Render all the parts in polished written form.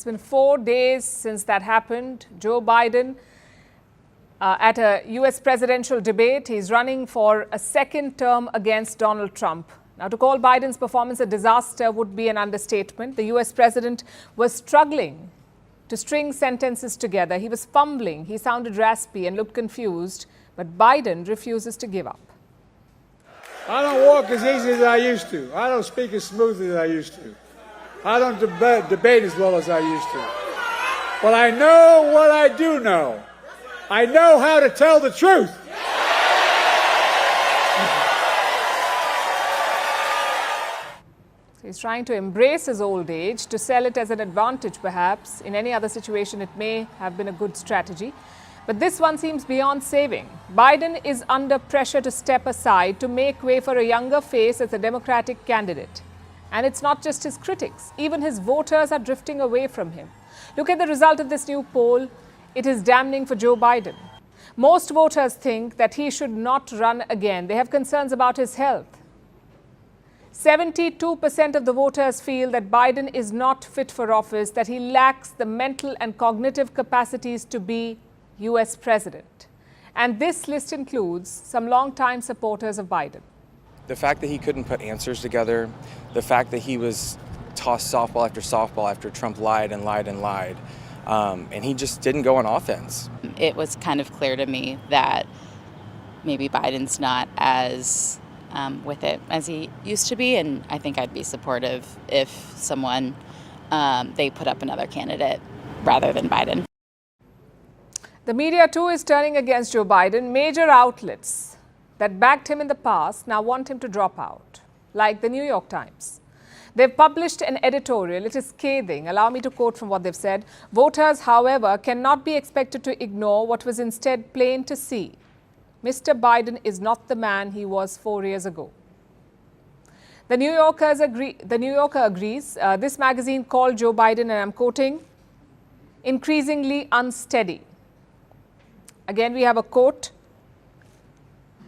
It's been 4 days since that happened. Joe Biden, at a U.S. presidential debate, he's running for a second term against Donald Trump. Now, to call Biden's performance a disaster would be an understatement. The U.S. president was struggling to string sentences together. He was fumbling, he sounded raspy and looked confused, but Biden refuses to give up. I don't walk as easy as I used to. I don't speak as smoothly as I used to. I don't debate as well as I used to. But I know what I do know. I know how to tell the truth. He's trying to embrace his old age, to sell it as an advantage perhaps. In any other situation, it may have been a good strategy. But this one seems beyond saving. Biden is under pressure to step aside to make way for a younger face as a Democratic candidate. And it's not just his critics. Even his voters are drifting away from him. Look at the result of this new poll. It is damning for Joe Biden. Most voters think that he should not run again. They have concerns about his health. 72% of the voters feel that Biden is not fit for office, that he lacks the mental and cognitive capacities to be U.S. president. And this list includes some longtime supporters of Biden. The fact that he couldn't put answers together, the fact that he was tossed softball after Trump lied and lied and lied, and he just didn't go on offense. It was kind of clear to me that maybe Biden's not as with it as he used to be, and I think I'd be supportive if they put up another candidate rather than Biden. The media too is turning against Joe Biden. Major outlets that backed him in the past now want him to drop out, like the New York Times. They've published an editorial. It is scathing. Allow me to quote from what they've said. Voters, however, cannot be expected to ignore what was instead plain to see. Mr. Biden is not the man he was 4 years ago. The New Yorker agrees. This magazine called Joe Biden, and I'm quoting, increasingly unsteady. Again, we have a quote.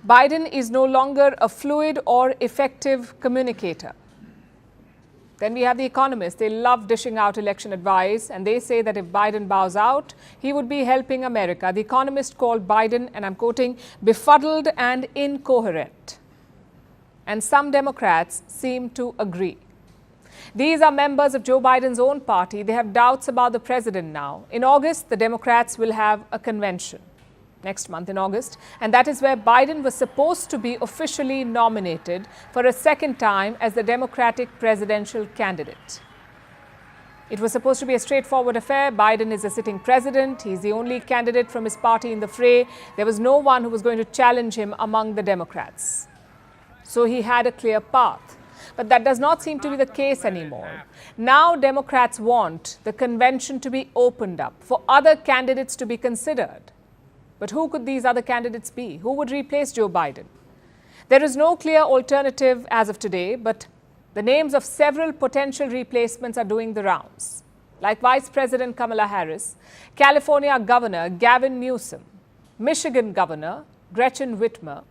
Biden is no longer a fluid or effective communicator. Then we have The Economist. They love dishing out election advice, and they say that if Biden bows out, he would be helping America. The Economist called Biden, and I'm quoting, befuddled and incoherent. And some Democrats seem to agree. These are members of Joe Biden's own party. They have doubts about the president now. In August, the Democrats will have a convention. Next month in August, and that is where Biden was supposed to be officially nominated for a second time as the Democratic presidential candidate. It was supposed to be a straightforward affair. Biden is a sitting president. He's the only candidate from his party in the fray. There was no one who was going to challenge him among the Democrats. So he had a clear path. But that does not seem to be the case anymore. Now Democrats want the convention to be opened up for other candidates to be considered. But who could these other candidates be? Who would replace Joe Biden? There is no clear alternative as of today, but the names of several potential replacements are doing the rounds, like Vice President Kamala Harris, California Governor Gavin Newsom, Michigan Governor Gretchen Whitmer,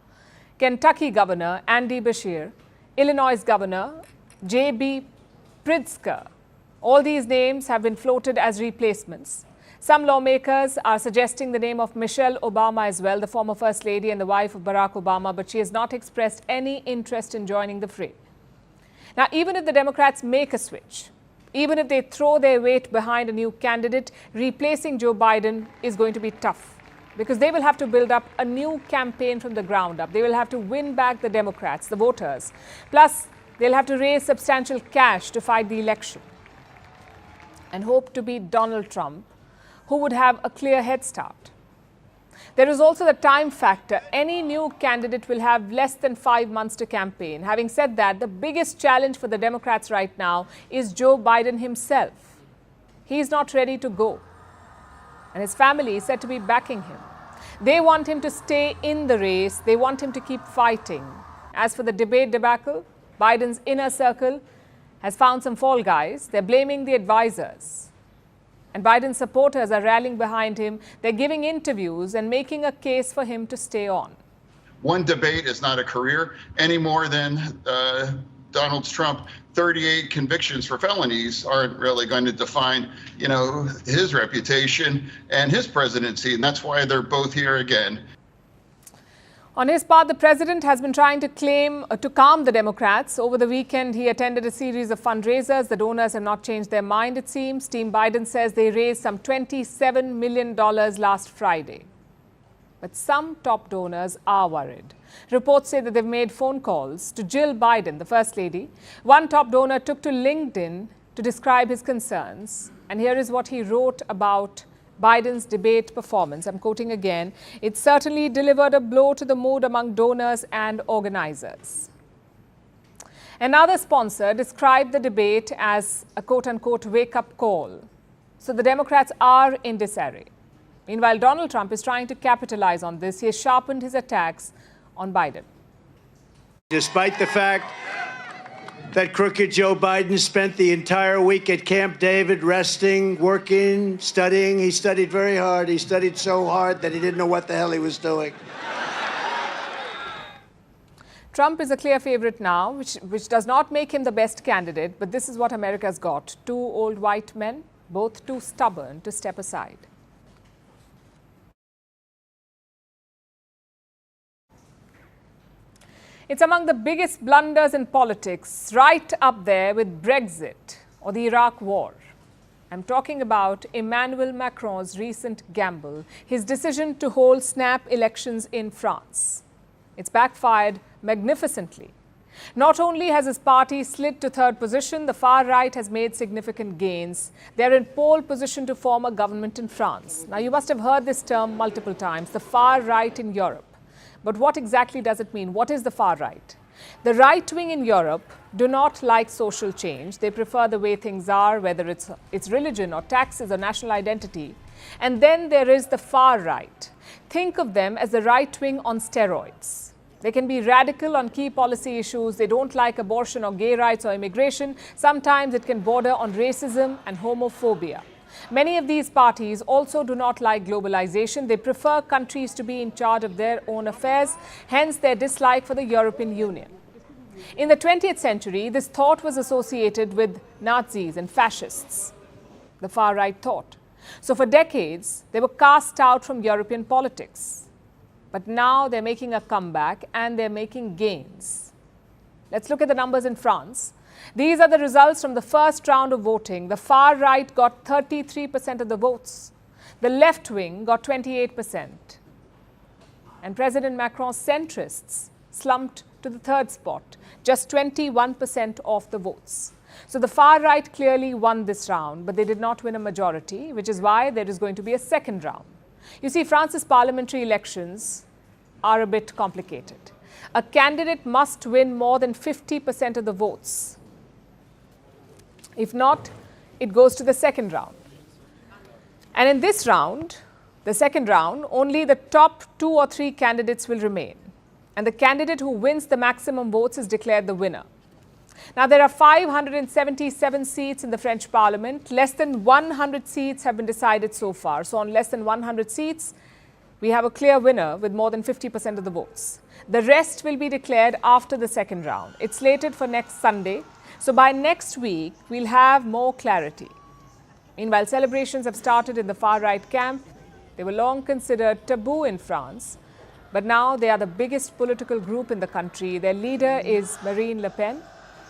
Kentucky Governor Andy Beshear, Illinois Governor J.B. Pritzker. All these names have been floated as replacements. Some lawmakers are suggesting the name of Michelle Obama as well, the former First Lady and the wife of Barack Obama, but she has not expressed any interest in joining the fray. Now, even if the Democrats make a switch, even if they throw their weight behind a new candidate, replacing Joe Biden is going to be tough because they will have to build up a new campaign from the ground up. They will have to win back the Democrats, the voters. Plus, they'll have to raise substantial cash to fight the election and hope to beat Donald Trump, who would have a clear head start. There is also the time factor. Any new candidate will have less than 5 months to campaign. Having said that, the biggest challenge for the Democrats right now is Joe Biden himself. He is not ready to go, and his family is said to be backing him. They want him to stay in the race. They want him to keep fighting. As for the debate debacle, Biden's inner circle has found some fall guys. They're blaming the advisors. And Biden's supporters are rallying behind him. They're giving interviews and making a case for him to stay on. One debate is not a career any more than Donald Trump 38 convictions for felonies aren't really going to define, his reputation and his presidency. And that's why they're both here again. On his part, the president has been trying to calm the Democrats. Over the weekend, he attended a series of fundraisers. The donors have not changed their mind, it seems. Team Biden says they raised some $27 million last Friday. But some top donors are worried. Reports say that they've made phone calls to Jill Biden, the First Lady. One top donor took to LinkedIn to describe his concerns. And here is what he wrote about Biden's debate performance. I'm quoting again. It certainly delivered a blow to the mood among donors and organizers. Another sponsor described the debate as a quote-unquote wake-up call. So the Democrats are in disarray. Meanwhile, Donald Trump is trying to capitalize on this. He has sharpened his attacks on Biden. Despite the fact that crooked Joe Biden spent the entire week at Camp David resting, working, studying. He studied very hard. He studied so hard that he didn't know what the hell he was doing. Trump is a clear favorite now, which does not make him the best candidate. But this is what America's got. Two old white men, both too stubborn to step aside. It's among the biggest blunders in politics, right up there with Brexit or the Iraq War. I'm talking about Emmanuel Macron's recent gamble, his decision to hold snap elections in France. It's backfired magnificently. Not only has his party slid to third position, the far right has made significant gains. They're in pole position to form a government in France. Now, you must have heard this term multiple times, the far right in Europe. But what exactly does it mean? What is the far right? The right wing in Europe do not like social change. They prefer the way things are, whether it's religion or taxes or national identity. And then there is the far right. Think of them as the right wing on steroids. They can be radical on key policy issues. They don't like abortion or gay rights or immigration. Sometimes it can border on racism and homophobia. Many of these parties also do not like globalization. They prefer countries to be in charge of their own affairs, hence their dislike for the European Union. In the 20th century, this thought was associated with Nazis and fascists, the far right thought. So for decades, they were cast out from European politics. But now they're making a comeback and they're making gains. Let's look at the numbers in France. These are the results from the first round of voting. The far right got 33% of the votes. The left wing got 28%. And President Macron's centrists slumped to the third spot, just 21% of the votes. So the far right clearly won this round, but they did not win a majority, which is why there is going to be a second round. You see, France's parliamentary elections are a bit complicated. A candidate must win more than 50% of the votes. If not, it goes to the second round. And in this round, the second round, only the top 2 or 3 candidates will remain. And the candidate who wins the maximum votes is declared the winner. Now, there are 577 seats in the French parliament. Less than 100 seats have been decided so far. So on less than 100 seats, we have a clear winner with more than 50% of the votes. The rest will be declared after the second round. It's slated for next Sunday. So by next week, we'll have more clarity. Meanwhile, celebrations have started in the far-right camp. They were long considered taboo in France, but now they are the biggest political group in the country. Their leader is Marine Le Pen.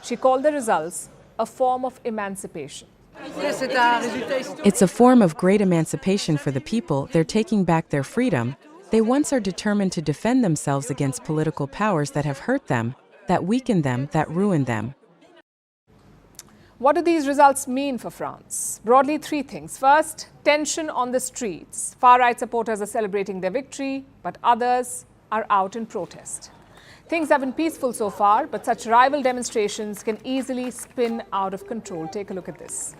She called the results a form of emancipation. It's a form of great emancipation for the people. They're taking back their freedom. They once are determined to defend themselves against political powers that have hurt them, that weakened them, that ruined them. What do these results mean for France? Broadly, 3 things. First, tension on the streets. Far-right supporters are celebrating their victory, but others are out in protest. Things have been peaceful so far, but such rival demonstrations can easily spin out of control. Take a look at this.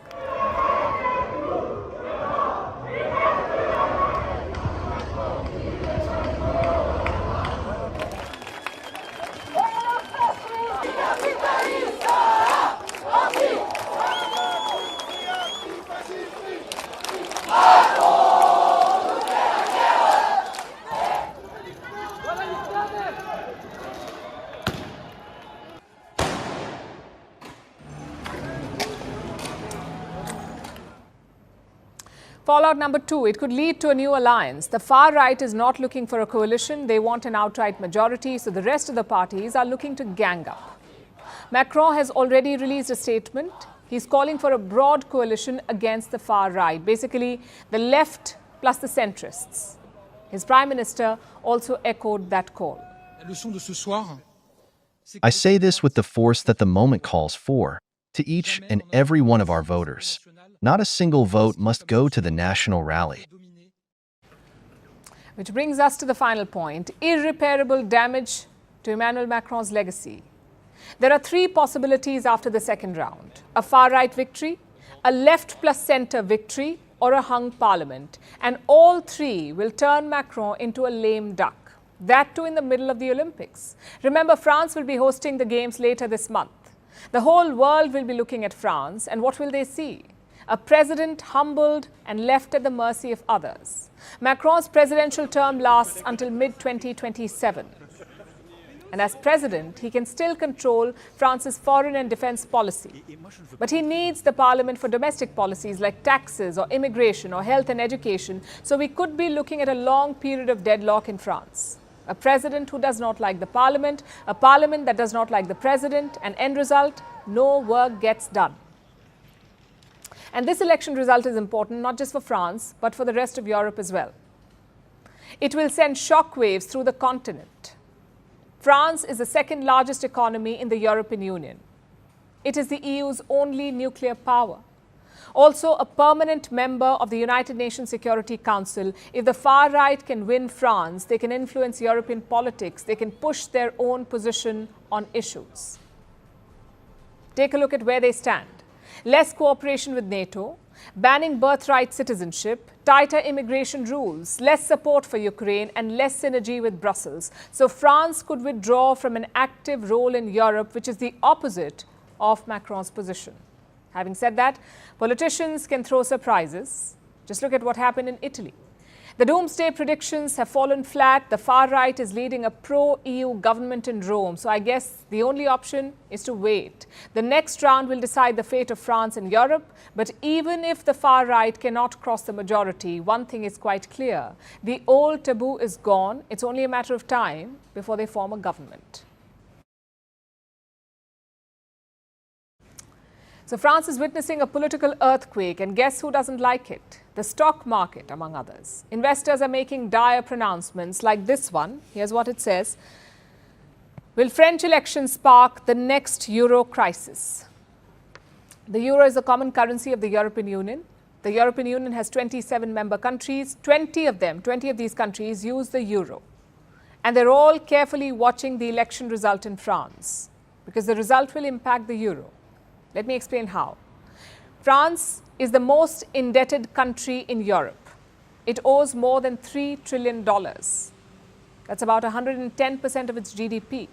Fallout number 2, it could lead to a new alliance. The far right is not looking for a coalition. They want an outright majority, so the rest of the parties are looking to gang up. Macron has already released a statement. He's calling for a broad coalition against the far right, basically the left plus the centrists. His prime minister also echoed that call. I say this with the force that the moment calls for, to each and every one of our voters. Not a single vote must go to the national rally. Which brings us to the final point, irreparable damage to Emmanuel Macron's legacy. There are 3 possibilities after the second round: a far-right victory, a left plus centre victory, or a hung parliament. And all 3 will turn Macron into a lame duck. That too in the middle of the Olympics. Remember, France will be hosting the Games later this month. The whole world will be looking at France, and what will they see? A president humbled and left at the mercy of others. Macron's presidential term lasts until mid-2027. And as president, he can still control France's foreign and defense policy. But he needs the parliament for domestic policies like taxes or immigration or health and education. So we could be looking at a long period of deadlock in France. A president who does not like the parliament, a parliament that does not like the president, and end result, no work gets done. And this election result is important not just for France, but for the rest of Europe as well. It will send shockwaves through the continent. France is the second largest economy in the European Union. It is the EU's only nuclear power. Also a permanent member of the United Nations Security Council. If the far right can win France, they can influence European politics. They can push their own position on issues. Take a look at where they stand. Less cooperation with NATO, banning birthright citizenship, tighter immigration rules, less support for Ukraine, and less synergy with Brussels. So France could withdraw from an active role in Europe, which is the opposite of Macron's position. Having said that, politicians can throw surprises. Just look at what happened in Italy. The doomsday predictions have fallen flat. The far right is leading a pro-EU government in Rome. So I guess the only option is to wait. The next round will decide the fate of France and Europe. But even if the far right cannot cross the majority, one thing is quite clear. The old taboo is gone. It's only a matter of time before they form a government. So France is witnessing a political earthquake, and guess who doesn't like it? The stock market, among others. Investors are making dire pronouncements like this one. Here's what it says. Will French elections spark the next euro crisis? The euro is the common currency of the European Union. The European Union has 27 member countries. 20 of these countries use the euro. And they're all carefully watching the election result in France, because the result will impact the euro. Let me explain how. France is the most indebted country in Europe. It owes more than $3 trillion. That's about 110% of its GDP.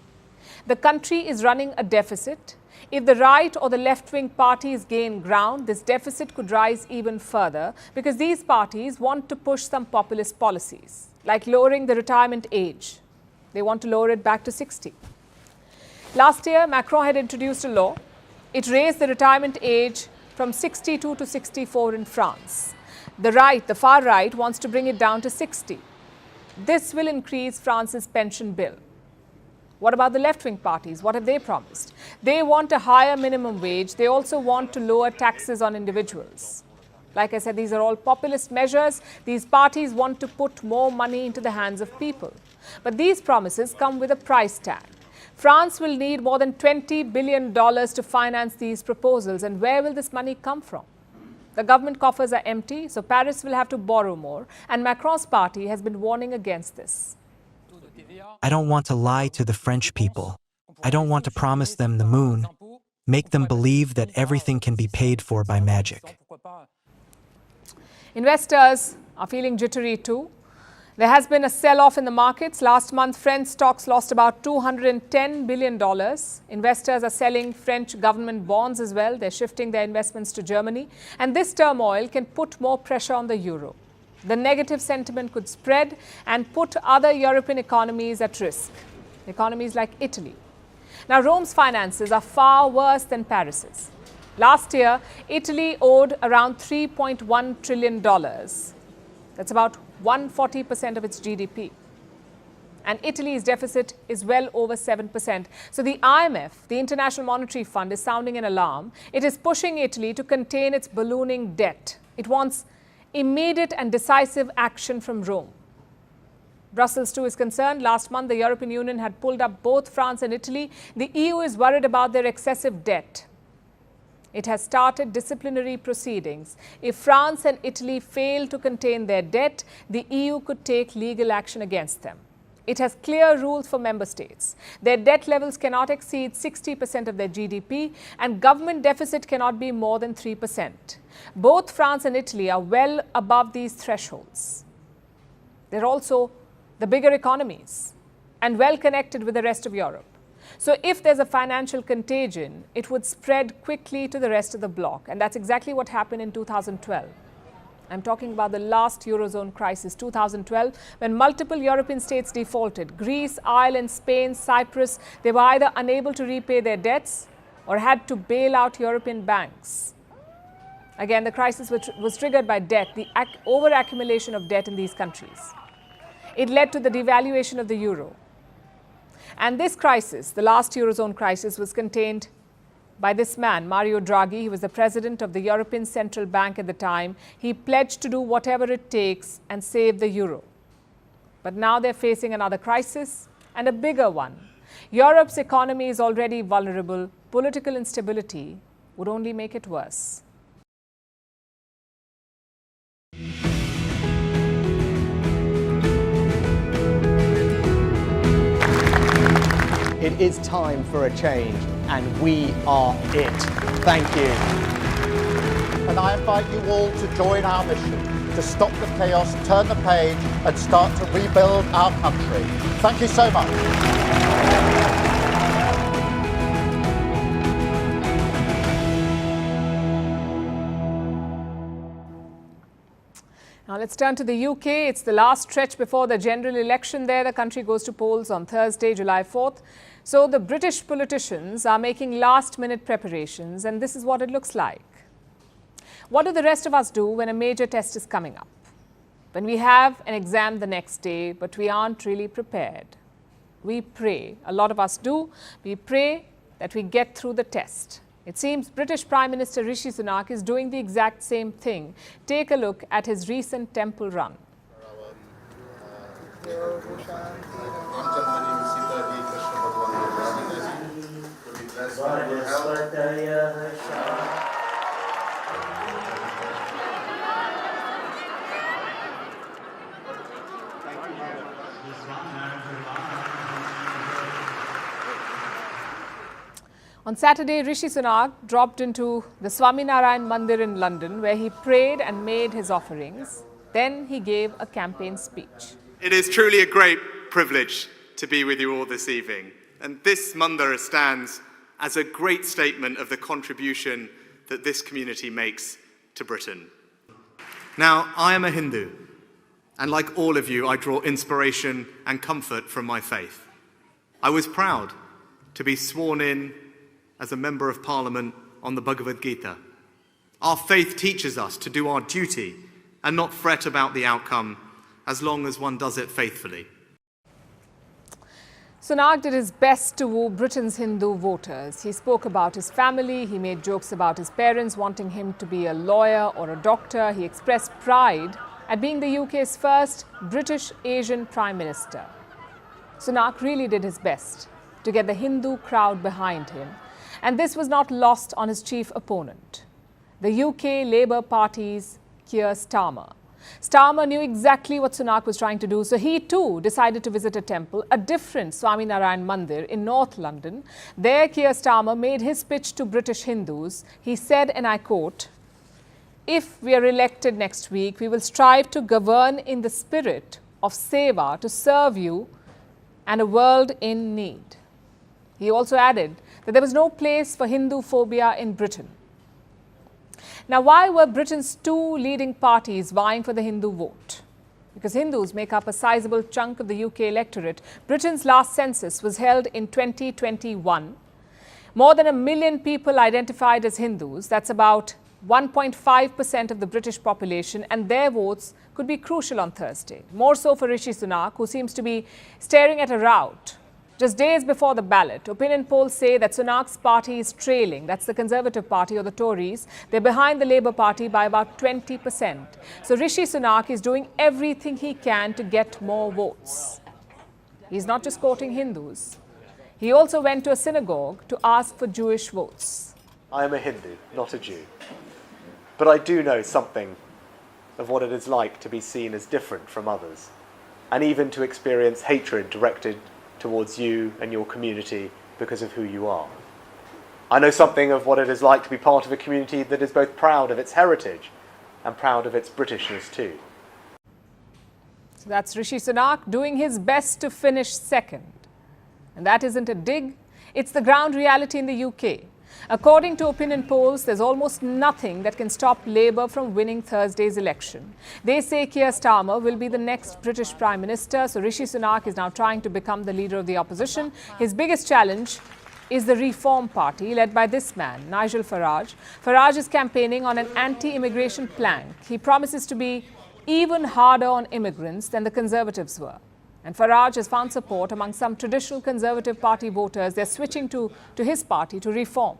The country is running a deficit. If the right or the left-wing parties gain ground, this deficit could rise even further because these parties want to push some populist policies, like lowering the retirement age. They want to lower it back to 60. Last year, Macron had introduced a law. It raised the retirement age from 62 to 64 in France. The far right, wants to bring it down to 60. This will increase France's pension bill. What about the left-wing parties? What have they promised? They want a higher minimum wage. They also want to lower taxes on individuals. Like I said, these are all populist measures. These parties want to put more money into the hands of people. But these promises come with a price tag. France will need more than $20 billion to finance these proposals. And where will this money come from? The government coffers are empty, so Paris will have to borrow more. And Macron's party has been warning against this. I don't want to lie to the French people. I don't want to promise them the moon, make them believe that everything can be paid for by magic. Investors are feeling jittery too. There has been a sell-off in the markets. Last month, French stocks lost about $210 billion. Investors are selling French government bonds as well. They're shifting their investments to Germany. And this turmoil can put more pressure on the euro. The negative sentiment could spread and put other European economies at risk. Economies like Italy. Now, Rome's finances are far worse than Paris's. Last year, Italy owed around $3.1 trillion. That's about 140% of its GDP. And Italy's deficit is well over 7%. So the IMF, the International Monetary Fund, is sounding an alarm. It is pushing Italy to contain its ballooning debt. It wants immediate and decisive action from Rome. Brussels too is concerned. Last month, the European Union had pulled up both France and Italy. The EU is worried about their excessive debt. It has started disciplinary proceedings. If France and Italy fail to contain their debt, the EU could take legal action against them. It has clear rules for member states. Their debt levels cannot exceed 60% of their GDP, and government deficit cannot be more than 3%. Both France and Italy are well above these thresholds. They're also the bigger economies and well connected with the rest of Europe. So if there's a financial contagion, it would spread quickly to the rest of the bloc. And that's exactly what happened in 2012. I'm talking about the last Eurozone crisis, 2012, when multiple European states defaulted. Greece, Ireland, Spain, Cyprus, they were either unable to repay their debts or had to bail out European banks. Again, the crisis was triggered by debt, the over-accumulation of debt in these countries. It led to the devaluation of the euro. And this crisis, the last Eurozone crisis, was contained by this man, Mario Draghi. He was the president of the European Central Bank at the time. He pledged to do whatever it takes and save the euro. But now they're facing another crisis, and a bigger one. Europe's economy is already vulnerable. Political instability would only make it worse. It is time for a change, and we are it. Thank you. And I invite you all to join our mission to stop the chaos, turn the page, and start to rebuild our country. Thank you so much. Now let's turn to the UK. It's the last stretch before the general election there. The country goes to polls on Thursday, July 4th. So the British politicians are making last-minute preparations, and this is what it looks like. What do the rest of us do when a major test is coming up? When we have an exam the next day, but we aren't really prepared? We pray. A lot of us do. We pray that we get through the test. It seems British Prime Minister Rishi Sunak is doing the exact same thing. Take a look at his recent temple run. On Saturday, Rishi Sunak dropped into the Swaminarayan Mandir in London, where he prayed and made his offerings. Then he gave a campaign speech. It is truly a great privilege to be with you all this evening. And this mandir stands as a great statement of the contribution that this community makes to Britain. Now, I am a Hindu, and like all of you, I draw inspiration and comfort from my faith. I was proud to be sworn in as a Member of Parliament on the Bhagavad Gita. Our faith teaches us to do our duty and not fret about the outcome, as long as one does it faithfully. Sunak did his best to woo Britain's Hindu voters. He spoke about his family, he made jokes about his parents wanting him to be a lawyer or a doctor. He expressed pride at being the UK's first British Asian Prime Minister. Sunak really did his best to get the Hindu crowd behind him. And this was not lost on his chief opponent, the UK Labour Party's Keir Starmer. Starmer knew exactly what Sunak was trying to do, so he too decided to visit a temple, a different Swaminarayan Mandir in North London. There, Keir Starmer made his pitch to British Hindus. He said, and I quote, "If we are elected next week, we will strive to govern in the spirit of seva, to serve you and a world in need." He also added that there was no place for Hindu phobia in Britain. Now, why were Britain's two leading parties vying for the Hindu vote? Because Hindus make up a sizable chunk of the UK electorate. Britain's last census was held in 2021. More than 1 million people identified as Hindus. That's about 1.5% of the British population, and their votes could be crucial on Thursday. More so for Rishi Sunak, who seems to be staring at a rout. Just days before the ballot, opinion polls say that Sunak's party is trailing. That's the Conservative Party or the Tories. They're behind the Labour Party by about 20%. So Rishi Sunak is doing everything he can to get more votes. He's not just quoting Hindus. He also went to a synagogue to ask for Jewish votes. I am a Hindu, not a Jew. But I do know something of what it is like to be seen as different from others, and even to experience hatred directed towards you and your community because of who you are. I know something of what it is like to be part of a community that is both proud of its heritage and proud of its Britishness too. So that's Rishi Sunak doing his best to finish second. And that isn't a dig, it's the ground reality in the UK. According to opinion polls, there's almost nothing that can stop Labour from winning Thursday's election. They say Keir Starmer will be the next British Prime Minister, so Rishi Sunak is now trying to become the leader of the opposition. His biggest challenge is the Reform Party, led by this man, Nigel Farage. Farage is campaigning on an anti-immigration plank. He promises to be even harder on immigrants than the Conservatives were. And Farage has found support among some traditional Conservative Party voters. They're switching to his party, to Reform,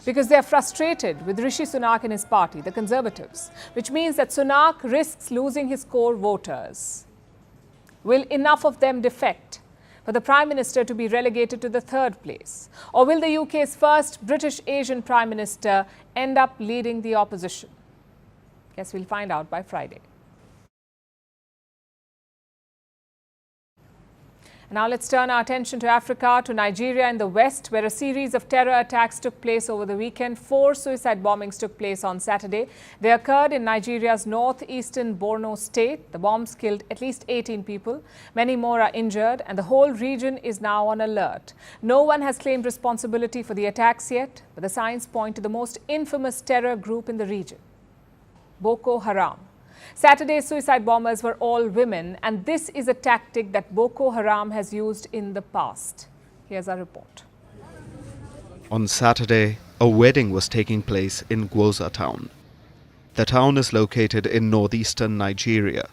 because they're frustrated with Rishi Sunak and his party, the Conservatives, which means that Sunak risks losing his core voters. Will enough of them defect for the Prime Minister to be relegated to the third place? Or will the UK's first British Asian Prime Minister end up leading the opposition? Guess we'll find out by Friday. Now let's turn our attention to Africa, to Nigeria in the west, where a series of terror attacks took place over the weekend. 4 suicide bombings took place on Saturday. They occurred in Nigeria's northeastern Borno state. The bombs killed at least 18 people. Many more are injured, and the whole region is now on alert. No one has claimed responsibility for the attacks yet, but the signs point to the most infamous terror group in the region, Boko Haram. Saturday's suicide bombers were all women, and this is a tactic that Boko Haram has used in the past. Here's our report. On Saturday, a wedding was taking place in Gwoza town. The town is located in northeastern Nigeria,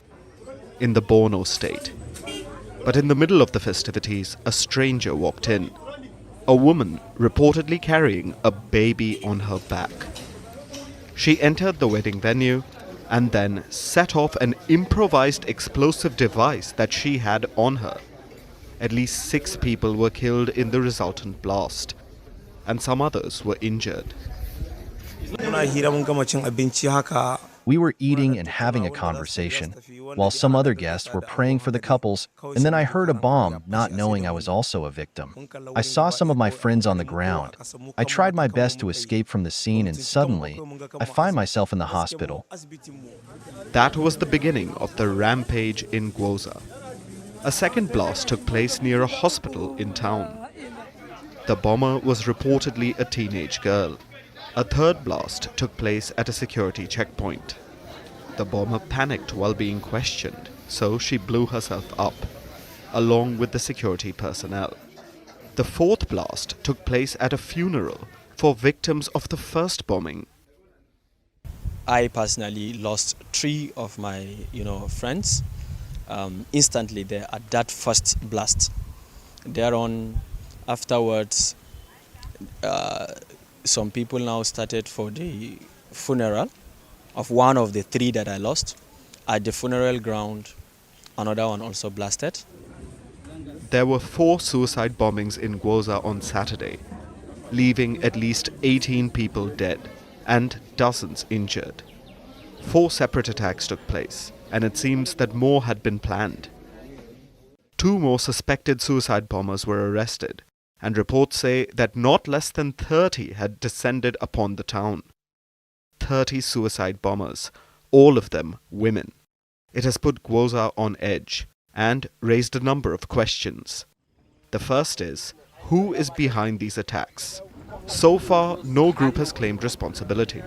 in the Borno state. But in the middle of the festivities, a stranger walked in. A woman reportedly carrying a baby on her back. She entered the wedding venue and then set off an improvised explosive device that she had on her. At least 6 people were killed in the resultant blast, and some others were injured. We were eating and having a conversation, while some other guests were praying for the couples, and then I heard a bomb, not knowing I was also a victim. I saw some of my friends on the ground. I tried my best to escape from the scene, and suddenly, I find myself in the hospital. That was the beginning of the rampage in Gwoza. A second blast took place near a hospital in town. The bomber was reportedly a teenage girl. A third blast took place at a security checkpoint. The bomber panicked while being questioned, so she blew herself up, along with the security personnel. The fourth blast took place at a funeral for victims of the first bombing. I personally lost 3 of my, friends instantly there at that first blast. Thereon, afterwards, some people now started for the funeral of one of the 3 that I lost. At the funeral ground, another one also blasted. There were 4 suicide bombings in Gwoza on Saturday, leaving at least 18 people dead and dozens injured. 4 separate attacks took place, and it seems that more had been planned. 2 more suspected suicide bombers were arrested, and reports say that not less than 30 had descended upon the town. 30 suicide bombers, all of them women. It has put Gwoza on edge and raised a number of questions. The first is, who is behind these attacks? So far, no group has claimed responsibility.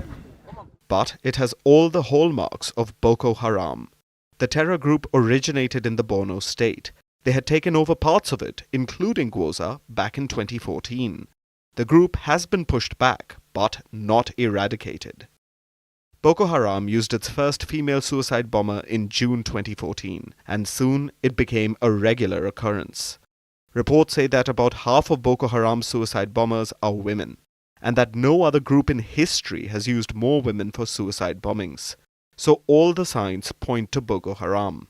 But it has all the hallmarks of Boko Haram. The terror group originated in the Borno state. They had taken over parts of it, including Gwoza, back in 2014. The group has been pushed back, but not eradicated. Boko Haram used its first female suicide bomber in June 2014, and soon it became a regular occurrence. Reports say that about half of Boko Haram's suicide bombers are women, and that no other group in history has used more women for suicide bombings. So all the signs point to Boko Haram.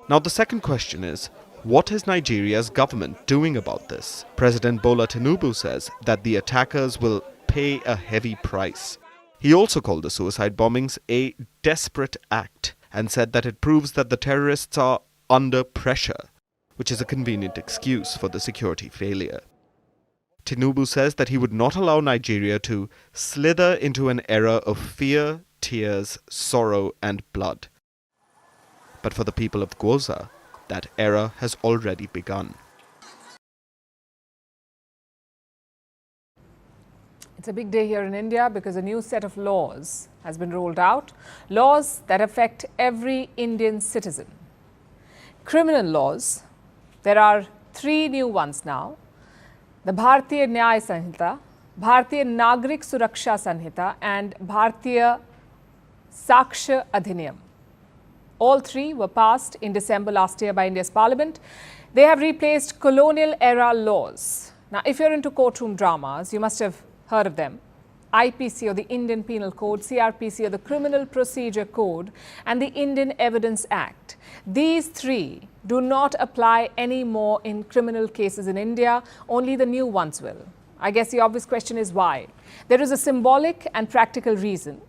Now the second question is, what is Nigeria's government doing about this? President Bola Tinubu says that the attackers will pay a heavy price. He also called the suicide bombings a desperate act and said that it proves that the terrorists are under pressure, which is a convenient excuse for the security failure. Tinubu says that he would not allow Nigeria to slither into an era of fear, tears, sorrow and blood. But for the people of Gwoza, that era has already begun. It's a big day here in India because a new set of laws has been rolled out. Laws that affect every Indian citizen. Criminal laws. There are 3 new ones now. The Bharatiya Nyaya Sanhita, Bharatiya Nagrik Suraksha Sanhita and Bharatiya Saksha Adhiniyam. All 3 were passed in December last year by India's parliament. They have replaced colonial era laws. Now, if you're into courtroom dramas, you must have heard of them. IPC or the Indian Penal Code, CRPC or the Criminal Procedure Code and the Indian Evidence Act. These 3 do not apply anymore in criminal cases in India, only the new ones will. I guess the obvious question is why? There is a symbolic and practical reason.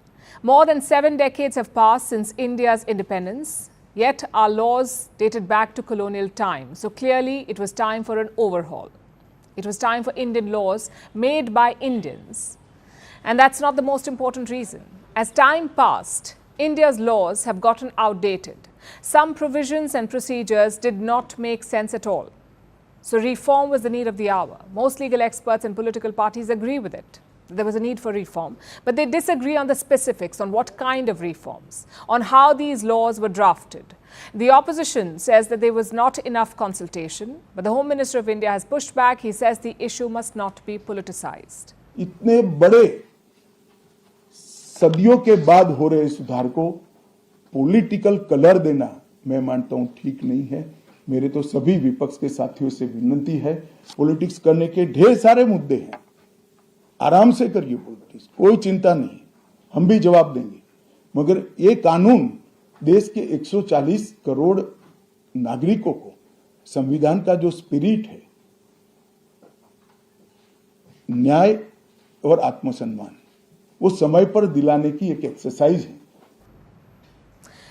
More than 7 decades have passed since India's independence, yet our laws dated back to colonial times. So clearly it was time for an overhaul. It was time for Indian laws made by Indians. And that's not the most important reason. As time passed, India's laws have gotten outdated. Some provisions and procedures did not make sense at all. So reform was the need of the hour. Most legal experts and political parties agree with it. There was a need for reform, but they disagree on the specifics, on what kind of reforms, on how these laws were drafted. The opposition says that there was not enough consultation, but the Home Minister of India has pushed back. He says the issue must not be politicized. इतने बड़े सदियों के बाद हो रहे सुधार को political colour देना मैं मानता हूं ठीक नहीं है। मेरे तो सभी विपक्ष के साथियों से विनती है, पॉलिटिक्स करने के ढेर सारे मुद्दे हैं, आराम से करिए पॉलिटिक्स, कोई चिंता नहीं, हम भी जवाब देंगे। मगर ये कानून देश के 140 करोड़ नागरिकों को संविधान का जो स्पिरिट है, न्याय और आत्मसम्मान, वो समय पर दिलाने की एक एक्सरसाइज है।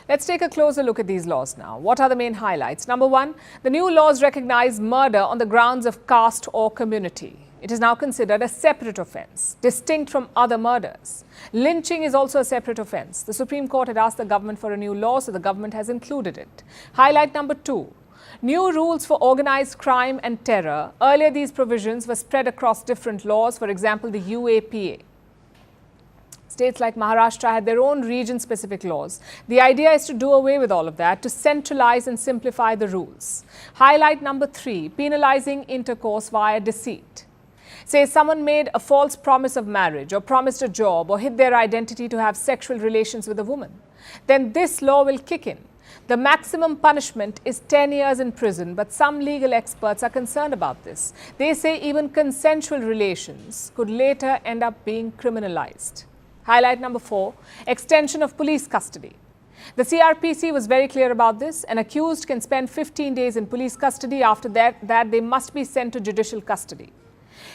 Let's take a closer look at these laws now. What are the main highlights? Number 1, the new laws recognize murder on the grounds of caste or community. It is now considered a separate offence, distinct from other murders. Lynching is also a separate offence. The Supreme Court had asked the government for a new law, so the government has included it. Highlight number 2, new rules for organised crime and terror. Earlier, these provisions were spread across different laws, for example, the UAPA. States like Maharashtra had their own region-specific laws. The idea is to do away with all of that, to centralize and simplify the rules. Highlight number 3, penalizing intercourse via deceit. Say someone made a false promise of marriage or promised a job or hid their identity to have sexual relations with a woman. Then this law will kick in. The maximum punishment is 10 years in prison, but some legal experts are concerned about this. They say even consensual relations could later end up being criminalized. Highlight number 4, extension of police custody. The CRPC was very clear about this. An accused can spend 15 days in police custody. After that they must be sent to judicial custody.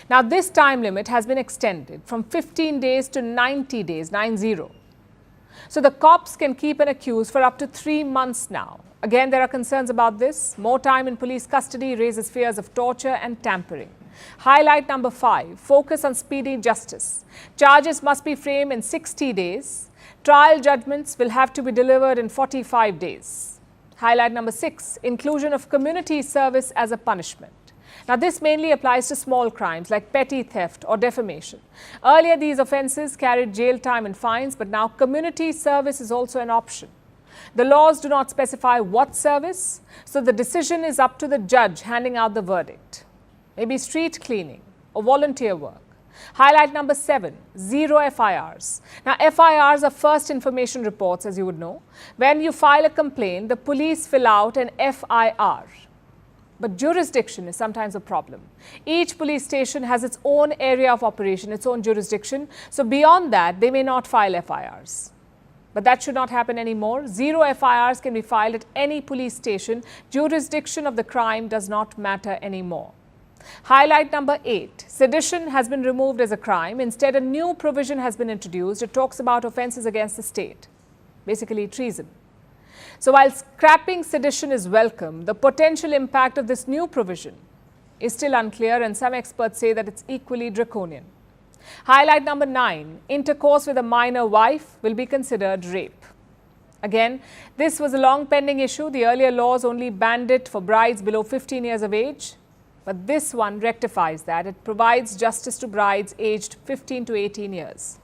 Now, this time limit has been extended from 15 days to 90 days, 90. So the cops can keep an accused for up to 3 months now. Again, there are concerns about this. More time in police custody raises fears of torture and tampering. Highlight number 5, focus on speedy justice. Charges must be framed in 60 days. Trial judgments will have to be delivered in 45 days. Highlight number 6, inclusion of community service as a punishment. Now, this mainly applies to small crimes like petty theft or defamation. Earlier, these offences carried jail time and fines, but now community service is also an option. The laws do not specify what service, so the decision is up to the judge handing out the verdict. Maybe street cleaning or volunteer work. Highlight number 7, zero FIRs. Now, FIRs are first information reports, as you would know. When you file a complaint, the police fill out an FIR. But jurisdiction is sometimes a problem. Each police station has its own area of operation, its own jurisdiction. So beyond that, they may not file FIRs. But that should not happen anymore. Zero FIRs can be filed at any police station. Jurisdiction of the crime does not matter anymore. Highlight number 8, sedition has been removed as a crime. Instead, a new provision has been introduced. It talks about offences against the state, basically treason. So while scrapping sedition is welcome, the potential impact of this new provision is still unclear, and some experts say that it's equally draconian. Highlight number 9, intercourse with a minor wife will be considered rape. Again, this was a long pending issue. The earlier laws only banned it for brides below 15 years of age. But this one rectifies that. It provides justice to brides aged 15 to 18 years.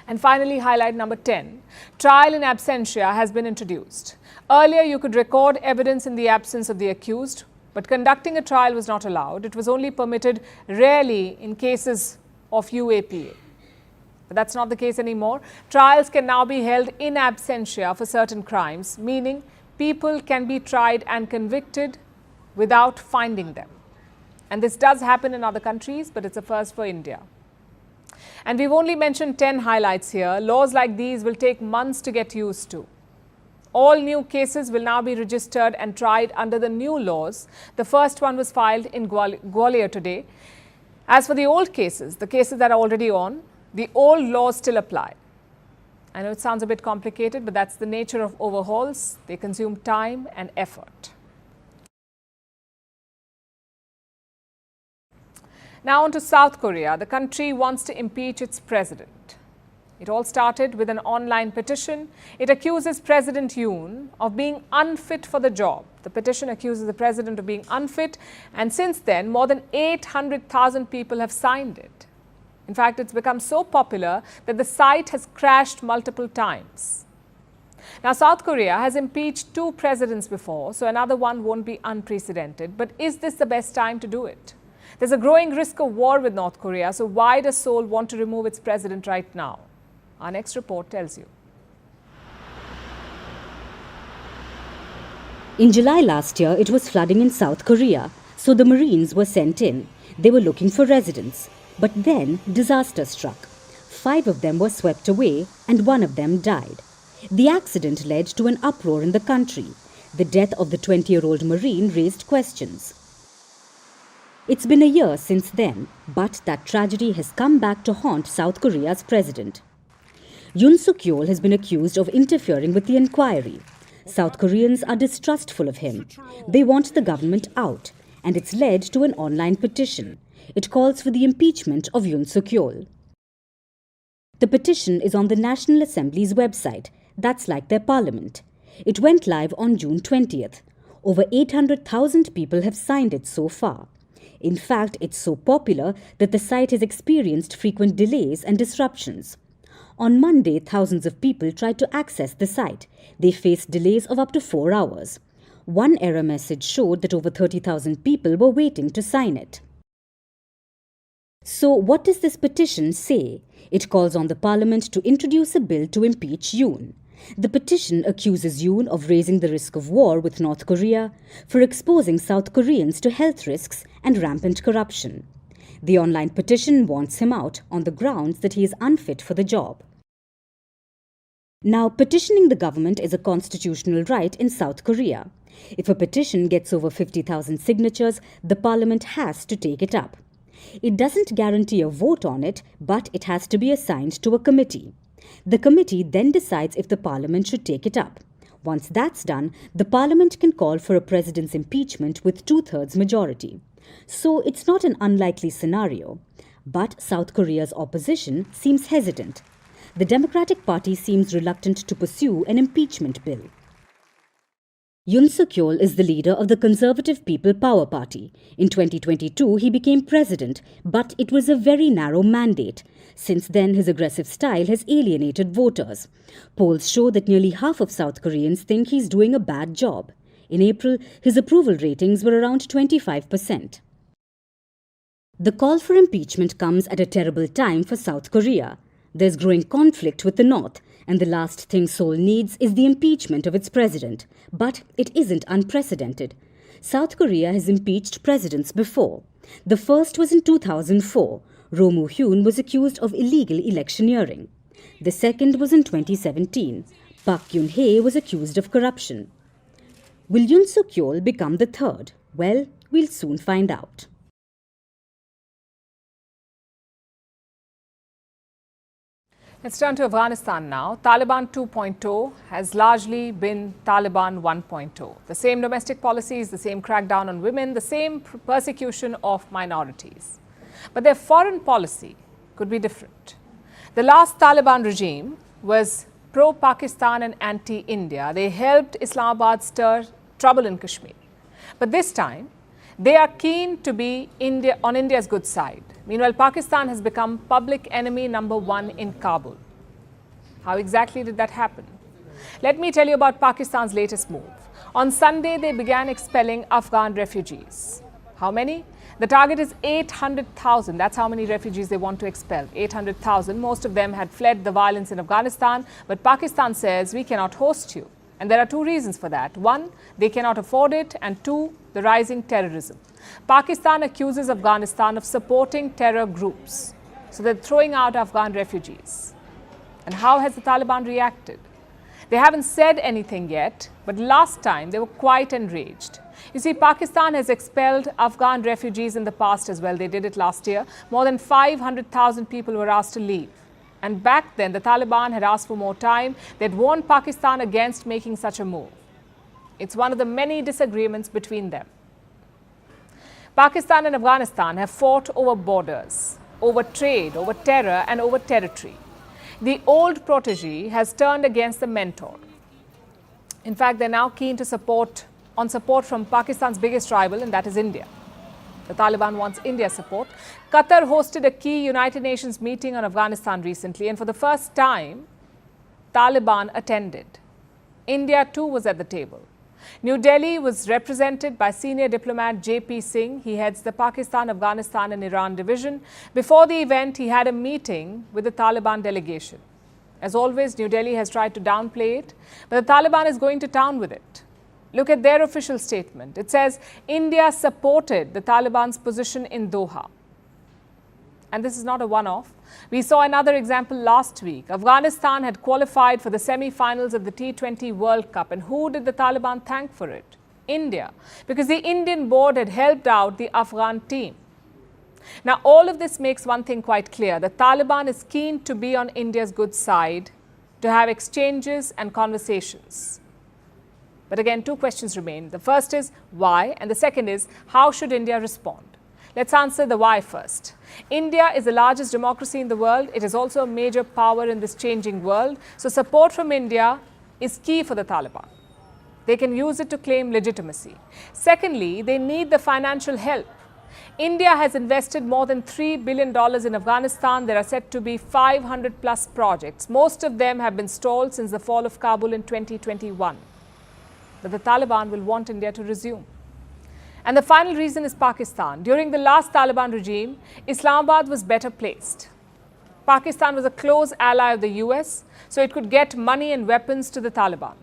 And finally, highlight number 10, trial in absentia has been introduced. Earlier, you could record evidence in the absence of the accused, but conducting a trial was not allowed. It was only permitted rarely in cases of UAPA. But that's not the case anymore. Trials can now be held in absentia for certain crimes, meaning people can be tried and convicted without finding them. And this does happen in other countries, but it's a first for India. And we've only mentioned 10 highlights here. Laws like these will take months to get used to. All new cases will now be registered and tried under the new laws. The first one was filed in Gwalior today. As for the old cases, the cases that are already on, the old laws still apply. I know it sounds a bit complicated, but that's the nature of overhauls. They consume time and effort. Now on to South Korea. The country wants to impeach its president. It all started with an online petition. It accuses President Yoon of being unfit for the job. The petition accuses the president of being unfit, and since then, more than 800,000 people have signed it. In fact, it's become so popular that the site has crashed multiple times. Now, South Korea has impeached 2 presidents before, so another one won't be unprecedented. But is this the best time to do it? There's a growing risk of war with North Korea, so why does Seoul want to remove its president right now? Our next report tells you. In July last year, it was flooding in South Korea, so the Marines were sent in. They were looking for residents. But then disaster struck. 5 of them were swept away and 1 of them died. The accident led to an uproar in the country. The death of the 20-year-old Marine raised questions. It's been a year since then, but that tragedy has come back to haunt South Korea's president. Yoon Suk-yeol has been accused of interfering with the inquiry. South Koreans are distrustful of him. They want the government out, and it's led to an online petition. It calls for the impeachment of Yoon Suk-yeol. The petition is on the National Assembly's website. That's like their parliament. It went live on June 20th. Over 800,000 people have signed it so far. In fact, it's so popular that the site has experienced frequent delays and disruptions. On Monday, thousands of people tried to access the site. They faced delays of up to 4 hours. One error message showed that over 30,000 people were waiting to sign it. So what does this petition say? It calls on the parliament to introduce a bill to impeach Yoon. The petition accuses Yoon of raising the risk of war with North Korea, for exposing South Koreans to health risks and rampant corruption. The online petition wants him out on the grounds that he is unfit for the job. Now, petitioning the government is a constitutional right in South Korea. If a petition gets over 50,000 signatures, the parliament has to take it up. It doesn't guarantee a vote on it, but it has to be assigned to a committee. The committee then decides if the parliament should take it up. Once that's done, the parliament can call for a president's impeachment with 2/3 majority. So it's not an unlikely scenario. But South Korea's opposition seems hesitant. The Democratic Party seems reluctant to pursue an impeachment bill. Yoon Suk-yeol is the leader of the Conservative People Power Party. In 2022, he became president, but it was a very narrow mandate. Since then, his aggressive style has alienated voters. Polls show that nearly half of South Koreans think he's doing a bad job. In April, his approval ratings were around 25%. The call for impeachment comes at a terrible time for South Korea. There's growing conflict with the North, and the last thing Seoul needs is the impeachment of its president. But it isn't unprecedented. South Korea has impeached presidents before. The first was in 2004. Roh Moo-hyun was accused of illegal electioneering. The second was in 2017. Park Geun-hye was accused of corruption. Will Yoon Suk-yeol become the third? Well, we'll soon find out. Let's turn to Afghanistan now. Taliban 2.0 has largely been Taliban 1.0. The same domestic policies, the same crackdown on women, the same persecution of minorities. But their foreign policy could be different. The last Taliban regime was pro-Pakistan and anti-India. They helped Islamabad stir trouble in Kashmir. But this time, they are keen to be on India's good side. Meanwhile, Pakistan has become public enemy number one in Kabul. How exactly did that happen? Let me tell you about Pakistan's latest move. On Sunday, they began expelling Afghan refugees. How many? The target is 800,000. That's how many refugees they want to expel. 800,000. Most of them had fled the violence in Afghanistan. But Pakistan says, we cannot host you. And there are two reasons for that. One, they cannot afford it. And two, the rising terrorism. Pakistan accuses Afghanistan of supporting terror groups. So they're throwing out Afghan refugees. And how has the Taliban reacted? They haven't said anything yet, but last time they were quite enraged. You see, Pakistan has expelled Afghan refugees in the past as well. They did it last year. More than 500,000 people were asked to leave. And back then, the Taliban had asked for more time. They'd warned Pakistan against making such a move. It's one of the many disagreements between them. Pakistan and Afghanistan have fought over borders, over trade, over terror, and over territory. The old protege has turned against the mentor. In fact, they're now keen to support from Pakistan's biggest rival, and that is India. The Taliban wants India's support. Qatar hosted a key United Nations meeting on Afghanistan recently, and for the first time, Taliban attended. India too was at the table. New Delhi was represented by senior diplomat J.P. Singh. He heads the Pakistan, Afghanistan and Iran division. Before the event, he had a meeting with the Taliban delegation. As always, New Delhi has tried to downplay it, but the Taliban is going to town with it. Look at their official statement. It says, India supported the Taliban's position in Doha. And this is not a one-off. We saw another example last week. Afghanistan had qualified for the semi-finals of the T20 World Cup. And who did the Taliban thank for it? India. Because the Indian board had helped out the Afghan team. Now, all of this makes one thing quite clear. The Taliban is keen to be on India's good side, to have exchanges and conversations. But again, two questions remain. The first is why, and the second is how should India respond? Let's answer the why first. India is the largest democracy in the world. It is also a major power in this changing world. So support from India is key for the Taliban. They can use it to claim legitimacy. Secondly, they need the financial help. India has invested more than $3 billion in Afghanistan. There are said to be 500 plus projects. Most of them have been stalled since the fall of Kabul in 2021. But the Taliban will want India to resume. And the final reason is Pakistan. During the last Taliban regime, Islamabad was better placed. Pakistan was a close ally of the US, so it could get money and weapons to the Taliban.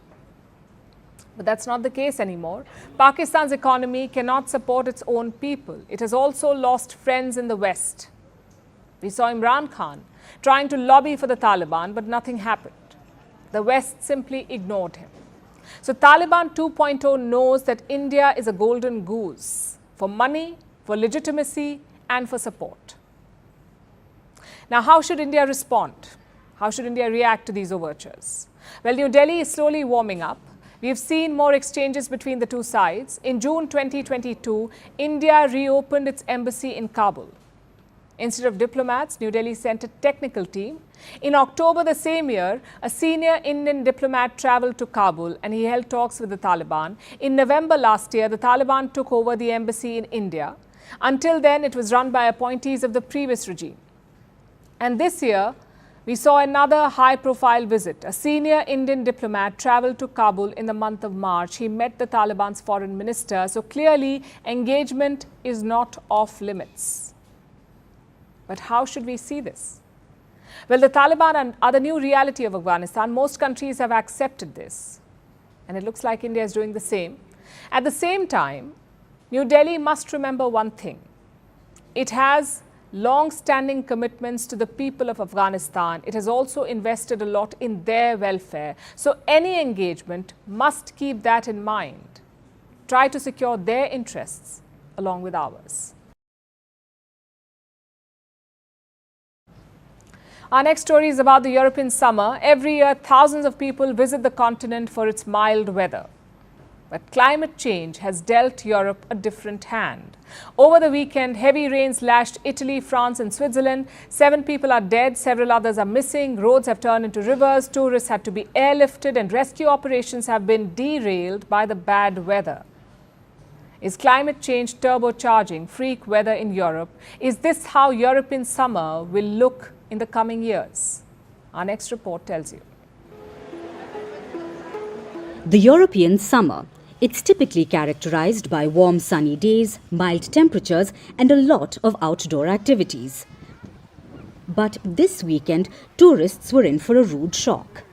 But that's not the case anymore. Pakistan's economy cannot support its own people. It has also lost friends in the West. We saw Imran Khan trying to lobby for the Taliban, but nothing happened. The West simply ignored him. So Taliban 2.0 knows that India is a golden goose for money, for legitimacy, and for support. Now, how should India respond? How should India react to these overtures? Well, New Delhi is slowly warming up. We've seen more exchanges between the two sides. In June 2022, India reopened its embassy in Kabul. Instead of diplomats, New Delhi sent a technical team. In October the same year, a senior Indian diplomat traveled to Kabul and he held talks with the Taliban. In November last year, the Taliban took over the embassy in India. Until then, it was run by appointees of the previous regime. And this year, we saw another high-profile visit. A senior Indian diplomat traveled to Kabul in the month of March. He met the Taliban's foreign minister. So clearly, engagement is not off limits. But how should we see this? Well, the Taliban are the new reality of Afghanistan. Most countries have accepted this. And it looks like India is doing the same. At the same time, New Delhi must remember one thing. It has long-standing commitments to the people of Afghanistan. It has also invested a lot in their welfare. So any engagement must keep that in mind. Try to secure their interests along with ours. Our next story is about the European summer. Every year, thousands of people visit the continent for its mild weather. But climate change has dealt Europe a different hand. Over the weekend, heavy rains lashed Italy, France and Switzerland. 7 people are dead, several others are missing. Roads have turned into rivers, tourists had to be airlifted and rescue operations have been derailed by the bad weather. Is climate change turbocharging freak weather in Europe? Is this how European summer will look in the coming years? Our next report tells you. The European summer. It's typically characterized by warm sunny days, mild temperatures and a lot of outdoor activities. But this weekend, tourists were in for a rude shock.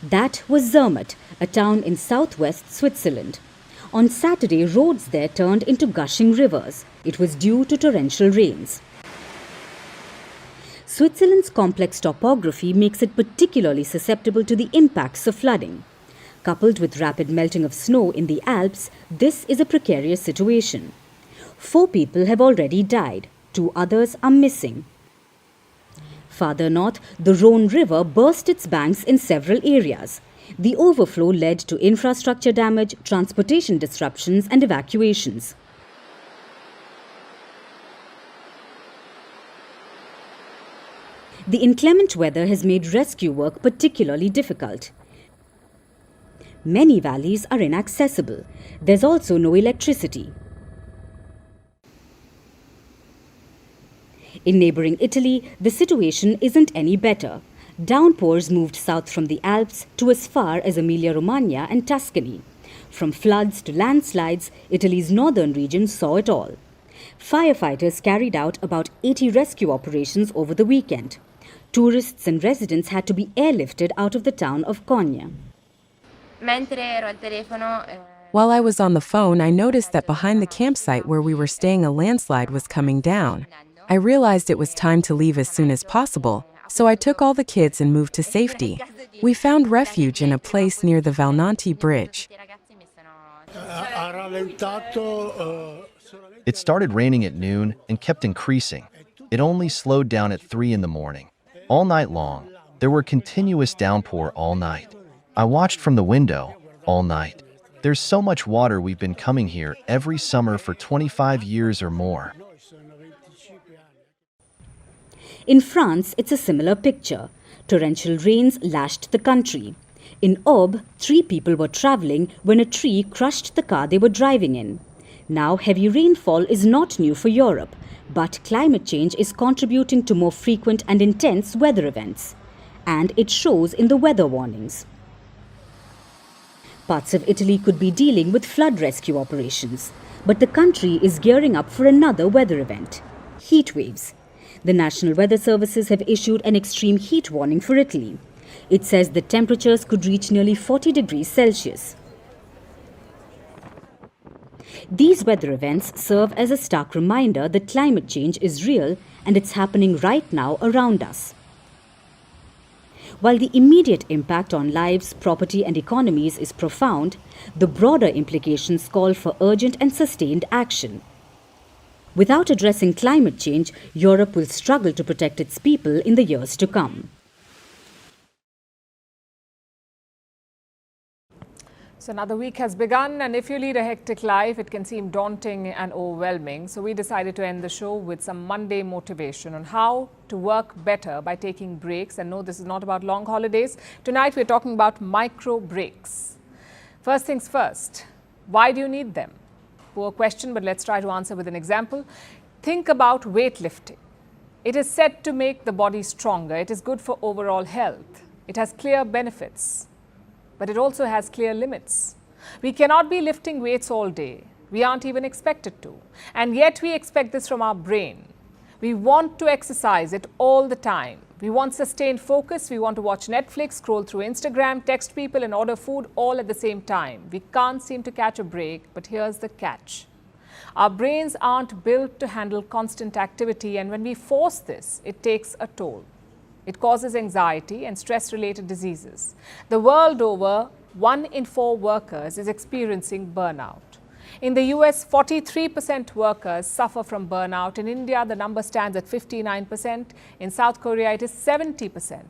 That was Zermatt, a town in southwest Switzerland. On Saturday, roads there turned into gushing rivers. It was due to torrential rains. Switzerland's complex topography makes it particularly susceptible to the impacts of flooding. Coupled with rapid melting of snow in the Alps, this is a precarious situation. 4 people have already died. 2 others are missing. Farther north, the Rhone River burst its banks in several areas. The overflow led to infrastructure damage, transportation disruptions and evacuations. The inclement weather has made rescue work particularly difficult. Many valleys are inaccessible. There's also no electricity. In neighbouring Italy, the situation isn't any better. Downpours moved south from the Alps to as far as Emilia-Romagna and Tuscany. From floods to landslides, Italy's northern region saw it all. Firefighters carried out about 80 rescue operations over the weekend. Tourists and residents had to be airlifted out of the town of Konya. While I was on the phone, I noticed that behind the campsite where we were staying, a landslide was coming down. I realized it was time to leave as soon as possible, so I took all the kids and moved to safety. We found refuge in a place near the Valnanti Bridge. It started raining at noon and kept increasing. It only slowed down at 3 in the morning. All night long, there were continuous downpour all night. I watched from the window all night. There's so much water. We've been coming here every summer for 25 years or more. In France, it's a similar picture. Torrential rains lashed the country. In Aube, 3 people were travelling when a tree crushed the car they were driving in. Now, heavy rainfall is not new for Europe, but climate change is contributing to more frequent and intense weather events. And it shows in the weather warnings. Parts of Italy could be dealing with flood rescue operations, but the country is gearing up for another weather event, heat waves. The National Weather Services have issued an extreme heat warning for Italy. It says the temperatures could reach nearly 40 degrees Celsius. These weather events serve as a stark reminder that climate change is real and it's happening right now around us. While the immediate impact on lives, property and economies is profound, the broader implications call for urgent and sustained action. Without addressing climate change, Europe will struggle to protect its people in the years to come. So another week has begun, and if you lead a hectic life, it can seem daunting and overwhelming. So we decided to end the show with some Monday motivation on how to work better by taking breaks. And no, this is not about long holidays. Tonight we're talking about micro breaks. First things first, why do you need them? Poor question, but let's try to answer with an example. Think about weightlifting. It is said to make the body stronger. It is good for overall health. It has clear benefits. But it also has clear limits. We cannot be lifting weights all day. We aren't even expected to. And yet we expect this from our brain. We want to exercise it all the time. We want sustained focus. We want to watch Netflix, scroll through Instagram, text people and order food all at the same time. We can't seem to catch a break, but here's the catch. Our brains aren't built to handle constant activity, and when we force this, it takes a toll. It causes anxiety and stress-related diseases. The world over, 1 in 4 workers is experiencing burnout. In the US, 43% workers suffer from burnout. In India, the number stands at 59%. In South Korea, it is 70%.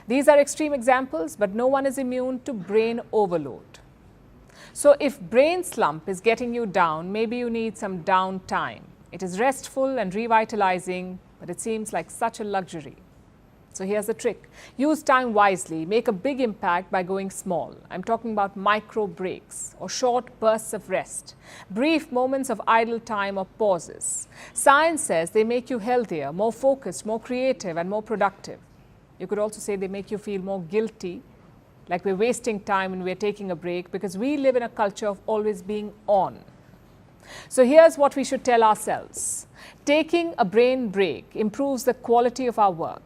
These are extreme examples, but no one is immune to brain overload. So if brain slump is getting you down, maybe you need some downtime. It is restful and revitalizing, but it seems like such a luxury. So here's the trick. Use time wisely. Make a big impact by going small. I'm talking about micro breaks or short bursts of rest, brief moments of idle time or pauses. Science says they make you healthier, more focused, more creative and more productive. You could also say they make you feel more guilty, like we're wasting time when we're taking a break, because we live in a culture of always being on. So here's what we should tell ourselves. Taking a brain break improves the quality of our work.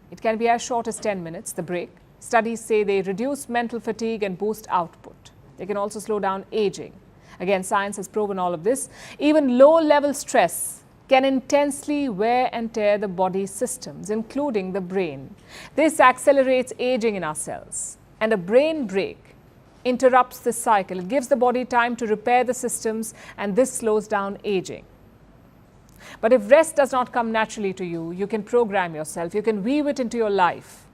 It can be as short as 10 minutes, the break. Studies say they reduce mental fatigue and boost output. They can also slow down aging. Again, science has proven all of this. Even low-level stress can intensely wear and tear the body's systems, including the brain. This accelerates aging in our cells. And a brain break interrupts this cycle. It gives the body time to repair the systems, and this slows down aging. But if rest does not come naturally to you, you can program yourself. You can weave it into your life.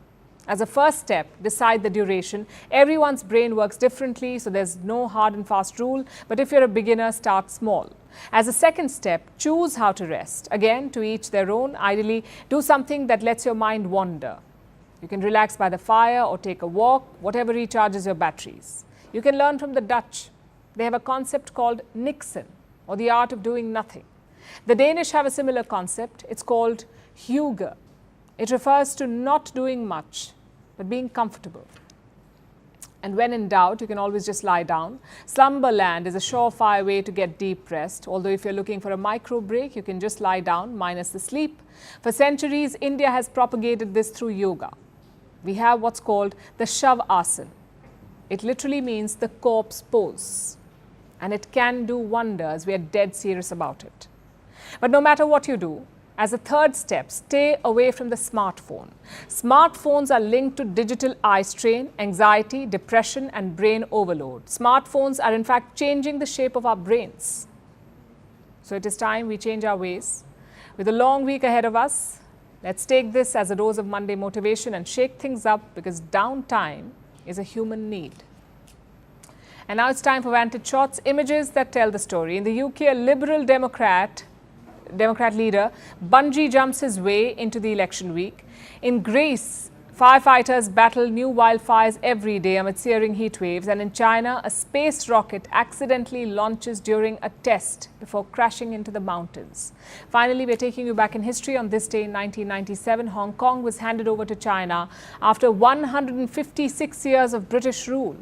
As a first step, decide the duration. Everyone's brain works differently, so there's no hard and fast rule. But if you're a beginner, start small. As a second step, choose how to rest. Again, to each their own. Ideally, do something that lets your mind wander. You can relax by the fire or take a walk, whatever recharges your batteries. You can learn from the Dutch. They have a concept called niksen, or the art of doing nothing. The Danish have a similar concept. It's called hygge. It refers to not doing much, but being comfortable. And when in doubt, you can always just lie down. Slumberland is a surefire way to get deep rest. Although if you're looking for a micro break, you can just lie down, minus the sleep. For centuries, India has propagated this through yoga. We have what's called the Shavasana. It literally means the corpse pose. And it can do wonders. We are dead serious about it. But no matter what you do, as a third step, stay away from the smartphone. Smartphones are linked to digital eye strain, anxiety, depression, and brain overload. Smartphones are in fact changing the shape of our brains. So it is time we change our ways. With a long week ahead of us, let's take this as a dose of Monday motivation and shake things up, because downtime is a human need. And now it's time for Vantage Shots, images that tell the story. In the UK, a Liberal Democrat leader bungee jumps his way into the election week. In Greece, firefighters battle new wildfires every day amid searing heat waves. And in China, a space rocket accidentally launches during a test before crashing into the mountains. Finally, we're taking you back in history. On this day in 1997, Hong Kong was handed over to China after 156 years of British rule.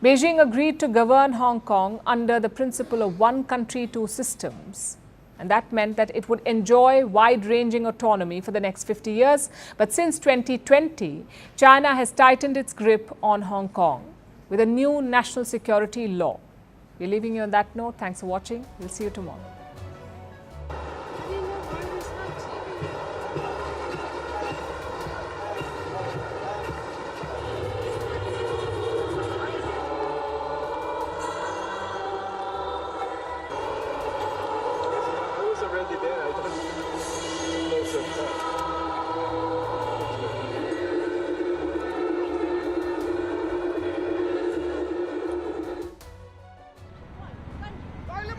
Beijing agreed to govern Hong Kong under the principle of one country, two systems. And that meant that it would enjoy wide-ranging autonomy for the next 50 years. But since 2020, China has tightened its grip on Hong Kong with a new national security law. We're leaving you on that note. Thanks for watching. We'll see you tomorrow.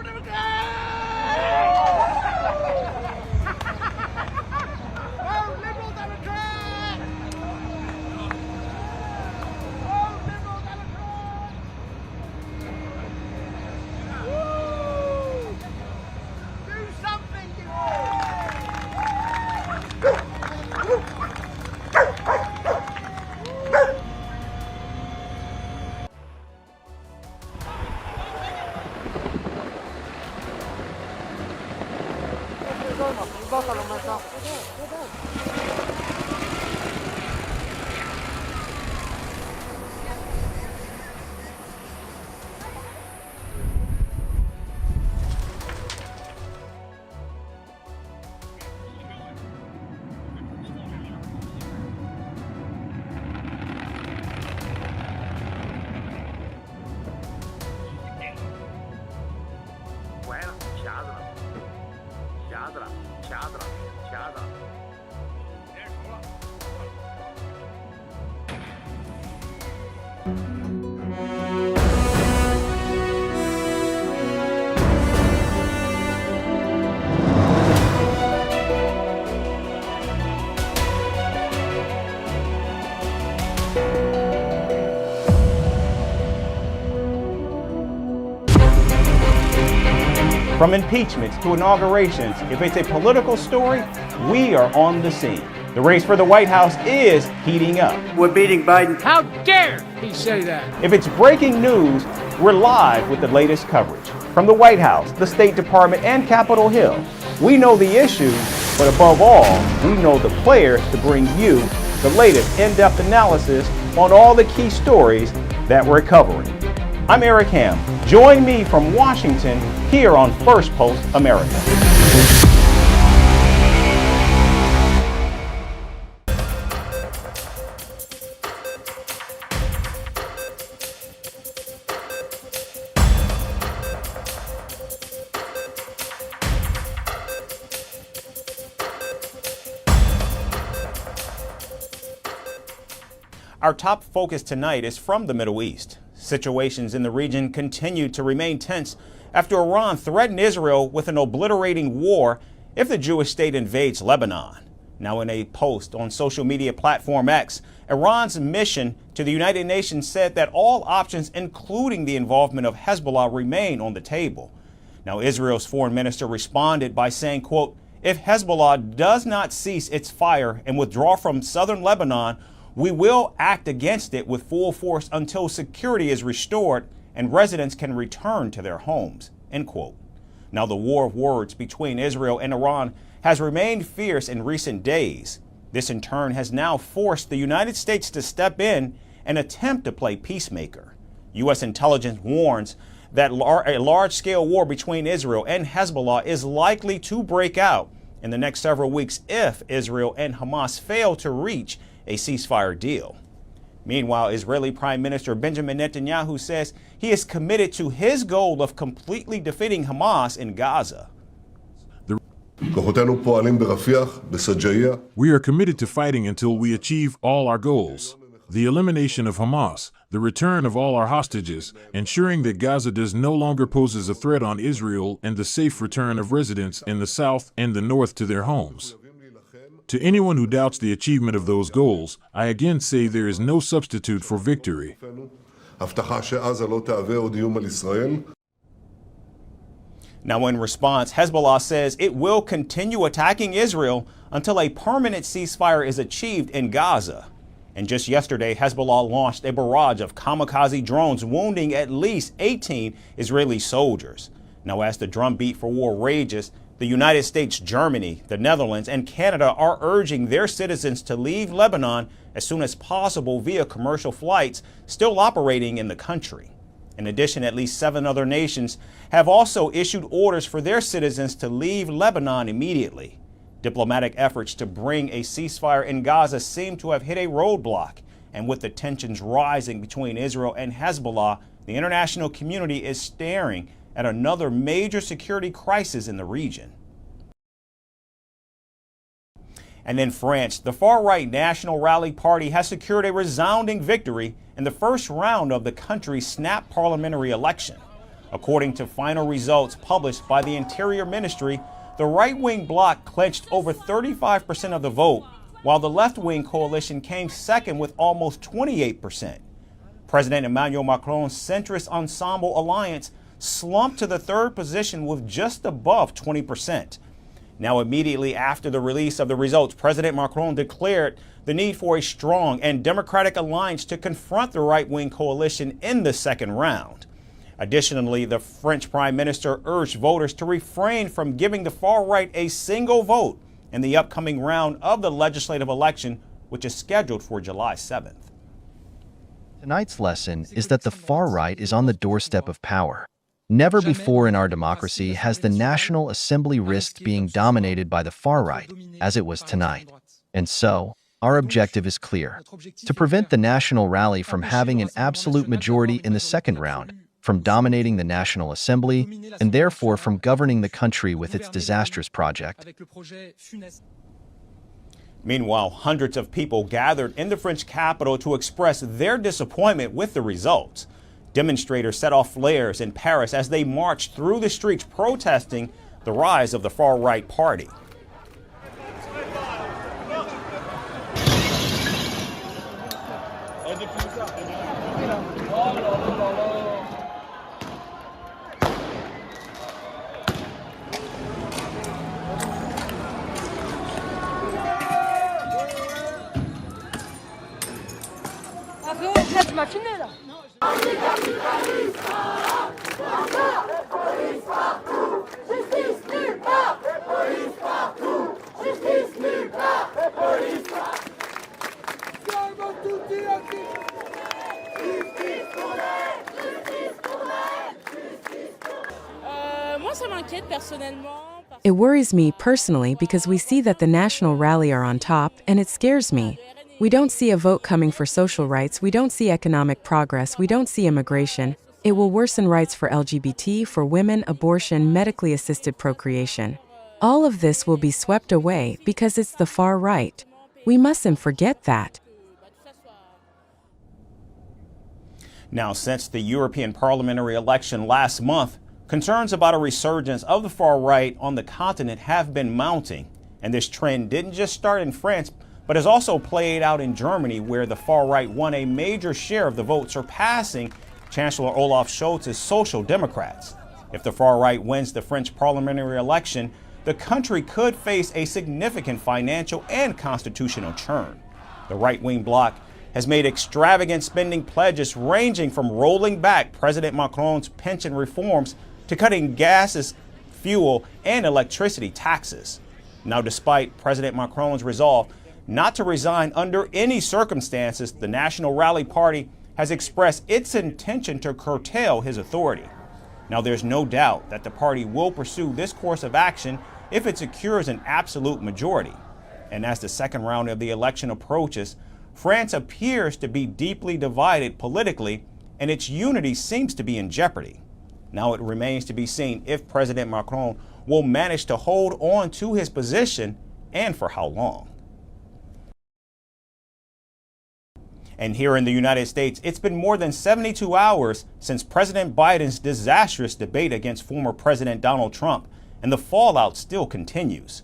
Liberty! From impeachments to inaugurations, if it's a political story, we are on the scene. The race for the White House is heating up. We're beating Biden. How dare he say that? If it's breaking news, we're live with the latest coverage. From the White House, the State Department, and Capitol Hill, we know the issues, but above all, we know the players to bring you the latest in-depth analysis on all the key stories that we're covering. I'm Eric Ham. Join me from Washington here on Firstpost America. Our top focus tonight is from the Middle East. Situations in the region continue to remain tense after Iran threatened Israel with an obliterating war if the Jewish state invades Lebanon. Now, in a post on social media platform X, Iran's mission to the United Nations said that all options, including the involvement of Hezbollah, remain on the table. Now, Israel's foreign minister responded by saying, quote, "If Hezbollah does not cease its fire and withdraw from southern Lebanon, we will act against it with full force until security is restored and residents can return to their homes," end quote. Now, the war of words between Israel and Iran has remained fierce in recent days. This in turn has now forced the United States to step in and attempt to play peacemaker. U.S. intelligence warns that a large-scale war between Israel and Hezbollah is likely to break out in the next several weeks if Israel and Hamas fail to reach a ceasefire deal. Meanwhile, Israeli Prime Minister Benjamin Netanyahu says he is committed to his goal of completely defeating Hamas in Gaza. We are committed to fighting until we achieve all our goals. The elimination of Hamas, the return of all our hostages, ensuring that Gaza does no longer poses a threat on Israel, and the safe return of residents in the south and the north to their homes. To anyone who doubts the achievement of those goals, I again say there is no substitute for victory. Now, in response, Hezbollah says it will continue attacking Israel until a permanent ceasefire is achieved in Gaza. And just yesterday, Hezbollah launched a barrage of kamikaze drones, wounding at least 18 Israeli soldiers. Now, as the drumbeat for war rages, the United States, Germany, the Netherlands, and Canada are urging their citizens to leave Lebanon as soon as possible via commercial flights still operating in the country. In addition, at least 7 other nations have also issued orders for their citizens to leave Lebanon immediately. Diplomatic efforts to bring a ceasefire in Gaza seem to have hit a roadblock, and with the tensions rising between Israel and Hezbollah, the international community is staring at another major security crisis in the region. And in France, the far-right National Rally Party has secured a resounding victory in the first round of the country's snap parliamentary election. According to final results published by the Interior Ministry, the right-wing bloc clinched over 35% of the vote, while the left-wing coalition came second with almost 28%. President Emmanuel Macron's centrist Ensemble alliance slumped to the third position with just above 20%. Now, immediately after the release of the results, President Macron declared the need for a strong and democratic alliance to confront the right-wing coalition in the second round. Additionally, the French Prime Minister urged voters to refrain from giving the far right a single vote in the upcoming round of the legislative election, which is scheduled for July 7th. Tonight's lesson is that the far right is on the doorstep of power. Never before in our democracy has the National Assembly risked being dominated by the far right, as it was tonight. And so, our objective is clear: to prevent the National Rally from having an absolute majority in the second round, from dominating the National Assembly, and therefore from governing the country with its disastrous project. Meanwhile, hundreds of people gathered in the French capital to express their disappointment with the results. Demonstrators set off flares in Paris as they marched through the streets protesting the rise of the far-right party. It worries me personally because we see that the National Rally are on top, and it scares me. We don't see a vote coming for social rights, we don't see economic progress, we don't see immigration. It will worsen rights for LGBT, for women, abortion, medically assisted procreation. All of this will be swept away because it's the far right. We mustn't forget that. Now, since the European parliamentary election last month, concerns about a resurgence of the far right on the continent have been mounting. And this trend didn't just start in France, but has also played out in Germany, where the far right won a major share of the vote, surpassing Chancellor Olaf Scholz's Social Democrats. If the far right wins the French parliamentary election, the country could face a significant financial and constitutional churn. The right-wing bloc has made extravagant spending pledges ranging from rolling back President Macron's pension reforms to cutting gases, fuel, and electricity taxes. Now, despite President Macron's resolve not to resign under any circumstances, the National Rally Party has expressed its intention to curtail his authority. Now, there's no doubt that the party will pursue this course of action if it secures an absolute majority. And as the second round of the election approaches, France appears to be deeply divided politically, and its unity seems to be in jeopardy. Now, it remains to be seen if President Macron will manage to hold on to his position and for how long. And here in the United States, it's been more than 72 hours since President Biden's disastrous debate against former President Donald Trump, and the fallout still continues.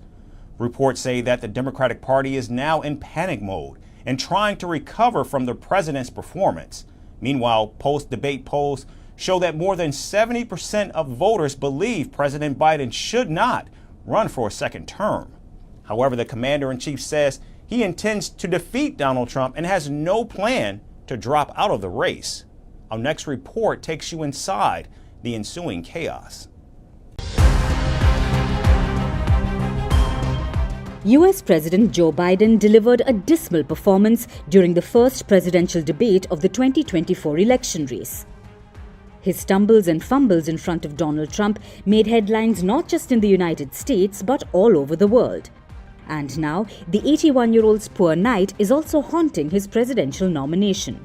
Reports say that the Democratic Party is now in panic mode and trying to recover from the president's performance. Meanwhile, post-debate polls show that more than 70% of voters believe President Biden should not run for a second term. However, the commander-in-chief says he intends to defeat Donald Trump and has no plan to drop out of the race. Our next report takes you inside the ensuing chaos. US President Joe Biden delivered a dismal performance during the first presidential debate of the 2024 election race. His stumbles and fumbles in front of Donald Trump made headlines not just in the United States but all over the world. And now, the 81-year-old's poor night is also haunting his presidential nomination.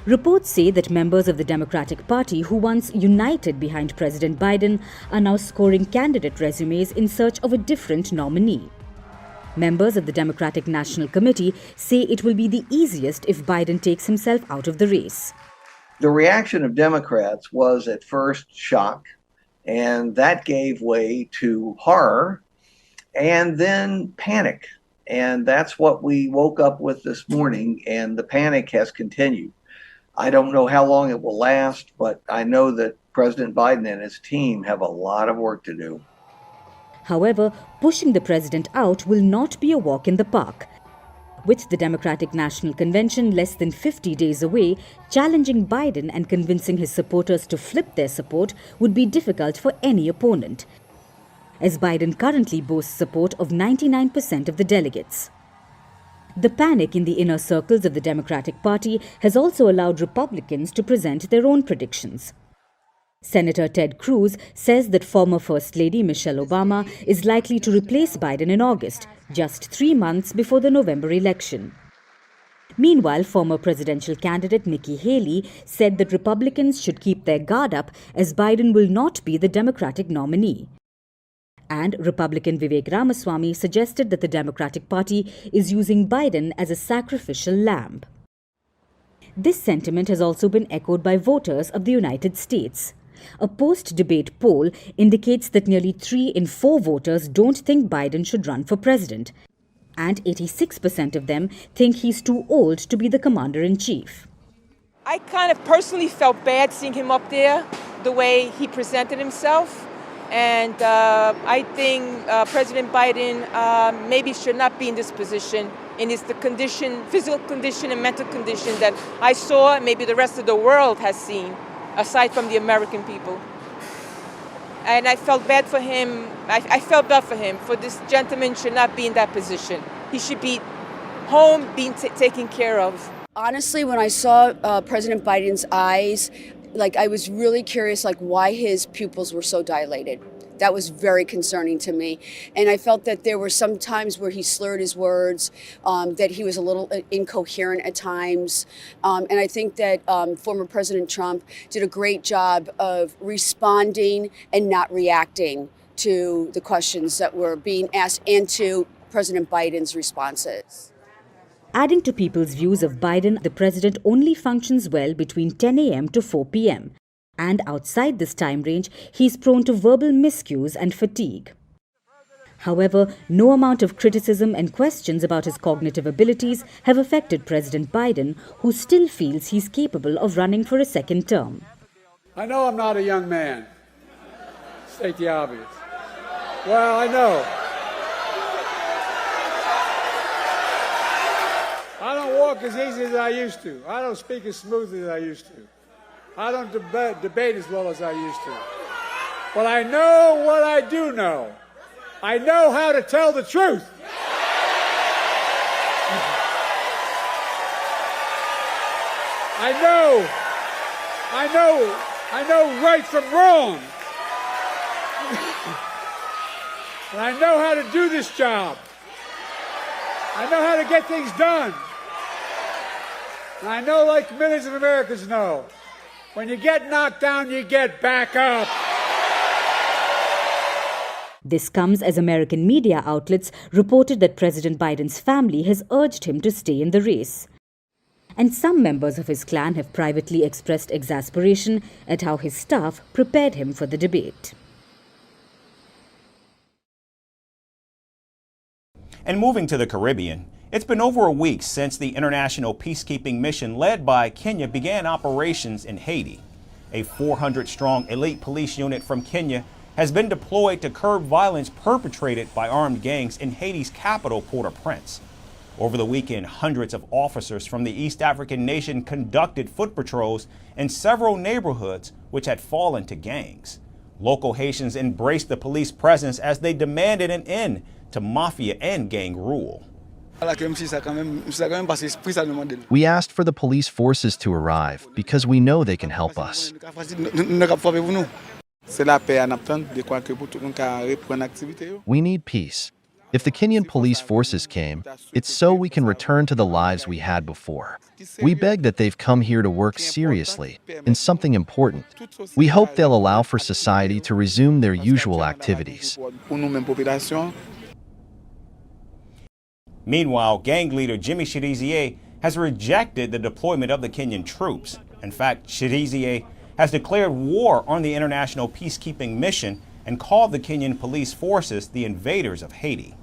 Reports say that members of the Democratic Party who once united behind President Biden are now scoring candidate resumes in search of a different nominee. Members of the Democratic National Committee say it will be the easiest if Biden takes himself out of the race. The reaction of Democrats was at first shock, and that gave way to horror and then panic. And that's what we woke up with this morning, and the panic has continued. I don't know how long it will last, but I know that President Biden and his team have a lot of work to do. However, pushing the president out will not be a walk in the park. With the Democratic National Convention less than 50 days away, challenging Biden and convincing his supporters to flip their support would be difficult for any opponent, as Biden currently boasts support of 99% of the delegates. The panic in the inner circles of the Democratic Party has also allowed Republicans to present their own predictions. Senator Ted Cruz says that former First Lady Michelle Obama is likely to replace Biden in August, just 3 months before the November election. Meanwhile, former presidential candidate Nikki Haley said that Republicans should keep their guard up as Biden will not be the Democratic nominee. And Republican Vivek Ramaswamy suggested that the Democratic Party is using Biden as a sacrificial lamb. This sentiment has also been echoed by voters of the United States. A post-debate poll indicates that nearly 3 in 4 voters don't think Biden should run for president, and 86% of them think he's too old to be the commander-in-chief. I kind of personally felt bad seeing him up there, the way he presented himself. And I think President Biden maybe should not be in this position, in the condition, physical condition and mental condition that I saw, maybe the rest of the world has seen, aside from the American people. And I felt bad for him. I felt bad for him. For this gentleman should not be in that position. He should be home, being taken care of. Honestly, when I saw President Biden's eyes, I was really curious, why his pupils were so dilated. That was very concerning to me. And I felt that there were some times where he slurred his words, that he was a little incoherent at times. And I think that former President Trump did a great job of responding and not reacting to the questions that were being asked and to President Biden's responses. Adding to people's views of Biden, the president only functions well between 10 a.m. to 4 p.m. And outside this time range, he's prone to verbal miscues and fatigue. However, no amount of criticism and questions about his cognitive abilities have affected President Biden, who still feels he's capable of running for a second term. I know I'm not a young man. State the obvious. Well, I know. I don't walk as easy as I used to. I don't speak as smoothly as I used to. I don't debate as well as I used to. But I know what I do know. I know how to tell the truth. I know right from wrong. And I know how to do this job. I know how to get things done. And I know, like millions of Americans know, when you get knocked down, you get back up. This comes as American media outlets reported that President Biden's family has urged him to stay in the race. And some members of his clan have privately expressed exasperation at how his staff prepared him for the debate. And moving to the Caribbean, it's been over a week since the international peacekeeping mission led by Kenya began operations in Haiti. A 400-strong elite police unit from Kenya has been deployed to curb violence perpetrated by armed gangs in Haiti's capital, Port-au-Prince. Over the weekend, hundreds of officers from the East African nation conducted foot patrols in several neighborhoods which had fallen to gangs. Local Haitians embraced the police presence as they demanded an end to mafia and gang rule. We asked for the police forces to arrive because we know they can help us. We need peace. If the Kenyan police forces came, it's so we can return to the lives we had before. We beg that they've come here to work seriously in something important. We hope they'll allow for society to resume their usual activities. Meanwhile, gang leader Jimmy Chirizier has rejected the deployment of the Kenyan troops. In fact, Chirizier has declared war on the international peacekeeping mission and called the Kenyan police forces the invaders of Haiti.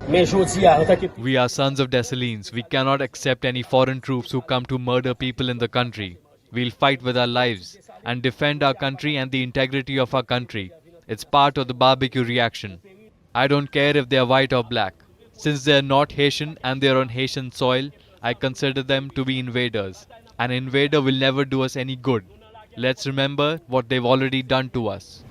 We are sons of Dessalines. We cannot accept any foreign troops who come to murder people in the country. We'll fight with our lives and defend our country and the integrity of our country. It's part of the barbecue reaction. I don't care if they are white or black. Since they are not Haitian and they are on Haitian soil, I consider them to be invaders. An invader will never do us any good. Let's remember what they've already done to us.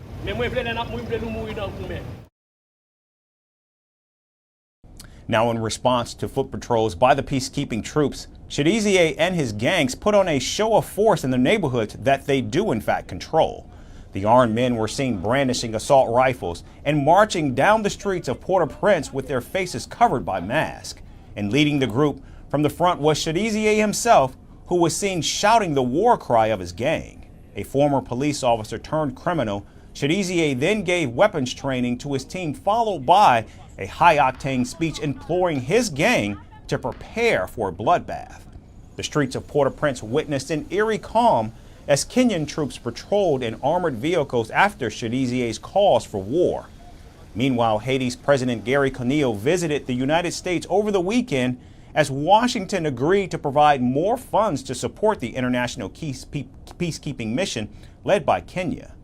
Now, in response to foot patrols by the peacekeeping troops, Jittery and his gangs put on a show of force in the neighborhoods that they do in fact control. The armed men were seen brandishing assault rifles and marching down the streets of Port-au-Prince with their faces covered by masks. And leading the group from the front was Jittery himself, who was seen shouting the war cry of his gang. A former police officer turned criminal, Jittery then gave weapons training to his team, followed by a high-octane speech imploring his gang to prepare for a bloodbath. The streets of Port-au-Prince witnessed an eerie calm as Kenyan troops patrolled in armored vehicles after Jittery's calls for war. Meanwhile, Haiti's President Gary Conille visited the United States over the weekend as Washington agreed to provide more funds to support the international peacekeeping mission led by Kenya.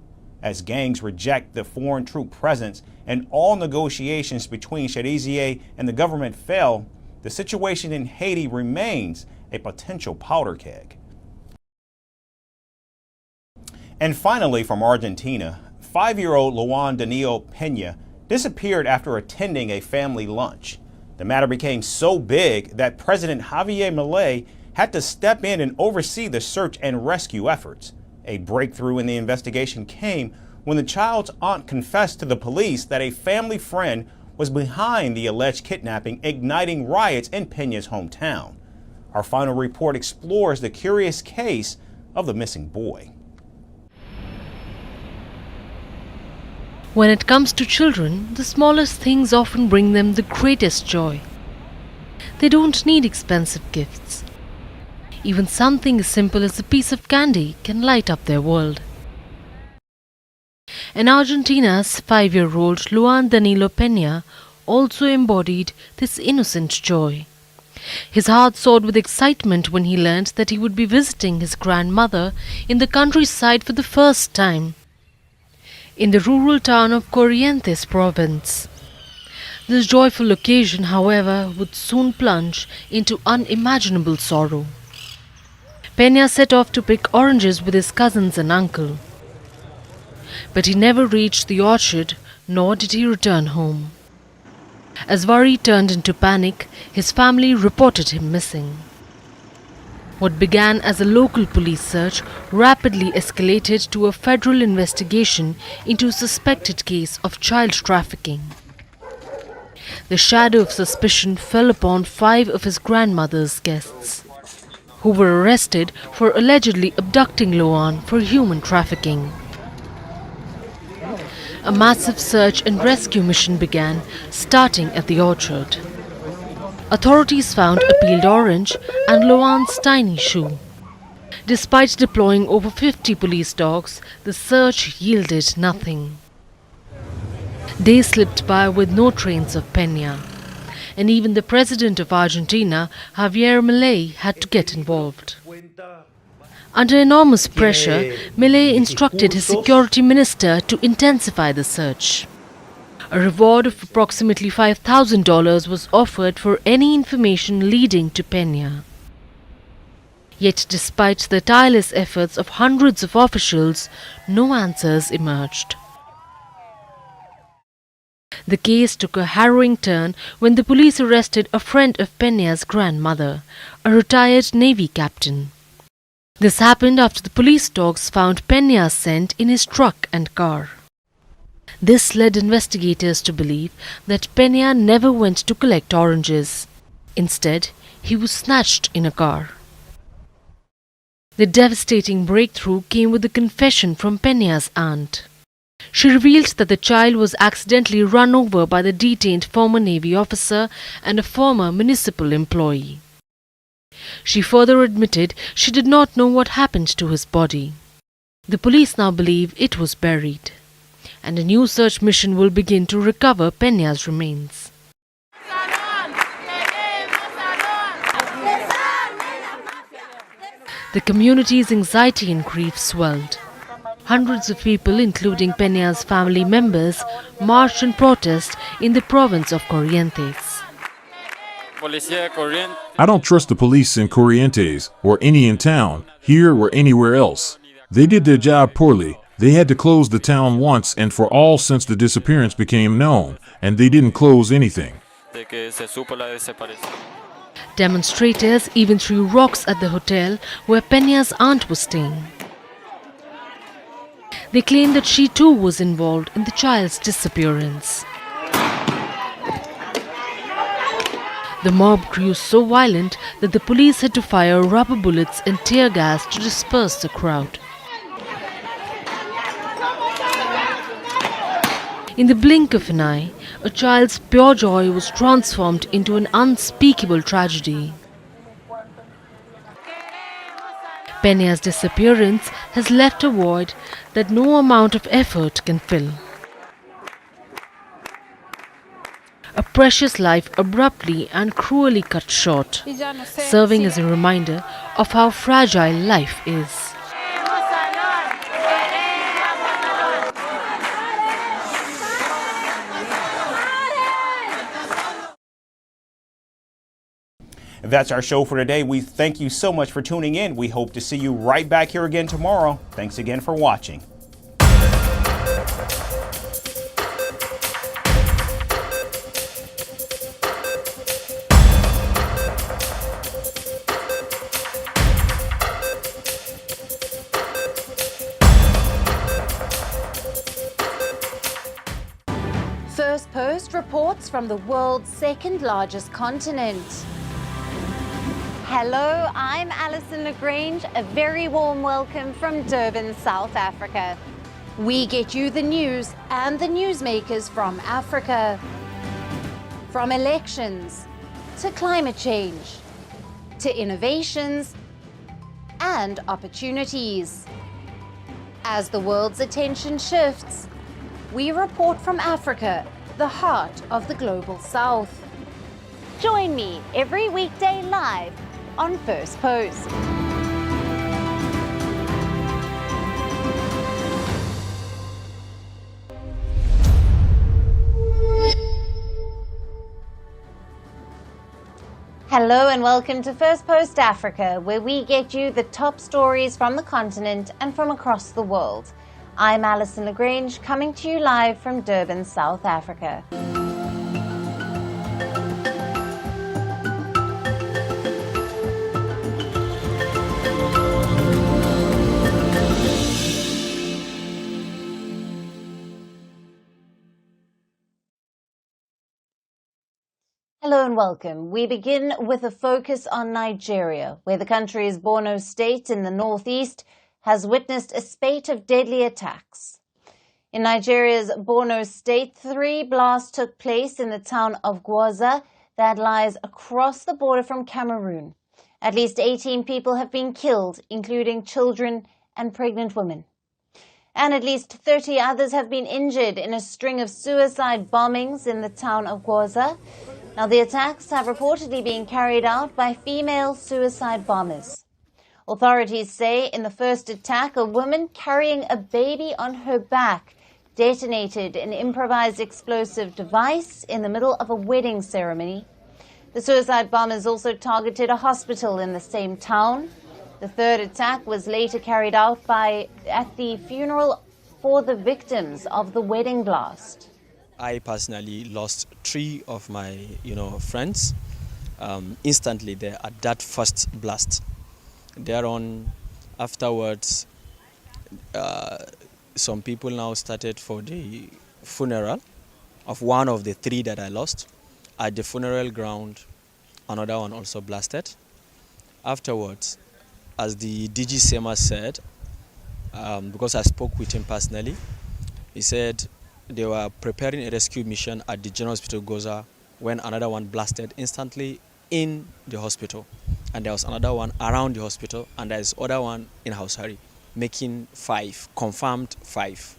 As gangs reject the foreign troop presence and all negotiations between Jittery and the government fail, the situation in Haiti remains a potential powder keg. And finally, from Argentina, 5-year-old Luan Danilo Peña disappeared after attending a family lunch. The matter became so big that President Javier Milei had to step in and oversee the search and rescue efforts. A breakthrough in the investigation came when the child's aunt confessed to the police that a family friend was behind the alleged kidnapping, igniting riots in Peña's hometown. Our final report explores the curious case of the missing boy. When it comes to children, the smallest things often bring them the greatest joy. They don't need expensive gifts. Even something as simple as a piece of candy can light up their world. And Argentina's 5-year-old Luan Danilo Peña also embodied this innocent joy. His heart soared with excitement when he learned that he would be visiting his grandmother in the countryside for the first time, in the rural town of Corrientes province. This joyful occasion, however, would soon plunge into unimaginable sorrow. Peña set off to pick oranges with his cousins and uncle. But he never reached the orchard, nor did he return home. As worry turned into panic, his family reported him missing. What began as a local police search rapidly escalated to a federal investigation into a suspected case of child trafficking. The shadow of suspicion fell upon 5 of his grandmother's guests, who were arrested for allegedly abducting Luan for human trafficking. A massive search and rescue mission began, starting at the orchard. Authorities found a peeled orange and Luan's tiny shoe. Despite deploying over 50 police dogs, the search yielded nothing. Days slipped by with no trace of Peña, and even the president of Argentina, Javier Milei, had to get involved. Under enormous pressure, Milei instructed his security minister to intensify the search. A reward of approximately $5,000 was offered for any information leading to Peña. Yet despite the tireless efforts of hundreds of officials, no answers emerged. The case took a harrowing turn when the police arrested a friend of Peña's grandmother, a retired Navy captain. This happened after the police dogs found Peña's scent in his truck and car. This led investigators to believe that Peña never went to collect oranges. Instead, he was snatched in a car. The devastating breakthrough came with a confession from Peña's aunt. She revealed that the child was accidentally run over by the detained former Navy officer and a former municipal employee. She further admitted she did not know what happened to his body. The police now believe it was buried, and a new search mission will begin to recover Peña's remains. The community's anxiety and grief swelled. Hundreds of people, including Peña's family members, marched in protest in the province of Corrientes. I don't trust the police in Corrientes, or any in town, here or anywhere else. They did their job poorly. They had to close the town once and for all since the disappearance became known, and they didn't close anything. Demonstrators even threw rocks at the hotel where Peña's aunt was staying. They claimed that she too was involved in the child's disappearance. The mob grew so violent that the police had to fire rubber bullets and tear gas to disperse the crowd. In the blink of an eye, a child's pure joy was transformed into an unspeakable tragedy. Peña's disappearance has left a void that no amount of effort can fill. A precious life abruptly and cruelly cut short, serving as a reminder of how fragile life is. That's our show for today. We thank you so much for tuning in. We hope to see you right back here again tomorrow. Thanks again for watching. Firstpost reports from the world's second largest continent. Hello, I'm Alison Lagrange. A very warm welcome from Durban, South Africa. We get you the news and the newsmakers from Africa. From elections to climate change to innovations and opportunities. As the world's attention shifts, we report from Africa, the heart of the global South. Join me every weekday live on Firstpost. Hello and welcome to Firstpost Africa, where we get you the top stories from the continent and from across the world. I'm Alison Lagrange, coming to you live from Durban, South Africa. Hello and welcome. We begin with a focus on Nigeria, where the country's Borno state in the northeast has witnessed a spate of deadly attacks. In Nigeria's Borno state, 3 blasts took place in the town of Gwoza that lies across the border from Cameroon. At least 18 people have been killed, including children and pregnant women. And at least 30 others have been injured in a string of suicide bombings in the town of Gwoza. Now, the attacks have reportedly been carried out by female suicide bombers. Authorities say in the first attack, a woman carrying a baby on her back detonated an improvised explosive device in the middle of a wedding ceremony. The suicide bombers also targeted a hospital in the same town. The third attack was later carried out at the funeral for the victims of the wedding blast. I personally lost 3 of my, friends instantly there at that first blast. Thereon, afterwards, some people now started for the funeral of one of the 3 that I lost. At the funeral ground, another one also blasted. Afterwards, as the DG Sema said, because I spoke with him personally, he said they were preparing a rescue mission at the General Hospital Gwoza when another one blasted instantly in the hospital. And there was another one around the hospital, and there's other one in Hausari, making 5, confirmed 5.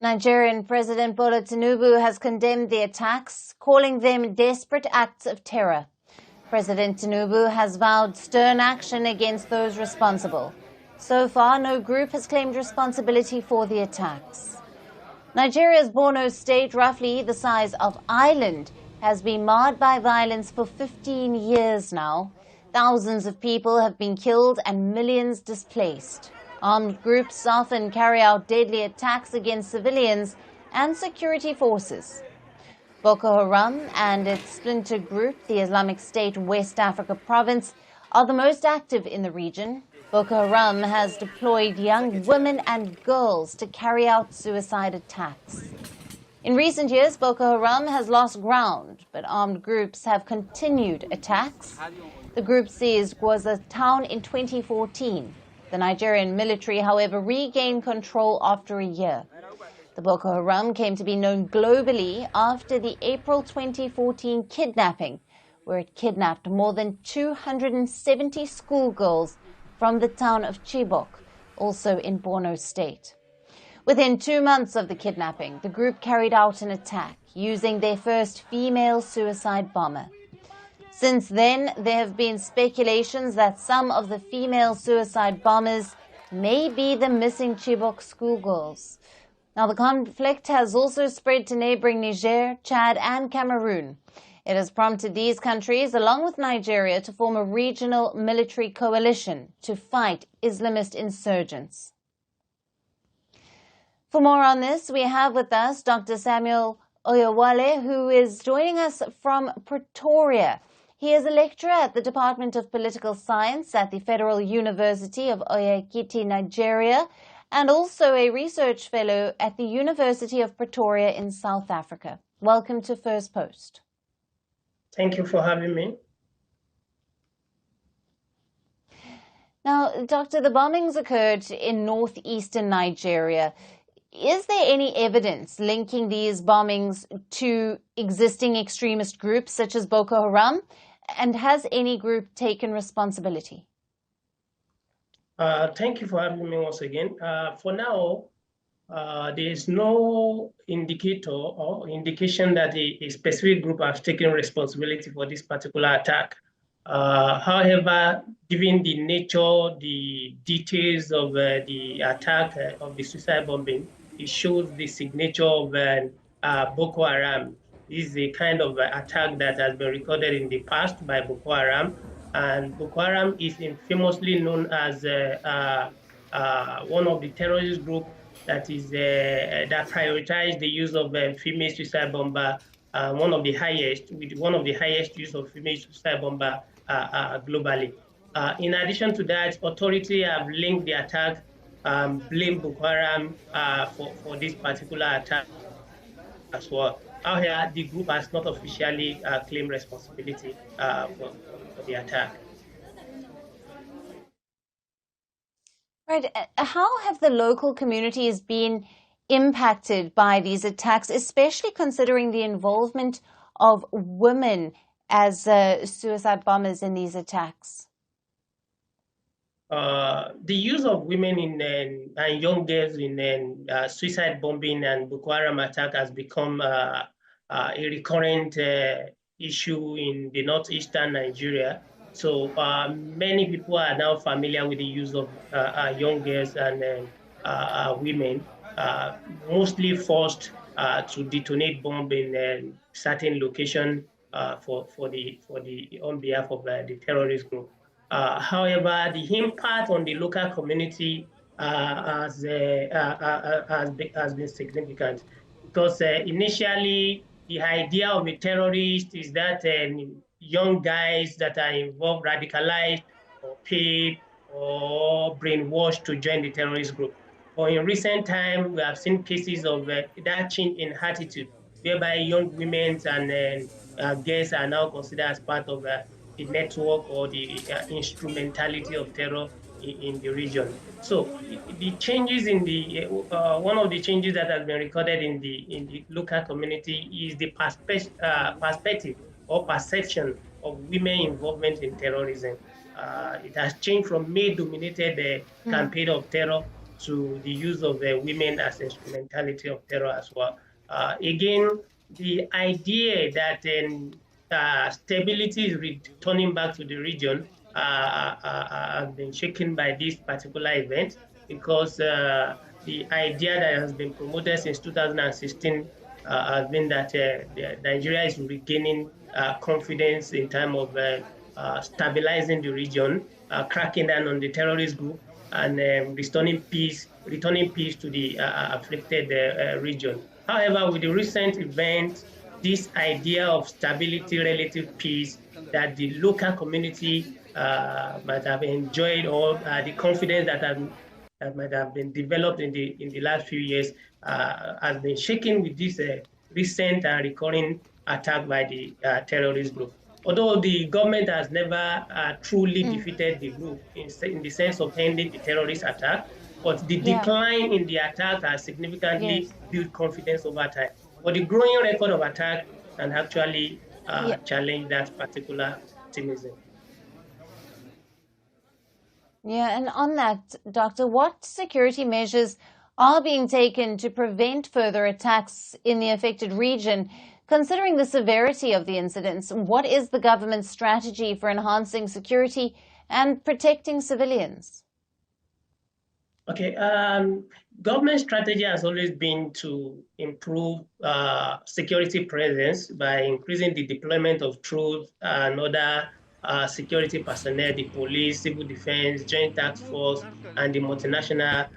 Nigerian President Bola Tinubu has condemned the attacks, calling them desperate acts of terror. President Tinubu has vowed stern action against those responsible. So far, no group has claimed responsibility for the attacks. Nigeria's Borno state, roughly the size of Ireland, has been marred by violence for 15 years now. Thousands of people have been killed and millions displaced. Armed groups often carry out deadly attacks against civilians and security forces. Boko Haram and its splinter group, the Islamic State West Africa Province, are the most active in the region. Boko Haram has deployed young women and girls to carry out suicide attacks. In recent years, Boko Haram has lost ground, but armed groups have continued attacks. The group seized Gwoza town in 2014. The Nigerian military, however, regained control after a year. The Boko Haram came to be known globally after the April 2014 kidnapping, where it kidnapped more than 270 schoolgirls from the town of Chibok, also in Borno State. Within 2 months of the kidnapping, the group carried out an attack using their first female suicide bomber. Since then, there have been speculations that some of the female suicide bombers may be the missing Chibok schoolgirls. Now, the conflict has also spread to neighboring Niger, Chad, and Cameroon. It has prompted these countries, along with Nigeria, to form a regional military coalition to fight Islamist insurgents. For more on this, we have with us Dr. Samuel Oyewale, who is joining us from Pretoria. He is a lecturer at the Department of Political Science at the Federal University of Oyo-Ekiti, Nigeria, and also a research fellow at the University of Pretoria in South Africa. Welcome to Firstpost. Thank you for having me. Now, Doctor, the bombings occurred in northeastern Nigeria. Is there any evidence linking these bombings to existing extremist groups such as Boko Haram? And has any group taken responsibility? Thank you for having me once again. For now, there is no indicator or indication that a specific group has taken responsibility for this particular attack. However, given the nature, the details of the attack of the suicide bombing, it shows the signature of Boko Haram. This is a kind of attack that has been recorded in the past by Boko Haram. And Boko Haram is infamously known as one of the terrorist groups that is that prioritize the use of female suicide bomber, one of the highest use of female suicide bomber globally. In addition to that, authorities have linked the attack, blame Boko Haram for this particular attack as well. However, the group has not officially claimed responsibility for the attack. Right. How have the local communities been impacted by these attacks, especially considering the involvement of women as suicide bombers in these attacks? The use of women and young girls in suicide bombing and Boko Haram attack has become a recurrent issue in the northeastern Nigeria. So many people are now familiar with the use of young girls and women, mostly forced to detonate bomb in certain location on behalf of the terrorist group. However, the impact on the local community has been significant because initially the idea of a terrorist is that young guys that are involved, radicalized or paid or brainwashed to join the terrorist group. But in recent time, we have seen cases of that change in attitude, whereby young women and girls are now considered as part of the network or the instrumentality of terror in the region. So the changes in the one of the changes that has been recorded in the local community is the perspective or perception of women involvement in terrorism. It has changed from male-dominated campaign of terror to the use of women as instrumentality of terror as well. Again, the idea that stability is returning back to the region has been shaken by this particular event because the idea that has been promoted since 2016 has been that Nigeria is regaining confidence in terms of stabilizing the region, cracking down on the terrorist group, and returning peace to the afflicted region. However, with the recent events, this idea of stability, relative peace that the local community might have enjoyed, or the confidence that might have been developed in the last few years has been shaken with this recent and recurring attack by the terrorist group. Although the government has never truly defeated the group in the sense of ending the terrorist attack, but the decline in the attack has significantly built confidence over time. But the growing record of attack can actually challenge that particular optimism. Yeah, and on that, Doctor, what security measures are being taken to prevent further attacks in the affected region? Considering the severity of the incidents, what is the government's strategy for enhancing security and protecting civilians? Okay, government strategy has always been to improve security presence by increasing the deployment of troops and other security personnel, the police, civil defense, joint task force, and the multinational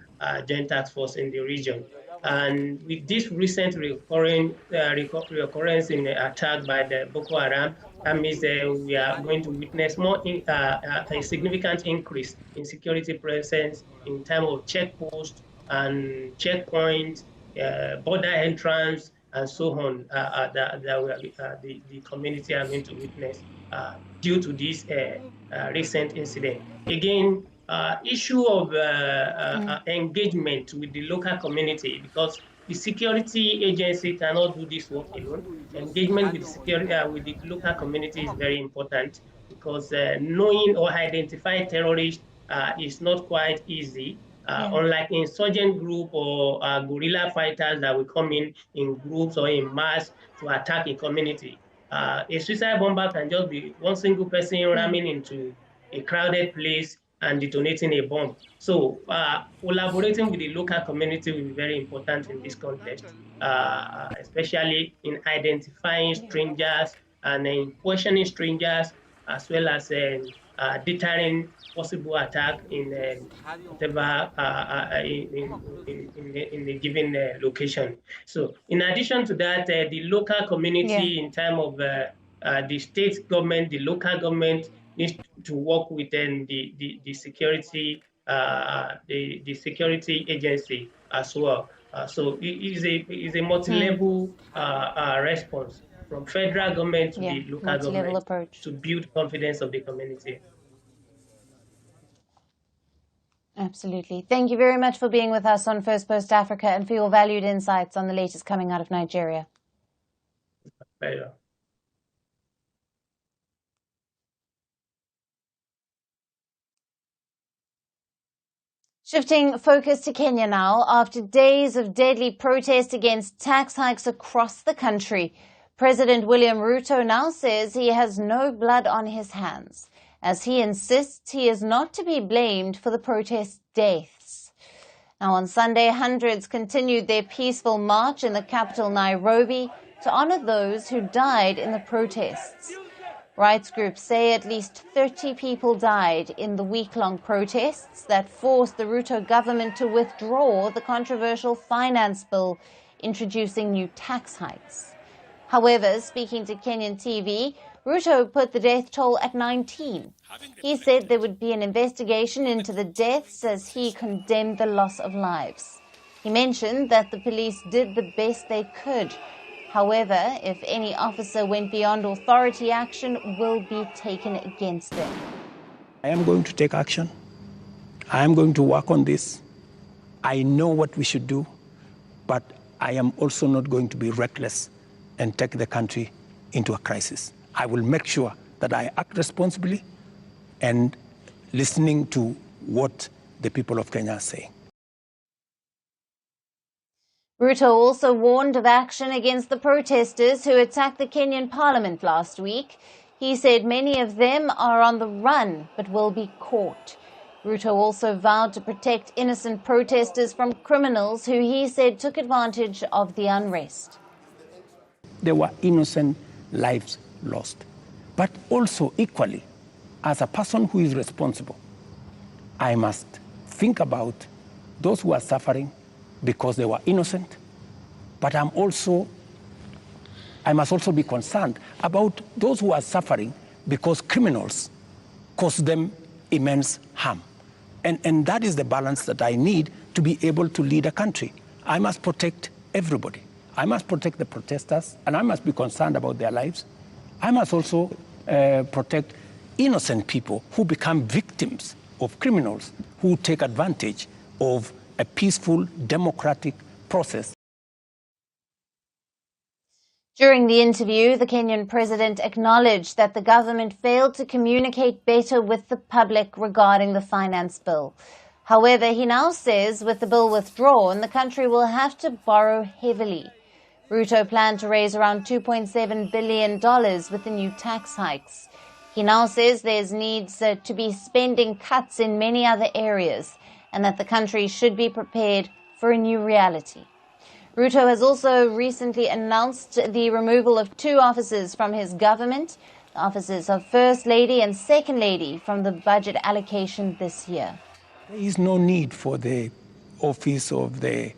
joint task force in the region. And with this recent reoccurrence in the attack by the Boko Haram, that means we are going to witness a significant increase in security presence in terms of checkposts and checkpoints, border entrance, and so on, that the community are going to witness due to this recent incident. Again, issue of engagement with the local community, because the security agency cannot do this work alone. Engagement with the security with the local community is very important, because knowing or identifying terrorists is not quite easy. Unlike insurgent group or guerrilla fighters that will come in groups or in mass to attack a community. A suicide bomber can just be one single person ramming into a crowded place and detonating a bomb. So collaborating with the local community will be very important in this context, especially in identifying strangers and in questioning strangers, as well as deterring possible attack in whatever in the given location. So in addition to that, the local community in terms of the state government, the local government needs to work with the security the security agency as well. So it is a multi-level response from federal government to the local government approach to build confidence of the community. Absolutely. Thank you very much for being with us on Firstpost Africa and for your valued insights on the latest coming out of Nigeria. Pleasure. Shifting focus to Kenya now, after days of deadly protest against tax hikes across the country, President William Ruto now says he has no blood on his hands, as he insists he is not to be blamed for the protest deaths. Now on Sunday, hundreds continued their peaceful march in the capital Nairobi to honor those who died in the protests. Rights groups say at least 30 people died in the week-long protests that forced the Ruto government to withdraw the controversial finance bill introducing new tax hikes. However, speaking to Kenyan TV, Ruto put the death toll at 19. He said there would be an investigation into the deaths as he condemned the loss of lives. He mentioned that the police did the best they could. However, if any officer went beyond authority, action will be taken against them. I am going to take action. I am going to work on this. I know what we should do, but I am also not going to be reckless and take the country into a crisis. I will make sure that I act responsibly and listening to what the people of Kenya are saying. Ruto also warned of action against the protesters who attacked the Kenyan parliament last week. He said many of them are on the run but will be caught. Ruto also vowed to protect innocent protesters from criminals who he said took advantage of the unrest. there were innocent lives lost. But also equally, as a person who is responsible, I must think about those who are suffering because they were innocent, but I must also be concerned about those who are suffering because criminals cause them immense harm. And that is the balance that I need to be able to lead a country. I must protect everybody. I must protect the protesters, and I must be concerned about their lives. I must also protect innocent people who become victims of criminals who take advantage of a peaceful, democratic process. During the interview, the Kenyan president acknowledged that the government failed to communicate better with the public regarding the finance bill. However, he now says with the bill withdrawn, the country will have to borrow heavily. Ruto planned to raise around $2.7 billion with the new tax hikes. He now says there's needs to be spending cuts in many other areas and that the country should be prepared for a new reality. Ruto has also recently announced the removal of 2 officers from his government, the offices of First Lady and Second Lady, from the budget allocation this year. There is no need for the office of the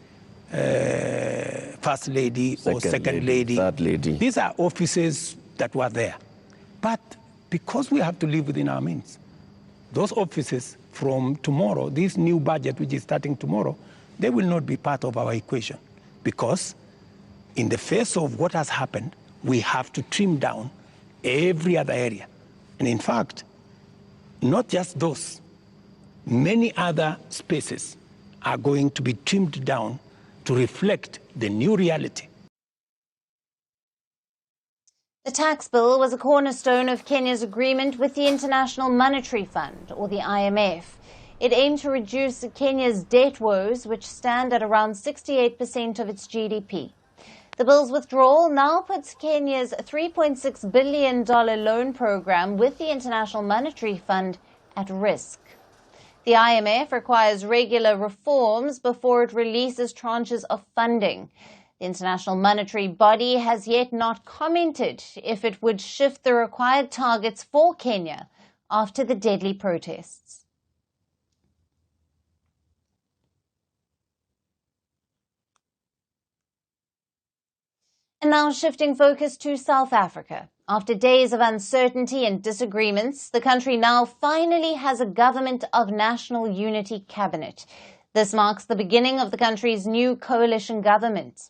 First Lady or Second Lady. Third Lady. These are offices that were there. But because we have to live within our means, those offices from tomorrow, this new budget which is starting tomorrow, they will not be part of our equation. Because in the face of what has happened, we have to trim down every other area. And in fact, not just those, many other spaces are going to be trimmed down to reflect the new reality. The tax bill was a cornerstone of Kenya's agreement with the International Monetary Fund, or the IMF. It aimed to reduce Kenya's debt woes, which stand at around 68% of its GDP. The bill's withdrawal now puts Kenya's $3.6 billion loan program with the International Monetary Fund at risk. The IMF requires regular reforms before it releases tranches of funding. The international monetary body has yet not commented if it would shift the required targets for Kenya after the deadly protests. And now shifting focus to South Africa. After days of uncertainty and disagreements, the country now finally has a government of national unity cabinet. This marks the beginning of the country's new coalition government.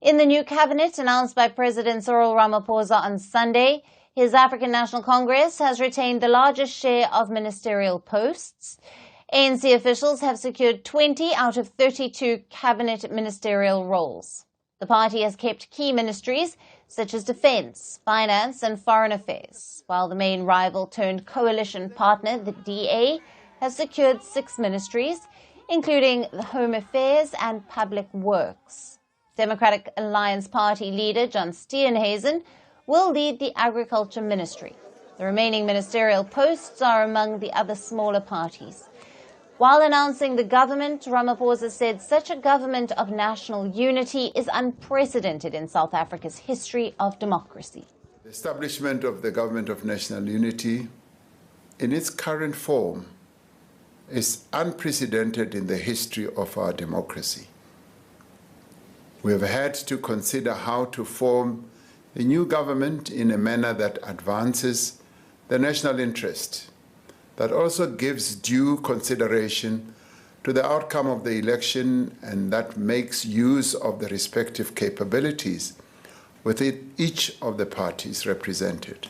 In the new cabinet announced by President Cyril Ramaphosa on Sunday, his African National Congress has retained the largest share of ministerial posts. ANC officials have secured 20 out of 32 cabinet ministerial roles. The party has kept key ministries such as defence, finance and foreign affairs, while the main rival turned coalition partner, the DA, has secured 6 ministries, including the Home Affairs and Public Works. Democratic Alliance Party leader John Steenhuisen will lead the Agriculture Ministry. The remaining ministerial posts are among the other smaller parties. While announcing the government, Ramaphosa said such a government of national unity is unprecedented in South Africa's history of democracy. The establishment of the government of national unity in its current form is unprecedented in the history of our democracy. We have had to consider how to form a new government in a manner that advances the national interest, that also gives due consideration to the outcome of the election and that makes use of the respective capabilities within each of the parties represented.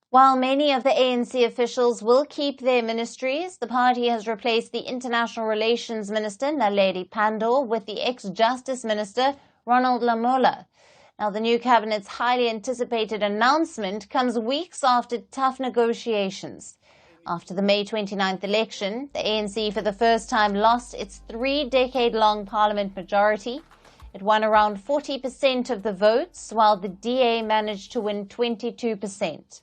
While many of the ANC officials will keep their ministries, the party has replaced the International Relations Minister, Naledi Pandor, with the ex-Justice Minister, Ronald Lamola. Now, the new cabinet's highly anticipated announcement comes weeks after tough negotiations. After the May 29th election, the ANC for the first time lost its 3-decade-long parliament majority. It won around 40% of the votes, while the DA managed to win 22%.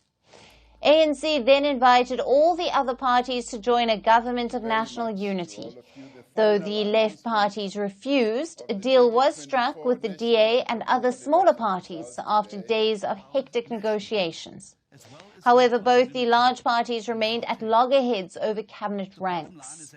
ANC then invited all the other parties to join a government of national unity. Though the left parties refused, a deal was struck with the DA and other smaller parties after days of hectic negotiations. However, both the large parties remained at loggerheads over cabinet ranks.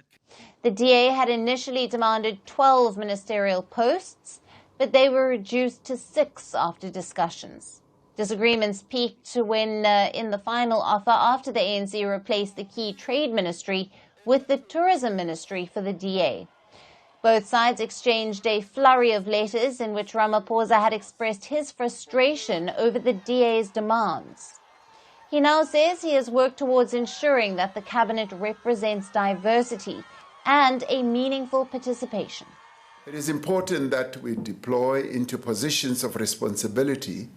The DA had initially demanded 12 ministerial posts, but they were reduced to 6 after discussions. Disagreements peaked when, in the final offer, after the ANC replaced the key trade ministry with the tourism ministry for the DA. Both sides exchanged a flurry of letters in which Ramaphosa had expressed his frustration over the DA's demands. He now says he has worked towards ensuring that the cabinet represents diversity and a meaningful participation. It is important that we deploy into positions of responsibility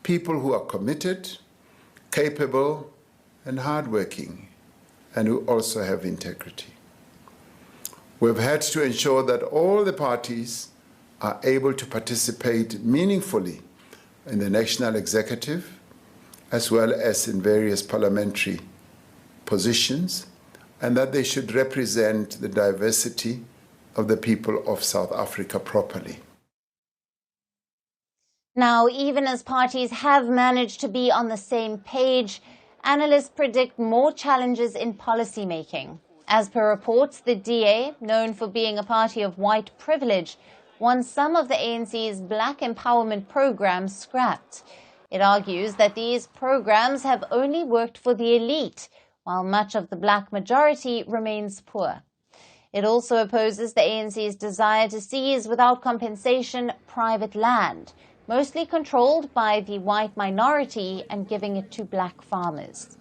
people who are committed, capable, and hardworking, and who also have integrity. We've had to ensure that all the parties are able to participate meaningfully in the national executive, as well as in various parliamentary positions, and that they should represent the diversity of the people of South Africa properly. Now, even as parties have managed to be on the same page, analysts predict more challenges in policymaking. As per reports, the DA, known for being a party of white privilege, wants some of the ANC's black empowerment programs scrapped. It argues that these programs have only worked for the elite, while much of the black majority remains poor. It also opposes the ANC's desire to seize without compensation private land, mostly controlled by the white minority, and giving it to black farmers.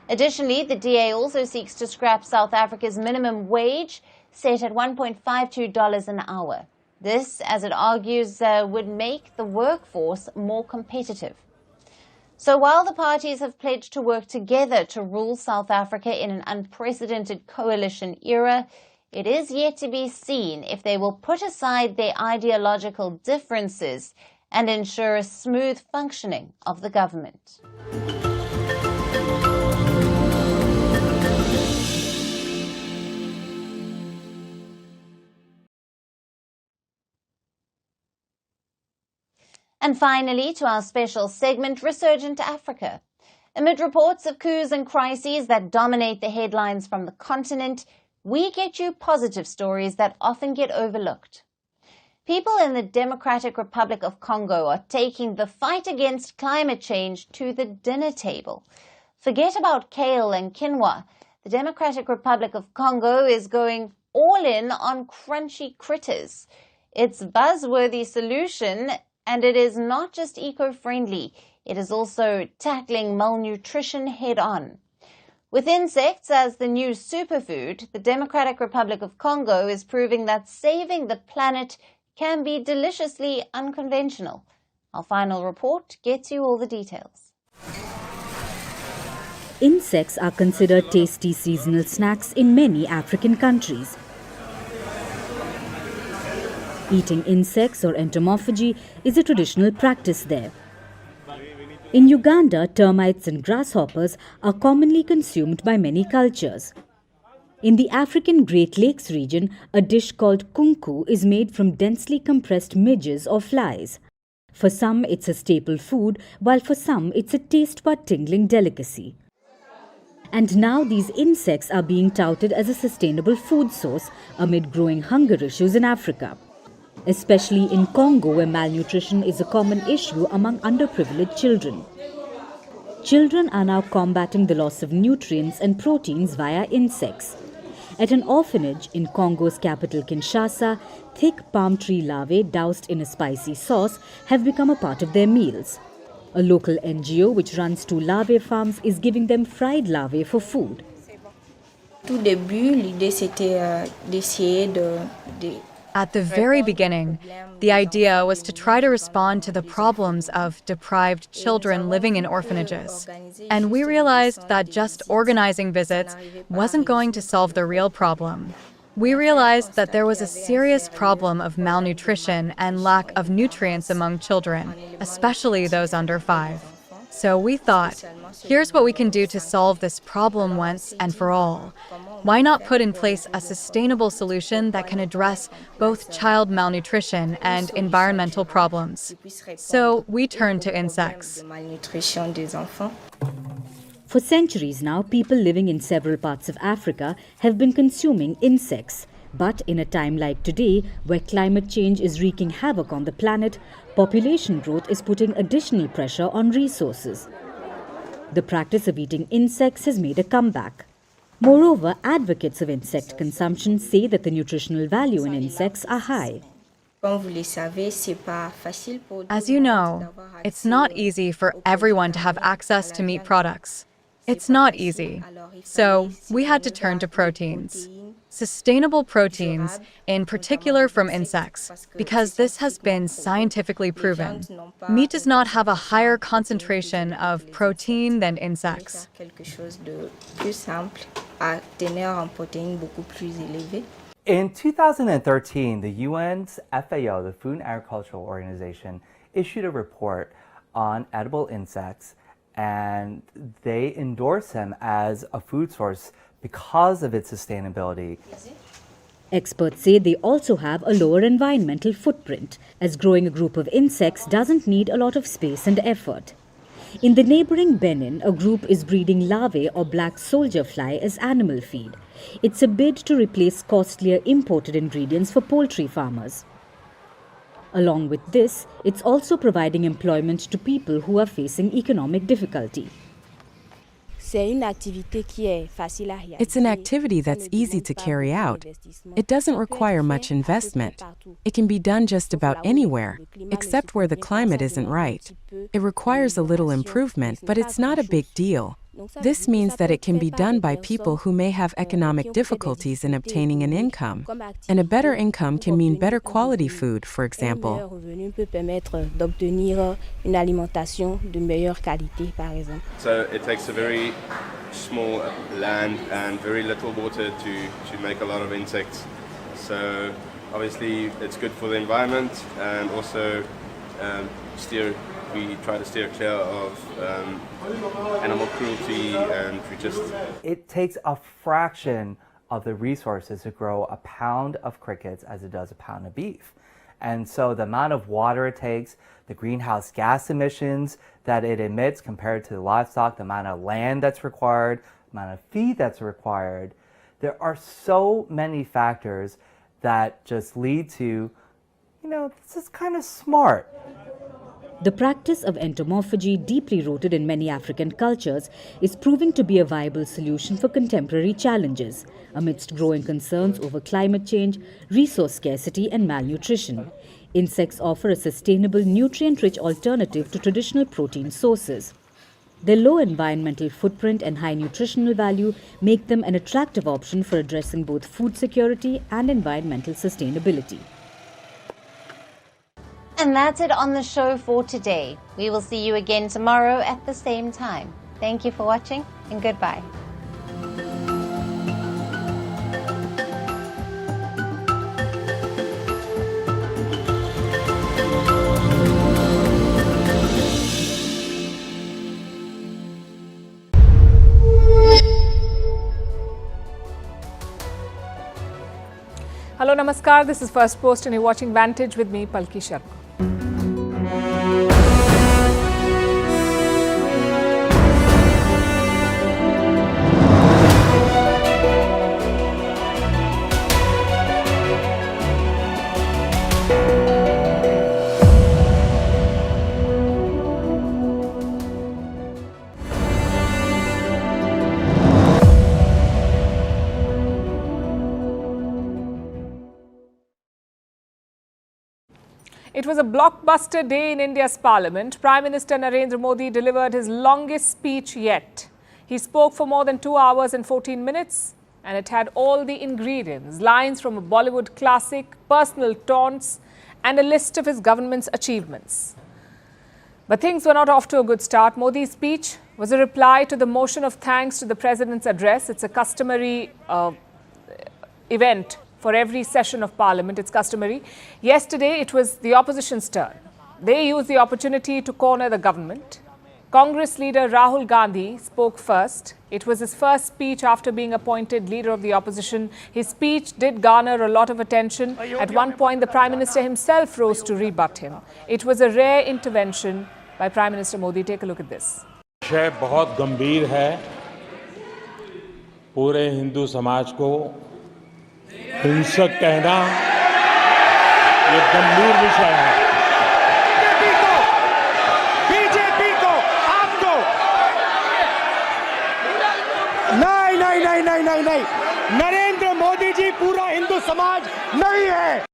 Additionally, the DA also seeks to scrap South Africa's minimum wage, set at $1.52 an hour. This, as it argues, would make the workforce more competitive. So while the parties have pledged to work together to rule South Africa in an unprecedented coalition era, it is yet to be seen if they will put aside their ideological differences and ensure a smooth functioning of the government. And finally, to our special segment, Resurgent Africa. Amid reports of coups and crises that dominate the headlines from the continent, we get you positive stories that often get overlooked. People in the Democratic Republic of Congo are taking the fight against climate change to the dinner table. Forget about kale and quinoa. The Democratic Republic of Congo is going all in on crunchy critters. It's a buzzworthy solution, and it is not just eco-friendly. It is also tackling malnutrition head-on. With insects as the new superfood, the Democratic Republic of Congo is proving that saving the planet can be deliciously unconventional. Our final report gets you all the details. Insects are considered tasty seasonal snacks in many African countries. Eating insects or entomophagy is a traditional practice there. In Uganda, termites and grasshoppers are commonly consumed by many cultures. In the African Great Lakes region, a dish called kunku is made from densely compressed midges or flies. For some, it's a staple food, while for some, it's a taste bud tingling delicacy. And now these insects are being touted as a sustainable food source amid growing hunger issues in Africa, especially in Congo, where malnutrition is a common issue among underprivileged children. Children are now combating the loss of nutrients and proteins via insects. At an orphanage in Congo's capital Kinshasa, thick palm tree larvae doused in a spicy sauce have become a part of their meals. A local NGO which runs 2 larvae farms is giving them fried larvae for food. At the very beginning, the idea was to try to respond to the problems of deprived children living in orphanages. And we realized that just organizing visits wasn't going to solve the real problem. We realized that there was a serious problem of malnutrition and lack of nutrients among children, especially those under 5. So we thought, here's what we can do to solve this problem once and for all. Why not put in place a sustainable solution that can address both child malnutrition and environmental problems? So we turned to insects. For centuries now, people living in several parts of Africa have been consuming insects. But in a time like today, where climate change is wreaking havoc on the planet, population growth is putting additional pressure on resources. The practice of eating insects has made a comeback. Moreover, advocates of insect consumption say that the nutritional value in insects are high. As you know, it's not easy for everyone to have access to meat products. It's not easy. So we had to turn to proteins. Sustainable proteins, in particular from insects, because this has been scientifically proven. Meat does not have a higher concentration of protein than insects. In 2013, the UN's FAO, the Food and Agricultural Organization, issued a report on edible insects, and they endorsed them as a food source because of its sustainability. Experts say they also have a lower environmental footprint, as growing a group of insects doesn't need a lot of space and effort. In the neighboring Benin, a group is breeding larvae or black soldier fly as animal feed. It's a bid to replace costlier imported ingredients for poultry farmers. Along with this, it's also providing employment to people who are facing economic difficulty. It's an activity that's easy to carry out. It doesn't require much investment. It can be done just about anywhere, except where the climate isn't right. It requires a little improvement, but it's not a big deal. This means that it can be done by people who may have economic difficulties in obtaining an income. And a better income can mean better quality food, for example. So it takes a very small land and very little water to make a lot of insects. So obviously it's good for the environment, and also we try to steer clear of animal cruelty, and we just... It takes a fraction of the resources to grow a pound of crickets as it does a pound of beef. And so the amount of water it takes, the greenhouse gas emissions that it emits compared to the livestock, the amount of land that's required, the amount of feed that's required, there are so many factors that just lead to, this is kind of smart. The practice of entomophagy, deeply rooted in many African cultures, is proving to be a viable solution for contemporary challenges, amidst growing concerns over climate change, resource scarcity, and malnutrition. Insects offer a sustainable, nutrient-rich alternative to traditional protein sources. Their low environmental footprint and high nutritional value make them an attractive option for addressing both food security and environmental sustainability. And that's it on the show for today. We will see you again tomorrow at the same time. Thank you for watching, and goodbye. Hello, Namaskar. This is Firstpost, and you're watching Vantage with me, Palki Sharma. It was a blockbuster day in India's parliament. Prime Minister Narendra Modi delivered his longest speech yet. He spoke for more than 2 hours and 14 minutes, and it had all the ingredients: lines from a Bollywood classic, personal taunts, and a list of his government's achievements. But things were not off to a good start. Modi's speech was a reply to the motion of thanks to the president's address. It's a customary event. For every session of parliament, it's customary. Yesterday, it was the opposition's turn. They used the opportunity to corner the government. Congress leader Rahul Gandhi spoke first. It was his first speech after being appointed leader of the opposition. His speech did garner a lot of attention. At one point, the Prime Minister himself rose to rebut him. It was a rare intervention by Prime Minister Modi. Take a look at this. विषय बहुत गंभीर है, पूरे हिंदू समाज को हिंसक कहना ये गंभीर विषय है। बीजेपी को आपको नहीं, नरेंद्र मोदी जी पूरा हिंदू समाज नहीं है।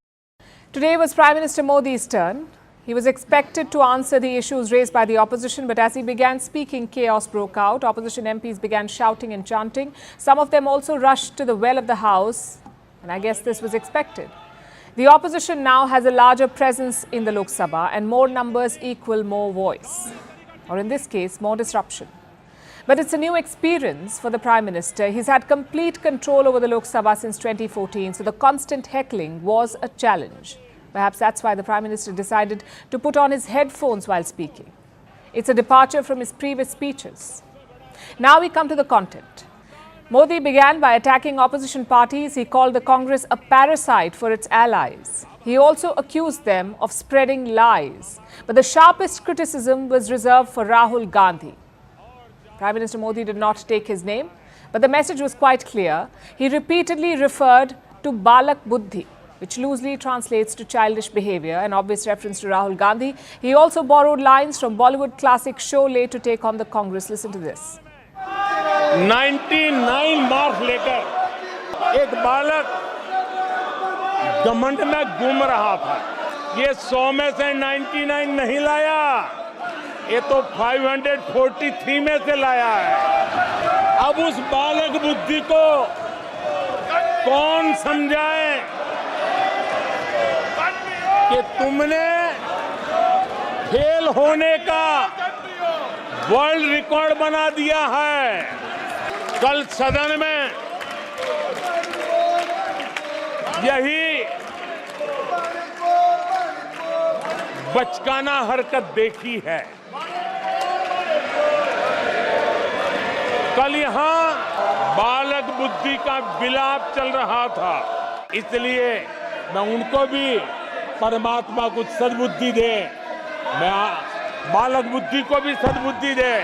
Today was Prime Minister Modi's turn. He was expected to answer the issues raised by the opposition, but as he began speaking, chaos broke out. Opposition MPs began shouting and chanting. Some of them also rushed to the well of the House, and I guess this was expected. The opposition now has a larger presence in the Lok Sabha, and more numbers equal more voice, or in this case, more disruption. But it's a new experience for the Prime Minister. He's had complete control over the Lok Sabha since 2014, so the constant heckling was a challenge. Perhaps that's why the Prime Minister decided to put on his headphones while speaking. It's a departure from his previous speeches. Now we come to the content. Modi began by attacking opposition parties. He called the Congress a parasite for its allies. He also accused them of spreading lies. But the sharpest criticism was reserved for Rahul Gandhi. Prime Minister Modi did not take his name, but the message was quite clear. He repeatedly referred to Balak Buddhi, which loosely translates to childish behavior, an obvious reference to Rahul Gandhi. He also borrowed lines from Bollywood classic Sholay to take on the Congress. Listen to this. 99 marks लेकर एक बालक घमंड में घूम रहा था। ये 100 में से 99 नहीं लाया, ये तो 543 में से लाया है। अब उस बालक बुद्धि को कौन समझाए कि तुमने फेल होने का वर्ल्ड रिकॉर्ड बना दिया है। कल सदन में यही बचकाना हरकत देखी है। कल यहाँ बालक बुद्धि का विलाप चल रहा था, इसलिए मैं उनको भी परमात्मा कुछ सद्बुद्धि दे, मैं बालक बुद्धि को भी सद्बुद्धि दे,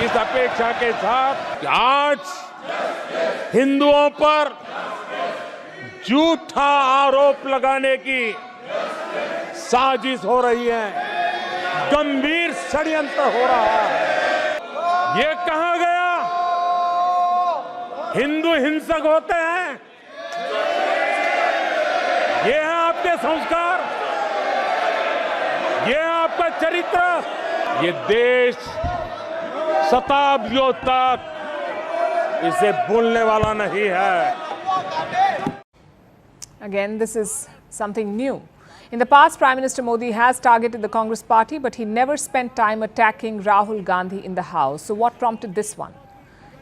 इस अपेक्षा के साथ कि आज हिंदुओं पर झूठा आरोप लगाने की साजिश हो रही है, गंभीर षड्यंत्र हो रहा है। ये कहा गया हिंदू हिंसक होते हैं, ये है आपके संस्कार, ये है आपका चरित्र। ये देश शताब्दियों तक इसे भूलने वाला नहीं है। Again, this is something new. In the past, Prime Minister Modi has targeted the Congress party, but he never spent time attacking Rahul Gandhi in the House. So what prompted this one?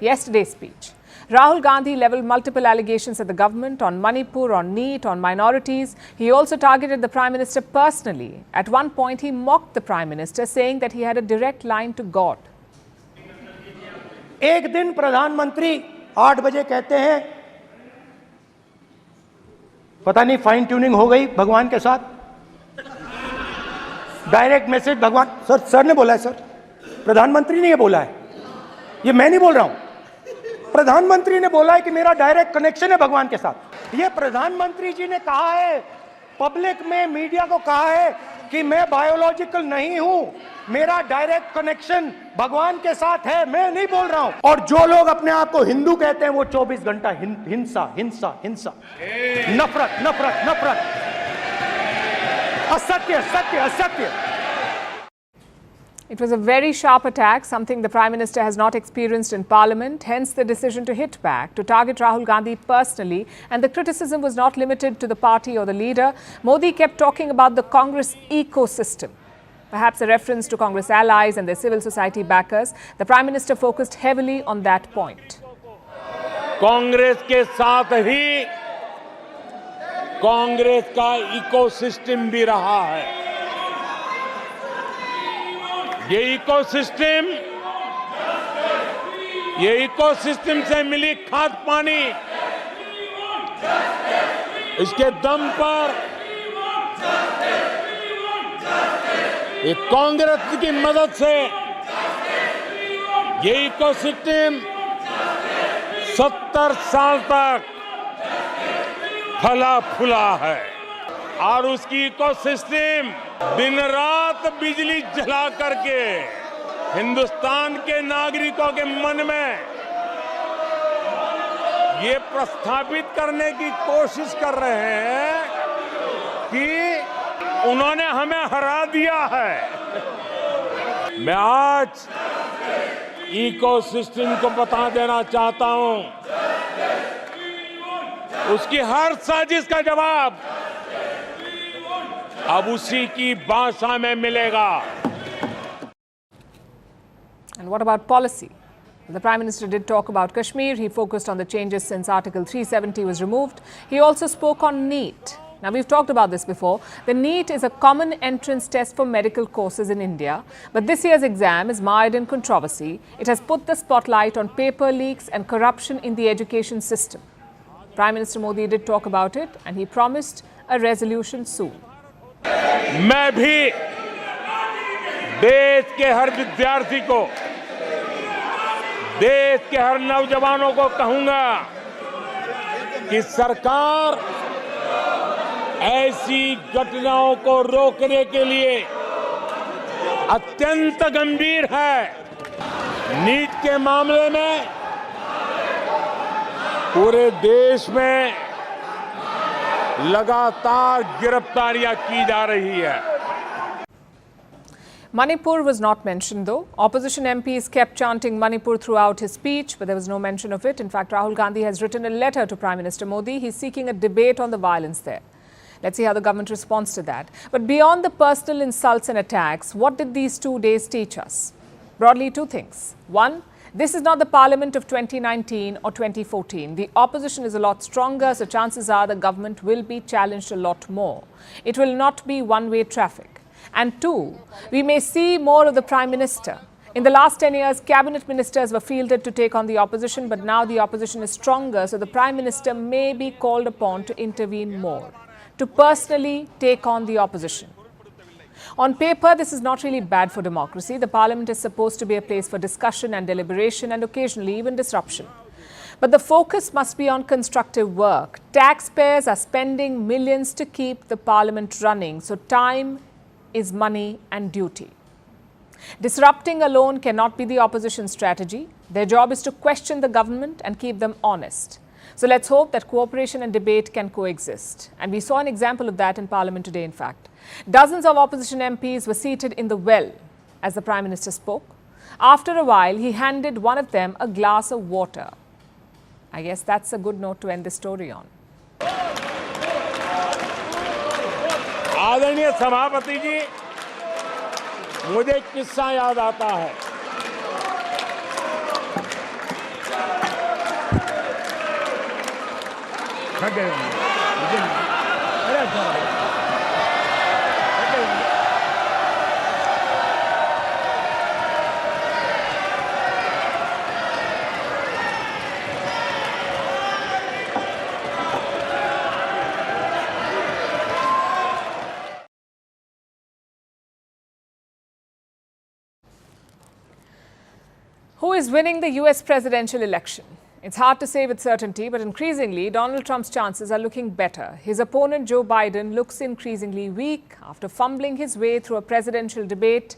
Yesterday's speech. Rahul Gandhi levelled multiple allegations at the government on Manipur, on NEET, on minorities. He also targeted the Prime Minister personally. At one point, he mocked the Prime Minister, saying that he had a direct line to God. एक दिन प्रधानमंत्री 8 बजे कहते हैं, पता नहीं fine tuning हो गई भगवान के साथ, डायरेक्ट मैसेज भगवान। सर ने बोला है, सर प्रधानमंत्री ने ये बोला है, ये मैं नहीं बोल रहा हूं, प्रधानमंत्री ने बोला है कि मेरा डायरेक्ट कनेक्शन है भगवान के साथ। ये प्रधानमंत्री जी ने कहा है, पब्लिक में मीडिया को कहा है कि मैं बायोलॉजिकल नहीं हूं, मेरा डायरेक्ट कनेक्शन भगवान के साथ है, मैं नहीं बोल रहा हूं। और जो लोग अपने आप को हिंदू कहते हैं वो 24 घंटा हिंसा हिंसा हिंसा, नफरत नफरत नफरत, असत्य सत्य असत्य। It was a very sharp attack, something the Prime Minister has not experienced in Parliament, hence the decision to hit back, to target Rahul Gandhi personally, and the criticism was not limited to the party or the leader. Modi kept talking about the Congress ecosystem, perhaps a reference to Congress allies and their civil society backers. The Prime Minister focused heavily on that point. Congress के साथ ही कांग्रेस का ecosystem भी रहा है। ये ecosystem से मिली खाद पानी, इसके दम पर एक कांग्रेस की मदद से ये इकोसिस्टम 70 साल तक फला फूला है और उसकी इकोसिस्टम दिन रात बिजली जला करके हिंदुस्तान के नागरिकों के मन में ये प्रस्थापित करने की कोशिश कर रहे हैं कि उन्होंने हमें हरा दिया है। मैं आज इकोसिस्टम को बता देना चाहता हूं, उसकी हर साजिश का जवाब अब उसी की भाषा में मिलेगा। And what about policy? The Prime Minister did talk about Kashmir. He focused on the changes since Article 370 was removed. He also spoke on NEET. Now, we've talked about this before. The NEET is a common entrance test for medical courses in India. But this year's exam is mired in controversy. It has put the spotlight on paper leaks and corruption in the education system. Prime Minister Modi did talk about it and he promised a resolution soon. मैं भी देश के हर विद्यार्थी को, देश के हर नौजवानों को कहूंगा कि सरकार ऐसी घटनाओं को रोकने के लिए अत्यंत गंभीर है। नीट के मामले में पूरे देश में लगातार गिरफ्तारियां की जा रही है। Manipur was not mentioned though. Opposition MPs kept chanting Manipur throughout his speech, but there was no mention of it. In fact, Rahul Gandhi has written a letter to Prime Minister Modi. He's seeking a debate on the violence there. Let's see how the government responds to that. But beyond the personal insults and attacks, what did these 2 days teach us? Broadly, two things. One, this is not the parliament of 2019 or 2014. The opposition is a lot stronger, so chances are the government will be challenged a lot more. It will not be one-way traffic. And two, we may see more of the Prime Minister. In the last 10 years, cabinet ministers were fielded to take on the opposition, but now the opposition is stronger, so the Prime Minister may be called upon to intervene more, to personally take on the opposition. On paper, this is not really bad for democracy. The parliament is supposed to be a place for discussion and deliberation and occasionally even disruption. But the focus must be on constructive work. Taxpayers are spending millions to keep the parliament running, so time is money and duty. Disrupting alone cannot be the opposition strategy. Their job is to question the government and keep them honest. So let's hope that cooperation and debate can coexist. And we saw an example of that in Parliament today, in fact. Dozens of opposition MPs were seated in the well as the Prime Minister spoke. After a while, he handed one of them a glass of water. I guess that's a good note to end the story on. आदरणीय सभापति जी, मुझे एक किस्सा याद आता है। Who is winning the US presidential election? It's hard to say with certainty, but increasingly, Donald Trump's chances are looking better. His opponent, Joe Biden, looks increasingly weak after fumbling his way through a presidential debate.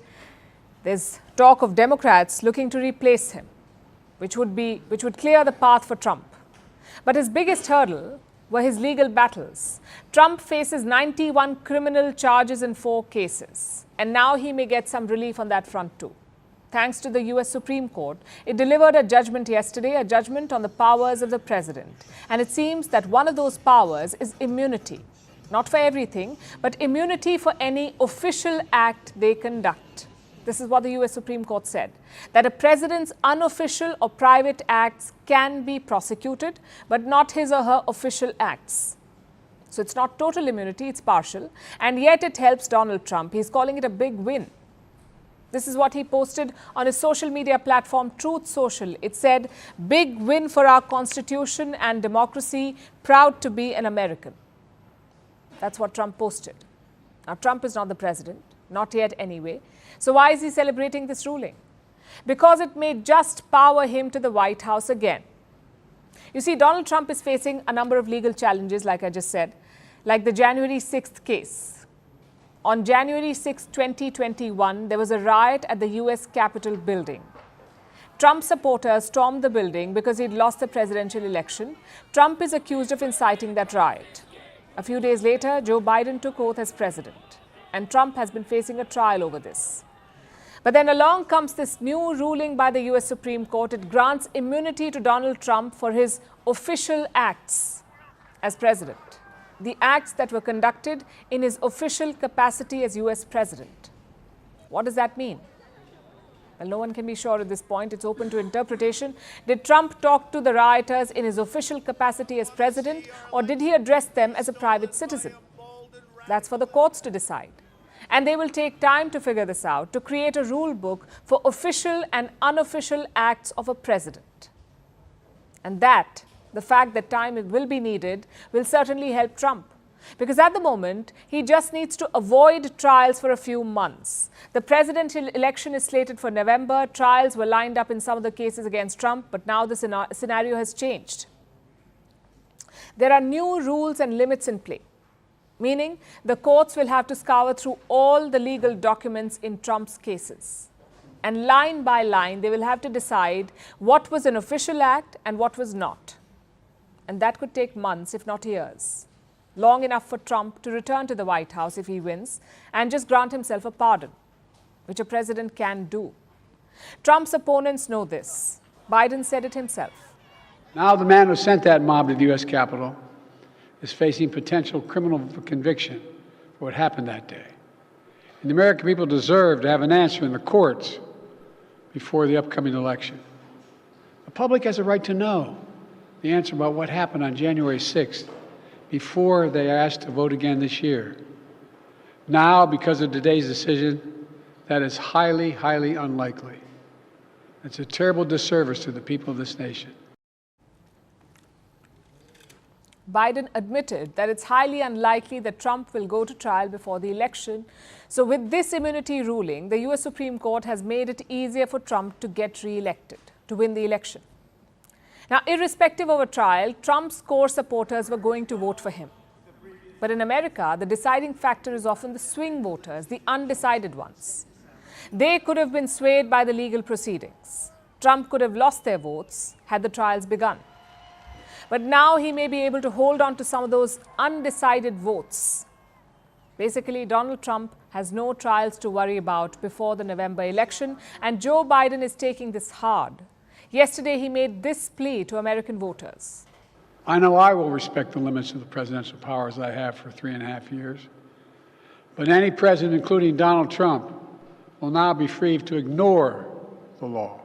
There's talk of Democrats looking to replace him, which would clear the path for Trump. But his biggest hurdle were his legal battles. Trump faces 91 criminal charges in 4 cases, and now he may get some relief on that front too. Thanks to the US Supreme Court, it delivered a judgment yesterday, a judgment on the powers of the president. And it seems that one of those powers is immunity. Not for everything, but immunity for any official act they conduct. This is what the US Supreme Court said, that a president's unofficial or private acts can be prosecuted, but not his or her official acts. So it's not total immunity, it's partial. And yet it helps Donald Trump. He's calling it a big win. This is what he posted on his social media platform, Truth Social. It said, "Big win for our Constitution and democracy. Proud to be an American." That's what Trump posted. Now, Trump is not the president, not yet anyway. So why is he celebrating this ruling? Because it may just power him to the White House again. You see, Donald Trump is facing a number of legal challenges, like I just said, like the January 6th case. On January 6, 2021, there was a riot at the US Capitol building. Trump supporters stormed the building because he'd lost the presidential election. Trump is accused of inciting that riot. A few days later, Joe Biden took oath as president, and Trump has been facing a trial over this. But then along comes this new ruling by the US Supreme Court. It grants immunity to Donald Trump for his official acts as president. The acts that were conducted in his official capacity as US president. What does that mean? Well, no one can be sure at this point. It's open to interpretation. Did Trump talk to the rioters in his official capacity as president, or did he address them as a private citizen? That's for the courts to decide. And they will take time to figure this out, to create a rule book for official and unofficial acts of a president. And that, the fact that time will be needed, will certainly help Trump. Because at the moment, he just needs to avoid trials for a few months. The presidential election is slated for November. Trials were lined up in some of the cases against Trump, but now the scenario has changed. There are new rules and limits in play, meaning the courts will have to scour through all the legal documents in Trump's cases. And line by line, they will have to decide what was an official act and what was not. And that could take months, if not years. Long enough for Trump to return to the White House if he wins and just grant himself a pardon, which a president can do. Trump's opponents know this. Biden said it himself. Now the man who sent that mob to the U.S. Capitol is facing potential criminal conviction for what happened that day. And the American people deserve to have an answer in the courts before the upcoming election. The public has a right to know the answer about what happened on January 6th before they are asked to vote again this year. Now, because of today's decision, that is highly, highly unlikely. It's a terrible disservice to the people of this nation. Biden admitted that it's highly unlikely that Trump will go to trial before the election. So with this immunity ruling, the US Supreme Court has made it easier for Trump to get re-elected, to win the election. Now, irrespective of a trial, Trump's core supporters were going to vote for him. But in America, the deciding factor is often the swing voters, the undecided ones. They could have been swayed by the legal proceedings. Trump could have lost their votes had the trials begun. But now he may be able to hold on to some of those undecided votes. Basically, Donald Trump has no trials to worry about before the November election, and Joe Biden is taking this hard. Yesterday, he made this plea to American voters. I know I will respect the limits of the presidential powers I have for 3.5 years. But any president, including Donald Trump, will now be free to ignore the law.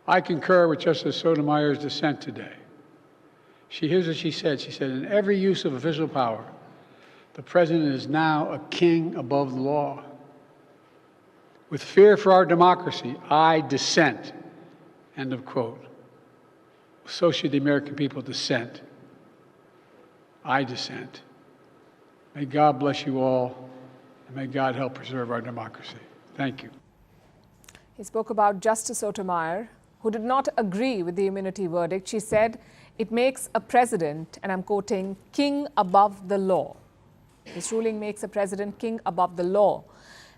I concur with Justice Sotomayor's dissent today. Here's what she said. She said, in every use of official power, the president is now a king above the law. With fear for our democracy, I dissent. End of quote. So should the American people dissent. I dissent. May God bless you all, and may God help preserve our democracy. Thank you. He spoke about Justice Sotomayor, who did not agree with the immunity verdict. She said, it makes a president, and I'm quoting, king above the law. This ruling makes a president king above the law.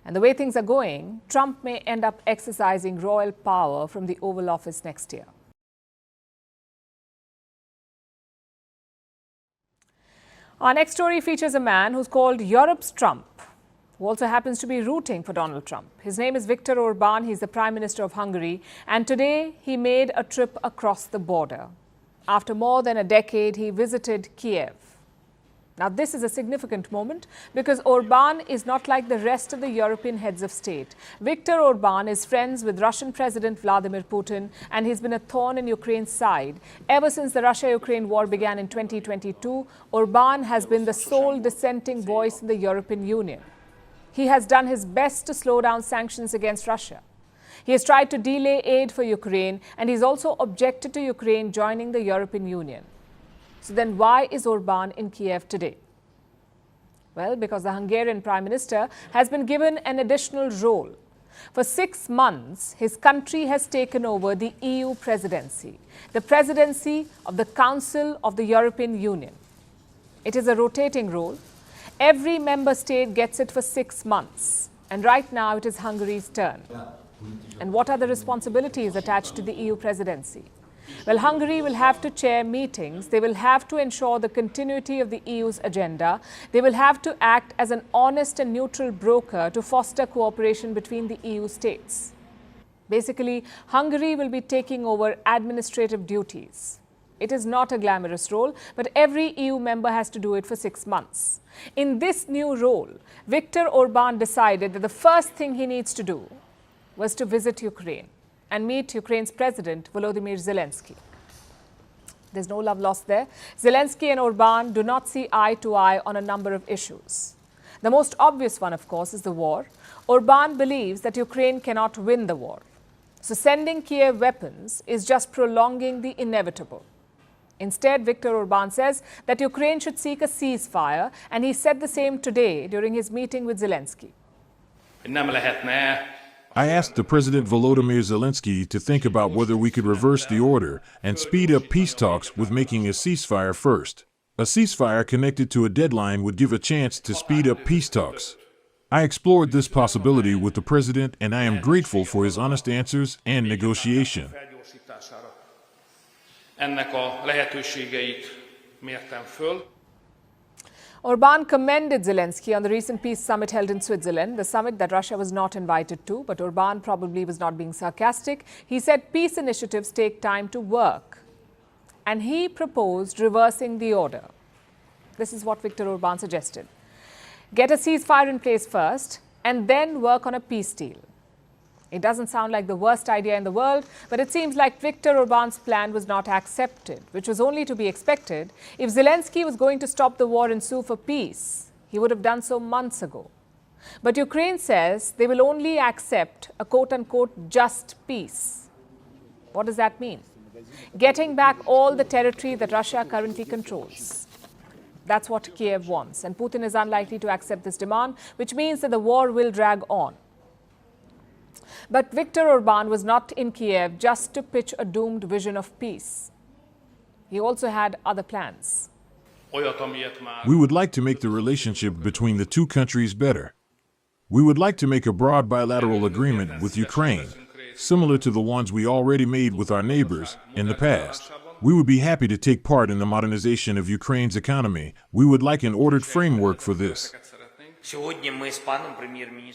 And the way things are going, Trump may end up exercising royal power from the Oval Office next year. Our next story features a man who's called Europe's Trump, who also happens to be rooting for Donald Trump. His name is Viktor Orban. He's the Prime Minister of Hungary. And today, he made a trip across the border. After more than a decade, he visited Kiev. Now, this is a significant moment because Orban is not like the rest of the European heads of state. Viktor Orban is friends with Russian President Vladimir Putin, and he's been a thorn in Ukraine's side. Ever since the Russia-Ukraine war began in 2022, Orban has been the sole dissenting voice in the European Union. he has done his best to slow down sanctions against Russia. He has tried to delay aid for Ukraine, and he's also objected to Ukraine joining the European Union. So then why is Orban in Kiev today? Well, because the Hungarian Prime Minister has been given an additional role. For 6 months, his country has taken over the EU presidency, the presidency of the Council of the European Union. It is a rotating role. Every member state gets it for 6 months. And right now, it is Hungary's turn. And what are the responsibilities attached to the EU presidency? Well, Hungary will have to chair meetings. They will have to ensure the continuity of the EU's agenda. They will have to act as an honest and neutral broker to foster cooperation between the EU states. Basically, Hungary will be taking over administrative duties. It is not a glamorous role, but every EU member has to do it for 6 months. In this new role, Viktor Orban decided that the first thing he needs to do was to visit Ukraine and meet Ukraine's President Volodymyr Zelensky. There's no love lost there. Zelensky and Orban do not see eye to eye on a number of issues. The most obvious one, of course, is the war. Orban believes that Ukraine cannot win the war. So sending Kiev weapons is just prolonging the inevitable. Instead, Viktor Orban says that Ukraine should seek a ceasefire, and he said the same today during his meeting with Zelensky. I asked the President Volodymyr Zelensky to think about whether we could reverse the order and speed up peace talks with making a ceasefire first. A ceasefire connected to a deadline would give a chance to speed up peace talks. I explored this possibility with the President, and I am grateful for his honest answers and negotiation. Orban commended Zelensky on the recent peace summit held in Switzerland, the summit that Russia was not invited to, but Orban probably was not being sarcastic. He said peace initiatives take time to work, and he proposed reversing the order. This is what Viktor Orban suggested. Get a ceasefire in place first, and then work on a peace deal. It doesn't sound like the worst idea in the world, but it seems like Viktor Orban's plan was not accepted, which was only to be expected. If Zelensky was going to stop the war and sue for peace, he would have done so months ago. But Ukraine says they will only accept a quote-unquote just peace. What does that mean? Getting back all the territory that Russia currently controls. That's what Kiev wants, and Putin is unlikely to accept this demand, which means that the war will drag on. But Viktor Orban was not in Kiev just to pitch a doomed vision of peace. He also had other plans. We would like to make the relationship between the two countries better. We would like to make a broad bilateral agreement with Ukraine, similar to the ones we already made with our neighbors in the past. We would be happy to take part in the modernization of Ukraine's economy. We would like an ordered framework for this.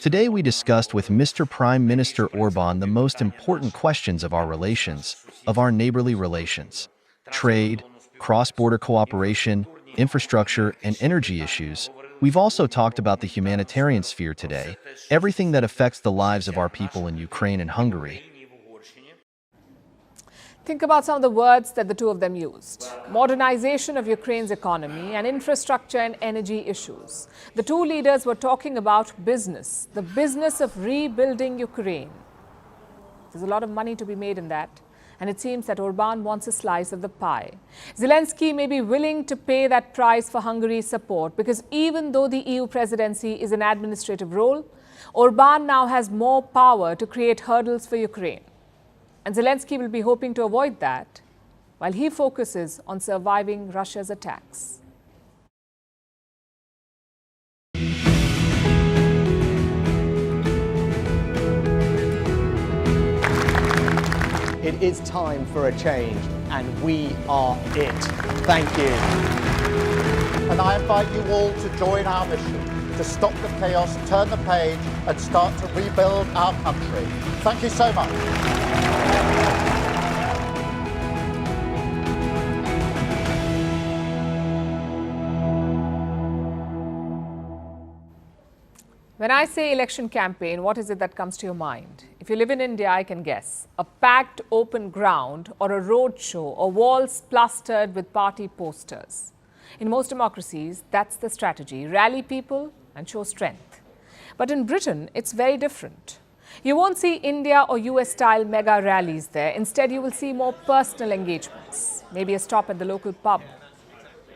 Today we discussed with Mr. Prime Minister Orban the most important questions of our relations, of our neighborly relations. Trade, cross-border cooperation, infrastructure, and energy issues. We've also talked about the humanitarian sphere today, everything that affects the lives of our people in Ukraine and Hungary. Think about some of the words that the two of them used. Modernization of Ukraine's economy and infrastructure and energy issues. The two leaders were talking about business, the business of rebuilding Ukraine. There's a lot of money to be made in that. And it seems that Orban wants a slice of the pie. Zelensky may be willing to pay that price for Hungary's support, because even though the EU presidency is an administrative role, Orban now has more power to create hurdles for Ukraine. And Zelensky will be hoping to avoid that while he focuses on surviving Russia's attacks. It is time for a change, and we are it. Thank you. And I invite you all to join our mission to stop the chaos, turn the page, and start to rebuild our country. Thank you so much. When I say election campaign, what is it that comes to your mind? If you live in India, I can guess. A packed open ground or a road show or walls plastered with party posters. In most democracies, that's the strategy. Rally people and show strength. But in Britain, it's very different. You won't see India or US-style mega rallies there. Instead, you will see more personal engagements. Maybe a stop at the local pub,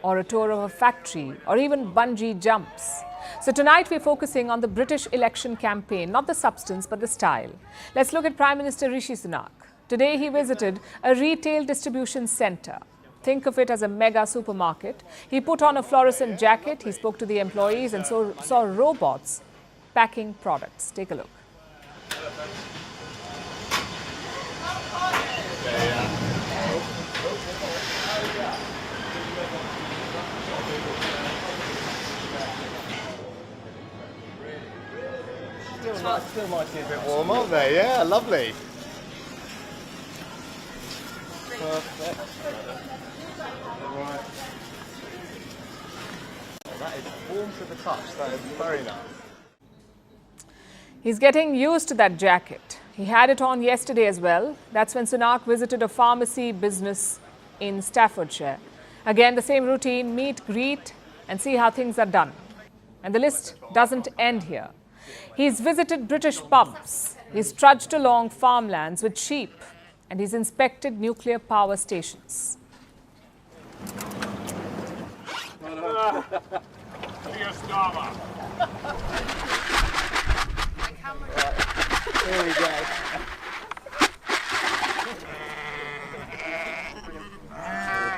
or a tour of a factory, or even bungee jumps. So tonight we're focusing on the British election campaign, not the substance but the style. Let's look at Prime Minister Rishi Sunak. Today he visited a retail distribution centre. Think of it as a mega supermarket. He put on a fluorescent jacket, he spoke to the employees and saw robots packing products. Take a look. Still might be a bit warm, aren't they? Yeah, lovely. Perfect. Right. Oh, that is warm to the touch. That is very nice. He's getting used to that jacket. He had it on yesterday as well. That's when Sunak visited a pharmacy business in Staffordshire. Again, the same routine, meet, greet, and see how things are done. And the list doesn't end here. He's visited British pubs, he's trudged along farmlands with sheep, and he's inspected nuclear power stations. Starmer. Here we go.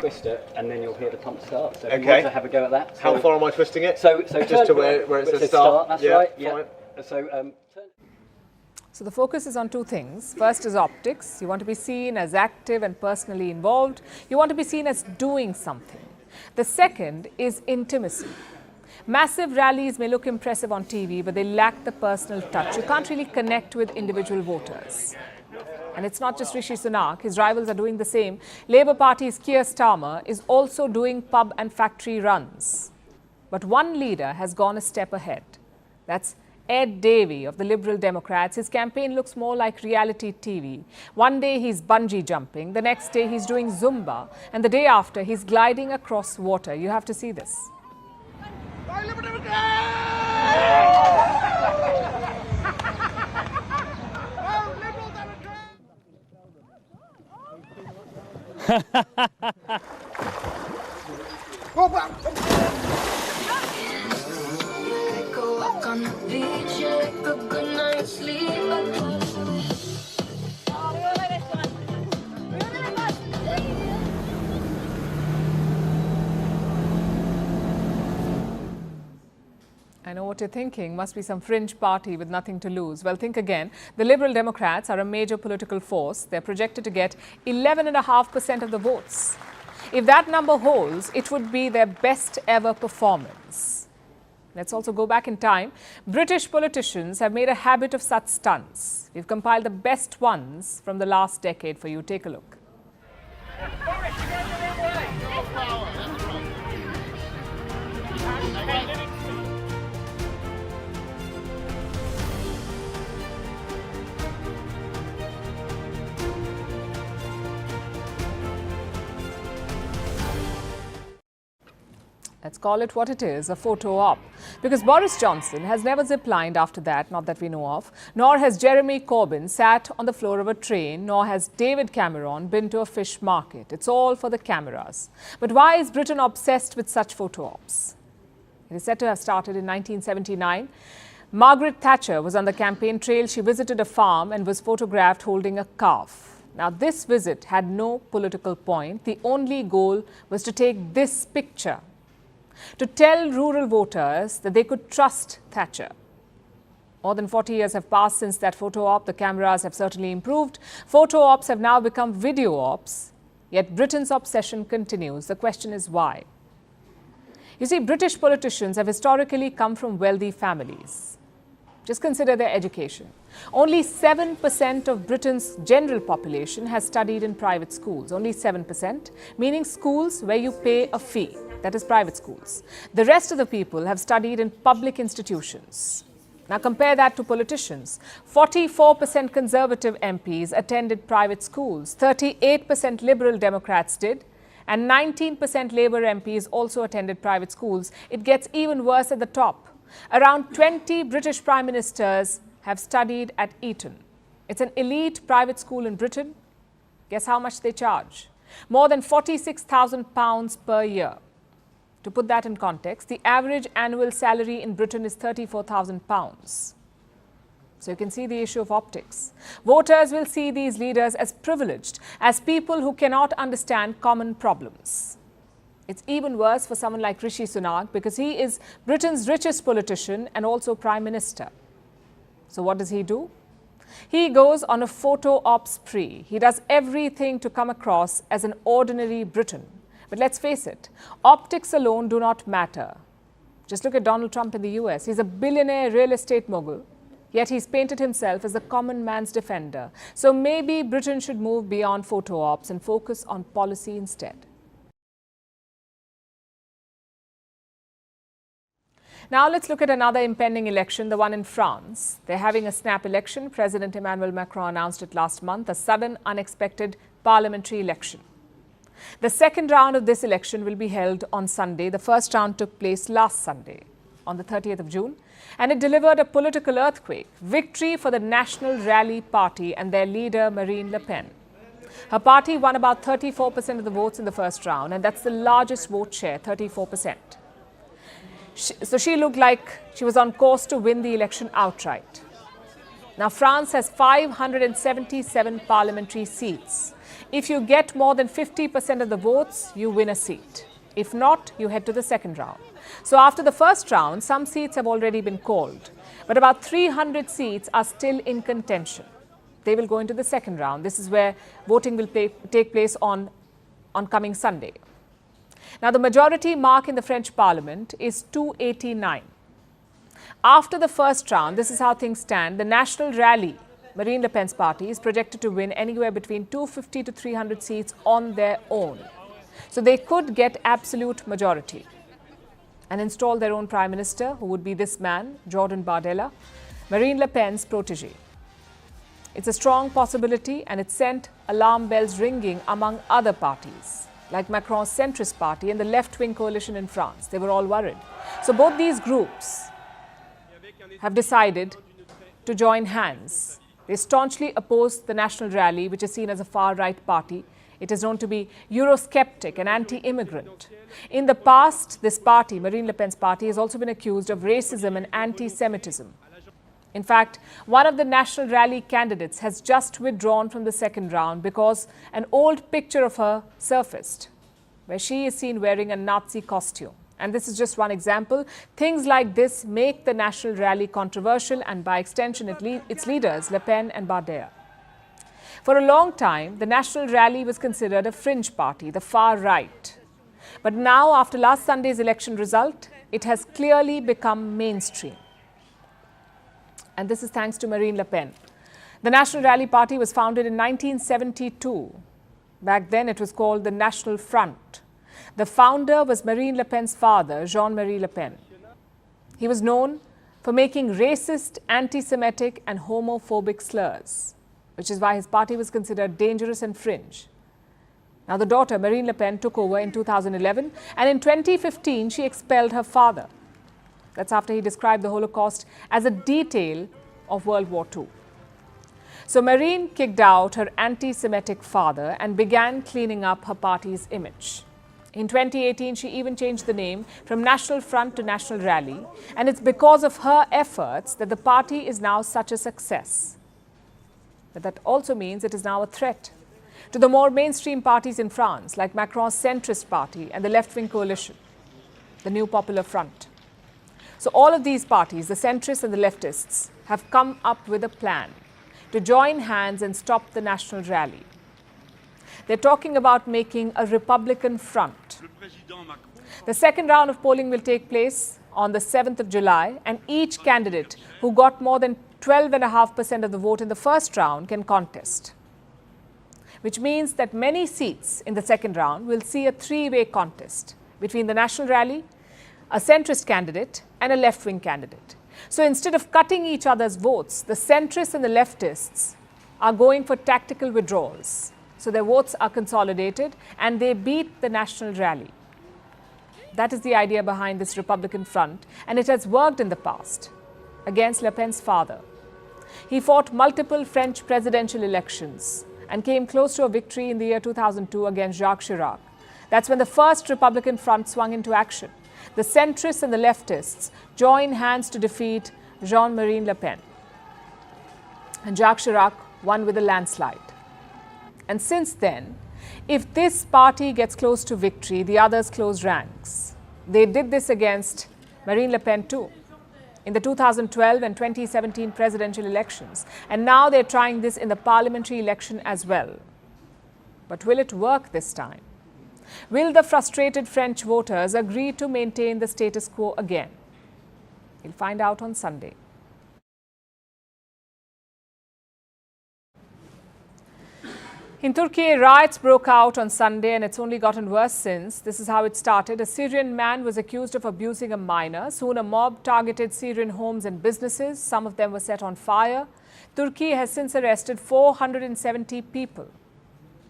Twist it, and then you'll hear the pump start. So Okay. if you want to have a go at that. How far am I twisting it? So just to where it says start. That's Yeah, right. Yeah. fine. So So the focus is on two things. First is optics. You want to be seen as active and personally involved. You want to be seen as doing something. The second is intimacy. Massive rallies may look impressive on TV, but they lack the personal touch. You can't really connect with individual voters. And it's not just Rishi Sunak. His rivals are doing the same. Labour Party's Keir Starmer is also doing pub and factory runs. But one leader has gone a step ahead. That's Ed Davey of the Liberal Democrats. His campaign looks more like reality TV. One day he's bungee jumping, the next day he's doing Zumba, and the day after he's gliding across water. You have to see this. I know what you're thinking. Must be some fringe party with nothing to lose. Well, think again. The Liberal Democrats are a major political force. They're projected to get 11.5% of the votes. If that number holds, it would be their best ever performance. Let's also go back in time. British politicians have made a habit of such stunts. We've compiled the best ones from the last decade for you. Take a look. Let's call it what it is, a photo op. Because Boris Johnson has never ziplined after that, not that we know of, nor has Jeremy Corbyn sat on the floor of a train, nor has David Cameron been to a fish market. It's all for the cameras. But why is Britain obsessed with such photo ops? It is said to have started in 1979. Margaret Thatcher was on the campaign trail. She visited a farm and was photographed holding a calf. Now, this visit had no political point. The only goal was to take this picture, to tell rural voters that they could trust Thatcher. More than 40 years have passed since that photo op. The cameras have certainly improved. Photo ops have now become video ops, yet Britain's obsession continues. The question is why? You see, British politicians have historically come from wealthy families. Just consider their education. Only 7% of Britain's general population has studied in private schools. Only 7%, meaning schools where you pay a fee. That is private schools. The rest of the people have studied in public institutions. Now compare that to politicians. 44% Conservative MPs attended private schools. 38% Liberal Democrats did. And 19% Labour MPs also attended private schools. It gets even worse at the top. Around 20 British prime ministers have studied at Eton. It's an elite private school in Britain. Guess how much they charge? More than £46,000 per year. To put that in context, the average annual salary in Britain is £34,000. So you can see the issue of optics. Voters will see these leaders as privileged, as people who cannot understand common problems. It's even worse for someone like Rishi Sunak because he is Britain's richest politician and also Prime Minister. So what does he do? He goes on a photo op spree. He does everything to come across as an ordinary Briton. But let's face it, optics alone do not matter. Just look at Donald Trump in the US. He's a billionaire real estate mogul, yet he's painted himself as the common man's defender. So maybe Britain should move beyond photo ops and focus on policy instead. Now let's look at another impending election, the one in France. They're having a snap election. President Emmanuel Macron announced it last month, a sudden, unexpected parliamentary election. The second round of this election will be held on Sunday. The first round took place last Sunday, on the 30th of June, and it delivered a political earthquake. Victory for the National Rally Party and their leader, Marine Le Pen. Her party won about 34% of the votes in the first round, and that's the largest vote share, 34%. So she looked like she was on course to win the election outright. Now, France has 577 parliamentary seats. If you get more than 50% of the votes, you win a seat. If not, you head to the second round. So after the first round, some seats have already been called, but about 300 seats are still in contention. They will go into the second round. This is where voting will take place on coming Sunday. Now, the majority mark in the French parliament is 289. After the first round, this is how things stand. The National Rally, Marine Le Pen's party, is projected to win anywhere between 250 to 300 seats on their own. So they could get absolute majority and install their own prime minister, who would be this man, Jordan Bardella, Marine Le Pen's protege. It's a strong possibility, and it sent alarm bells ringing among other parties, like Macron's centrist party and the left-wing coalition in France. They were all worried. So both these groups have decided to join hands. They staunchly oppose the National Rally, which is seen as a far-right party. It is known to be Eurosceptic and anti-immigrant. In the past, this party, Marine Le Pen's party, has also been accused of racism and anti-Semitism. In fact, one of the National Rally candidates has just withdrawn from the second round because an old picture of her surfaced, where she is seen wearing a Nazi costume. And this is just one example. Things like this make the National Rally controversial, and by extension, its leaders, Le Pen and Bardella. For a long time, the National Rally was considered a fringe party, the far right. But now, after last Sunday's election result, it has clearly become mainstream. And this is thanks to Marine Le Pen. The National Rally Party was founded in 1972. Back then, it was called the National Front. The founder was Marine Le Pen's father, Jean-Marie Le Pen. He was known for making racist, anti-Semitic and homophobic slurs, which is why his party was considered dangerous and fringe. Now, the daughter, Marine Le Pen, took over in 2011, and in 2015, she expelled her father. That's after he described the Holocaust as a detail of World War II. So Marine kicked out her anti-Semitic father and began cleaning up her party's image. In 2018, she even changed the name from National Front to National Rally, and it's because of her efforts that the party is now such a success. But that also means it is now a threat to the more mainstream parties in France, like Macron's centrist party and the left-wing coalition, the New Popular Front. So all of these parties, the centrists and the leftists, have come up with a plan to join hands and stop the National Rally. They're talking about making a Republican front. The second round of polling will take place on the 7th of July, and each candidate who got more than 12.5% of the vote in the first round can contest, which means that many seats in the second round will see a three-way contest between the National Rally, a centrist candidate and a left-wing candidate. So instead of cutting each other's votes, the centrists and the leftists are going for tactical withdrawals. So their votes are consolidated and they beat the National Rally. That is the idea behind this Republican front, and it has worked in the past against Le Pen's father. He fought multiple French presidential elections and came close to a victory in the year 2002 against Jacques Chirac. That's when the first Republican front swung into action. The centrists and the leftists joined hands to defeat Jean-Marie Le Pen. And Jacques Chirac won with a landslide. And since then, if this party gets close to victory, the others close ranks. They did this against Marine Le Pen too, in the 2012 and 2017 presidential elections. And now they're trying this in the parliamentary election as well. But will it work this time? Will the frustrated French voters agree to maintain the status quo again? We'll find out on Sunday. In Turkey, riots broke out on Sunday and it's only gotten worse since. This is how it started. A Syrian man was accused of abusing a minor. Soon a mob targeted Syrian homes and businesses. Some of them were set on fire. Turkey has since arrested 470 people.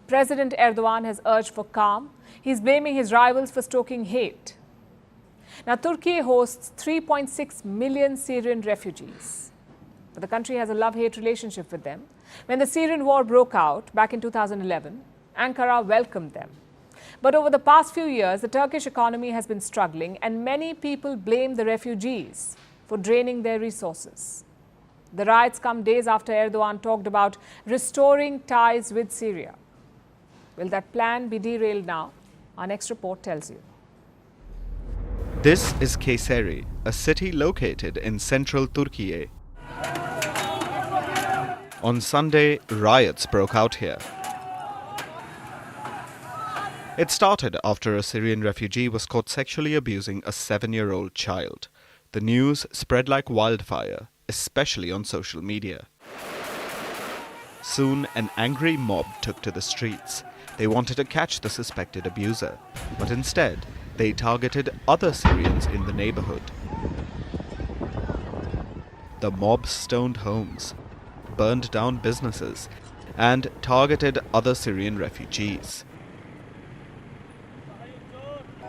President Erdogan has urged for calm. He's blaming his rivals for stoking hate. Now, Turkey hosts 3.6 million Syrian refugees. But the country has a love-hate relationship with them. When the Syrian war broke out back in 2011, Ankara welcomed them. But over the past few years, the Turkish economy has been struggling and many people blame the refugees for draining their resources. The riots come days after Erdogan talked about restoring ties with Syria. Will that plan be derailed now? Our next report tells you. This is Kayseri, a city located in central Turkey. On Sunday, riots broke out here. It started after a Syrian refugee was caught sexually abusing a 7-year-old child. The news spread like wildfire, especially on social media. Soon, an angry mob took to the streets. They wanted to catch the suspected abuser, but instead, they targeted other Syrians in the neighborhood. The mob stoned homes, burned down businesses, and targeted other Syrian refugees.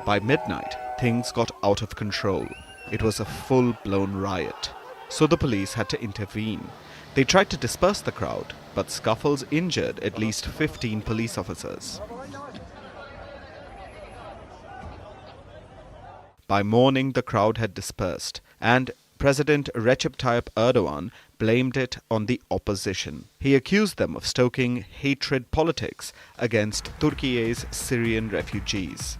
By midnight, things got out of control. It was a full-blown riot, so the police had to intervene. They tried to disperse the crowd, but scuffles injured at least 15 police officers. By morning, the crowd had dispersed, and President Recep Tayyip Erdogan blamed it on the opposition. He accused them of stoking hatred politics against Turkey's Syrian refugees.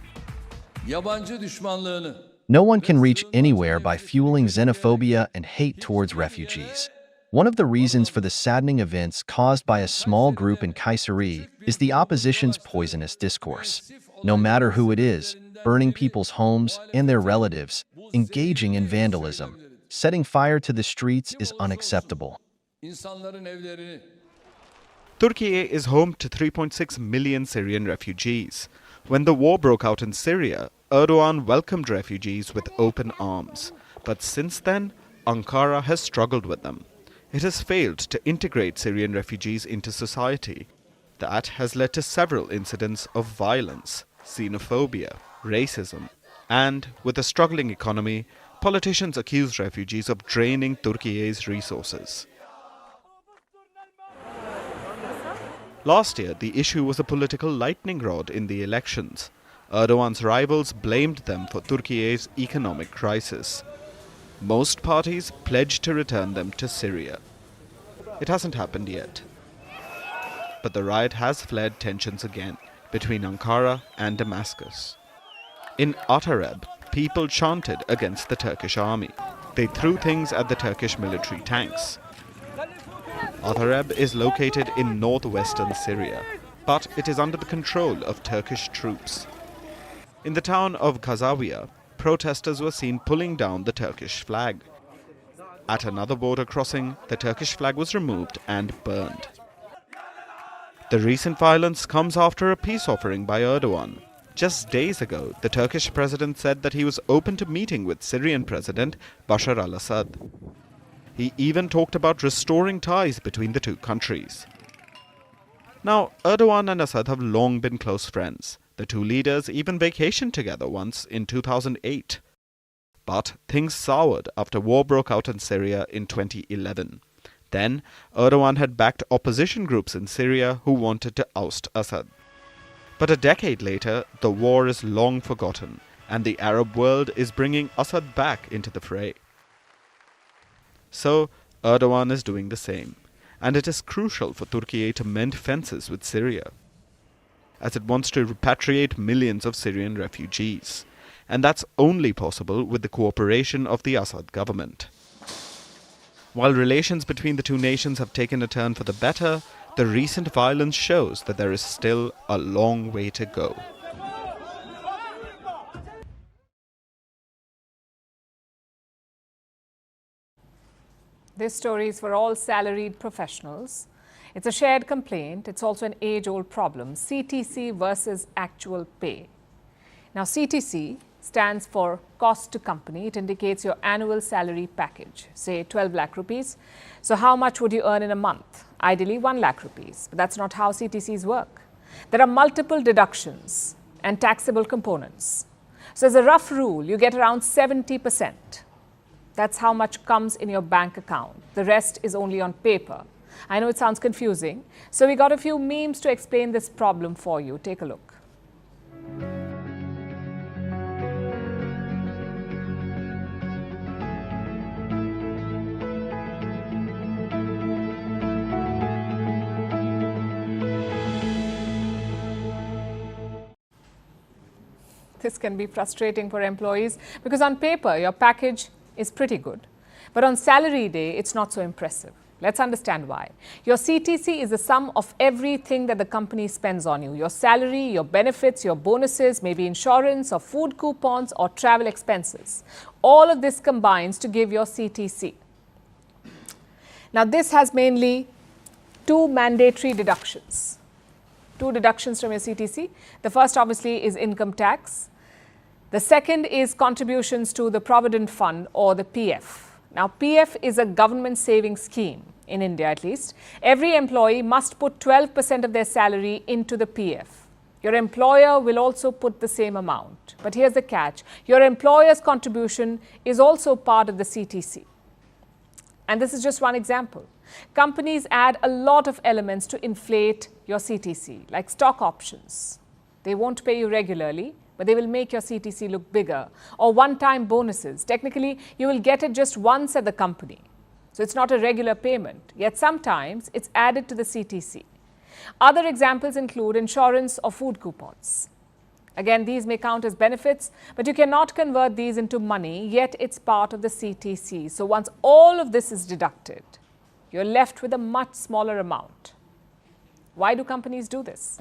No one can reach anywhere by fueling xenophobia and hate towards refugees. One of the reasons for the saddening events caused by a small group in Kayseri is the opposition's poisonous discourse. No matter who it is, burning people's homes and their relatives, engaging in vandalism, setting fire to the streets is unacceptable. Turkey is home to 3.6 million Syrian refugees. When the war broke out in Syria, Erdogan welcomed refugees with open arms. But since then, Ankara has struggled with them. It has failed to integrate Syrian refugees into society. That has led to several incidents of violence, xenophobia, racism, and with a struggling economy, politicians accuse refugees of draining Turkey's resources. Last year, the issue was a political lightning rod in the elections. Erdogan's rivals blamed them for Turkey's economic crisis. Most parties pledged to return them to Syria. It hasn't happened yet. But the riot has flared tensions again between Ankara and Damascus. In Atareb, people chanted against the Turkish army. They threw things at the Turkish military tanks. Atareb is located in northwestern Syria, but it is under the control of Turkish troops. In the town of Kazawiya, protesters were seen pulling down the Turkish flag. At another border crossing, the Turkish flag was removed and burned. The recent violence comes after a peace offering by Erdogan. Just days ago, the Turkish president said that he was open to meeting with Syrian President Bashar al-Assad. He even talked about restoring ties between the two countries. Now, Erdogan and Assad have long been close friends, The two leaders even vacationed together once in 2008. But things soured after war broke out in Syria in 2011. Then, Erdogan had backed opposition groups in Syria who wanted to oust Assad. But a decade later, the war is long forgotten, and the Arab world is bringing Assad back into the fray. So, Erdogan is doing the same, and it is crucial for Turkey to mend fences with Syria, as it wants to repatriate millions of Syrian refugees. And that's only possible with the cooperation of the Assad government. While relations between the two nations have taken a turn for the better, the recent violence shows that there is still a long way to go. This story is for all salaried professionals. It's a shared complaint. It's also an age-old problem. CTC versus actual pay. Now, CTC stands for cost to company. It indicates your annual salary package, say 12 lakh rupees. So how much would you earn in a month? Ideally 1 lakh rupees, but that's not how CTCs work. There are multiple deductions and taxable components. So as a rough rule, you get around 70%. That's how much comes in your bank account. The rest is only on paper. I know it sounds confusing. So we got a few memes to explain this problem for you. Take a look. This can be frustrating for employees because on paper, your package is pretty good. But on salary day, it's not so impressive. Let's understand why. Your CTC is the sum of everything that the company spends on you. Your salary, your benefits, your bonuses, maybe insurance or food coupons or travel expenses. All of this combines to give your CTC. Now, this has mainly two mandatory deductions. Two deductions from your CTC. The first, obviously, is income tax. The second is contributions to the Provident Fund or the PF. Now, PF is a government savings scheme, in India at least. Every employee must put 12% of their salary into the PF. Your employer will also put the same amount. But here's the catch. Your employer's contribution is also part of the CTC. And this is just one example. Companies add a lot of elements to inflate your CTC, like stock options. They won't pay you regularly, but they will make your CTC look bigger. Or one-time bonuses. Technically, you will get it just once at the company. So it's not a regular payment. Yet sometimes it's added to the CTC. Other examples include insurance or food coupons. Again, these may count as benefits, but you cannot convert these into money, yet it's part of the CTC. So once all of this is deducted, you're left with a much smaller amount. Why do companies do this?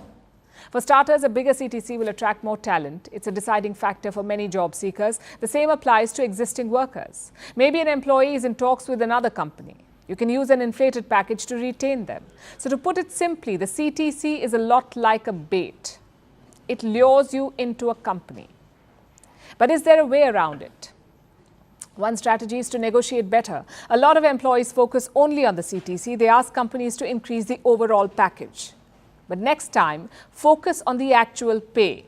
For starters, a bigger CTC will attract more talent. It's a deciding factor for many job seekers. The same applies to existing workers. Maybe an employee is in talks with another company. You can use an inflated package to retain them. So to put it simply, the CTC is a lot like a bait. It lures you into a company. But is there a way around it? One strategy is to negotiate better. A lot of employees focus only on the CTC. They ask companies to increase the overall package. But next time, focus on the actual pay.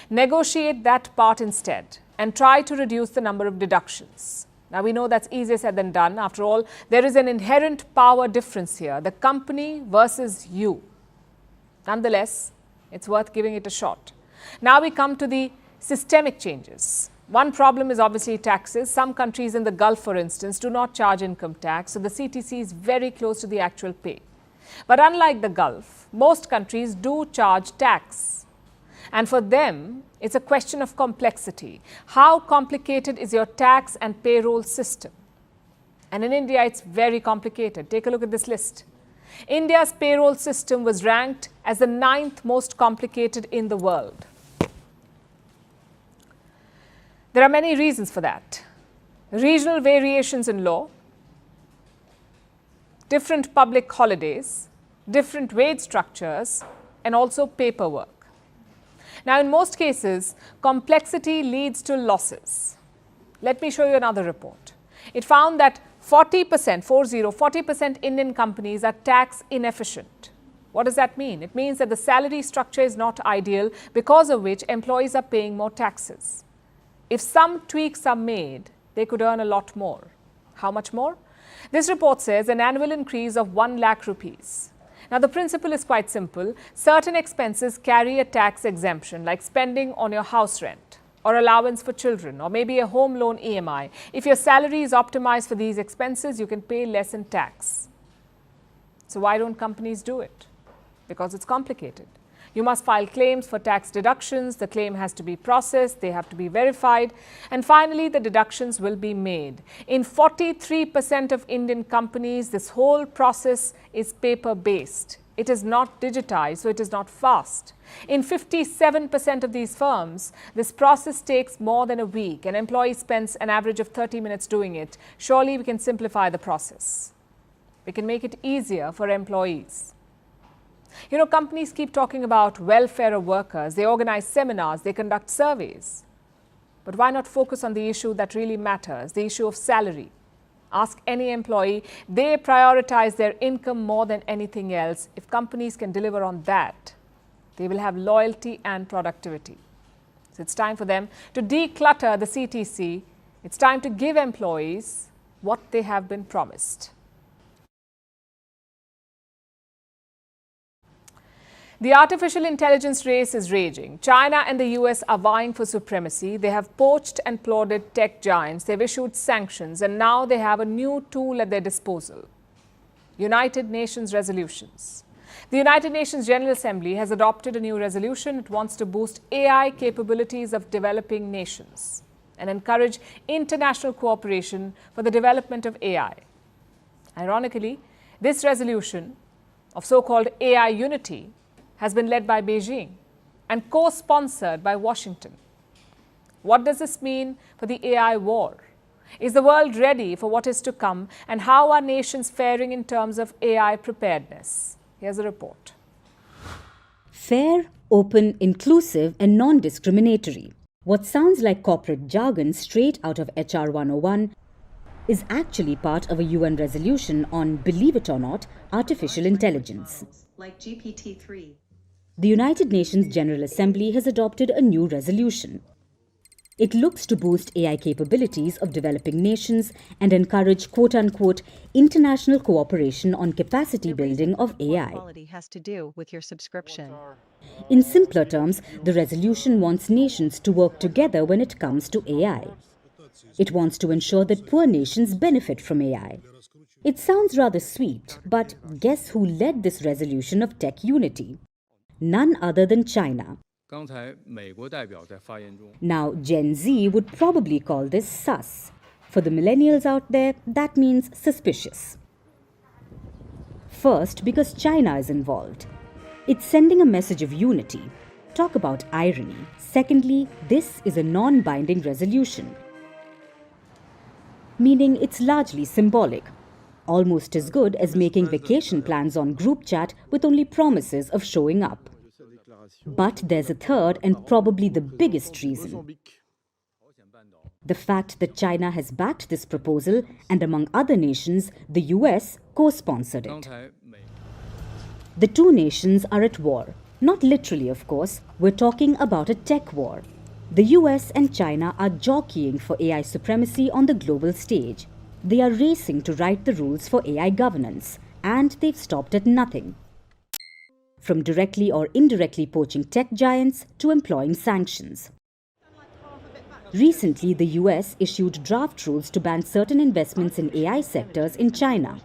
Negotiate that part instead and try to reduce the number of deductions. Now, we know that's easier said than done. After all, there is an inherent power difference here, the company versus you. Nonetheless, it's worth giving it a shot. Now we come to the systemic changes. One problem is obviously taxes. Some countries in the Gulf, for instance, do not charge income tax, so the CTC is very close to the actual pay. But unlike the Gulf, most countries do charge tax. And for them, it's a question of complexity. How complicated is your tax and payroll system? And in India, it's very complicated. Take a look at this list. India's payroll system was ranked as the 9th most complicated in the world. There are many reasons for that. Regional variations in law, different public holidays, different wage structures, and also paperwork. Now, in most cases, complexity leads to losses. Let me show you another report. It found that 40% Indian companies are tax inefficient. What does that mean? It means that the salary structure is not ideal, because of which employees are paying more taxes. If some tweaks are made, they could earn a lot more. How much more? This report says an annual increase of 1 lakh rupees. Now, the principle is quite simple. Certain expenses carry a tax exemption, like spending on your house rent or allowance for children, or maybe a home loan EMI. If your salary is optimized for these expenses, you can pay less in tax. So why don't companies do it? Because it's complicated. You must file claims for tax deductions, the claim has to be processed, they have to be verified, and finally the deductions will be made. In 43% of Indian companies, this whole process is paper-based. It is not digitized, so it is not fast. In 57% of these firms, this process takes more than a week. An employee spends an average of 30 minutes doing it. Surely we can simplify the process. We can make it easier for employees. You know, companies keep talking about welfare of workers. They organize seminars, they conduct surveys. But why not focus on the issue that really matters, the issue of salary? Ask any employee. They prioritize their income more than anything else. If companies can deliver on that, they will have loyalty and productivity. So it's time for them to declutter the CTC. It's time to give employees what they have been promised. The artificial intelligence race is raging. China and the US are vying for supremacy. They have poached and applauded tech giants. They've issued sanctions, and now they have a new tool at their disposal: United Nations resolutions. The United Nations General Assembly has adopted a new resolution. It wants to boost AI capabilities of developing nations and encourage international cooperation for the development of AI. Ironically, this resolution of so-called AI unity has been led by Beijing and co-sponsored by Washington. What does this mean for the AI war? Is the world ready for what is to come, and how are nations faring in terms of AI preparedness? Here's a report. Fair, open, inclusive, and non-discriminatory. What sounds like corporate jargon straight out of HR 101 is actually part of a UN resolution on, believe it or not, artificial intelligence. Like GPT-3. The United Nations General Assembly has adopted a new resolution. It looks to boost AI capabilities of developing nations and encourage quote-unquote international cooperation on capacity building of AI. Has to do with your subscription. In simpler terms, the resolution wants nations to work together when it comes to AI. It wants to ensure that poor nations benefit from AI. It sounds rather sweet, but guess who led this resolution of tech unity? None other than China. Now, Gen Z would probably call this sus. For the millennials out there, that means suspicious. First, because China is involved. It's sending a message of unity. Talk about irony. Secondly, this is a non-binding resolution, meaning it's largely symbolic. Almost as good as making vacation plans on group chat with only promises of showing up. But there's a third and probably the biggest reason. The fact that China has backed this proposal, and among other nations, the US co-sponsored it. The two nations are at war. Not literally, of course. We're talking about a tech war. The US and China are jockeying for AI supremacy on the global stage. They are racing to write the rules for AI governance, and they've stopped at nothing. From directly or indirectly poaching tech giants to employing sanctions. Recently, the US issued draft rules to ban certain investments in AI sectors in China.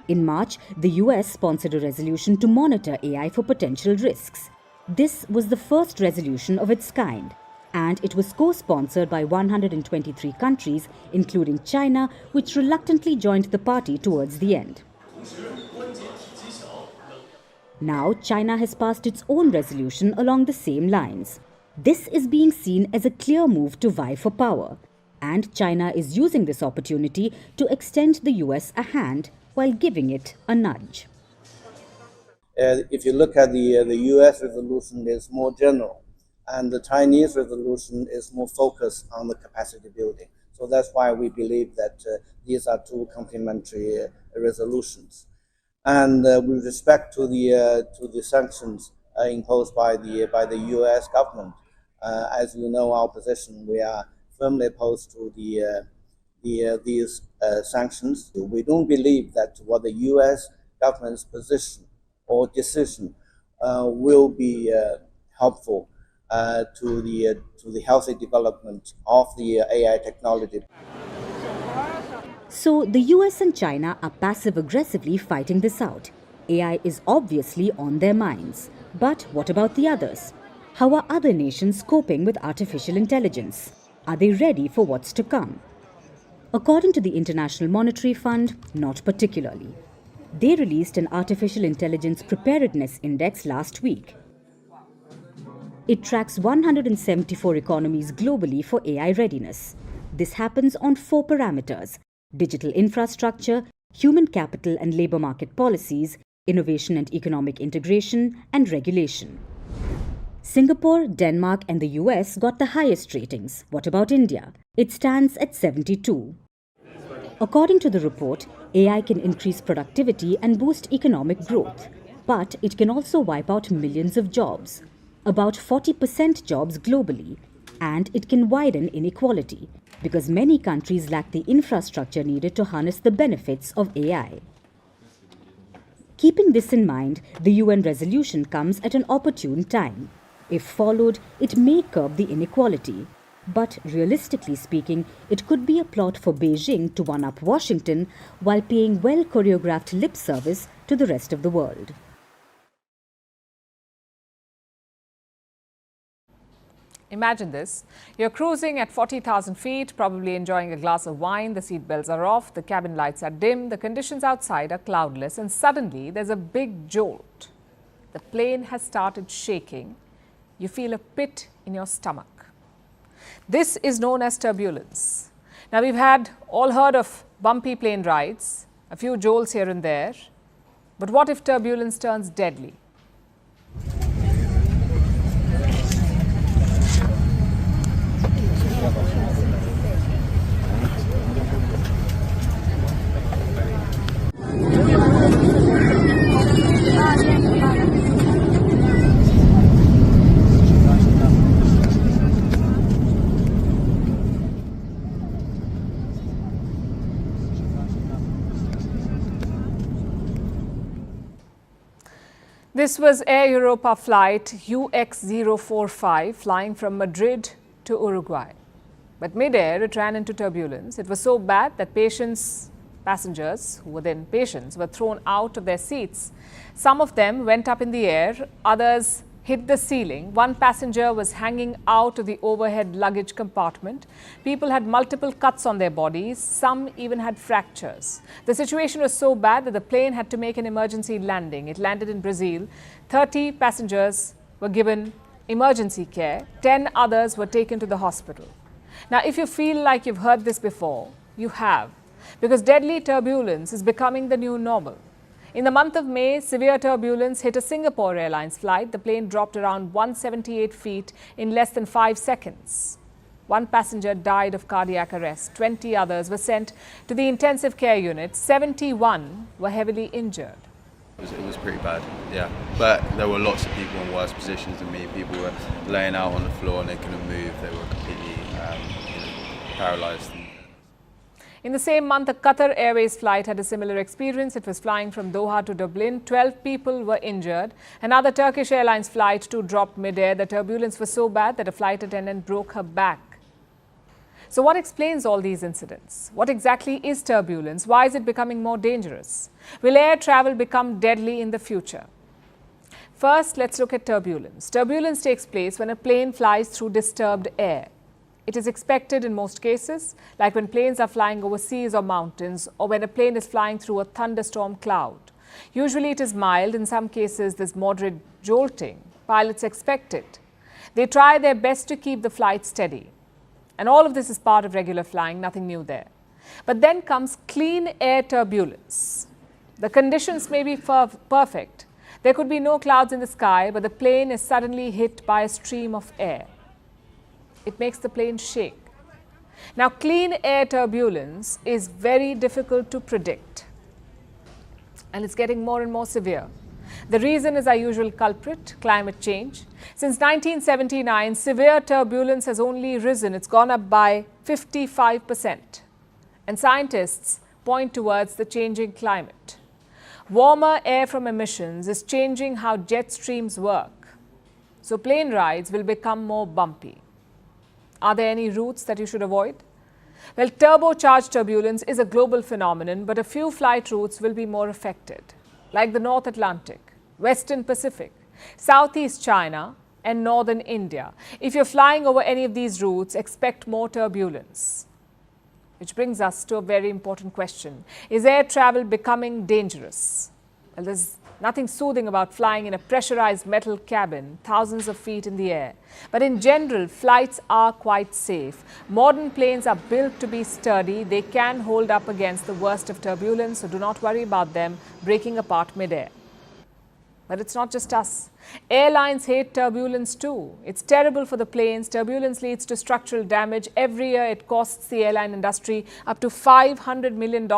In March, the US sponsored a resolution to monitor AI for potential risks. This was the first resolution of its kind, and it was co-sponsored by 123 countries, including China, which reluctantly joined the party towards the end. Now, China has passed its own resolution along the same lines. This is being seen as a clear move to vie for power, and China is using this opportunity to extend the US a hand while giving it a nudge. If you look at the US resolution, it's more general, and the Chinese resolution is more focused on the capacity building. So that's why we believe that these are two complementary resolutions. And with respect to the sanctions imposed by the U.S. government, as you know, our position, we are firmly opposed to these sanctions. We don't believe that what the U.S. government's position or decision will be helpful to the healthy development of the AI technology. So the US and China are passive-aggressively fighting this out. AI is obviously on their minds. But what about the others? How are other nations coping with artificial intelligence? Are they ready for what's to come? According to the International Monetary Fund, not particularly. They released an Artificial Intelligence Preparedness Index last week. It tracks 174 economies globally for AI readiness. This happens on 4 parameters: digital infrastructure, human capital and labor market policies, innovation and economic integration, and regulation. Singapore, Denmark, and the US got the highest ratings. What about India? It stands at 72. According to the report, AI can increase productivity and boost economic growth, but it can also wipe out millions of jobs, about 40% jobs globally, and it can widen inequality because many countries lack the infrastructure needed to harness the benefits of AI. Keeping this in mind, the UN resolution comes at an opportune time. If followed, it may curb the inequality. But realistically speaking, it could be a plot for Beijing to one-up Washington while paying well-choreographed lip service to the rest of the world. Imagine this. You're cruising at 40,000 feet, probably enjoying a glass of wine, the seatbelts are off, the cabin lights are dim, the conditions outside are cloudless, and suddenly there's a big jolt. The plane has started shaking. You feel a pit in your stomach. This is known as turbulence. Now, we've all heard of bumpy plane rides, a few jolts here and there. But what if turbulence turns deadly? This was Air Europa flight UX045 flying from Madrid to Uruguay. But mid-air, it ran into turbulence. It was so bad that passengers, who were then patients, were thrown out of their seats. Some of them went up in the air, others hit the ceiling. One passenger was hanging out of the overhead luggage compartment. People had multiple cuts on their bodies. Some even had fractures. The situation was so bad that the plane had to make an emergency landing. It landed in Brazil. 30 passengers were given emergency care. 10 others were taken to the hospital. Now, if you feel like you've heard this before, you have, because deadly turbulence is becoming the new normal. In the month of May, severe turbulence hit a Singapore Airlines flight. The plane dropped around 178 feet in less than 5 seconds. One passenger died of cardiac arrest. 20 others were sent to the intensive care unit. 71 were heavily injured. It was pretty bad, yeah. But there were lots of people in worse positions than me. People were laying out on the floor and they couldn't move. They were completely paralyzed. In the same month, a Qatar Airways flight had a similar experience. It was flying from Doha to Dublin. 12 people were injured. Another Turkish Airlines flight too dropped mid-air. The turbulence was so bad that a flight attendant broke her back. So what explains all these incidents? What exactly is turbulence? Why is it becoming more dangerous? Will air travel become deadly in the future? First, let's look at turbulence. Turbulence takes place when a plane flies through disturbed air. It is expected in most cases, like when planes are flying over seas or mountains, or when a plane is flying through a thunderstorm cloud. Usually it is mild. In some cases, there's moderate jolting. Pilots expect it. They try their best to keep the flight steady. And all of this is part of regular flying, nothing new there. But then comes clean air turbulence. The conditions may be perfect. There could be no clouds in the sky, but the plane is suddenly hit by a stream of air. It makes the plane shake. Now, clean air turbulence is very difficult to predict. and it's getting more and more severe. The reason is our usual culprit, climate change. Since 1979, severe turbulence has only risen. It's gone up by 55%. And scientists point towards the changing climate. Warmer air from emissions is changing how jet streams work. So plane rides will become more bumpy. Are there any routes that you should avoid? Well, turbocharged turbulence is a global phenomenon, but a few flight routes will be more affected, like the North Atlantic, Western Pacific, Southeast China, and Northern India. If you're flying over any of these routes, expect more turbulence. Which brings us to a very important question. Is air travel becoming dangerous? Well, there's nothing soothing about flying in a pressurized metal cabin, thousands of feet in the air. But in general, flights are quite safe. Modern planes are built to be sturdy. They can hold up against the worst of turbulence, so do not worry about them breaking apart mid-air. But it's not just us. Airlines hate turbulence too. It's terrible for the planes. Turbulence leads to structural damage. Every year it costs the airline industry up to $500 million.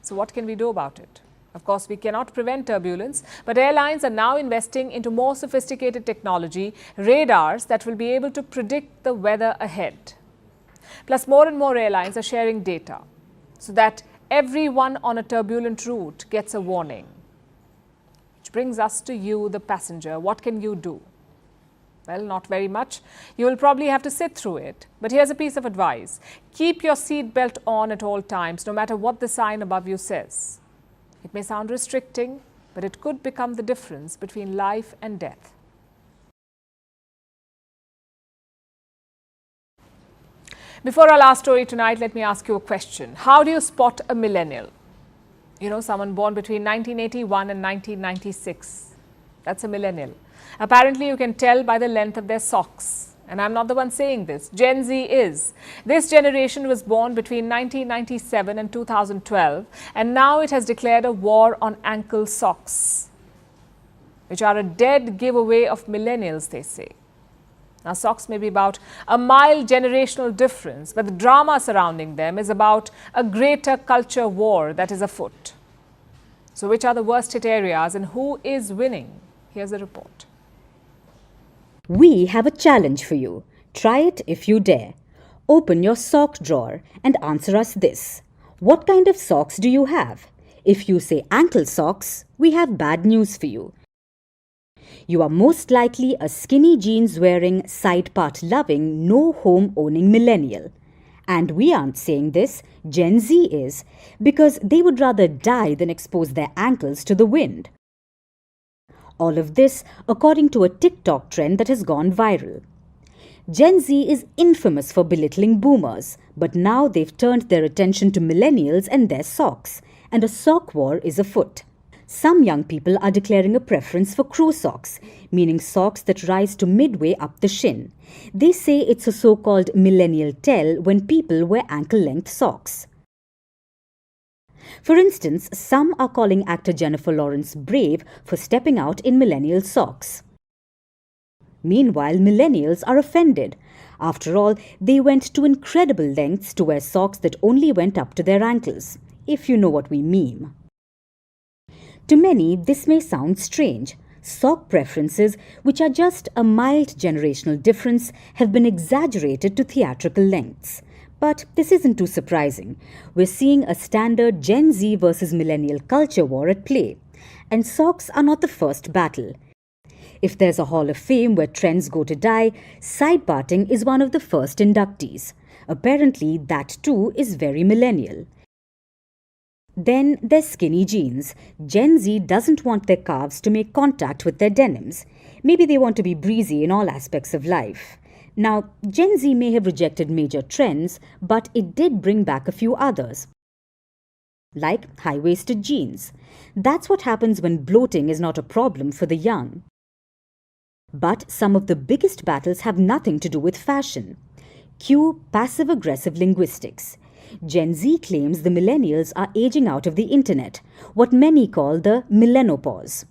So what can we do about it? Of course, we cannot prevent turbulence, but airlines are now investing into more sophisticated technology, radars that will be able to predict the weather ahead. Plus, more and more airlines are sharing data so that everyone on a turbulent route gets a warning. Which brings us to you, the passenger. What can you do? Well, not very much. You will probably have to sit through it. But here's a piece of advice. Keep your seatbelt on at all times, no matter what the sign above you says. It may sound restricting, but it could become the difference between life and death. Before our last story tonight, let me ask you a question. How do you spot a millennial? You know, someone born between 1981 and 1996. That's a millennial. Apparently, you can tell by the length of their socks. And I'm not the one saying this. Gen Z is. This generation was born between 1997 and 2012, and now it has declared a war on ankle socks, which are a dead giveaway of millennials, they say. Now, socks may be about a mild generational difference, but the drama surrounding them is about a greater culture war that is afoot. So, which are the worst hit areas and who is winning? Here's a report. We have a challenge for you. Try it if you dare. Open your sock drawer and answer us this. What kind of socks do you have? If you say ankle socks, we have bad news for you. You are most likely a skinny jeans wearing, side part loving, no home owning millennial. And we aren't saying this, Gen Z is, because they would rather die than expose their ankles to the wind. All of this according to a TikTok trend that has gone viral. Gen Z is infamous for belittling boomers, but now they've turned their attention to millennials and their socks, and a sock war is afoot. Some young people are declaring a preference for crew socks, meaning socks that rise to midway up the shin. They say it's a so-called millennial tell when people wear ankle-length socks. For instance, some are calling actor Jennifer Lawrence brave for stepping out in millennial socks. Meanwhile, millennials are offended. After all, they went to incredible lengths to wear socks that only went up to their ankles, if you know what we mean. To many, this may sound strange. Sock preferences, which are just a mild generational difference, have been exaggerated to theatrical lengths. But this isn't too surprising. We're seeing a standard Gen Z versus millennial culture war at play. And socks are not the first battle. If there's a Hall of Fame where trends go to die, side parting is one of the first inductees. Apparently, that too is very millennial. Then there's skinny jeans. Gen Z doesn't want their calves to make contact with their denims. Maybe they want to be breezy in all aspects of life. Now, Gen Z may have rejected major trends, but it did bring back a few others, like high-waisted jeans. That's what happens when bloating is not a problem for the young. But some of the biggest battles have nothing to do with fashion. Cue passive-aggressive linguistics. Gen Z claims the millennials are aging out of the internet, what many call the millenopause.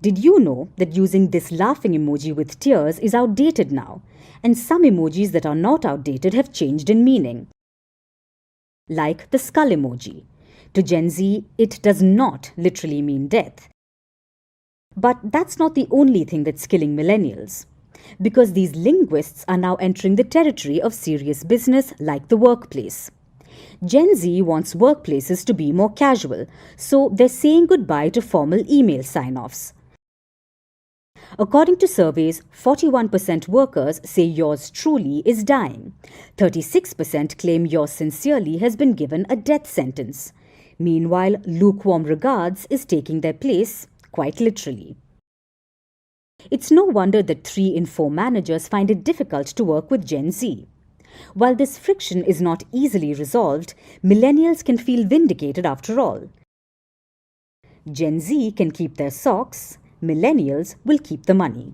Did you know that using this laughing emoji with tears is outdated now, and some emojis that are not outdated have changed in meaning? Like the skull emoji. To Gen Z, it does not literally mean death. But that's not the only thing that's killing millennials, because these linguists are now entering the territory of serious business like the workplace. Gen Z wants workplaces to be more casual, so they're saying goodbye to formal email sign-offs. According to surveys, 41% workers say yours truly is dying. 36% claim yours sincerely has been given a death sentence. Meanwhile, lukewarm regards is taking their place, quite literally. It's no wonder that 3 in 4 managers find it difficult to work with Gen Z. While this friction is not easily resolved, millennials can feel vindicated after all. Gen Z can keep their socks, millennials will keep the money.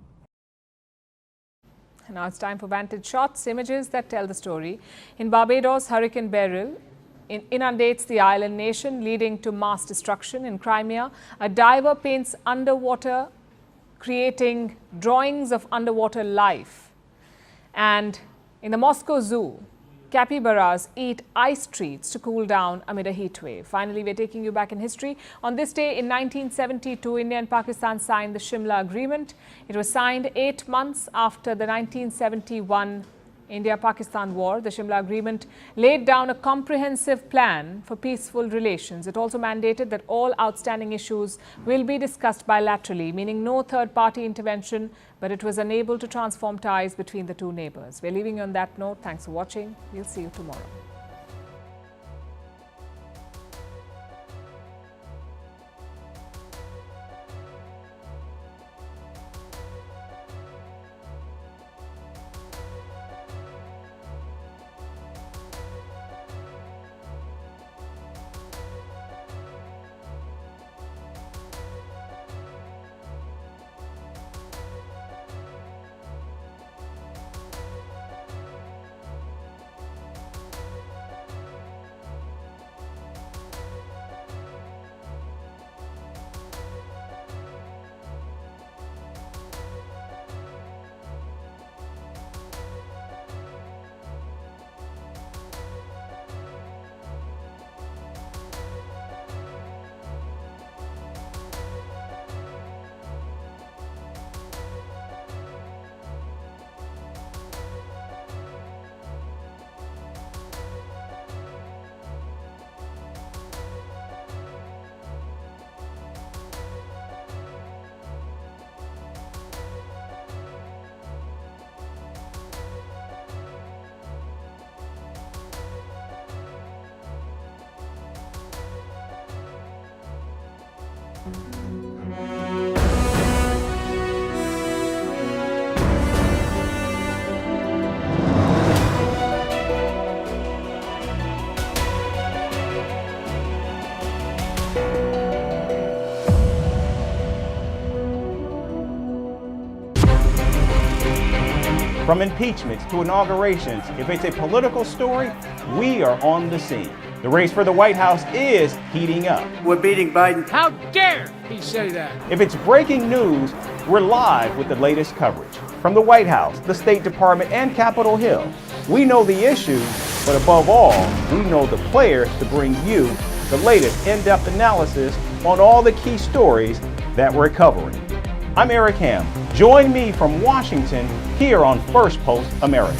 Now it's time for Vantage shots, images that tell the story. In Barbados, Hurricane Beryl inundates the island nation, leading to mass destruction. In Crimea, a diver paints underwater, creating drawings of underwater life. And in the Moscow Zoo, capybaras eat ice treats to cool down amid a heat wave. Finally, we're taking you back in history. On this day in 1972, India and Pakistan signed the Shimla Agreement. It was signed 8 months after the 1971 India-Pakistan war. The Shimla Agreement laid down a comprehensive plan for peaceful relations. It also mandated that all outstanding issues will be discussed bilaterally, meaning no third-party intervention, but it was unable to transform ties between the two neighbors. We're leaving you on that note. Thanks for watching. We'll see you tomorrow. From impeachments to inaugurations, if it's a political story, we are on the scene. The race for the White House is heating up. We're beating Biden. How dare he say that? If it's breaking news, we're live with the latest coverage. From the White House, the State Department, and Capitol Hill, we know the issues, but above all, we know the players to bring you the latest in-depth analysis on all the key stories that we're covering. I'm Eric Ham. Join me from Washington here on Firstpost America.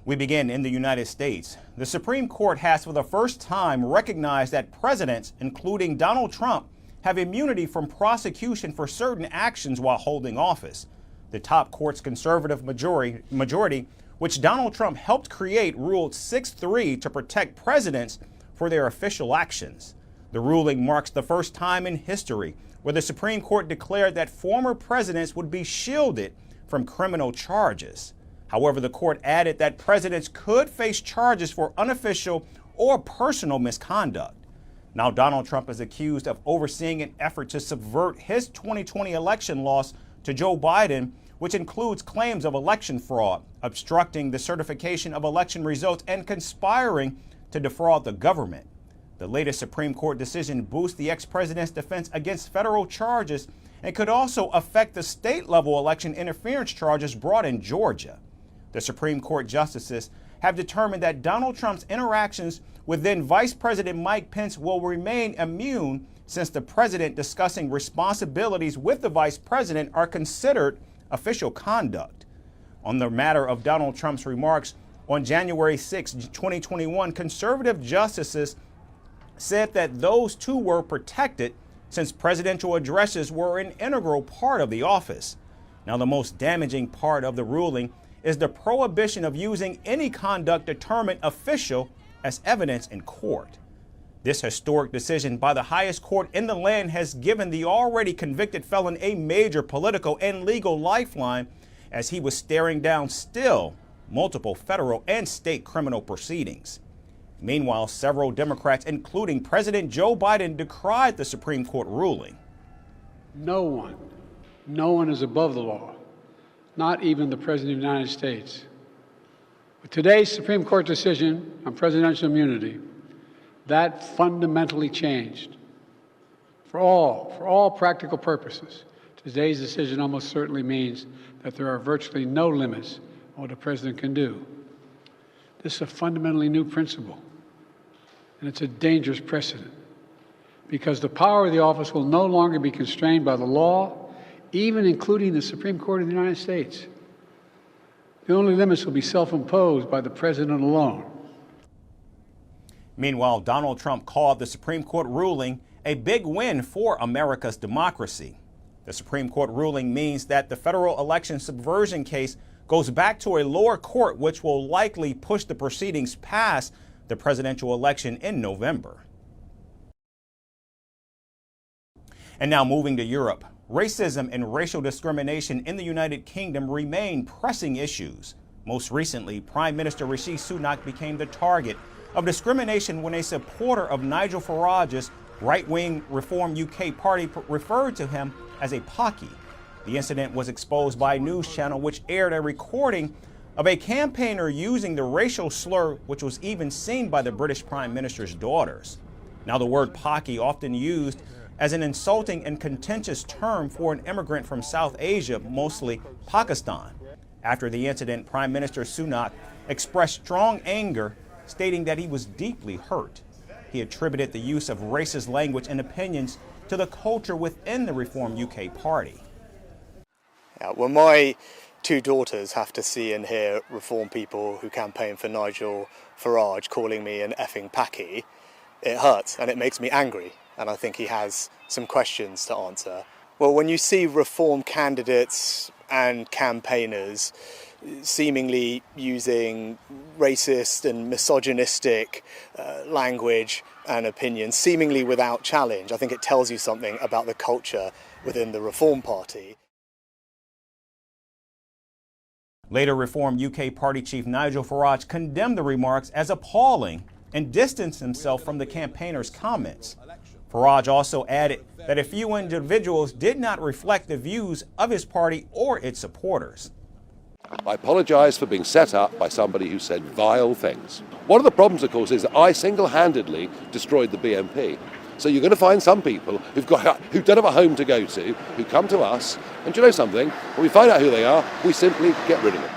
We begin in the United States. The Supreme Court has for the first time recognized that presidents, including Donald Trump, have immunity from prosecution for certain actions while holding office. The top court's conservative majority, which Donald Trump helped create, ruled 6-3 to protect presidents for their official actions. The ruling marks the first time in history where the Supreme Court declared that former presidents would be shielded from criminal charges. However, the court added that presidents could face charges for unofficial or personal misconduct. Now, Donald Trump is accused of overseeing an effort to subvert his 2020 election loss to Joe Biden, which includes claims of election fraud, obstructing the certification of election results, and conspiring to defraud the government. The latest Supreme Court decision boosts the ex-president's defense against federal charges and could also affect the state-level election interference charges brought in Georgia. The Supreme Court justices have determined that Donald Trump's interactions with then Vice President Mike Pence will remain immune since the president discussing responsibilities with the vice president are considered official conduct. On the matter of Donald Trump's remarks on January 6, 2021, conservative justices said that those two were protected since presidential addresses were an integral part of the office. Now, the most damaging part of the ruling is the prohibition of using any conduct determined official as evidence in court. This historic decision by the highest court in the land has given the already convicted felon a major political and legal lifeline as he was staring down still multiple federal and state criminal proceedings. Meanwhile, several Democrats, including President Joe Biden, decried the Supreme Court ruling. No one is above the law, not even the President of the United States. With today's Supreme Court decision on presidential immunity, that fundamentally changed. For all practical purposes, today's decision almost certainly means that there are virtually no limits on what a president can do. This is a fundamentally new principle, and it's a dangerous precedent, because the power of the office will no longer be constrained by the law, even including the Supreme Court of the United States. The only limits will be self-imposed by the president alone. Meanwhile, Donald Trump called the Supreme Court ruling a big win for America's democracy. The Supreme Court ruling means that the federal election subversion case goes back to a lower court, which will likely push the proceedings past the presidential election in November. And now moving to Europe. Racism and racial discrimination in the United Kingdom remain pressing issues. Most recently, Prime Minister Rishi Sunak became the target of discrimination when a supporter of Nigel Farage's right-wing Reform UK party referred to him as a Palki. The incident was exposed by a news channel which aired a recording of a campaigner using the racial slur, which was even seen by the British Prime Minister's daughters. Now, the word Palki, often used as an insulting and contentious term for an immigrant from South Asia, mostly Pakistan. After the incident, Prime Minister Sunak expressed strong anger, stating that he was deeply hurt. He attributed the use of racist language and opinions to the culture within the Reform UK party. When my two daughters have to see and hear Reform people who campaign for Nigel Farage calling me an effing Palki, it hurts and it makes me angry, and I think he has some questions to answer. Well, when you see Reform candidates and campaigners seemingly using racist and misogynistic language and opinions, seemingly without challenge, I think it tells you something about the culture within the Reform Party. Later, Reform UK party chief Nigel Farage condemned the remarks as appalling and distanced himself from the campaigners' comments. Farage also added that a few individuals did not reflect the views of his party or its supporters. I apologise for being set up by somebody who said vile things. One of the problems, of course, is that I single-handedly destroyed the BNP. So you're going to find some people who don't have a home to go to, who come to us, and do you know something? When we find out who they are, we simply get rid of them.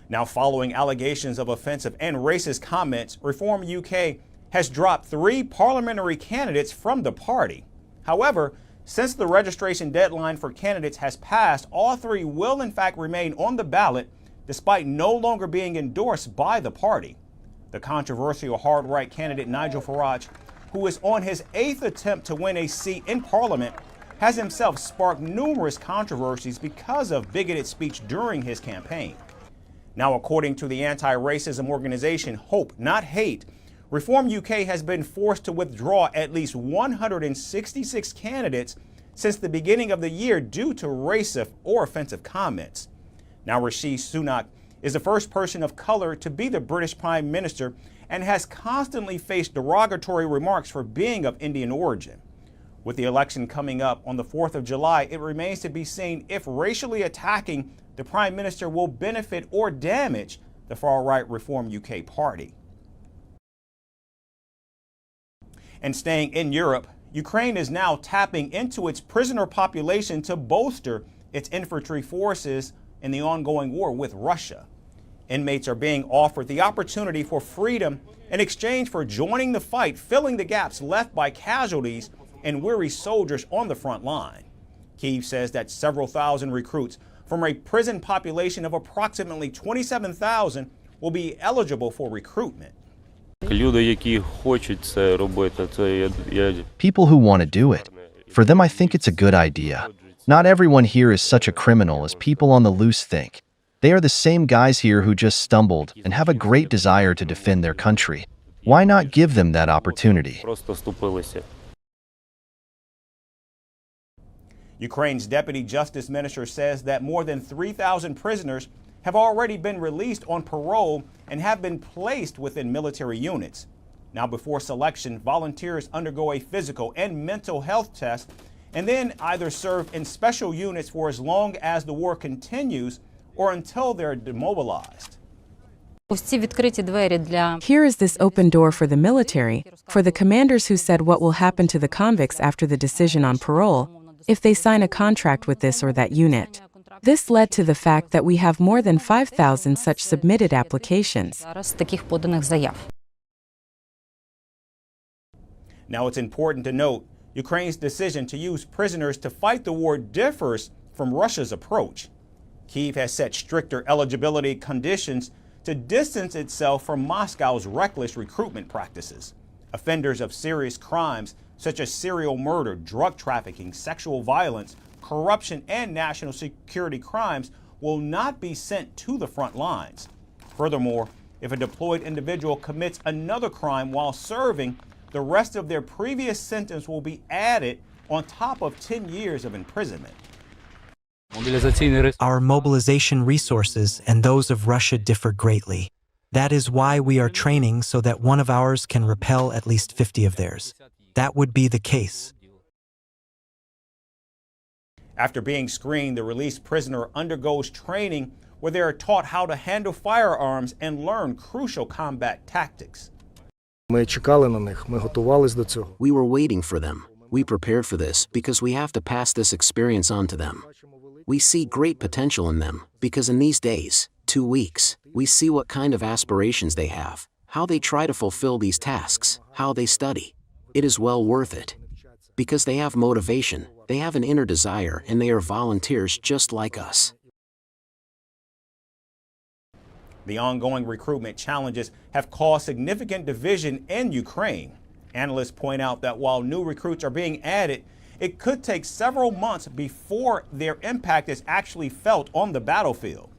Now, following allegations of offensive and racist comments, Reform UK has dropped 3 parliamentary candidates from the party. However, since the registration deadline for candidates has passed, all 3 will in fact remain on the ballot despite no longer being endorsed by the party. The controversial hard-right candidate Nigel Farage, who is on his 8th attempt to win a seat in Parliament, has himself sparked numerous controversies because of bigoted speech during his campaign. Now, according to the anti-racism organization Hope Not Hate, Reform UK has been forced to withdraw at least 166 candidates since the beginning of the year due to racist or offensive comments. Now, Rishi Sunak is the first person of color to be the British Prime Minister and has constantly faced derogatory remarks for being of Indian origin. With the election coming up on the 4th of July, it remains to be seen if racially attacking the Prime Minister will benefit or damage the far-right Reform UK party. And staying in Europe, Ukraine is now tapping into its prisoner population to bolster its infantry forces in the ongoing war with Russia. Inmates are being offered the opportunity for freedom in exchange for joining the fight, filling the gaps left by casualties and weary soldiers on the front line. Keir says that several thousand recruits from a prison population of approximately 27,000 will be eligible for recruitment. People who want to do it. For them, I think it's a good idea. Not everyone here is such a criminal as people on the loose think. They are the same guys here who just stumbled and have a great desire to defend their country. Why not give them that opportunity? Ukraine's Deputy Justice Minister says that more than 3,000 prisoners have already been released on parole and have been placed within military units. Now, before selection, volunteers undergo a physical and mental health test and then either serve in special units for as long as the war continues or until they're demobilized. Here is this open door for the military, for the commanders who said what will happen to the convicts after the decision on parole, if they sign a contract with this or that unit. This led to the fact that we have more than 5,000 such submitted applications. Now, it's important to note, Ukraine's decision to use prisoners to fight the war differs from Russia's approach. Kyiv has set stricter eligibility conditions to distance itself from Moscow's reckless recruitment practices. Offenders of serious crimes such as serial murder, drug trafficking, sexual violence, corruption, and national security crimes will not be sent to the front lines. Furthermore, if a deployed individual commits another crime while serving, the rest of their previous sentence will be added on top of 10 years of imprisonment. Our mobilization resources and those of Russia differ greatly. That is why we are training so that one of ours can repel at least 50 of theirs. That would be the case. After being screened, the released prisoner undergoes training where they are taught how to handle firearms and learn crucial combat tactics. We were waiting for them. We prepared for this because we have to pass this experience on to them. We see great potential in them because in these days, 2 weeks, we see what kind of aspirations they have, how they try to fulfill these tasks, how they study. It is well worth it. Because they have motivation, they have an inner desire, and they are volunteers just like us. The ongoing recruitment challenges have caused significant division in Ukraine. Analysts point out that while new recruits are being added, it could take several months before their impact is actually felt on the battlefield.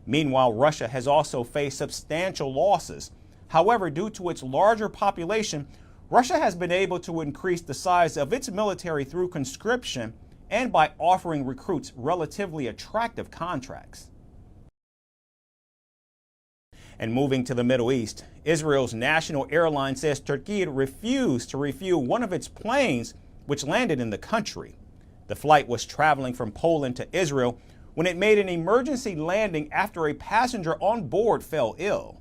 Meanwhile, Russia has also faced substantial losses. However, due to its larger population, Russia has been able to increase the size of its military through conscription and by offering recruits relatively attractive contracts. And moving to the Middle East, Israel's national airline says Turkey refused to refuel one of its planes which landed in the country. The flight was traveling from Poland to Israel when it made an emergency landing after a passenger on board fell ill.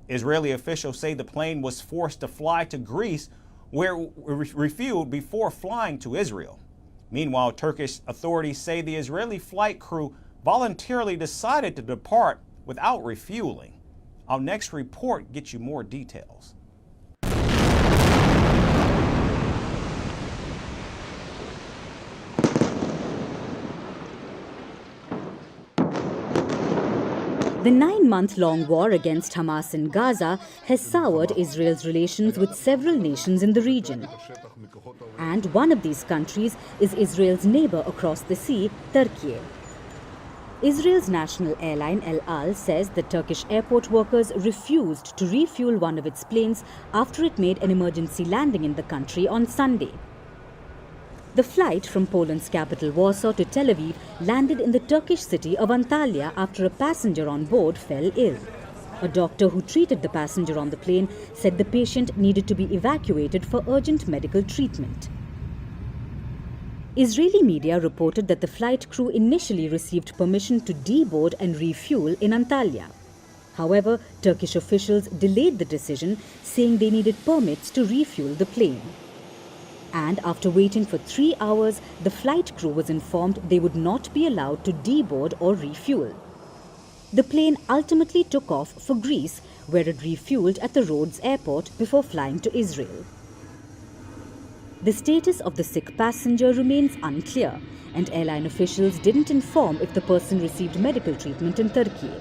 Israeli officials say the plane was forced to fly to Greece, where it refueled before flying to Israel. Meanwhile, Turkish authorities say the Israeli flight crew voluntarily decided to depart without refueling. Our next report gets you more details. The 9-month-long war against Hamas in Gaza has soured Israel's relations with several nations in the region. And one of these countries is Israel's neighbor across the sea, Turkey. Israel's national airline El Al says the Turkish airport workers refused to refuel one of its planes after it made an emergency landing in the country on Sunday. The flight from Poland's capital Warsaw to Tel Aviv landed in the Turkish city of Antalya after a passenger on board fell ill. A doctor who treated the passenger on the plane said the patient needed to be evacuated for urgent medical treatment. Israeli media reported that the flight crew initially received permission to deboard and refuel in Antalya. However, Turkish officials delayed the decision, saying they needed permits to refuel the plane. And after waiting for 3 hours, the flight crew was informed they would not be allowed to deboard or refuel. The plane ultimately took off for Greece, where it refueled at the Rhodes airport before flying to Israel. The status of the sick passenger remains unclear, and airline officials didn't inform if the person received medical treatment in Turkey.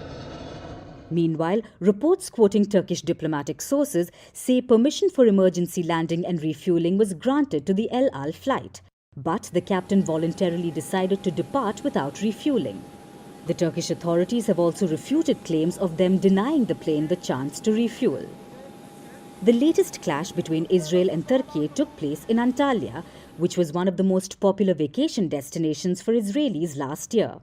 Meanwhile, reports quoting Turkish diplomatic sources say permission for emergency landing and refueling was granted to the El Al flight, but the captain voluntarily decided to depart without refueling. The Turkish authorities have also refuted claims of them denying the plane the chance to refuel. The latest clash between Israel and Turkey took place in Antalya, which was one of the most popular vacation destinations for Israelis last year.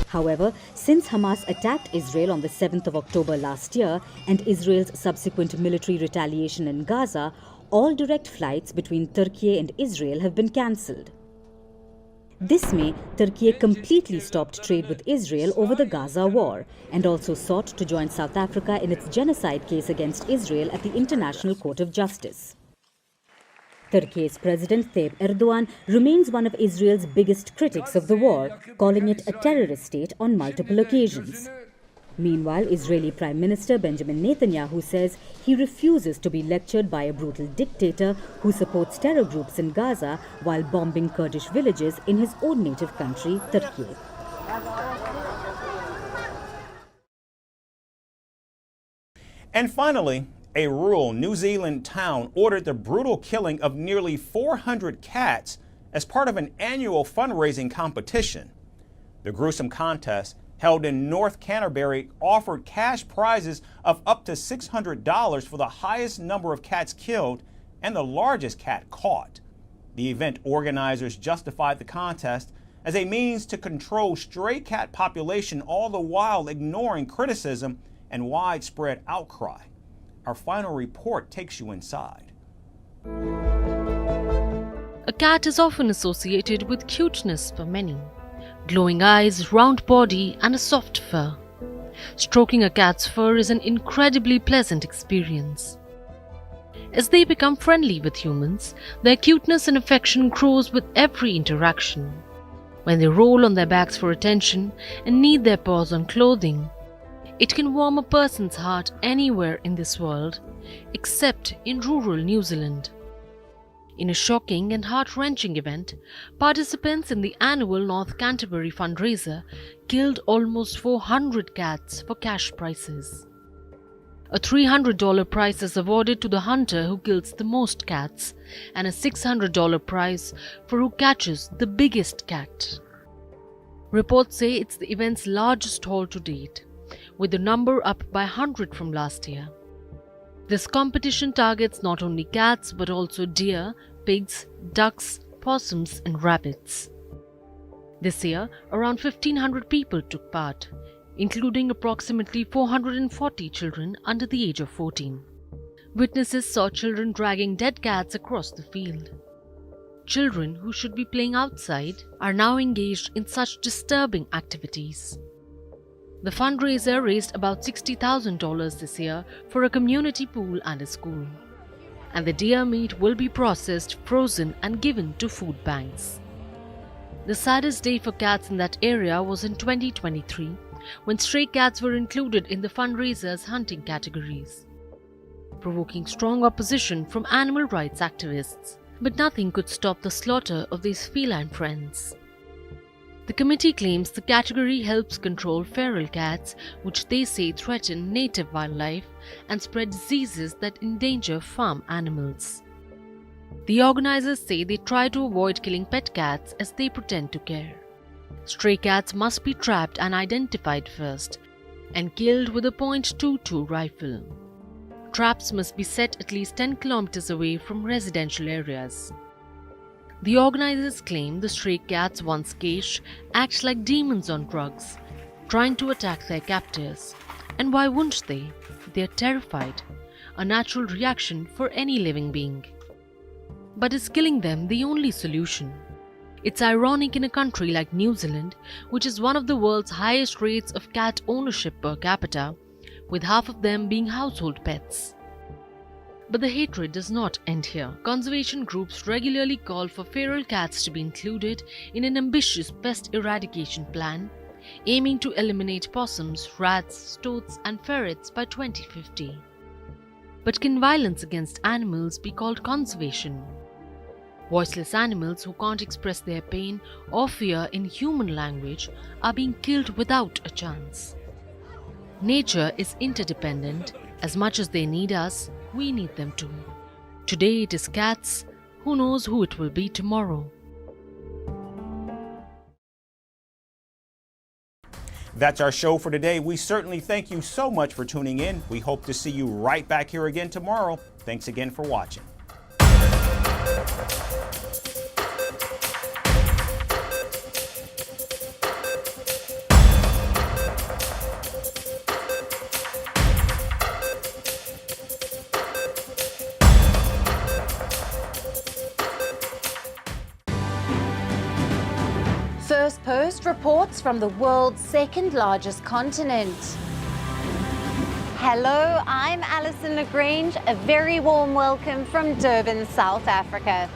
However, since Hamas attacked Israel on the 7th of October last year and Israel's subsequent military retaliation in Gaza, all direct flights between Turkey and Israel have been cancelled. This May, Turkey completely stopped trade with Israel over the Gaza war and also sought to join South Africa in its genocide case against Israel at the International Court of Justice. Turkey's President Tayyip Erdogan remains one of Israel's biggest critics of the war, calling it a terrorist state on multiple occasions. Meanwhile, Israeli Prime Minister Benjamin Netanyahu says he refuses to be lectured by a brutal dictator who supports terror groups in Gaza while bombing Kurdish villages in his own native country, Turkey. And finally, a rural New Zealand town ordered the brutal killing of nearly 400 cats as part of an annual fundraising competition. The gruesome contest, held in North Canterbury, offered cash prizes of up to $600 for the highest number of cats killed and the largest cat caught. The event organizers justified the contest as a means to control stray cat population, all the while ignoring criticism and widespread outcry. Our final report takes you inside. A cat is often associated with cuteness for many. Glowing eyes, round body, and a soft fur. Stroking a cat's fur is an incredibly pleasant experience. As they become friendly with humans, their cuteness and affection grows with every interaction. When they roll on their backs for attention and knead their paws on clothing, it can warm a person's heart anywhere in this world, except in rural New Zealand. In a shocking and heart-wrenching event, participants in the annual North Canterbury fundraiser killed almost 400 cats for cash prizes. A $300 prize is awarded to the hunter who kills the most cats, and a $600 prize for who catches the biggest cat. Reports say it's the event's largest haul to date, with the number up by 100 from last year. This competition targets not only cats but also deer, pigs, ducks, possums and rabbits. This year, around 1,500 people took part, including approximately 440 children under the age of 14. Witnesses saw children dragging dead cats across the field. Children who should be playing outside are now engaged in such disturbing activities. The fundraiser raised about $60,000 this year for a community pool and a school. And the deer meat will be processed, frozen and given to food banks. The saddest day for cats in that area was in 2023, when stray cats were included in the fundraiser's hunting categories, provoking strong opposition from animal rights activists. But nothing could stop the slaughter of these feline friends. The committee claims the category helps control feral cats, which they say threaten native wildlife and spread diseases that endanger farm animals. The organizers say they try to avoid killing pet cats as they pretend to care. Stray cats must be trapped and identified first and killed with a .22 rifle. Traps must be set at least 10 kilometers away from residential areas. The organizers claim the stray cats once caged act like demons on drugs, trying to attack their captors. And why wouldn't they? They are terrified, a natural reaction for any living being. But is killing them the only solution? It's ironic in a country like New Zealand, which is one of the world's highest rates of cat ownership per capita, with half of them being household pets. But the hatred does not end here. Conservation groups regularly call for feral cats to be included in an ambitious pest eradication plan, aiming to eliminate possums, rats, toads and ferrets by 2050. But can violence against animals be called conservation? Voiceless animals who can't express their pain or fear in human language are being killed without a chance. Nature is interdependent. As much as they need us, we need them too. Today it is cats. Who knows who it will be tomorrow? That's our show for today. We certainly thank you so much for tuning in. We hope to see you right back here again tomorrow. Thanks again for watching. Firstpost reports from the world's second largest continent. Hello, I'm Alison Lagrange. A very warm welcome from Durban, South Africa.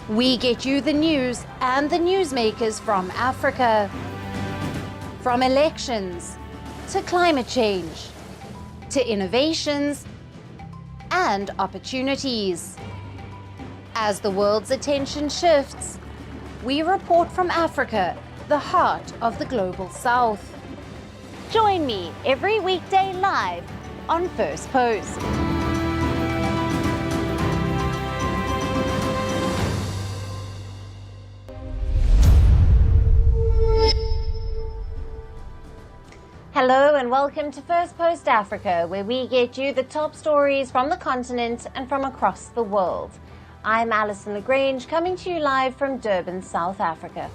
We get you the news and the newsmakers from Africa. From elections to climate change to innovations and opportunities. As the world's attention shifts, we report from Africa, the heart of the global south. Join me every weekday live on Firstpost. Hello and welcome to Firstpost Africa, where we get you the top stories from the continent and from across the world. I'm Alison Lagrange, coming to you live from Durban, South Africa.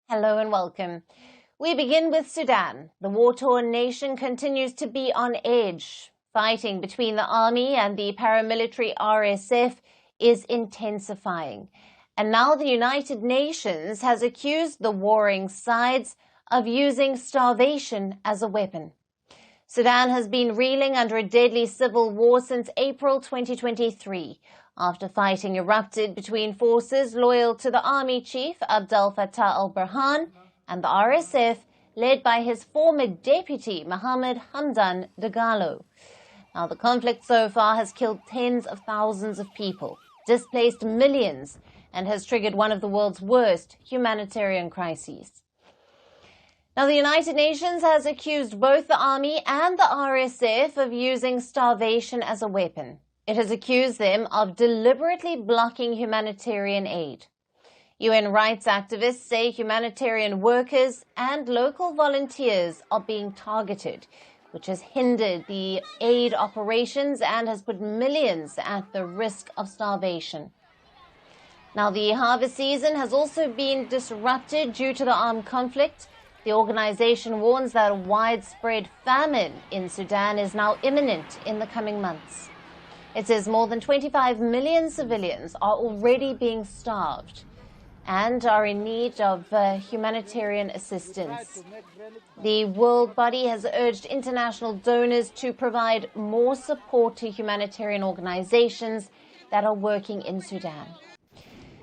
Hello and welcome. We begin with Sudan. The war-torn nation continues to be on edge. Fighting between the army and the paramilitary RSF is intensifying. And now the United Nations has accused the warring sides of using starvation as a weapon. Sudan has been reeling under a deadly civil war since April 2023, after fighting erupted between forces loyal to the army chief Abdel Fattah al-Burhan and the RSF, led by his former deputy Mohammed Hamdan Dagalo. Now, the conflict so far has killed tens of thousands of people, displaced millions, and has triggered one of the world's worst humanitarian crises. Now, the United Nations has accused both the army and the RSF of using starvation as a weapon. It has accused them of deliberately blocking humanitarian aid. UN rights activists say humanitarian workers and local volunteers are being targeted, which has hindered the aid operations and has put millions at the risk of starvation. Now, the harvest season has also been disrupted due to the armed conflict. The organization warns that a widespread famine in Sudan is now imminent in the coming months. It says more than 25 million civilians are already being starved and are in need of humanitarian assistance. The world body has urged international donors to provide more support to humanitarian organizations that are working in Sudan.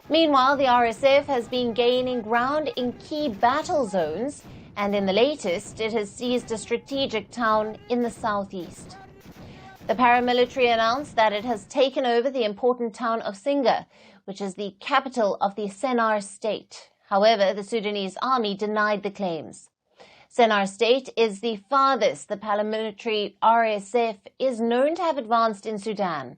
Meanwhile, the RSF has been gaining ground in key battle zones, and in the latest, it has seized a strategic town in the southeast. The paramilitary announced that it has taken over the important town of Singa, which is the capital of the Sennar state. However, the Sudanese army denied the claims. Sennar state is the farthest the paramilitary RSF is known to have advanced in Sudan.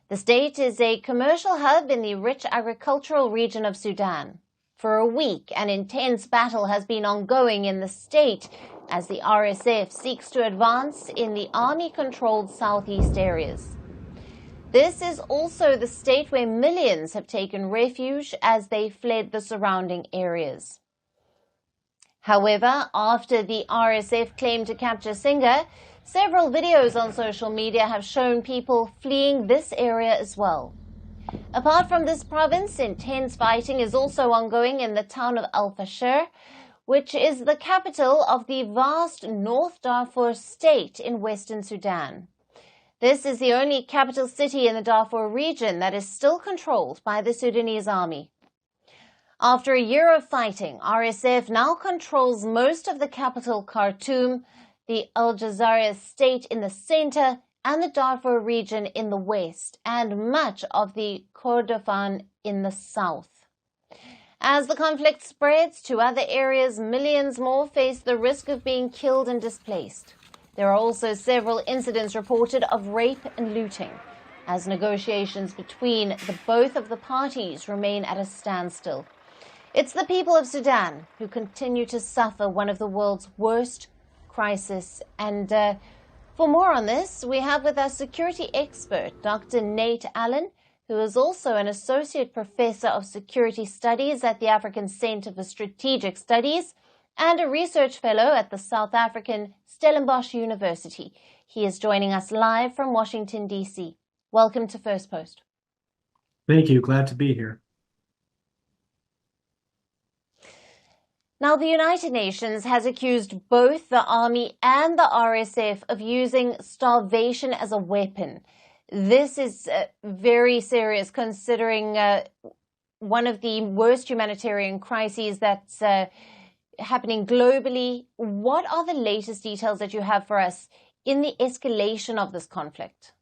The state is a commercial hub in the rich agricultural region of Sudan. For a week, an intense battle has been ongoing in the state as the RSF seeks to advance in the army-controlled southeast areas. This is also the state where millions have taken refuge as they fled the surrounding areas. However, after the RSF claimed to capture Singa, several videos on social media have shown people fleeing this area as well. Apart from this province, intense fighting is also ongoing in the town of Al Fasher, which is the capital of the vast North Darfur state in Western Sudan. This is the only capital city in the Darfur region that is still controlled by the Sudanese army. After a year of fighting, RSF now controls most of the capital Khartoum, the Al Jazaira state in the center, and the Darfur region in the west, and much of the Kordofan in the south. As the conflict spreads to other areas, millions more face the risk of being killed and displaced. There are also several incidents reported of rape and looting, as negotiations between both of the parties remain at a standstill. It's the people of Sudan who continue to suffer one of the world's worst crises. And for more on this, we have with us security expert Dr. Nate Allen, who is also an associate professor of security studies at the African Centre for Strategic Studies and a research fellow at the South African Stellenbosch University. He is joining us live from Washington, D.C. Welcome to Firstpost. Thank you. Glad to be here. Now, the United Nations has accused both the army and the RSF of using starvation as a weapon. This is very serious, considering one of the worst humanitarian crises that's happening globally. What are the latest details that you have for us in the escalation of this conflict?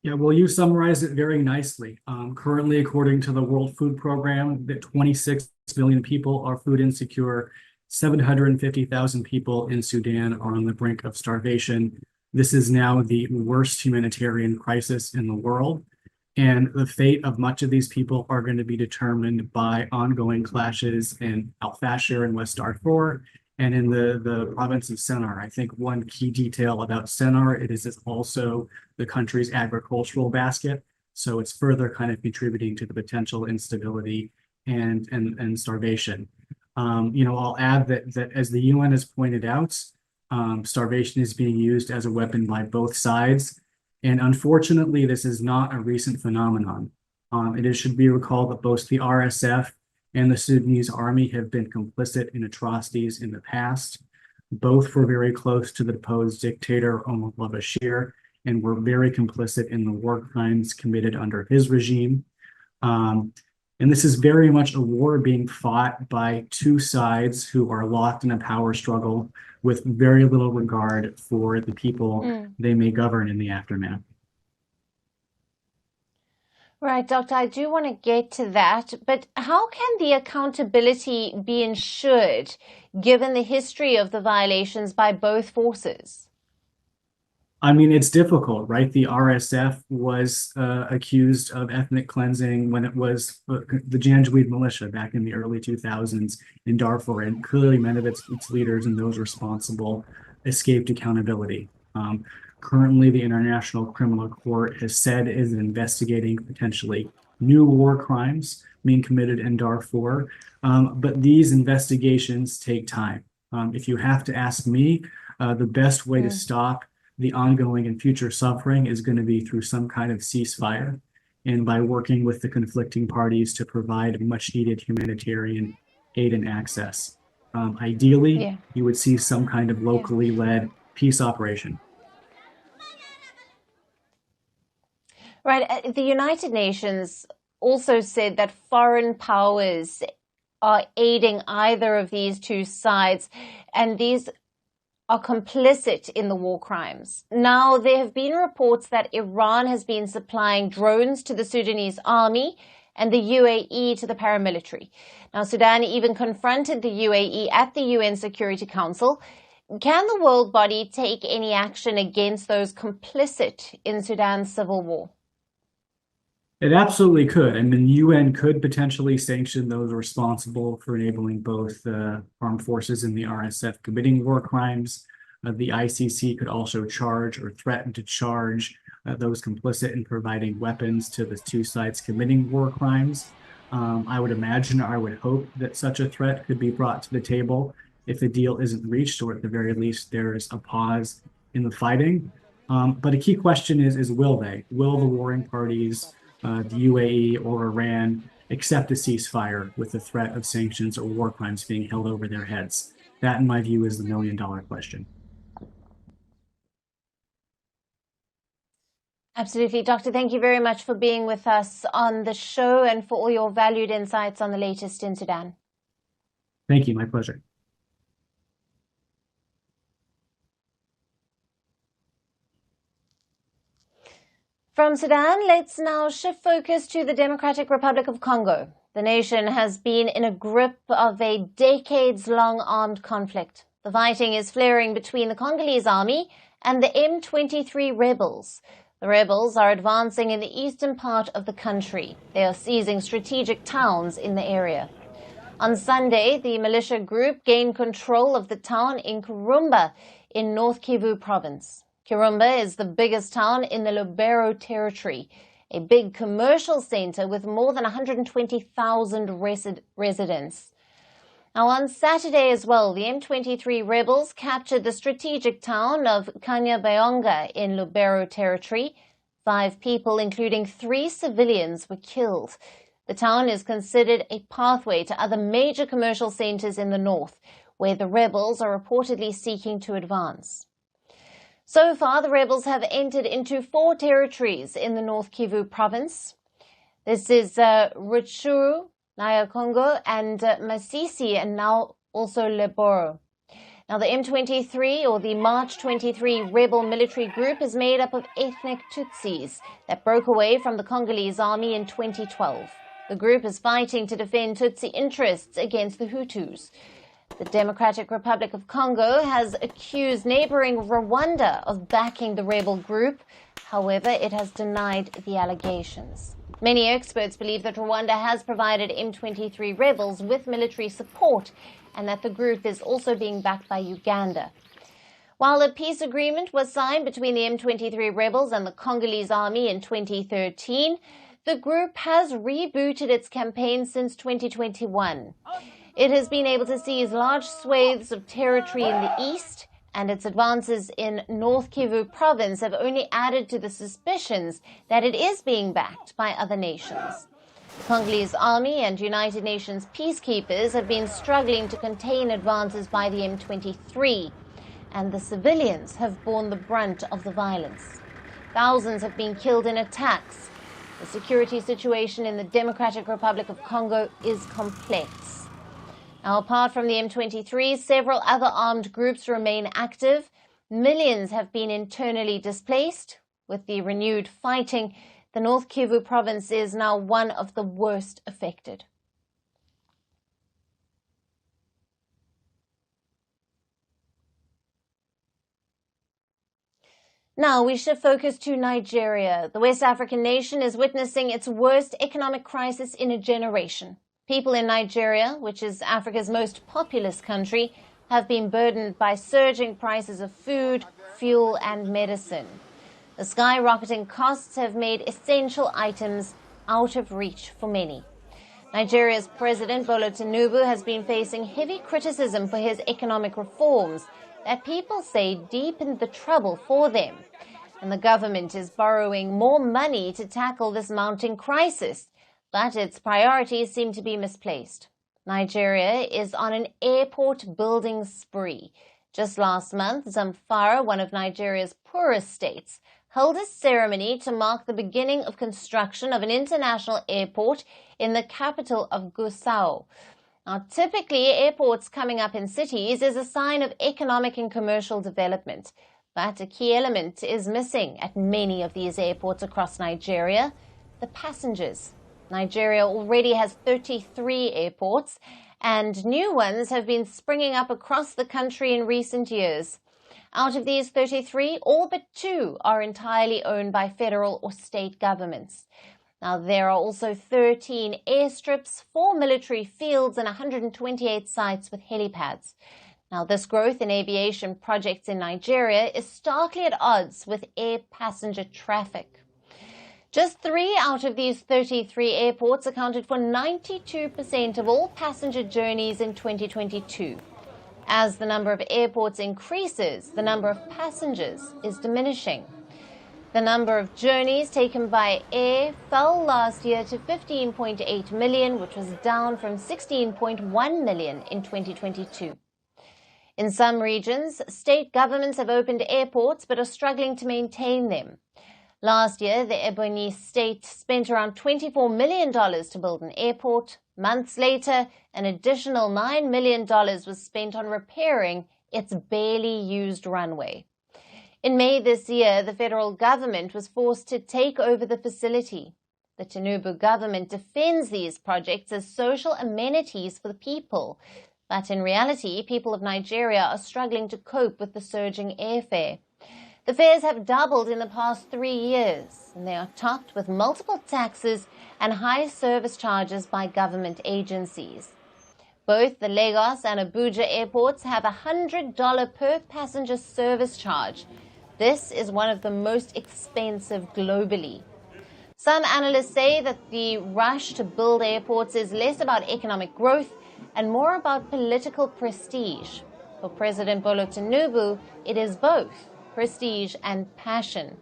Yeah, well, you summarized it very nicely. Currently, according to the World Food Program, that 26 million people are food insecure. 750,000 people in Sudan are on the brink of starvation. This is now the worst humanitarian crisis in the world. And the fate of much of these people are going to be determined by ongoing clashes in Al Fasher and West Darfur and in the province of Sennar. I think one key detail about Sennar, it is also the country's agricultural basket. So it's further kind of contributing to the potential instability and starvation. I'll add that as the UN has pointed out, starvation is being used as a weapon by both sides. And unfortunately, this is not a recent phenomenon. It should be recalled that both the RSF and the Sudanese army have been complicit in atrocities in the past. Both were very close to the deposed dictator, Omar al-Bashir, and were very complicit in the war crimes committed under his regime. And this is very much a war being fought by two sides who are locked in a power struggle with very little regard for the people they may govern in the aftermath. Right, Doctor, I do want to get to that, but how can the accountability be ensured given the history of the violations by both forces? I mean, it's difficult, right? The RSF was accused of ethnic cleansing when it was the Janjaweed militia back in the early 2000s in Darfur, and clearly many of its leaders and those responsible escaped accountability. Currently, the International Criminal Court has said it is investigating potentially new war crimes being committed in Darfur, but these investigations take time. If you have to ask me, the best way to stop the ongoing and future suffering is going to be through some kind of ceasefire and by working with the conflicting parties to provide much needed humanitarian aid and access. Ideally, you would see some kind of locally led peace operation. Right. The United Nations also said that foreign powers are aiding either of these two sides, and these are complicit in the war crimes. Now, there have been reports that Iran has been supplying drones to the Sudanese army and the UAE to the paramilitary. Now, Sudan even confronted the UAE at the UN Security Council. Can the world body take any action against those complicit in Sudan's civil war? It absolutely could. I mean, the UN could potentially sanction those responsible for enabling both armed forces and the RSF committing war crimes. The ICC could also charge or threaten to charge those complicit in providing weapons to the two sides committing war crimes. I would imagine, or I would hope that such a threat could be brought to the table if the deal isn't reached, or at the very least, there is a pause in the fighting. But a key question is will they? Will the warring parties, the UAE or Iran, accept a ceasefire with the threat of sanctions or war crimes being held over their heads? That, in my view, is the million-dollar question. Absolutely. Doctor, thank you very much for being with us on the show and for all your valued insights on the latest in Sudan. Thank you. My pleasure. From Sudan, let's now shift focus to the Democratic Republic of Congo. The nation has been in a grip of a decades-long armed conflict. The fighting is flaring between the Congolese army and the M23 rebels. The rebels are advancing in the eastern part of the country. They are seizing strategic towns in the area. On Sunday, the militia group gained control of the town in Kirumba in North Kivu province. Kirumba is the biggest town in the Lubero territory, a big commercial center with more than 120,000 residents. Now, on Saturday as well, the M23 rebels captured the strategic town of Kanyabayonga in Lubero territory. 5 people, including 3 civilians, were killed. The town is considered a pathway to other major commercial centers in the north, where the rebels are reportedly seeking to advance. So far, the rebels have entered into 4 territories in the North Kivu province. This is Rutshuru, Nyakongo, and Masisi, and now also Leboro. Now, the M23, or the March 23 rebel military group, is made up of ethnic Tutsis that broke away from the Congolese army in 2012. The group is fighting to defend Tutsi interests against the Hutus. The Democratic Republic of Congo has accused neighboring Rwanda of backing the rebel group. However, it has denied the allegations. Many experts believe that Rwanda has provided M23 rebels with military support and that the group is also being backed by Uganda. While a peace agreement was signed between the M23 rebels and the Congolese army in 2013, the group has rebooted its campaign since 2021. It has been able to seize large swathes of territory in the east, and its advances in North Kivu province have only added to the suspicions that it is being backed by other nations. The Congolese army and United Nations peacekeepers have been struggling to contain advances by the M23, and the civilians have borne the brunt of the violence. Thousands have been killed in attacks. The security situation in the Democratic Republic of Congo is complex. Now, apart from the M23, several other armed groups remain active. Millions have been internally displaced. With the renewed fighting, the North Kivu province is now one of the worst affected. Now we shift focus to Nigeria. The West African nation is witnessing its worst economic crisis in a generation. People in Nigeria, which is Africa's most populous country, have been burdened by surging prices of food, fuel, and medicine. The skyrocketing costs have made essential items out of reach for many. Nigeria's President Bola Tinubu has been facing heavy criticism for his economic reforms that people say deepened the trouble for them. And the government is borrowing more money to tackle this mounting crisis, but its priorities seem to be misplaced. Nigeria is on an airport building spree. Just last month, Zamfara, one of Nigeria's poorest states, held a ceremony to mark the beginning of construction of an international airport in the capital of Gusau. Now, typically, airports coming up in cities is a sign of economic and commercial development. But a key element is missing at many of these airports across Nigeria: the passengers. Nigeria already has 33 airports, and new ones have been springing up across the country in recent years. Out of these 33, all but 2 are entirely owned by federal or state governments. Now, there are also 13 airstrips, 4 military fields, and 128 sites with helipads. Now, this growth in aviation projects in Nigeria is starkly at odds with air passenger traffic. Just 3 out of these 33 airports accounted for 92% of all passenger journeys in 2022. As the number of airports increases, the number of passengers is diminishing. The number of journeys taken by air fell last year to 15.8 million, which was down from 16.1 million in 2022. In some regions, state governments have opened airports but are struggling to maintain them. Last year, the Ebonyi state spent around $24 million to build an airport. Months later, an additional $9 million was spent on repairing its barely used runway. In May this year, the federal government was forced to take over the facility. The Tinubu government defends these projects as social amenities for the people. But in reality, people of Nigeria are struggling to cope with the surging airfare. The fares have doubled in the past 3 years, and they are topped with multiple taxes and high service charges by government agencies. Both the Lagos and Abuja airports have a $100 per passenger service charge. This is one of the most expensive globally. Some analysts say that the rush to build airports is less about economic growth and more about political prestige. For President Bola Tinubu, it is both prestige and passion.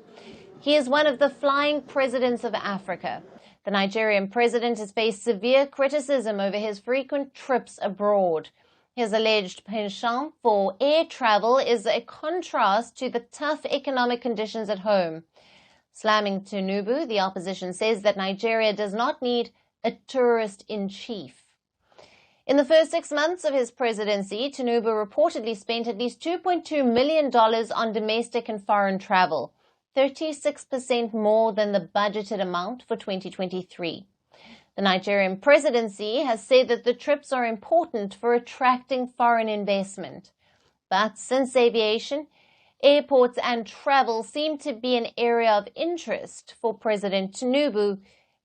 He is one of the flying presidents of Africa. The Nigerian president has faced severe criticism over his frequent trips abroad. His alleged penchant for air travel is a contrast to the tough economic conditions at home. Slamming Tinubu, the opposition says that Nigeria does not need a tourist-in-chief. In the first 6 months of his presidency, Tinubu reportedly spent at least $2.2 million on domestic and foreign travel, 36% more than the budgeted amount for 2023. The Nigerian presidency has said that the trips are important for attracting foreign investment. But since aviation, airports and travel seem to be an area of interest for President Tinubu,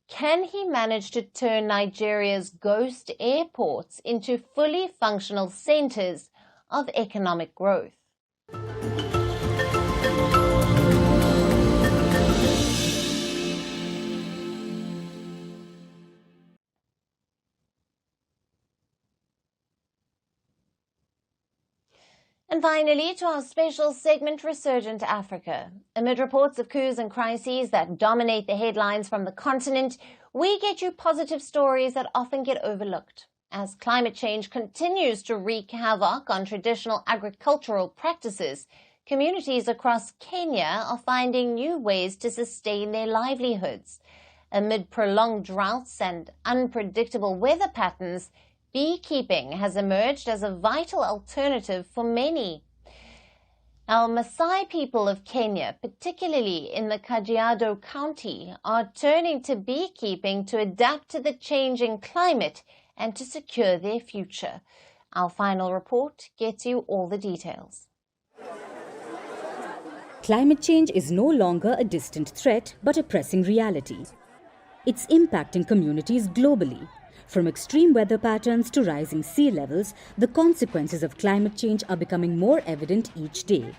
can he manage to turn Nigeria's ghost airports into fully functional centers of economic growth? And finally, to our special segment, Resurgent Africa. Amid reports of coups and crises that dominate the headlines from the continent, we get you positive stories that often get overlooked. As climate change continues to wreak havoc on traditional agricultural practices, communities across Kenya are finding new ways to sustain their livelihoods. Amid prolonged droughts and unpredictable weather patterns, beekeeping has emerged as a vital alternative for many. Now, Maasai people of Kenya, particularly in the Kajiado County, are turning to beekeeping to adapt to the changing climate and to secure their future. Our final report gets you all the details. Climate change is no longer a distant threat, but a pressing reality. It's impacting communities globally. From extreme weather patterns to rising sea levels, the consequences of climate change are becoming more evident each day.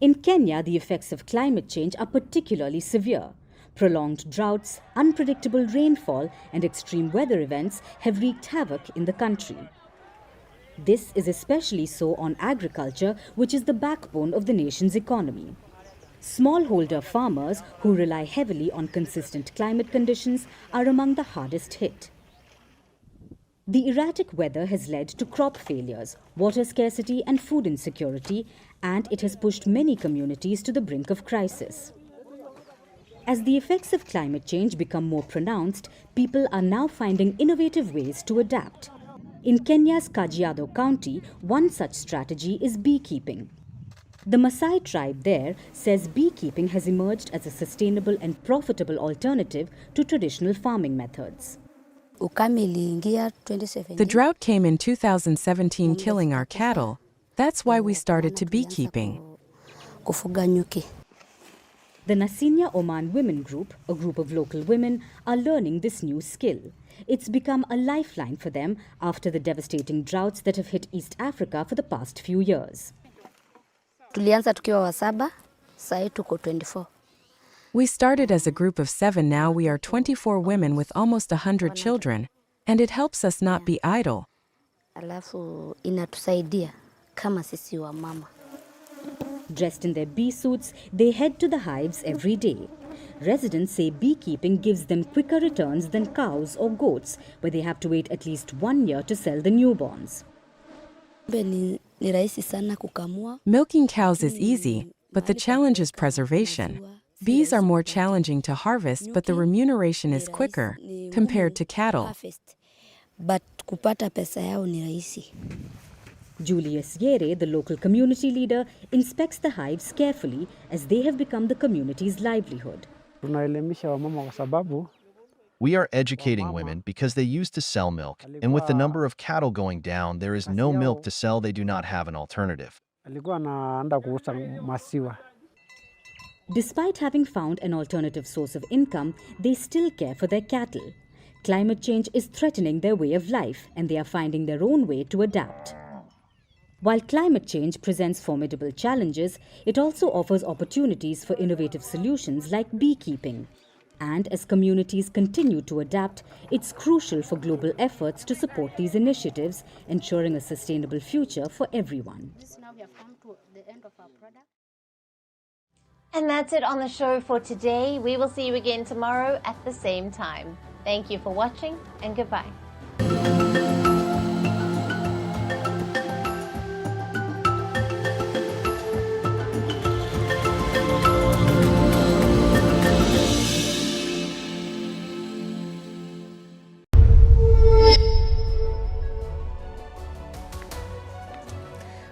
In Kenya, the effects of climate change are particularly severe. Prolonged droughts, unpredictable rainfall, and extreme weather events have wreaked havoc in the country. This is especially so on agriculture, which is the backbone of the nation's economy. Smallholder farmers, who rely heavily on consistent climate conditions, are among the hardest hit. The erratic weather has led to crop failures, water scarcity and food insecurity, and it has pushed many communities to the brink of crisis. As the effects of climate change become more pronounced, people are now finding innovative ways to adapt. In Kenya's Kajiado County, one such strategy is beekeeping. The Maasai tribe there says beekeeping has emerged as a sustainable and profitable alternative to traditional farming methods. The drought came in 2017, killing our cattle. That's why we started to beekeeping. The Nasinya Oman Women Group, a group of local women, are learning this new skill. It's become a lifeline for them after the devastating droughts that have hit East Africa for the past few years. Tulianza tukiwa wasaba, sai tuko 24. We started as a group of 7, now we are 24 women with almost 100 children, and it helps us not be idle. Alafu inatusaidia kama sisi wa mama. Dressed in their bee suits, they head to the hives every day. Residents say beekeeping gives them quicker returns than cows or goats, where they have to wait at least 1 year to sell the newborns. Milking cows is easy, but the challenge is preservation. Bees are more challenging to harvest, but the remuneration is quicker compared to cattle. But kupata pesa yao ni rahisi. Julius Yere, the local community leader, inspects the hives carefully as they have become the community's livelihood. We are educating women because they used to sell milk, and with the number of cattle going down, there is no milk to sell, they do not have an alternative. Despite having found an alternative source of income, they still care for their cattle. Climate change is threatening their way of life, and they are finding their own way to adapt. While climate change presents formidable challenges, it also offers opportunities for innovative solutions like beekeeping. And as communities continue to adapt, it's crucial for global efforts to support these initiatives, ensuring a sustainable future for everyone. And that's it on the show for today. We will see you again tomorrow at the same time. Thank you for watching, and goodbye.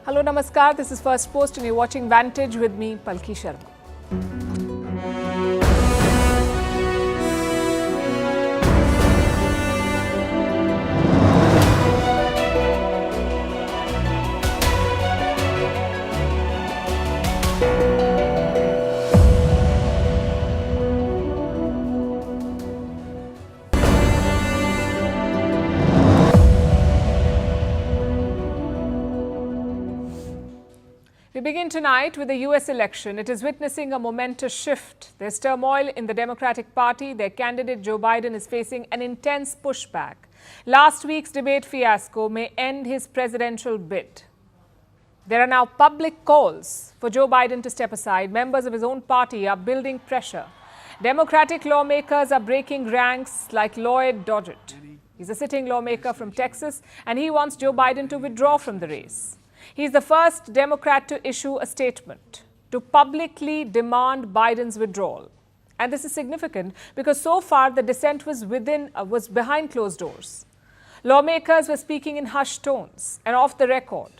Hello, namaskar. This is Firstpost, and you're watching Vantage with me, Palki Sharma. We begin tonight with the US election. It is witnessing a momentous shift. There's turmoil in the Democratic Party. Their candidate Joe Biden is facing an intense pushback. Last week's debate fiasco may end his presidential bid. There are now public calls for Joe Biden to step aside. Members of his own party are building pressure. Democratic lawmakers are breaking ranks like Lloyd Doggett. He's a sitting lawmaker from Texas, and he wants Joe Biden to withdraw from the race. He's the first Democrat to issue a statement to publicly demand Biden's withdrawal. And this is significant because so far the dissent was behind closed doors. Lawmakers were speaking in hushed tones and off the record.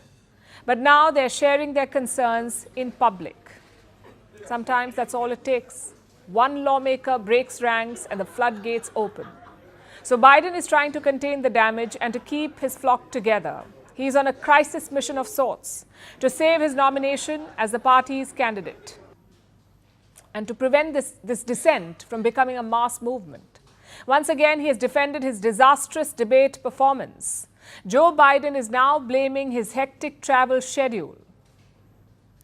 But now they're sharing their concerns in public. Sometimes that's all it takes. One lawmaker breaks ranks and the floodgates open. So Biden is trying to contain the damage and to keep his flock together. He's on a crisis mission of sorts to save his nomination as the party's candidate and to prevent this dissent from becoming a mass movement. Once again, he has defended his disastrous debate performance. Joe Biden is now blaming his hectic travel schedule.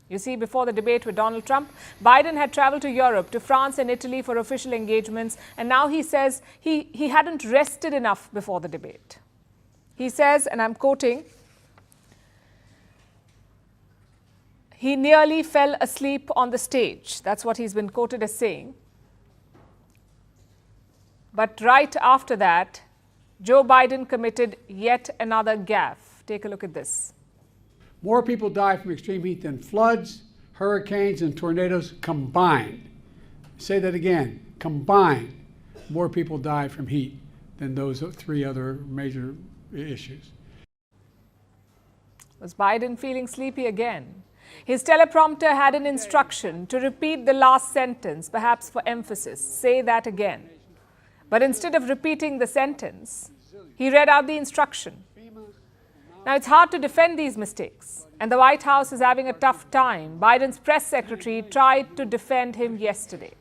You see, before the debate with Donald Trump, Biden had traveled to Europe, to France and Italy for official engagements, and now he says he hadn't rested enough before the debate. He says, and I'm quoting, he nearly fell asleep on the stage. That's what he's been quoted as saying. But right after that, Joe Biden committed yet another gaffe. Take a look at this. More people die from extreme heat than floods, hurricanes, and tornadoes combined. Say that again, combined. More people die from heat than those three other major issues. Was Biden feeling sleepy again? His teleprompter had an instruction to repeat the last sentence, perhaps for emphasis. Say that again. But instead of repeating the sentence, he read out the instruction. Now, it's hard to defend these mistakes, And the White House is having a tough time. Biden's press secretary tried to defend him yesterday.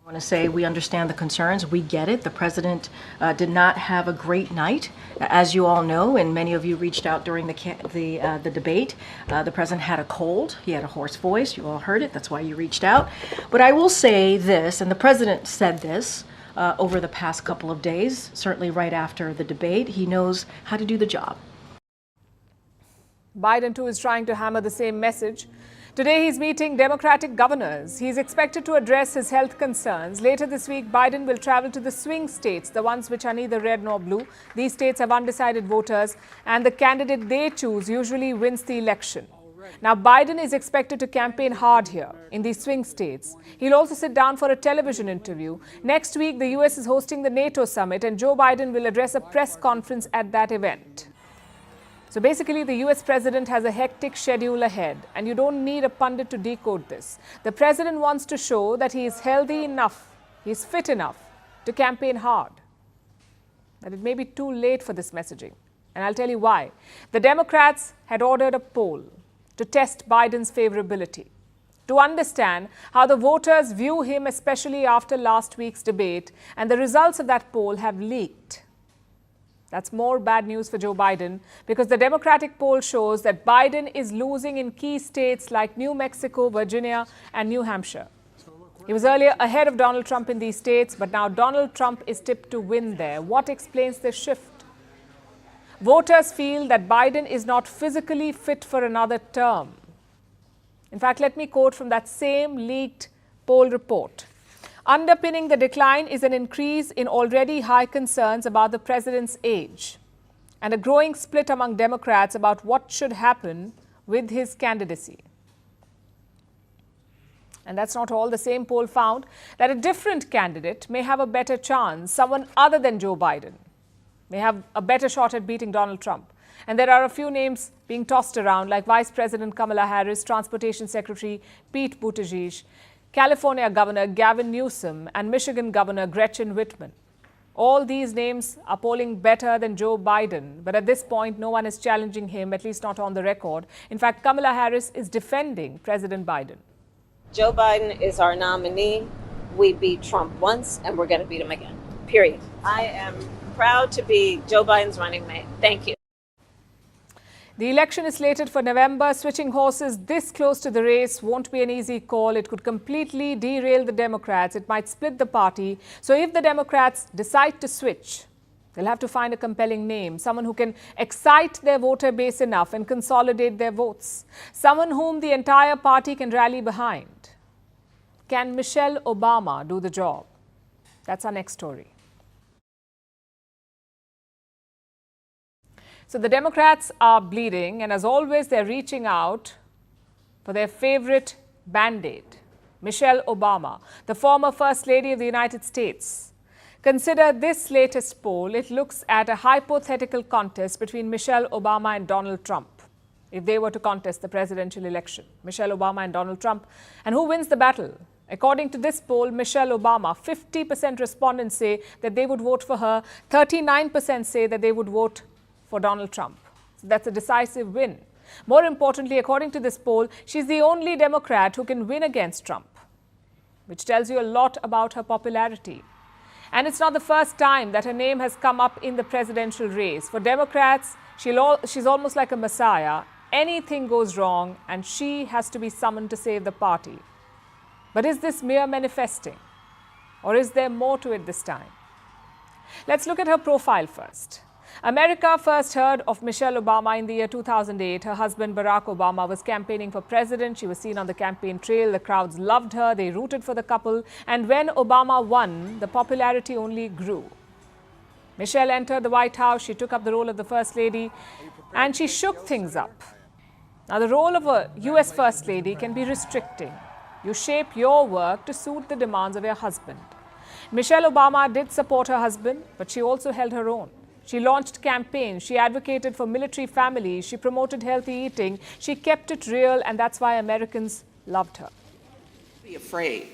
I want to say we understand the concerns. We get it. The president did not have a great night, as you all know, and many of you reached out during the debate. The president had a cold. He had a hoarse voice. You all heard it. That's why you reached out. But I will say this, and the president said this over the past couple of days, certainly right after the debate. He knows how to do the job. Biden, too, is trying to hammer the same message. Today, he's meeting Democratic governors. He's expected to address his health concerns. Later this week, Biden will travel to the swing states, the ones which are neither red nor blue. These states have undecided voters, and the candidate they choose usually wins the election. Now, Biden is expected to campaign hard here in these swing states. He'll also sit down for a television interview. Next week, the U.S. is hosting the NATO summit, and Joe Biden will address a press conference at that event. So basically, the US president has a hectic schedule ahead, and you don't need a pundit to decode this. The president wants to show that he is healthy enough, he is fit enough to campaign hard. But it may be too late for this messaging, and I'll tell you why. The Democrats had ordered a poll to test Biden's favorability, to understand how the voters view him, especially after last week's debate, and the results of that poll have leaked. That's more bad news for Joe Biden, because the Democratic poll shows that Biden is losing in key states like New Mexico, Virginia, and New Hampshire. He was earlier ahead of Donald Trump in these states, but now Donald Trump is tipped to win there. What explains this shift? Voters feel that Biden is not physically fit for another term. In fact, let me quote from that same leaked poll report. Underpinning the decline is an increase in already high concerns about the president's age and a growing split among Democrats about what should happen with his candidacy. And that's not all. The same poll found that a different candidate may have a better chance. Someone other than Joe Biden may have a better shot at beating Donald Trump. And there are a few names being tossed around, like Vice President Kamala Harris, Transportation Secretary Pete Buttigieg, California Governor Gavin Newsom, and Michigan Governor Gretchen Whitman. All these names are polling better than Joe Biden, but at this point, no one is challenging him, at least not on the record. In fact, Kamala Harris is defending President Biden. Joe Biden is our nominee. We beat Trump once, and we're going to beat him again, period. I am proud to be Joe Biden's running mate. Thank you. The election is slated for November. Switching horses this close to the race won't be an easy call. It could completely derail the Democrats. It might split the party. So if the Democrats decide to switch, they'll have to find a compelling name, someone who can excite their voter base enough and consolidate their votes, someone whom the entire party can rally behind. Can Michelle Obama do the job? That's our next story. So the Democrats are bleeding, and as always, they're reaching out for their favorite Band-Aid, Michelle Obama, the former First Lady of the United States. Consider this latest poll. It looks at a hypothetical contest between Michelle Obama and Donald Trump, if they were to contest the presidential election. Michelle Obama and Donald Trump. And who wins the battle? According to this poll, Michelle Obama, 50% respondents say that they would vote for her, 39% say that they would vote for Donald Trump. So that's a decisive win. More importantly, according to this poll, she's the only Democrat who can win against Trump, which tells you a lot about her popularity. And it's not the first time that her name has come up in the presidential race. For Democrats, she's almost like a messiah. Anything goes wrong, and she has to be summoned to save the party. But is this mere manifesting, or is there more to it this time? Let's look at her profile first. America first heard of Michelle Obama in the year 2008. Her husband, Barack Obama, was campaigning for president. She was seen on the campaign trail. The crowds loved her. They rooted for the couple. And when Obama won, the popularity only grew. Michelle entered the White House. She took up the role of the First Lady, and she shook things up. Now, the role of a U.S. First Lady can be restricting. You shape your work to suit the demands of your husband. Michelle Obama did support her husband, but she also held her own. She launched campaigns, she advocated for military families, she promoted healthy eating, she kept it real, and that's why Americans loved her. Be afraid.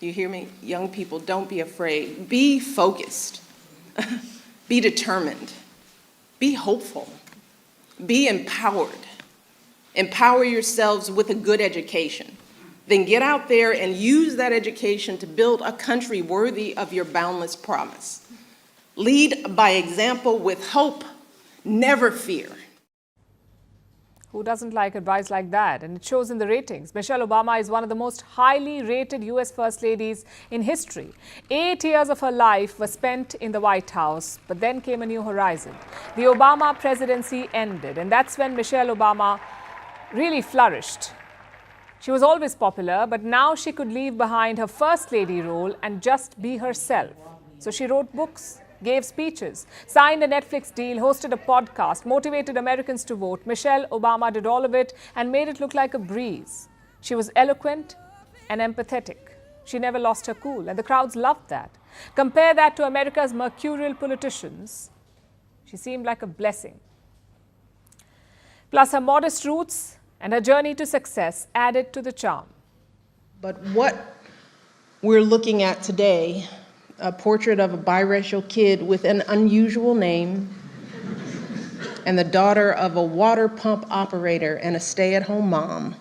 You hear me? Young people, don't be afraid. Be focused. Be determined. Be hopeful. Be empowered. Empower yourselves with a good education. Then get out there and use that education to build a country worthy of your boundless promise. Lead by example with hope, never fear. Who doesn't like advice like that? And it shows in the ratings. Michelle Obama is one of the most highly rated US First Ladies in history. 8 years of her life were spent in the White House, but then came a new horizon. The Obama presidency ended, and that's when Michelle Obama really flourished. She was always popular, but now she could leave behind her First Lady role and just be herself. So she wrote books, gave speeches, signed a Netflix deal, hosted a podcast, motivated Americans to vote. Michelle Obama did all of it and made it look like a breeze. She was eloquent and empathetic. She never lost her cool, and the crowds loved that. Compare that to America's mercurial politicians. She seemed like a blessing. Plus, her modest roots and her journey to success added to the charm. But what we're looking at today, a portrait of a biracial kid with an unusual name and the daughter of a water pump operator and a stay-at-home mom.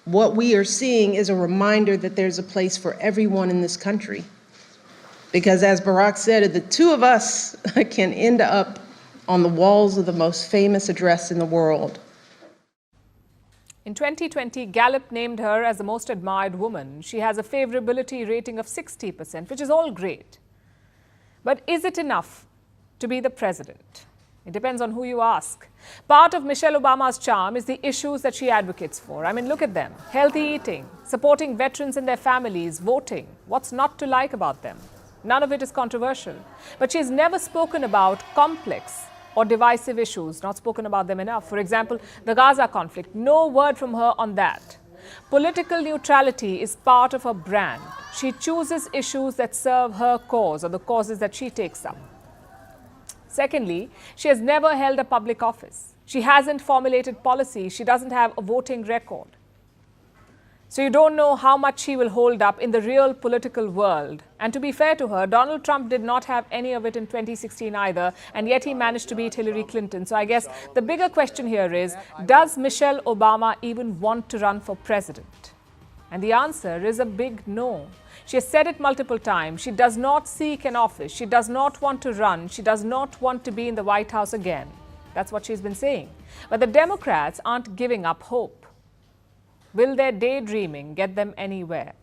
What we are seeing is a reminder that there's a place for everyone in this country. Because as Barack said, the two of us can end up on the walls of the most famous address in the world. In 2020, Gallup named her as the most admired woman. She has a favorability rating of 60%, which is all great. But is it enough to be the president? It depends on who you ask. Part of Michelle Obama's charm is the issues that she advocates for. I mean, look at them. Healthy eating, supporting veterans and their families, voting. What's not to like about them? None of it is controversial. But she's never spoken about complex or divisive issues, not spoken about them enough. For example, the Gaza conflict, no word from her on that. Political neutrality is part of her brand. She chooses issues that serve her cause or the causes that she takes up. Secondly, she has never held a public office. She hasn't formulated policy. She doesn't have a voting record. So you don't know how much she will hold up in the real political world. And to be fair to her, Donald Trump did not have any of it in 2016 either, and yet he managed to beat Hillary Clinton. So I guess the bigger question here is, does Michelle Obama even want to run for president? And the answer is a big no. She has said it multiple times. She does not seek an office. She does not want to run. She does not want to be in the White House again. That's what she's been saying. But the Democrats aren't giving up hope. Will their daydreaming get them anywhere?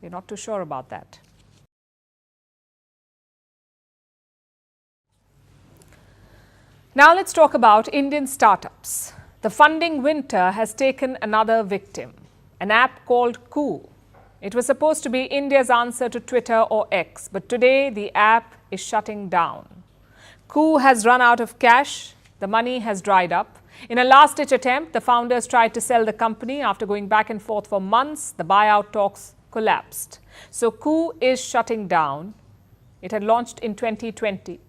We're not too sure about that. Now let's talk about Indian startups. The funding winter has taken another victim, an app called Koo. It was supposed to be India's answer to Twitter or X, but today the app is shutting down. Koo has run out of cash. The money has dried up. In a last-ditch attempt, the founders tried to sell the company. After going back and forth for months, the buyout talks collapsed. So Koo is shutting down. It had launched in 2020.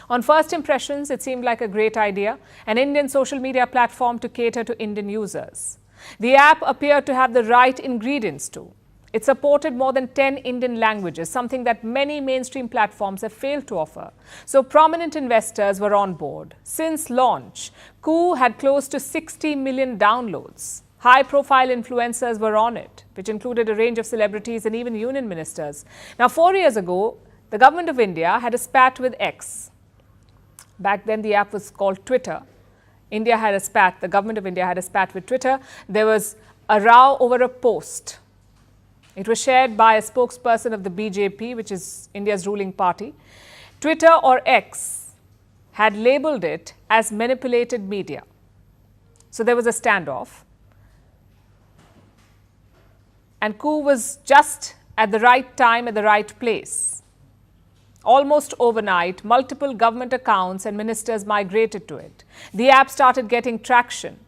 On first impressions, it seemed like a great idea, an Indian social media platform to cater to Indian users. The app appeared to have the right ingredients too. It supported more than 10 Indian languages, something that many mainstream platforms have failed to offer. So prominent investors were on board. Since launch, Koo had close to 60 million downloads. High-profile influencers were on it, which included a range of celebrities and even union ministers. Now, 4 years ago, the government of India had a spat with X. Back then, the app was called Twitter. India had a spat. The government of India had a spat with Twitter. There was a row over a post. It was shared by a spokesperson of the BJP, which is India's ruling party. Twitter or X had labeled it as manipulated media. So there was a standoff. And Koo was just at the right time, at the right place. Almost overnight, multiple government accounts and ministers migrated to it. The app started getting traction.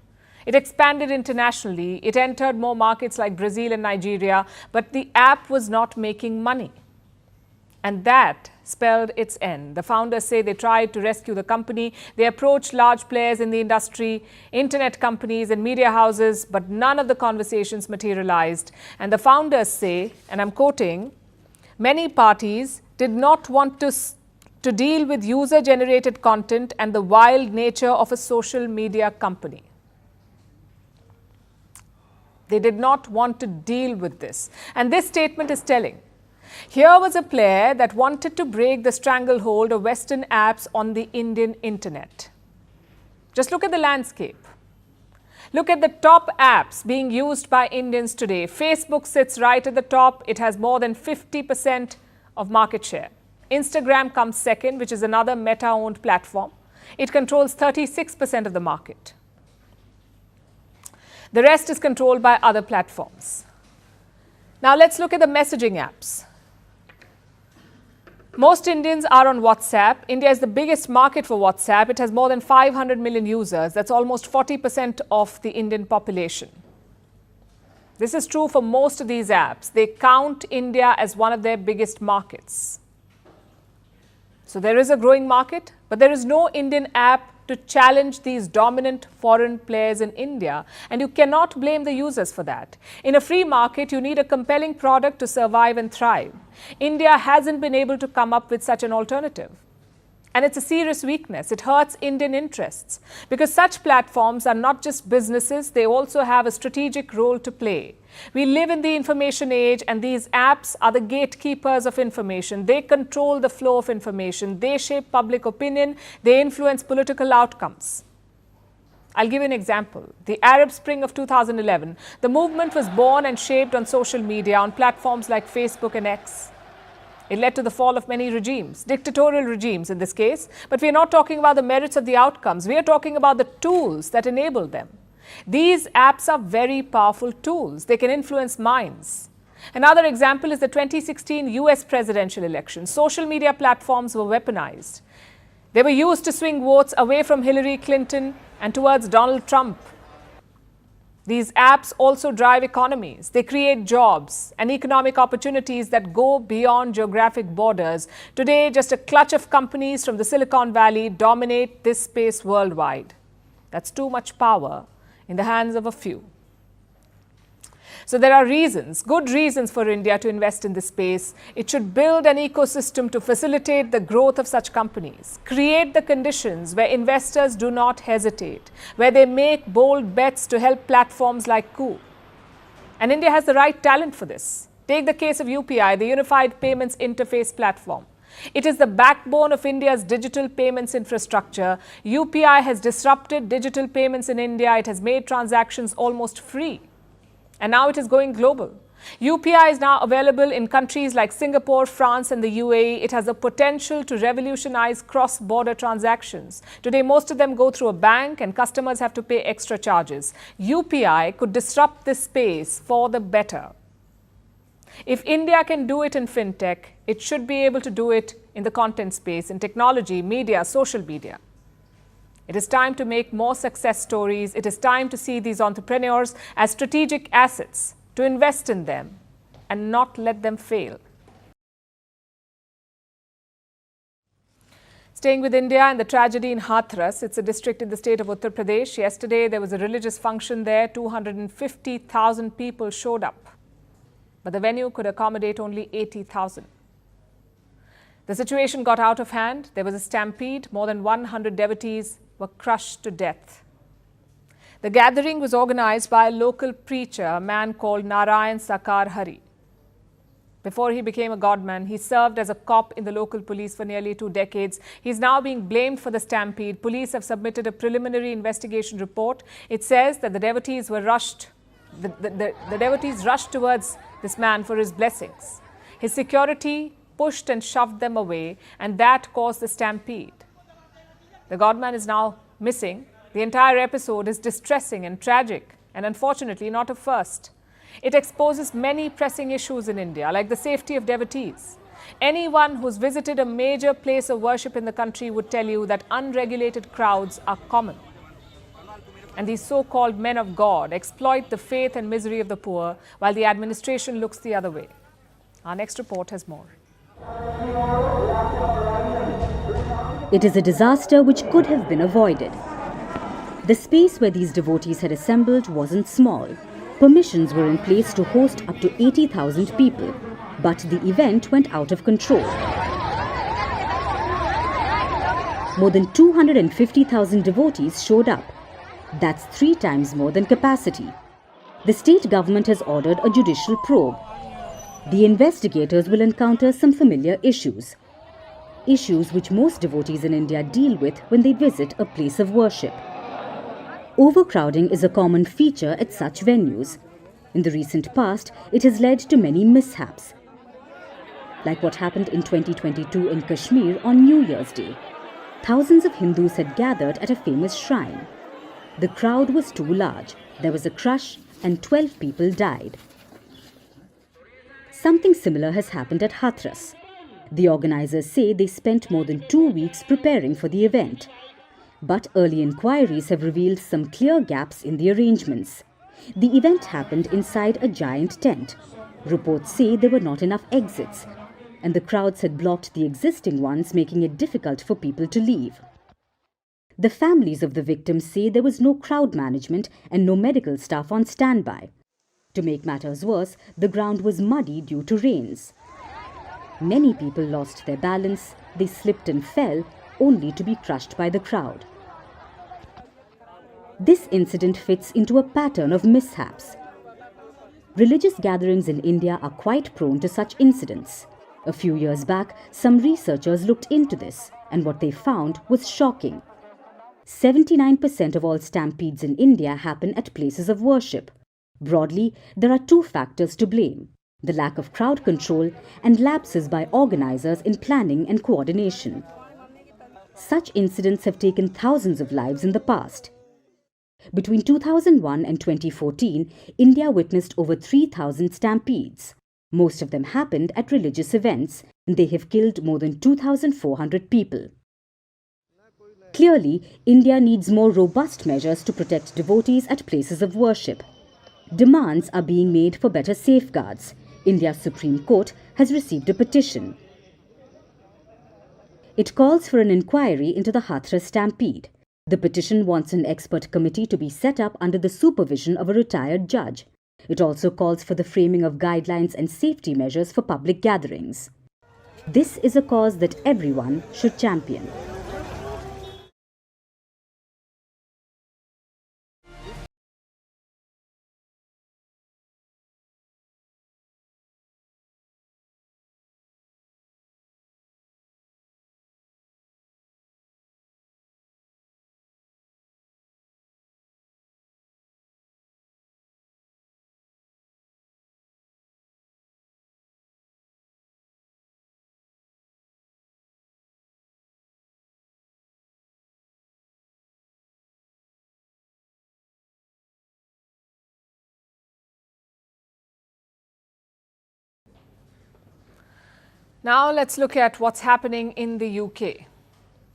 It expanded internationally. It entered more markets like Brazil and Nigeria, but the app was not making money. And that spelled its end. The founders say they tried to rescue the company. They approached large players in the industry, internet companies and media houses, but none of the conversations materialized. And the founders say, and I'm quoting, many parties did not want to deal with user-generated content and the wild nature of a social media company. They did not want to deal with this. And this statement is telling. Here was a player that wanted to break the stranglehold of Western apps on the Indian internet. Just look at the landscape. Look at the top apps being used by Indians today. Facebook sits right at the top. It has more than 50% of market share. Instagram comes second, which is another Meta-owned platform. It controls 36% of the market. The rest is controlled by other platforms. Now let's look at the messaging apps. Most Indians are on WhatsApp. India is the biggest market for WhatsApp. It has more than 500 million users. That's almost 40% of the Indian population. This is true for most of these apps. They count India as one of their biggest markets. So there is a growing market, but there is no Indian app to challenge these dominant foreign players in India, and you cannot blame the users for that. In a free market, you need a compelling product to survive and thrive. India hasn't been able to come up with such an alternative. And it's a serious weakness. It hurts Indian interests because such platforms are not just businesses, they also have a strategic role to play. We live in the information age, and these apps are the gatekeepers of information. They control the flow of information. They shape public opinion. They influence political outcomes. I'll give you an example. The Arab Spring of 2011, the movement was born and shaped on social media, on platforms like Facebook and X. It led to the fall of many regimes, dictatorial regimes in this case, but we are not talking about the merits of the outcomes. We are talking about the tools that enable them. These apps are very powerful tools. They can influence minds. Another example is the 2016 US presidential election. Social media platforms were weaponized. They were used to swing votes away from Hillary Clinton and towards Donald Trump. These apps also drive economies. They create jobs and economic opportunities that go beyond geographic borders. Today, just a clutch of companies from the Silicon Valley dominate this space worldwide. That's too much power in the hands of a few. So there are reasons, good reasons for India to invest in this space. It should build an ecosystem to facilitate the growth of such companies, create the conditions where investors do not hesitate, where they make bold bets to help platforms like Coup. And India has the right talent for this. Take the case of UPI, the Unified Payments Interface Platform. It is the backbone of India's digital payments infrastructure. UPI has disrupted digital payments in India. It has made transactions almost free. And now it is going global. UPI is now available in countries like Singapore, France, and the UAE. It has the potential to revolutionize cross-border transactions. Today, most of them go through a bank and customers have to pay extra charges. UPI could disrupt this space for the better. If India can do it in fintech, it should be able to do it in the content space, in technology, media, social media. It is time to make more success stories. It is time to see these entrepreneurs as strategic assets, to invest in them and not let them fail. Staying with India and the tragedy in Hathras, it's a district in the state of Uttar Pradesh. Yesterday, there was a religious function there. 250,000 people showed up, but the venue could accommodate only 80,000. The situation got out of hand. There was a stampede. More than 100 devotees were crushed to death. The gathering was organized by a local preacher, a man called Narayan Sakar Hari. Before he became a godman, he served as a cop in the local police for nearly 2 decades. He is now being blamed for the stampede. Police have submitted a preliminary investigation report. It says that the devotees were rushed. The devotees rushed towards this man for his blessings. His security pushed and shoved them away, and that caused the stampede. The godman is now missing. The entire episode is distressing and tragic, and unfortunately not a first. It exposes many pressing issues in India, like the safety of devotees. Anyone who's visited a major place of worship in the country would tell you that unregulated crowds are common. And these so-called men of God exploit the faith and misery of the poor, while the administration looks the other way. Our next report has more. It is a disaster which could have been avoided. The space where these devotees had assembled wasn't small. Permissions were in place to host up to 80,000 people, but the event went out of control. More than 250,000 devotees showed up. That's 3 times more than capacity. The state government has ordered a judicial probe. The investigators will encounter some familiar issues which most devotees in India deal with when they visit a place of worship. Overcrowding is a common feature at such venues. In the recent past, it has led to many mishaps, like what happened in 2022 in Kashmir on New Year's Day. Thousands of Hindus had gathered at a famous shrine. The crowd was too large, there was a crush, and 12 people died. Something similar has happened at Hathras. The organizers say they spent more than 2 weeks preparing for the event. But early inquiries have revealed some clear gaps in the arrangements. The event happened inside a giant tent. Reports say there were not enough exits, and the crowds had blocked the existing ones, making it difficult for people to leave. The families of the victims say there was no crowd management and no medical staff on standby. To make matters worse, the ground was muddy due to rains. Many people lost their balance, they slipped and fell, only to be crushed by the crowd. This incident fits into a pattern of mishaps. Religious gatherings in India are quite prone to such incidents. A few years back, some researchers looked into this, and what they found was shocking. 79% of all stampedes in India happen at places of worship. Broadly, there are two factors to blame: the lack of crowd control and lapses by organizers in planning and coordination. Such incidents have taken thousands of lives in the past. Between 2001 and 2014, India witnessed over 3,000 stampedes. Most of them happened at religious events, and they have killed more than 2,400 people. Clearly, India needs more robust measures to protect devotees at places of worship. Demands are being made for better safeguards. India's Supreme Court has received a petition. It calls for an inquiry into the Hathras stampede. The petition wants an expert committee to be set up under the supervision of a retired judge. It also calls for the framing of guidelines and safety measures for public gatherings. This is a cause that everyone should champion. Now let's look at what's happening in the UK.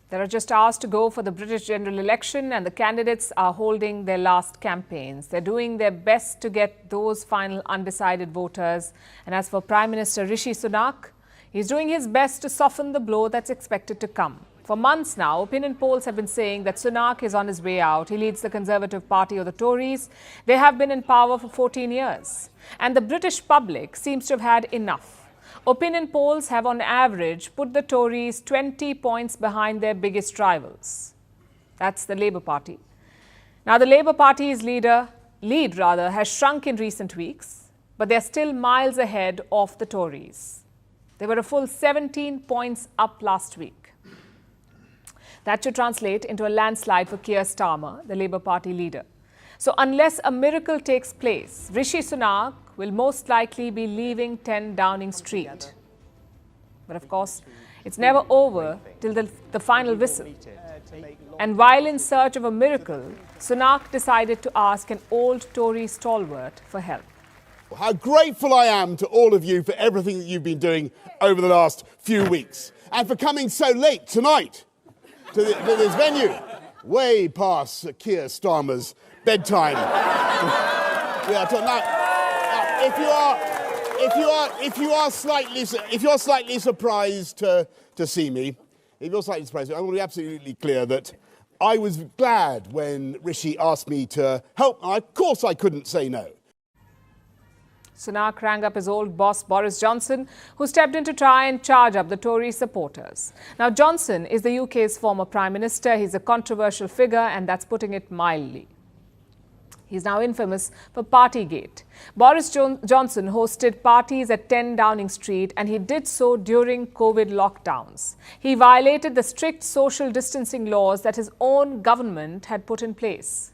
There are just hours to go for the British general election, and the candidates are holding their last campaigns. They're doing their best to get those final undecided voters. And as for Prime Minister Rishi Sunak, he's doing his best to soften the blow that's expected to come. For months now, opinion polls have been saying that Sunak is on his way out. He leads the Conservative Party, or the Tories. They have been in power for 14 years. And the British public seems to have had enough. Opinion polls have on average put the Tories 20 points behind their biggest rivals. That's the Labour Party. Now, the Labour Party's lead has shrunk in recent weeks, but they're still miles ahead of the Tories. They were a full 17 points up last week. That should translate into a landslide for Keir Starmer, the Labour Party leader. So unless a miracle takes place, Rishi Sunak will most likely be leaving 10 Downing Street. But of course, it's never over till the final whistle. And while in search of a miracle, Sunak decided to ask an old Tory stalwart for help. How grateful I am to all of you for everything that you've been doing over the last few weeks, and for coming so late tonight to this venue, way past Keir Starmer's bedtime. If you are slightly surprised to see me, I want to be absolutely clear that I was glad when Rishi asked me to help. Of course, I couldn't say no. Sunak rang up his old boss Boris Johnson, who stepped in to try and charge up the Tory supporters. Now, Johnson is the UK's former Prime Minister. He's a controversial figure, and that's putting it mildly. He's now infamous for Partygate. Boris Johnson hosted parties at 10 Downing Street, and he did so during COVID lockdowns. He violated the strict social distancing laws that his own government had put in place.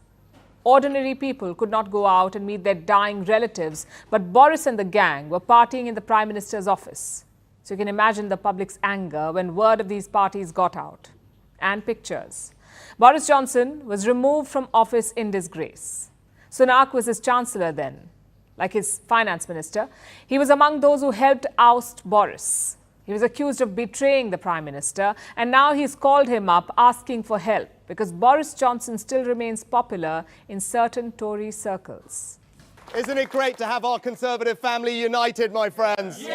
Ordinary people could not go out and meet their dying relatives, but Boris and the gang were partying in the Prime Minister's office. So you can imagine the public's anger when word of these parties got out. And pictures. Boris Johnson was removed from office in disgrace. Sunak was his chancellor then, like his finance minister. He was among those who helped oust Boris. He was accused of betraying the Prime Minister, and now he's called him up asking for help because Boris Johnson still remains popular in certain Tory circles. Isn't it great to have our Conservative family united, my friends?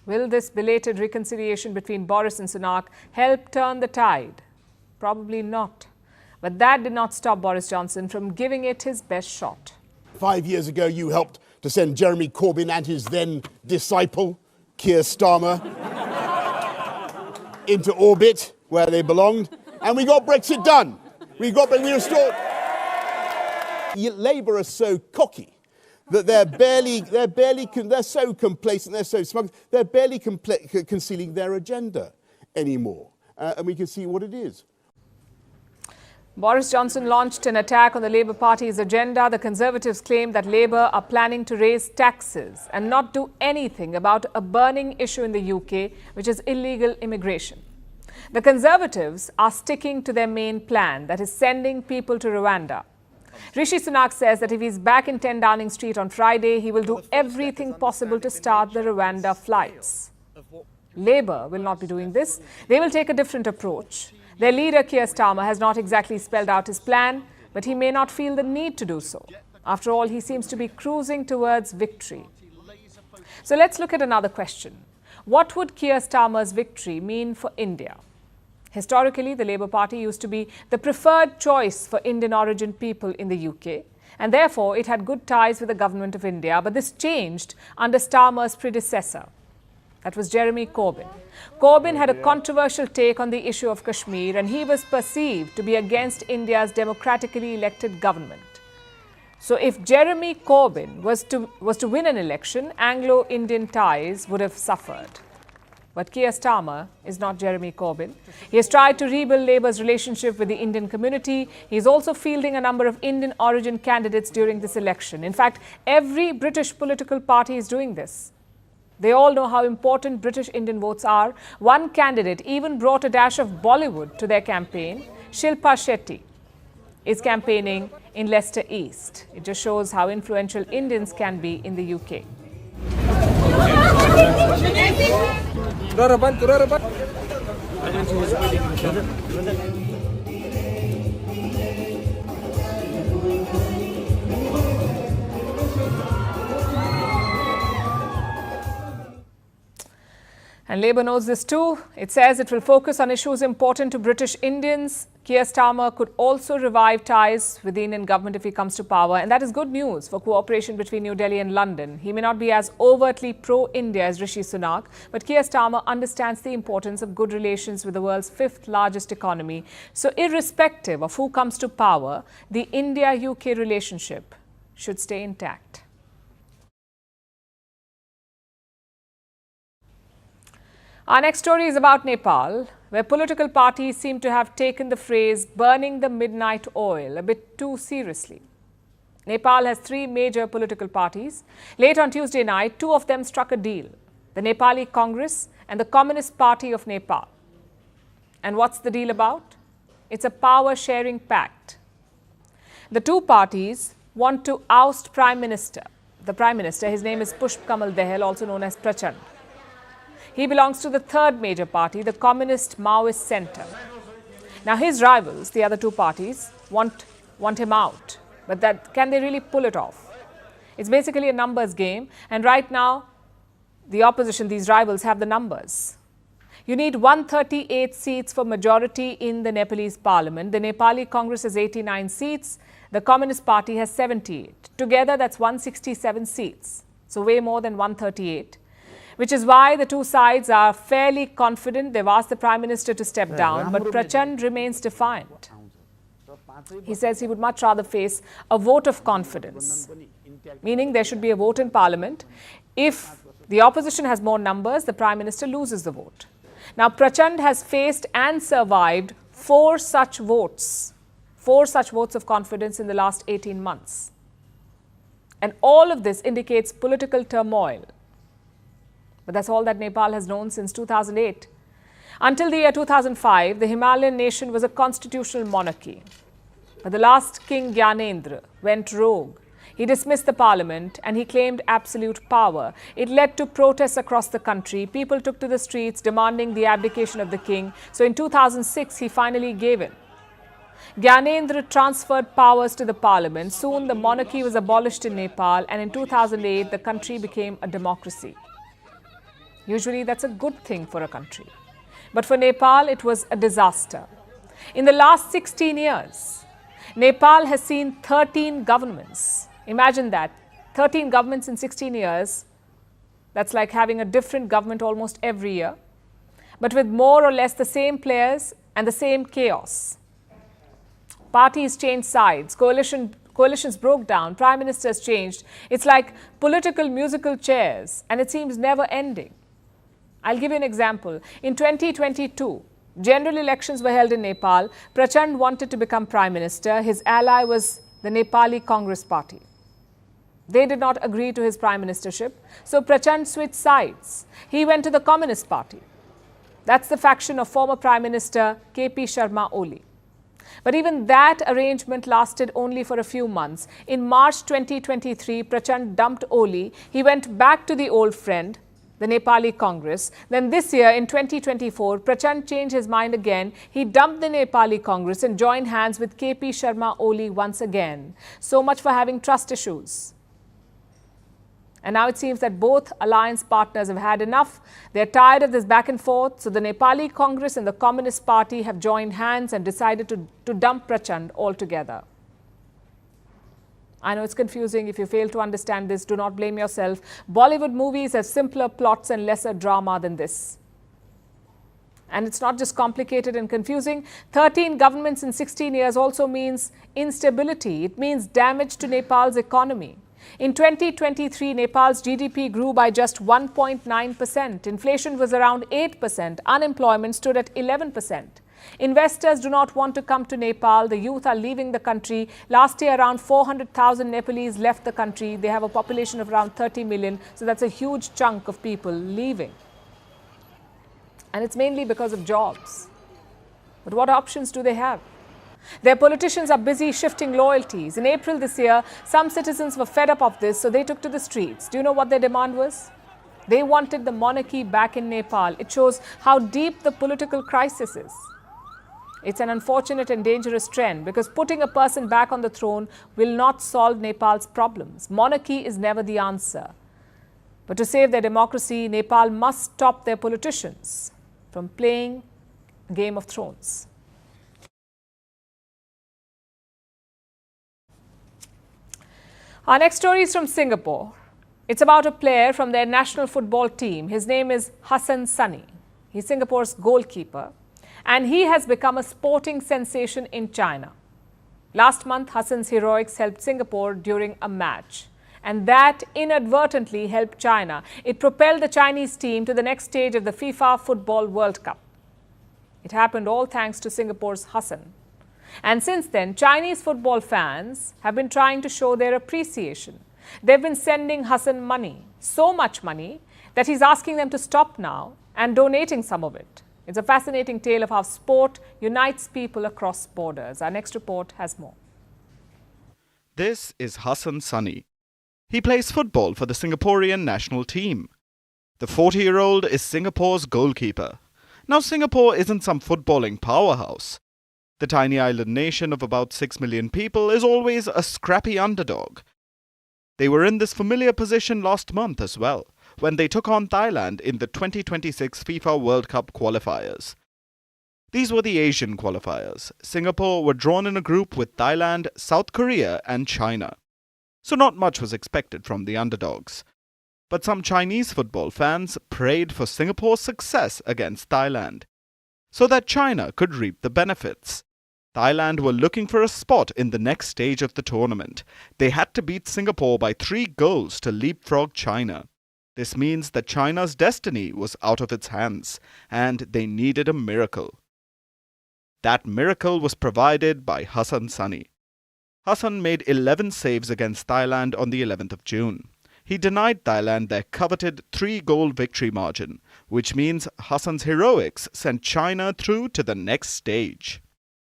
Will this belated reconciliation between Boris and Sunak help turn the tide? Probably not. But that did not stop Boris Johnson from giving it his best shot. 5 years ago, you helped to send Jeremy Corbyn and his then disciple, Keir Starmer, into orbit where they belonged, and we got Brexit done. We restored. Labour are so cocky that they're so complacent, they're so smug, they're barely concealing their agenda anymore. And we can see what it is. Boris Johnson launched an attack on the Labour Party's agenda. The Conservatives claim that Labour are planning to raise taxes and not do anything about a burning issue in the UK, which is illegal immigration. The Conservatives are sticking to their main plan, that is sending people to Rwanda. Rishi Sunak says that if he's back in 10 Downing Street on Friday, he will do everything possible to start the Rwanda flights. Labour will not be doing this. They will take a different approach. Their leader, Keir Starmer, has not exactly spelled out his plan, but he may not feel the need to do so. After all, he seems to be cruising towards victory. So let's look at another question. What would Keir Starmer's victory mean for India? Historically, the Labour Party used to be the preferred choice for Indian origin people in the UK, and therefore it had good ties with the government of India, but this changed under Starmer's predecessor. That was Jeremy Corbyn. Corbyn had a controversial take on the issue of Kashmir, and he was perceived to be against India's democratically elected government. So if Jeremy Corbyn was to win an election, Anglo-Indian ties would have suffered. But Keir Starmer is not Jeremy Corbyn. He has tried to rebuild Labour's relationship with the Indian community. He is also fielding a number of Indian origin candidates during this election. In fact, every British political party is doing this. They all know how important British Indian votes are. One candidate even brought a dash of Bollywood to their campaign. Shilpa Shetty is campaigning in Leicester East. It just shows how influential Indians can be in the UK. And Labour knows this too. It says it will focus on issues important to British Indians. Keir Starmer could also revive ties with the Indian government if he comes to power. And that is good news for cooperation between New Delhi and London. He may not be as overtly pro-India as Rishi Sunak, but Keir Starmer understands the importance of good relations with the world's fifth largest economy. So irrespective of who comes to power, the India-UK relationship should stay intact. Our next story is about Nepal, where political parties seem to have taken the phrase burning the midnight oil a bit too seriously. Nepal has three major political parties. Late on Tuesday night, two of them struck a deal, the Nepali Congress and the Communist Party of Nepal. And what's the deal about? It's a power-sharing pact. The two parties want to oust Prime Minister. The Prime Minister, his name is Pushp Kamal Dahal, also known as Prachand. He belongs to the third major party, the Communist Maoist Centre. Now his rivals, the other two parties, want him out. But can they really pull it off? It's basically a numbers game, and right now the opposition, these rivals, have the numbers. You need 138 seats for majority in the Nepalese parliament. The Nepali Congress has 89 seats. The Communist Party has 78. Together, that's 167 seats. So way more than 138. Which is why the two sides are fairly confident. They've asked the Prime Minister to step down, but Prachand remains defiant. He says he would much rather face a vote of confidence, meaning there should be a vote in parliament. If the opposition has more numbers, the Prime Minister loses the vote. Now, Prachand has faced and survived 4 such votes of confidence in the last 18 months. And all of this indicates political turmoil. But that's all that Nepal has known since 2008. Until the year 2005, the Himalayan nation was a constitutional monarchy. But the last King Gyanendra went rogue. He dismissed the parliament and he claimed absolute power. It led to protests across the country. People took to the streets demanding the abdication of the king. So in 2006, he finally gave in. Gyanendra transferred powers to the parliament. Soon the monarchy was abolished in Nepal, and in 2008, the country became a democracy. Usually that's a good thing for a country. But for Nepal, it was a disaster. In the last 16 years, Nepal has seen 13 governments. Imagine that, 13 governments in 16 years. That's like having a different government almost every year, but with more or less the same players and the same chaos. Parties changed sides, coalitions broke down, prime ministers changed. It's like political musical chairs, and it seems never ending. I'll give you an example. In 2022, general elections were held in Nepal. Prachand wanted to become prime minister. His ally was the Nepali Congress Party. They did not agree to his prime ministership, so Prachand switched sides. He went to the Communist Party. That's the faction of former Prime Minister KP Sharma Oli. But even that arrangement lasted only for a few months. In March 2023, Prachand dumped Oli. He went back to the old friend, the Nepali Congress. Then this year, in 2024, Prachand changed his mind again. He dumped the Nepali Congress and joined hands with KP Sharma Oli once again. So much for having trust issues. And now it seems that both alliance partners have had enough. They're tired of this back and forth. So the Nepali Congress and the Communist Party have joined hands and decided to dump Prachand altogether. I know it's confusing. If you fail to understand this, do not blame yourself. Bollywood movies have simpler plots and lesser drama than this. And it's not just complicated and confusing. 13 governments in 16 years also means instability. It means damage to Nepal's economy. In 2023, Nepal's GDP grew by just 1.9%. Inflation was around 8%. Unemployment stood at 11%. Investors do not want to come to Nepal. The youth are leaving the country. Last year, around 400,000 Nepalese left the country. They have a population of around 30 million. So that's a huge chunk of people leaving. And it's mainly because of jobs. But what options do they have? Their politicians are busy shifting loyalties. In April this year, some citizens were fed up of this, so they took to the streets. Do you know what their demand was? They wanted the monarchy back in Nepal. It shows how deep the political crisis is. It's an unfortunate and dangerous trend because putting a person back on the throne will not solve Nepal's problems. Monarchy is never the answer. But to save their democracy, Nepal must stop their politicians from playing a game of thrones. Our next story is from Singapore. It's about a player from their national football team. His name is Hassan Sunny. He's Singapore's goalkeeper, and he has become a sporting sensation in China. Last month, Hassan's heroics helped Singapore during a match, and that inadvertently helped China. It propelled the Chinese team to the next stage of the FIFA Football World Cup. It happened all thanks to Singapore's Hassan. And since then, Chinese football fans have been trying to show their appreciation. They've been sending Hassan money, so much money, that he's asking them to stop now and donating some of it. It's a fascinating tale of how sport unites people across borders. Our next report has more. This is Hassan Sunny. He plays football for the Singaporean national team. The 40-year-old is Singapore's goalkeeper. Now, Singapore isn't some footballing powerhouse. The tiny island nation of about 6 million people is always a scrappy underdog. They were in this familiar position last month as well, when they took on Thailand in the 2026 FIFA World Cup qualifiers. These were the Asian qualifiers. Singapore were drawn in a group with Thailand, South Korea and China. So not much was expected from the underdogs. But some Chinese football fans prayed for Singapore's success against Thailand, so that China could reap the benefits. Thailand were looking for a spot in the next stage of the tournament. They had to beat Singapore by 3 goals to leapfrog China. This means that China's destiny was out of its hands, and they needed a miracle. That miracle was provided by Hassan Sani. Hassan made 11 saves against Thailand on the 11th of June. He denied Thailand their coveted 3-goal victory margin, which means Hassan's heroics sent China through to the next stage.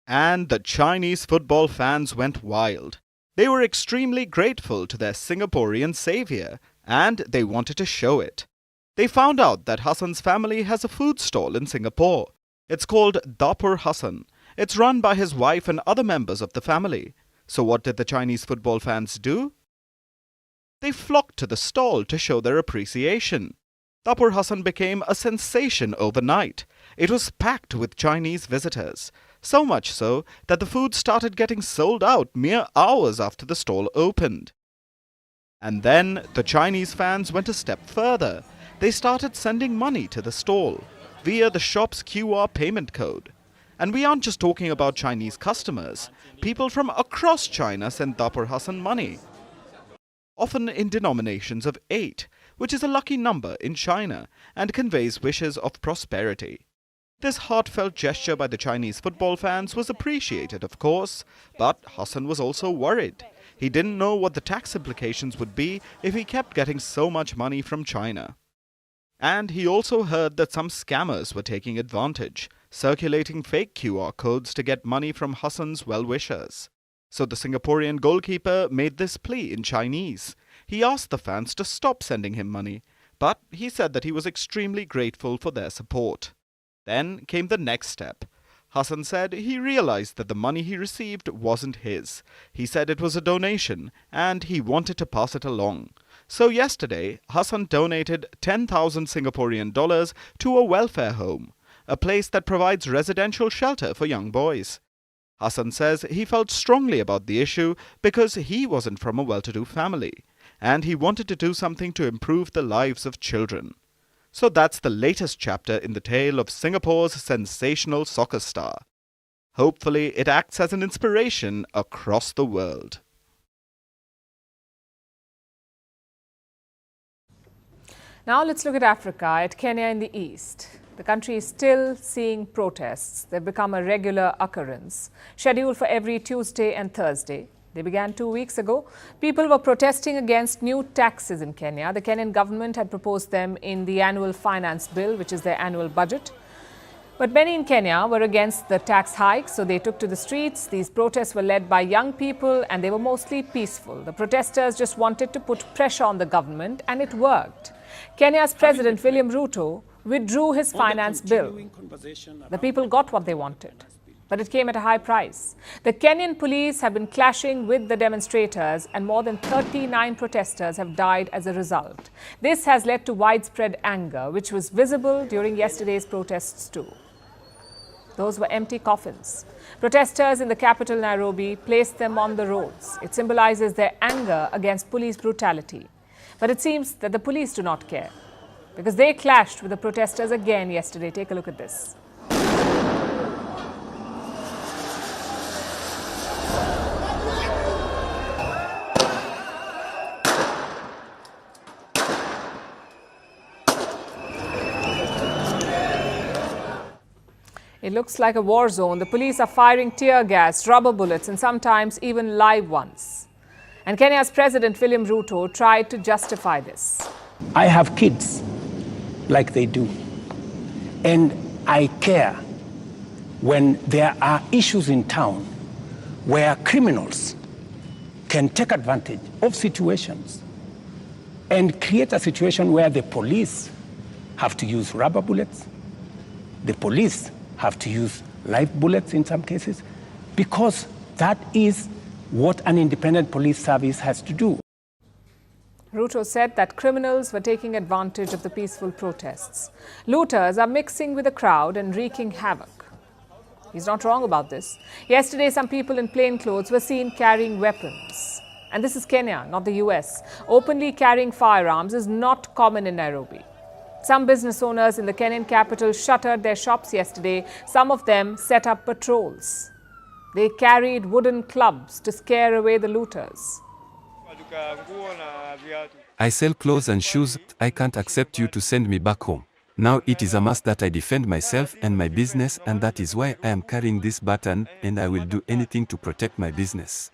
And the Chinese football fans went wild. They were extremely grateful to their Singaporean savior, and they wanted to show it. They found out that Hassan's family has a food stall in Singapore. It's called Dapur Hassan. It's run by his wife and other members of the family. So what did the Chinese football fans do? They flocked to the stall to show their appreciation. Dapur Hassan became a sensation overnight. It was packed with Chinese visitors. So much so that the food started getting sold out mere hours after the stall opened. And then the Chinese fans went a step further. They started sending money to the stall via the shop's QR payment code. And we aren't just talking about Chinese customers. People from across China sent Dapur Hassan money, often in denominations of 8, which is a lucky number in China and conveys wishes of prosperity. This heartfelt gesture by the Chinese football fans was appreciated, of course, but Hassan was also worried. He didn't know what the tax implications would be if he kept getting so much money from China. And he also heard that some scammers were taking advantage, circulating fake QR codes to get money from Hassan's well-wishers. So the Singaporean goalkeeper made this plea in Chinese. He asked the fans to stop sending him money, but he said that he was extremely grateful for their support. Then came the next step. Hassan said he realized that the money he received wasn't his. He said it was a donation and he wanted to pass it along. So yesterday, Hassan donated 10,000 Singaporean dollars to a welfare home, a place that provides residential shelter for young boys. Hassan says he felt strongly about the issue because he wasn't from a well-to-do family, and he wanted to do something to improve the lives of children. So that's the latest chapter in the tale of Singapore's sensational soccer star. Hopefully, it acts as an inspiration across the world. Now let's look at Africa, at Kenya in the east. The country is still seeing protests. They've become a regular occurrence, scheduled for every Tuesday and Thursday. They began 2 weeks ago. People were protesting against new taxes in Kenya. The Kenyan government had proposed them in the annual finance bill, which is their annual budget. But many in Kenya were against the tax hike, so they took to the streets. These protests were led by young people and they were mostly peaceful. The protesters just wanted to put pressure on the government, and it worked. Kenya's President William Ruto withdrew his finance bill. The people got what they wanted, but it came at a high price. The Kenyan police have been clashing with the demonstrators, and more than 39 protesters have died as a result. This has led to widespread anger, which was visible during yesterday's protests too. Those were empty coffins. Protesters in the capital, Nairobi, placed them on the roads. It symbolizes their anger against police brutality. But it seems that the police do not care, because they clashed with the protesters again yesterday. Take a look at this. It looks like a war zone. The police are firing tear gas, rubber bullets, and sometimes even live ones. And Kenya's President William Ruto tried to justify this. I have kids like they do, and I care when there are issues in town where criminals can take advantage of situations and create a situation where the police have to use rubber bullets, the police have to use live bullets in some cases, because that is what an independent police service has to do. Ruto said that criminals were taking advantage of the peaceful protests. Looters are mixing with the crowd and wreaking havoc. He's not wrong about this. Yesterday, some people in plain clothes were seen carrying weapons. And this is Kenya, not the US. Openly carrying firearms is not common in Nairobi. Some business owners in the Kenyan capital shuttered their shops yesterday. Some of them set up patrols. They carried wooden clubs to scare away the looters. I sell clothes and shoes. I can't accept you to send me back home. Now it is a must that I defend myself and my business, and that is why I am carrying this baton, and I will do anything to protect my business.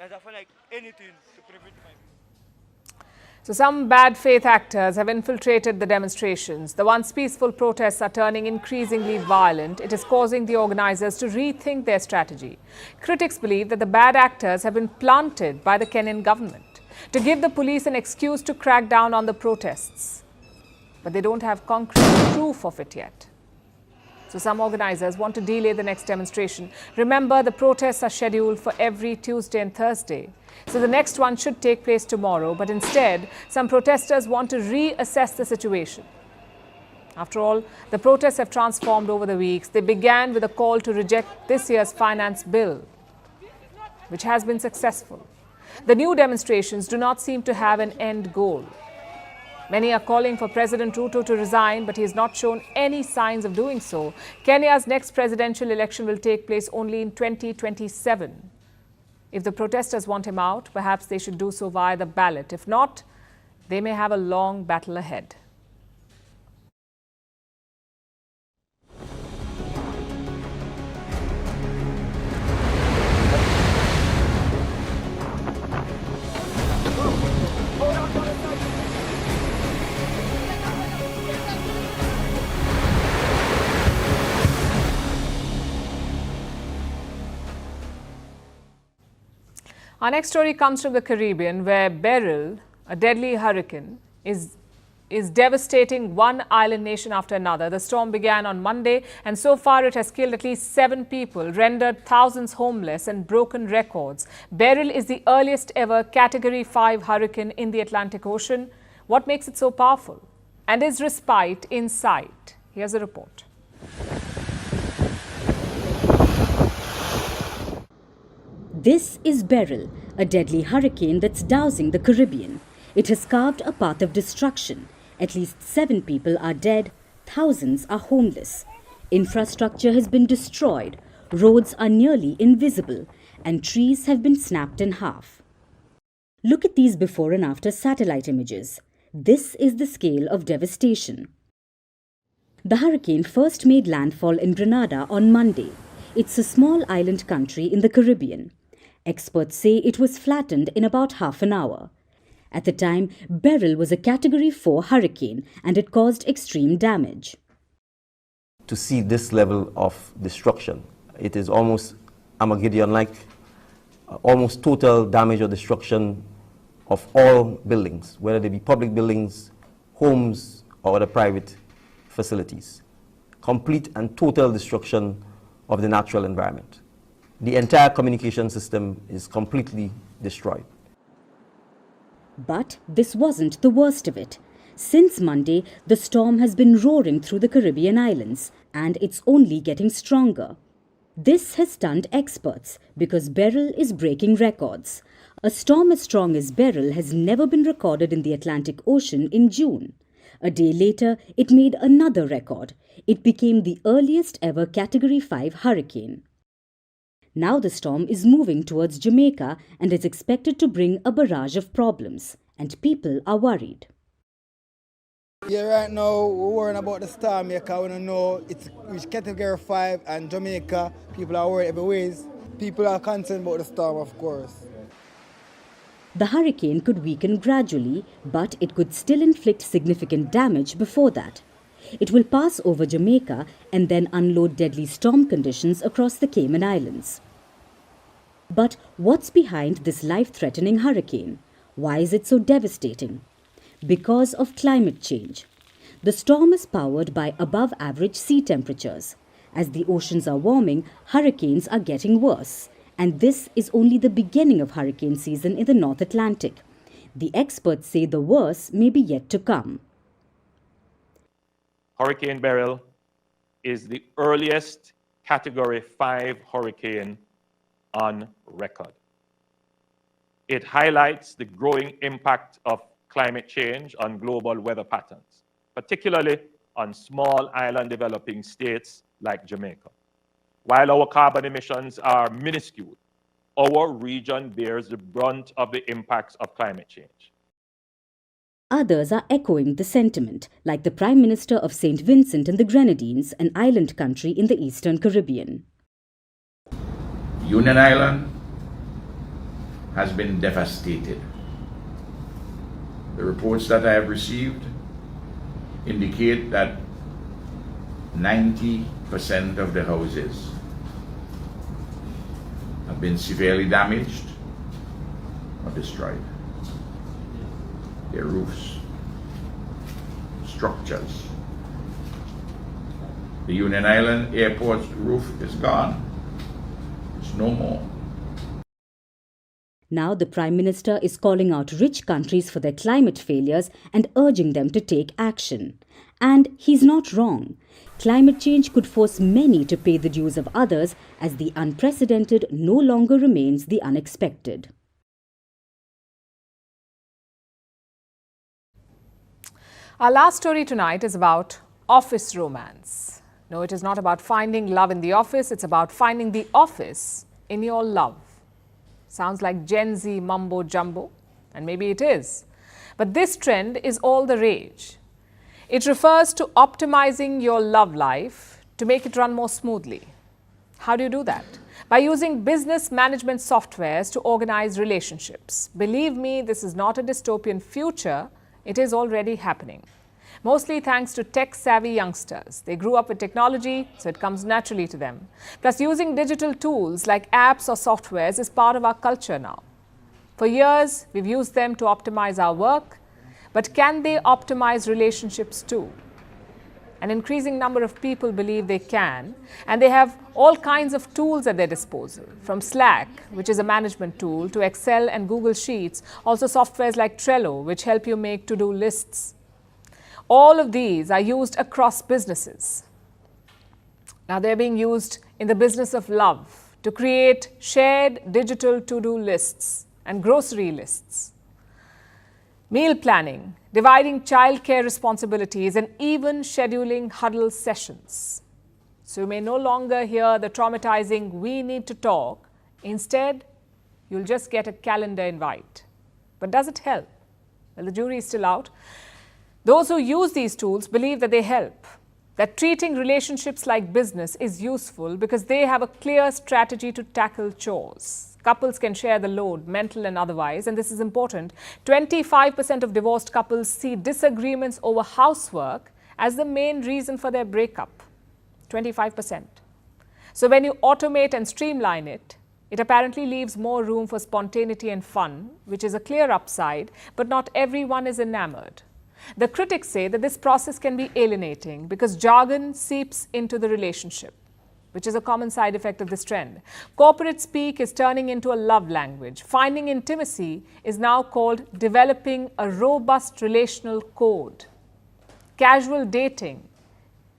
So some bad faith actors have infiltrated the demonstrations. The once peaceful protests are turning increasingly violent. It is causing the organizers to rethink their strategy. Critics believe that the bad actors have been planted by the Kenyan government to give the police an excuse to crack down on the protests. But they don't have concrete proof of it yet. So some organizers want to delay the next demonstration. Remember, the protests are scheduled for every Tuesday and Thursday. So the next one should take place tomorrow, but instead, some protesters want to reassess the situation. After all, the protests have transformed over the weeks. They began with a call to reject this year's finance bill, which has been successful. The new demonstrations do not seem to have an end goal. Many are calling for President Ruto to resign, but he has not shown any signs of doing so. Kenya's next presidential election will take place only in 2027. If the protesters want him out, perhaps they should do so via the ballot. If not, they may have a long battle ahead. Our next story comes from the Caribbean, where Beryl, a deadly hurricane, is devastating one island nation after another. The storm began on Monday, and so far it has killed at least 7 people, rendered thousands homeless, and broken records. Beryl is the earliest ever Category 5 hurricane in the Atlantic Ocean. What makes it so powerful? And is respite in sight? Here's a report. This is Beryl, a deadly hurricane that's dousing the Caribbean. It has carved a path of destruction. At least 7 people are dead, thousands are homeless. Infrastructure has been destroyed, roads are nearly invisible, and trees have been snapped in half. Look at these before and after satellite images. This is the scale of devastation. The hurricane first made landfall in Grenada on Monday. It's a small island country in the Caribbean. Experts say it was flattened in about half an hour. At the time, Beryl was a Category 4 hurricane and it caused extreme damage. To see this level of destruction, it is almost Armageddon-like, almost total damage or destruction of all buildings, whether they be public buildings, homes, or other private facilities. Complete and total destruction of the natural environment. The entire communication system is completely destroyed. But this wasn't the worst of it. Since Monday, the storm has been roaring through the Caribbean islands, and it's only getting stronger. This has stunned experts because Beryl is breaking records. A storm as strong as Beryl has never been recorded in the Atlantic Ocean in June. A day later, it made another record. It became the earliest ever Category 5 hurricane. Now the storm is moving towards Jamaica and is expected to bring a barrage of problems, and people are worried. Yeah, right now we're worrying about the storm here because we don't know it's reached Category 5 and Jamaica. People are worried every ways. People are concerned about the storm, of course. The hurricane could weaken gradually, but it could still inflict significant damage before that. It will pass over Jamaica and then unload deadly storm conditions across the Cayman Islands. But what's behind this life-threatening hurricane? Why is it so devastating? Because of climate change. The storm is powered by above-average sea temperatures. As the oceans are warming, hurricanes are getting worse. And this is only the beginning of hurricane season in the North Atlantic. The experts say the worst may be yet to come. Hurricane Beryl is the earliest Category 5 hurricane on record. It highlights the growing impact of climate change on global weather patterns, particularly on small island developing states like Jamaica. While our carbon emissions are minuscule our region bears the brunt of the impacts of climate change. Others are echoing the sentiment, like the Prime Minister of St. Vincent and the Grenadines, an island country in the Eastern Caribbean. Union Island has been devastated. The reports that I have received indicate that 90% of the houses have been severely damaged or destroyed. Their roofs, structures. The Union Island Airport's roof is gone. It's no more. Now the Prime Minister is calling out rich countries for their climate failures and urging them to take action. And he's not wrong. Climate change could force many to pay the dues of others, as the unprecedented no longer remains the unexpected. Our last story tonight is about office romance. No, it is not about finding love in the office, it's about finding the office in your love. Sounds like Gen Z mumbo jumbo, and maybe it is. But this trend is all the rage. It refers to optimizing your love life to make it run more smoothly. How do you do that? By using business management softwares to organize relationships. Believe me, this is not a dystopian future, it is already happening. Mostly thanks to tech-savvy youngsters. They grew up with technology, so it comes naturally to them. Plus, using digital tools like apps or softwares is part of our culture now. For years, we've used them to optimize our work, but can they optimize relationships too? An increasing number of people believe they can, and they have all kinds of tools at their disposal, from Slack, which is a management tool, to Excel and Google Sheets, also softwares like Trello, which help you make to-do lists. All of these are used across businesses. Now they're being used in the business of love to create shared digital to-do lists and grocery lists, meal planning, dividing childcare responsibilities, and even scheduling huddle sessions. So you may no longer hear the traumatizing "we need to talk." Instead, you'll just get a calendar invite. But does it help? Well, the jury is still out. Those who use these tools believe that they help, that treating relationships like business is useful because they have a clear strategy to tackle chores. Couples can share the load, mental and otherwise, and this is important. 25% of divorced couples see disagreements over housework as the main reason for their breakup. 25%. So when you automate and streamline it, it apparently leaves more room for spontaneity and fun, which is a clear upside, but not everyone is enamored. The critics say that this process can be alienating because jargon seeps into the relationship, which is a common side effect of this trend. Corporate speak is turning into a love language. Finding intimacy is now called developing a robust relational code. Casual dating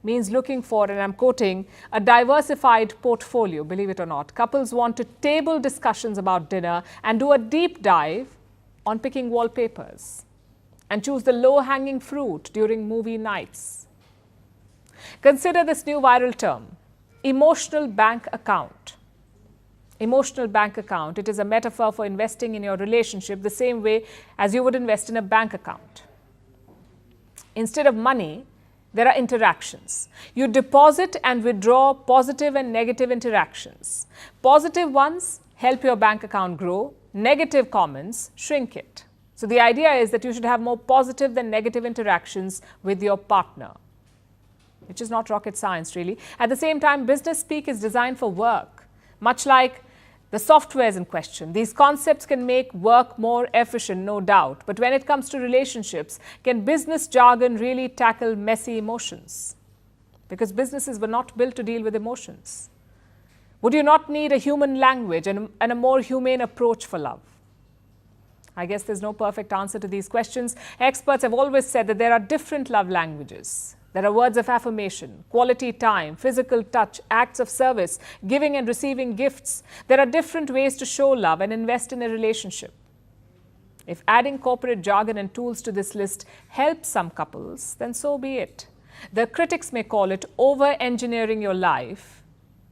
means looking for, and I'm quoting, a diversified portfolio, believe it or not. Couples want to table discussions about dinner and do a deep dive on picking wallpapers, and choose the low-hanging fruit during movie nights. Consider this new viral term, emotional bank account. Emotional bank account, it is a metaphor for investing in your relationship the same way as you would invest in a bank account. Instead of money, there are interactions. You deposit and withdraw positive and negative interactions. Positive ones help your bank account grow, negative comments shrink it. So the idea is that you should have more positive than negative interactions with your partner, which is not rocket science really. At the same time, business speak is designed for work, much like the softwares in question. These concepts can make work more efficient, no doubt. But when it comes to relationships, can business jargon really tackle messy emotions? Because businesses were not built to deal with emotions. Would you not need a human language and a more humane approach for love? I guess there's no perfect answer to these questions. Experts have always said that there are different love languages. There are words of affirmation, quality time, physical touch, acts of service, giving and receiving gifts. There are different ways to show love and invest in a relationship. If adding corporate jargon and tools to this list helps some couples, then so be it. The critics may call it over-engineering your life,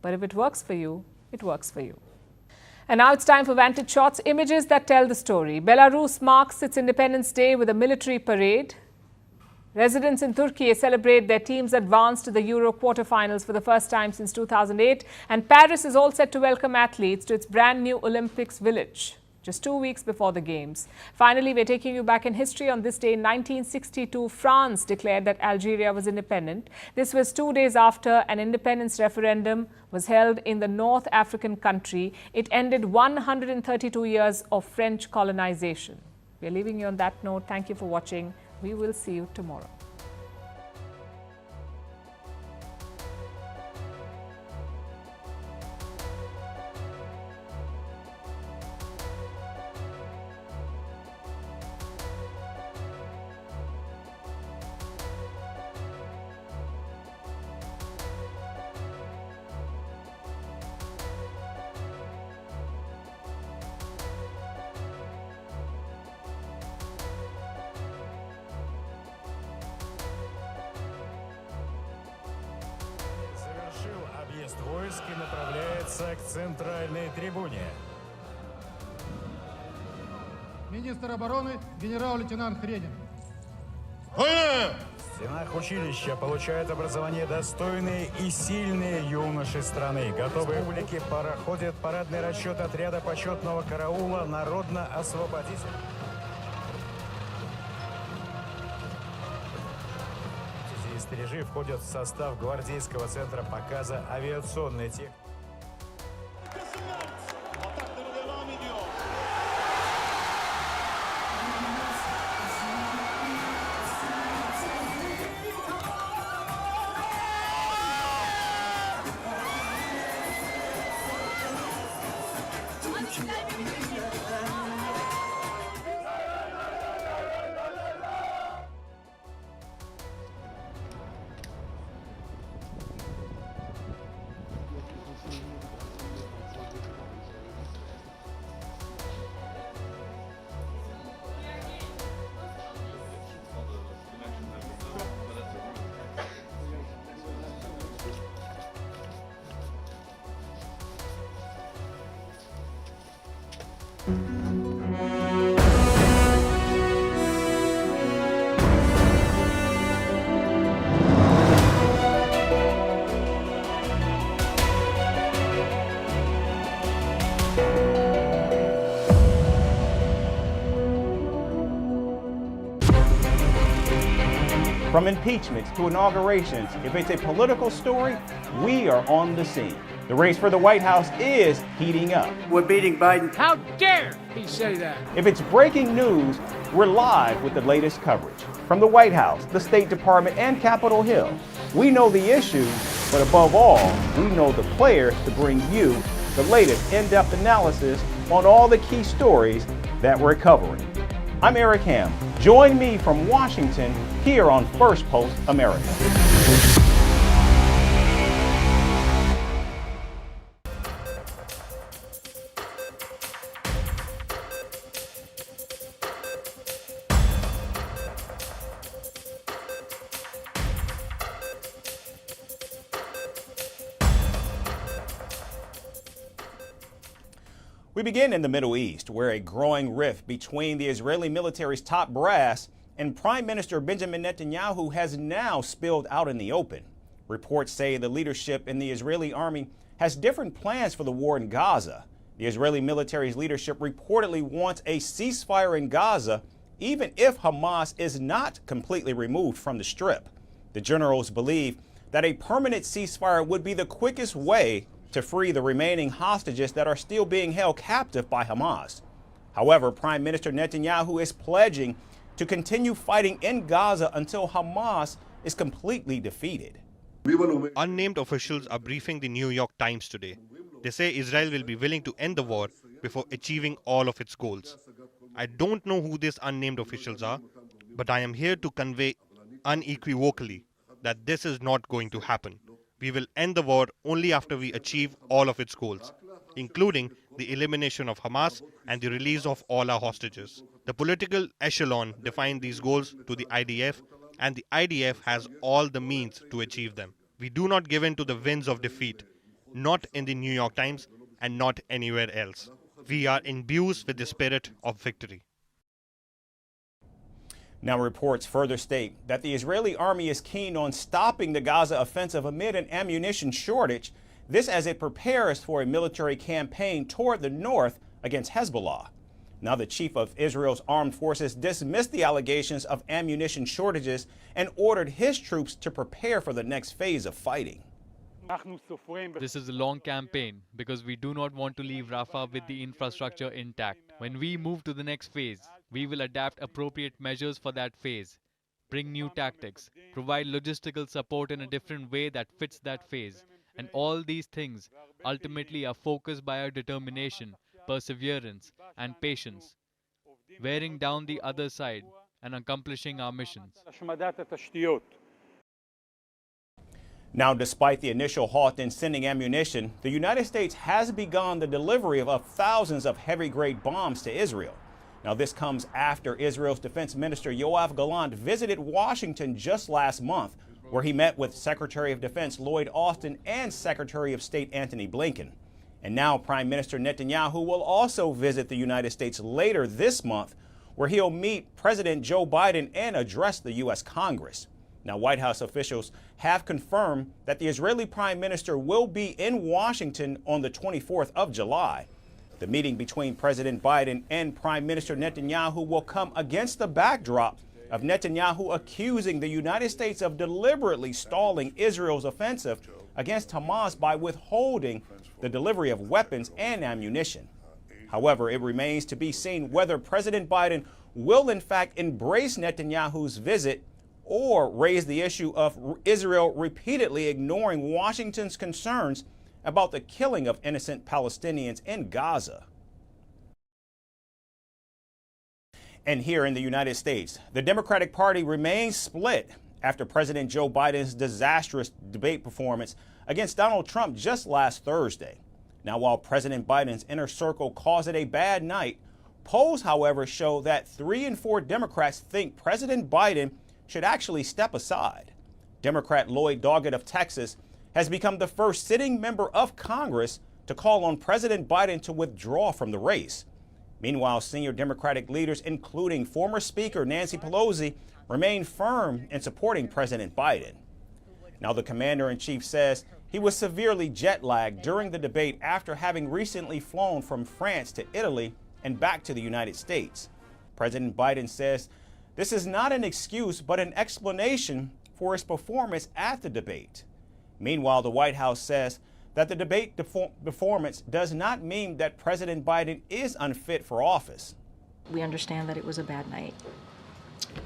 but if it works for you, it works for you. And now it's time for Vantage Shots, images that tell the story. Belarus marks its Independence Day with a military parade. Residents in Turkey celebrate their team's advance to the Euro quarterfinals for the first time since 2008. And Paris is all set to welcome athletes to its brand new Olympics village, just 2 weeks before the Games. Finally, we're taking you back in history. On this day in 1962, France declared that Algeria was independent. This was 2 days after an independence referendum was held in the North African country. It ended 132 years of French colonization. We're leaving you on that note. Thank you for watching. We will see you tomorrow. Войск и направляется к центральной трибуне. Министр обороны генерал-лейтенант Хренин. В стенах училища получают образование достойные и сильные юноши страны. Готовые публики проходят парадный расчет отряда почетного караула народно-освободителя. Стрижи входят в состав гвардейского центра показа авиационной техники. From impeachments to inaugurations, if it's a political story, we are on the scene. The race for the White House is heating up. We're beating Biden. How dare he say that? If it's breaking news, we're live with the latest coverage. From the White House, the State Department, and Capitol Hill, we know the issues, but above all, we know the players to bring you the latest in-depth analysis on all the key stories that we're covering. I'm Eric Ham. Join me from Washington here on Firstpost America. We begin in the Middle East, where a growing rift between the Israeli military's top brass and Prime Minister Benjamin Netanyahu has now spilled out in the open. Reports say the leadership in the Israeli army has different plans for the war in Gaza. The Israeli military's leadership reportedly wants a ceasefire in Gaza, even if Hamas is not completely removed from the Strip. The generals believe that a permanent ceasefire would be the quickest way to free the remaining hostages that are still being held captive by Hamas. However, Prime Minister Netanyahu is pledging to continue fighting in Gaza until Hamas is completely defeated. Unnamed officials are briefing the New York Times today. They say Israel will be willing to end the war before achieving all of its goals. I don't know who these unnamed officials are, but I am here to convey unequivocally that this is not going to happen. We will end the war only after we achieve all of its goals, including the elimination of Hamas and the release of all our hostages. The political echelon defined these goals to the IDF, and the IDF has all the means to achieve them. We do not give in to the winds of defeat, not in the New York Times, and not anywhere else. We are imbued with the spirit of victory. Now, reports further state that the Israeli army is keen on stopping the Gaza offensive amid an ammunition shortage, this as it prepares for a military campaign toward the north against Hezbollah. Now, the chief of Israel's armed forces dismissed the allegations of ammunition shortages and ordered his troops to prepare for the next phase of fighting. This is a long campaign because we do not want to leave Rafah with the infrastructure intact. When we move to the next phase, we will adapt appropriate measures for that phase, bring new tactics, provide logistical support in a different way that fits that phase. And all these things ultimately are focused by our determination, perseverance, and patience, wearing down the other side and accomplishing our missions. Now, despite the initial halt in sending ammunition, the United States has begun the delivery of thousands of heavy-grade bombs to Israel. Now, this comes after Israel's Defense Minister Yoav Gallant visited Washington just last month, where he met with Secretary of Defense Lloyd Austin and Secretary of State Antony Blinken. And now Prime Minister Netanyahu will also visit the United States later this month, where he'll meet President Joe Biden and address the U.S. Congress. Now, White House officials have confirmed that the Israeli Prime Minister will be in Washington on the 24th of July. The meeting between President Biden and Prime Minister Netanyahu will come against the backdrop of Netanyahu accusing the United States of deliberately stalling Israel's offensive against Hamas by withholding the delivery of weapons and ammunition. However, it remains to be seen whether President Biden will in fact embrace Netanyahu's visit or raise the issue of Israel repeatedly ignoring Washington's concerns about the killing of innocent Palestinians in Gaza. And here in the United States, the Democratic Party remains split after President Joe Biden's disastrous debate performance against Donald Trump just last Thursday. Now, while President Biden's inner circle calls it a bad night, polls, however, show that 3 in 4 Democrats think President Biden should actually step aside. Democrat Lloyd Doggett of Texas has become the first sitting member of Congress to call on President Biden to withdraw from the race. Meanwhile, senior Democratic leaders, including former Speaker Nancy Pelosi, remain firm in supporting President Biden. Now, the commander-in-chief says he was severely jet-lagged during the debate after having recently flown from France to Italy and back to the United States. President Biden says this is not an excuse, but an explanation for his performance at the debate. Meanwhile, the White House says that the debate performance does not mean that President Biden is unfit for office. We understand that it was a bad night,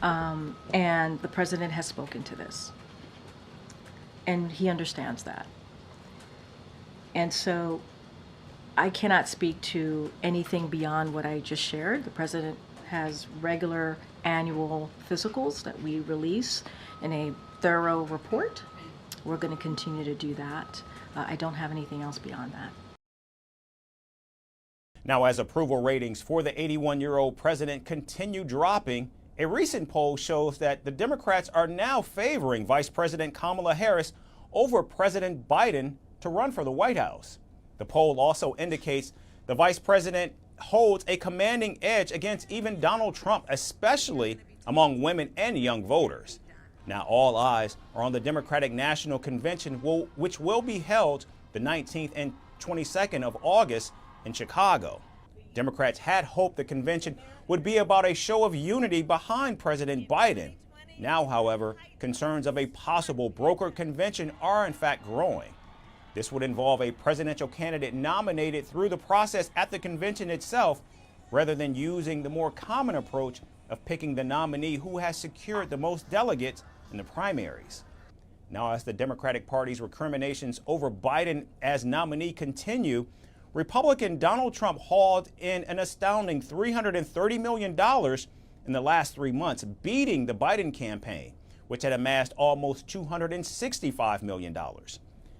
and the president has spoken to this, and he understands that. And so I cannot speak to anything beyond what I just shared. The president has regular annual physicals that we release in a thorough report. We're going to continue to do that. I don't have anything else beyond that. Now, as approval ratings for the 81-year-old president continue dropping, a recent poll shows that the Democrats are now favoring Vice President Kamala Harris over President Biden to run for the White House. The poll also indicates the vice president holds a commanding edge against even Donald Trump, especially among women and young voters. Now, all eyes are on the Democratic National Convention, which will be held the 19th and 22nd of August in Chicago. Democrats had hoped the convention would be about a show of unity behind President Biden. Now, however, concerns of a possible brokered convention are in fact growing. This would involve a presidential candidate nominated through the process at the convention itself, rather than using the more common approach of picking the nominee who has secured the most delegates in the primaries. Now, as the Democratic Party's recriminations over Biden as nominee continue, Republican Donald Trump hauled in an astounding $330 million in the last 3 months, beating the Biden campaign, which had amassed almost $265 million.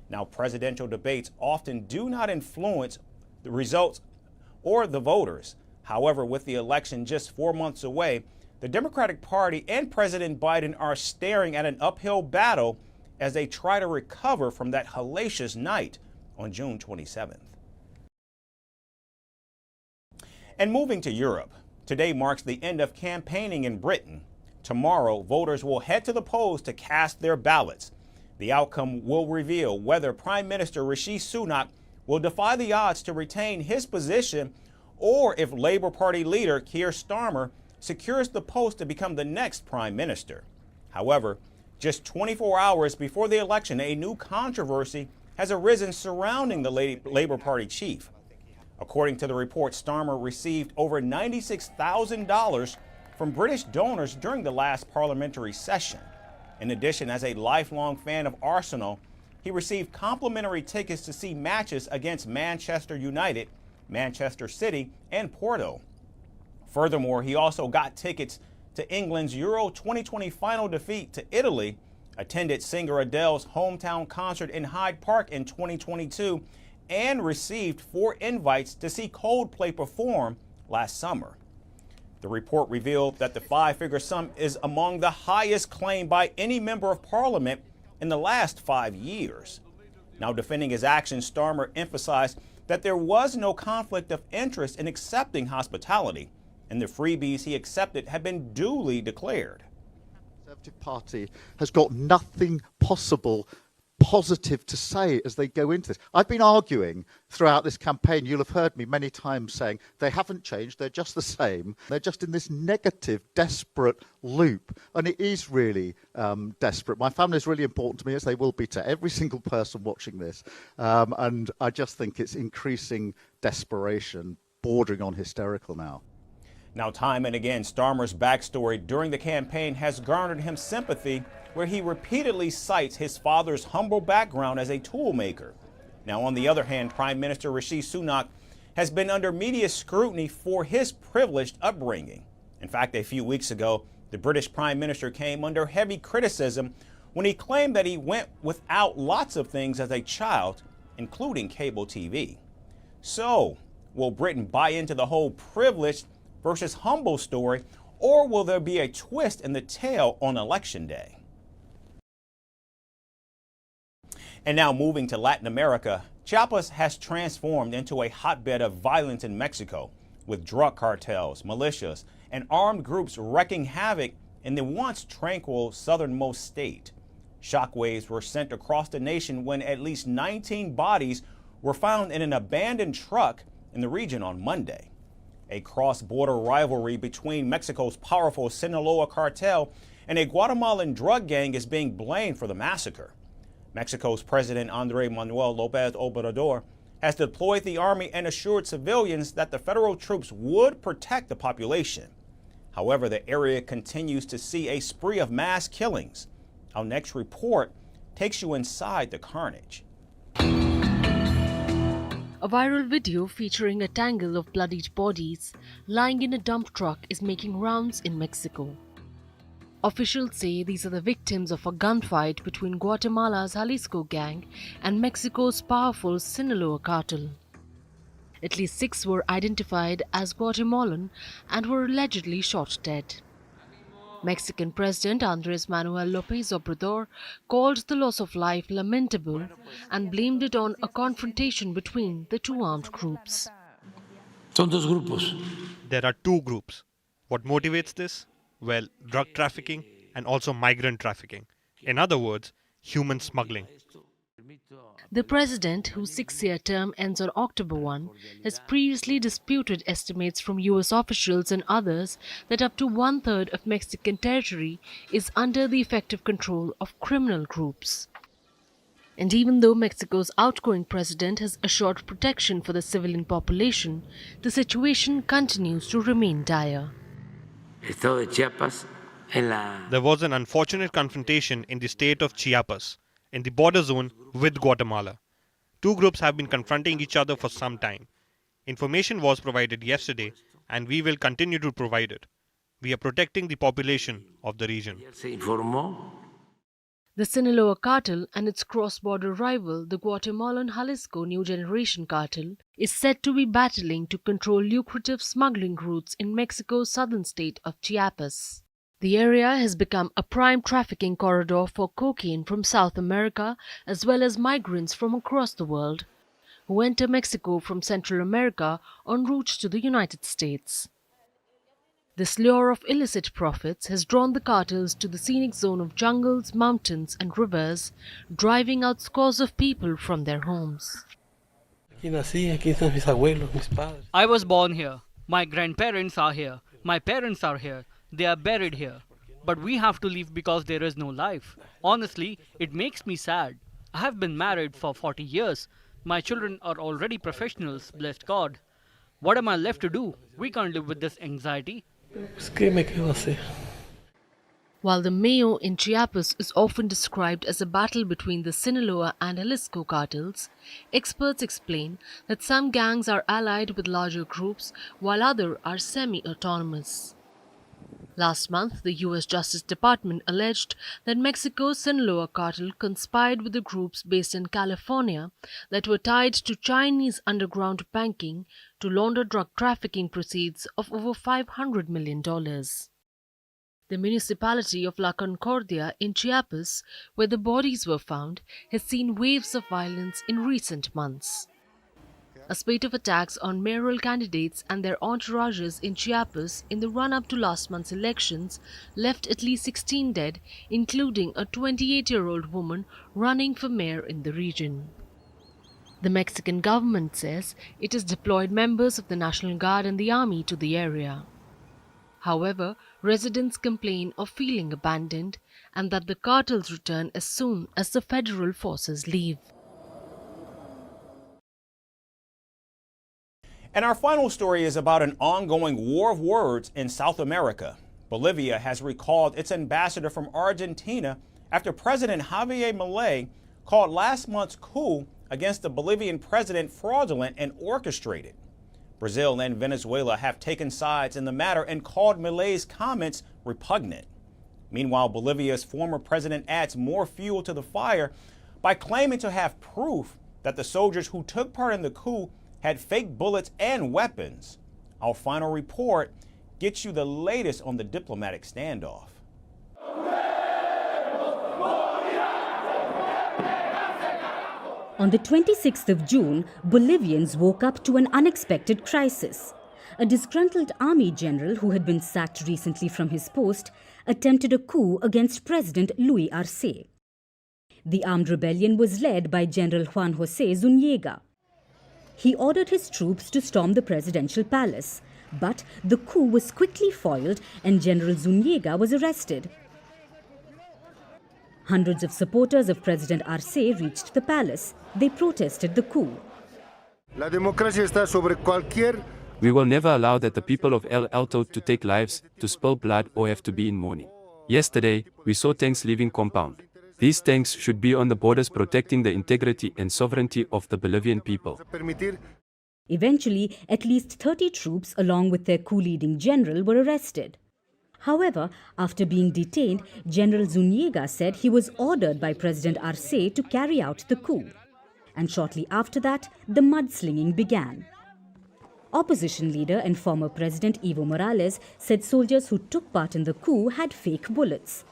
Now, presidential debates often do not influence the results or the voters. However, with the election just 4 months away, the Democratic Party and President Biden are staring at an uphill battle as they try to recover from that hellacious night on June 27th. And moving to Europe, today marks the end of campaigning in Britain. Tomorrow, voters will head to the polls to cast their ballots. The outcome will reveal whether Prime Minister Rishi Sunak will defy the odds to retain his position, or if Labour Party leader Keir Starmer secures the post to become the next Prime Minister. However, just 24 hours before the election, a new controversy has arisen surrounding the Labour Party chief. According to the report, Starmer received over $96,000 from British donors during the last parliamentary session. In addition, as a lifelong fan of Arsenal, he received complimentary tickets to see matches against Manchester United, Manchester City, and Porto. Furthermore, he also got tickets to England's Euro 2020 final defeat to Italy, attended singer Adele's hometown concert in Hyde Park in 2022, and received 4 invites to see Coldplay perform last summer. The report revealed that the 5-figure sum is among the highest claimed by any member of parliament in the last 5 years. Now, defending his actions, Starmer emphasized that there was no conflict of interest in accepting hospitality, and the freebies he accepted had been duly declared. The Conservative Party has got nothing possible positive to say as they go into this. I've been arguing throughout this campaign, you'll have heard me many times saying they haven't changed, they're just the same. They're just in this negative, desperate loop. And it is really desperate. My family is really important to me, as they will be to every single person watching this. And I just think it's increasing desperation, bordering on hysterical now. Now, time and again, Starmer's backstory during the campaign has garnered him sympathy, where he repeatedly cites his father's humble background as a toolmaker. Now, on the other hand, Prime Minister Rishi Sunak has been under media scrutiny for his privileged upbringing. In fact, a few weeks ago, the British Prime Minister came under heavy criticism when he claimed that he went without lots of things as a child, including cable TV. So, will Britain buy into the whole privileged versus humble story, or will there be a twist in the tale on Election Day? And now moving to Latin America, Chiapas has transformed into a hotbed of violence in Mexico, with drug cartels, militias, and armed groups wreaking havoc in the once tranquil southernmost state. Shockwaves were sent across the nation when at least 19 bodies were found in an abandoned truck in the region on Monday. A cross-border rivalry between Mexico's powerful Sinaloa cartel and a Guatemalan drug gang is being blamed for the massacre. Mexico's President Andrés Manuel López Obrador has deployed the army and assured civilians that the federal troops would protect the population. However, the area continues to see a spree of mass killings. Our next report takes you inside the carnage. A viral video featuring a tangle of bloodied bodies lying in a dump truck is making rounds in Mexico. Officials say these are the victims of a gunfight between Guatemala's Jalisco gang and Mexico's powerful Sinaloa cartel. At least 6 were identified as Guatemalan and were allegedly shot dead. Mexican President Andrés Manuel López Obrador called the loss of life lamentable and blamed it on a confrontation between the 2 armed groups. There are 2 groups. What motivates this? Well, drug trafficking and also migrant trafficking. In other words, human smuggling. The president, whose 6-year term ends on October 1, has previously disputed estimates from US officials and others that up to 1/3 of Mexican territory is under the effective control of criminal groups. And even though Mexico's outgoing president has assured protection for the civilian population, the situation continues to remain dire. There was an unfortunate confrontation in the state of Chiapas, in the border zone with Guatemala. 2 groups have been confronting each other for some time. Information was provided yesterday, and we will continue to provide it. We are protecting the population of the region. The Sinaloa cartel and its cross-border rival, the Guatemalan Jalisco New Generation cartel, is said to be battling to control lucrative smuggling routes in Mexico's southern state of Chiapas. The area has become a prime trafficking corridor for cocaine from South America as well as migrants from across the world, who enter Mexico from Central America en route to the United States. This lure of illicit profits has drawn the cartels to the scenic zone of jungles, mountains and rivers, driving out scores of people from their homes. I was born here. My grandparents are here. My parents are here. They are buried here. But we have to leave because there is no life. Honestly, it makes me sad. I have been married for 40 years. My children are already professionals, blessed God. What am I left to do? We can't live with this anxiety. While the Mayo in Chiapas is often described as a battle between the Sinaloa and Jalisco cartels, experts explain that some gangs are allied with larger groups while others are semi-autonomous. Last month, the U.S. Justice Department alleged that Mexico's Sinaloa cartel conspired with the groups based in California that were tied to Chinese underground banking to launder drug trafficking proceeds of over $500 million. The municipality of La Concordia in Chiapas, where the bodies were found, has seen waves of violence in recent months. A spate of attacks on mayoral candidates and their entourages in Chiapas in the run-up to last month's elections left at least 16 dead, including a 28-year-old woman running for mayor in the region. The Mexican government says it has deployed members of the National Guard and the army to the area. However, residents complain of feeling abandoned and that the cartels return as soon as the federal forces leave. And our final story is about an ongoing war of words in South America. Bolivia has recalled its ambassador from Argentina after President Javier Milei called last month's coup against the Bolivian president fraudulent and orchestrated. Brazil and Venezuela have taken sides in the matter and called Milei's comments repugnant. Meanwhile, Bolivia's former president adds more fuel to the fire by claiming to have proof that the soldiers who took part in the coup had fake bullets and weapons. Our final report gets you the latest on the diplomatic standoff. On the 26th of June, Bolivians woke up to an unexpected crisis. A disgruntled army general who had been sacked recently from his post attempted a coup against President Luis Arce. The armed rebellion was led by General Juan José Zúñiga. He ordered his troops to storm the presidential palace, but the coup was quickly foiled and General Zúñiga was arrested. Hundreds of supporters of President Arce reached the palace. They protested the coup. La democracia está sobre cualquier. We will never allow that the people of El Alto to take lives, to spill blood or have to be in mourning. Yesterday, we saw tanks leaving compound. These tanks should be on the borders protecting the integrity and sovereignty of the Bolivian people. Eventually, at least 30 troops along with their coup-leading general were arrested. However, after being detained, General Zúñiga said he was ordered by President Arce to carry out the coup. And shortly after that, the mudslinging began. Opposition leader and former President Evo Morales said soldiers who took part in the coup had fake bullets.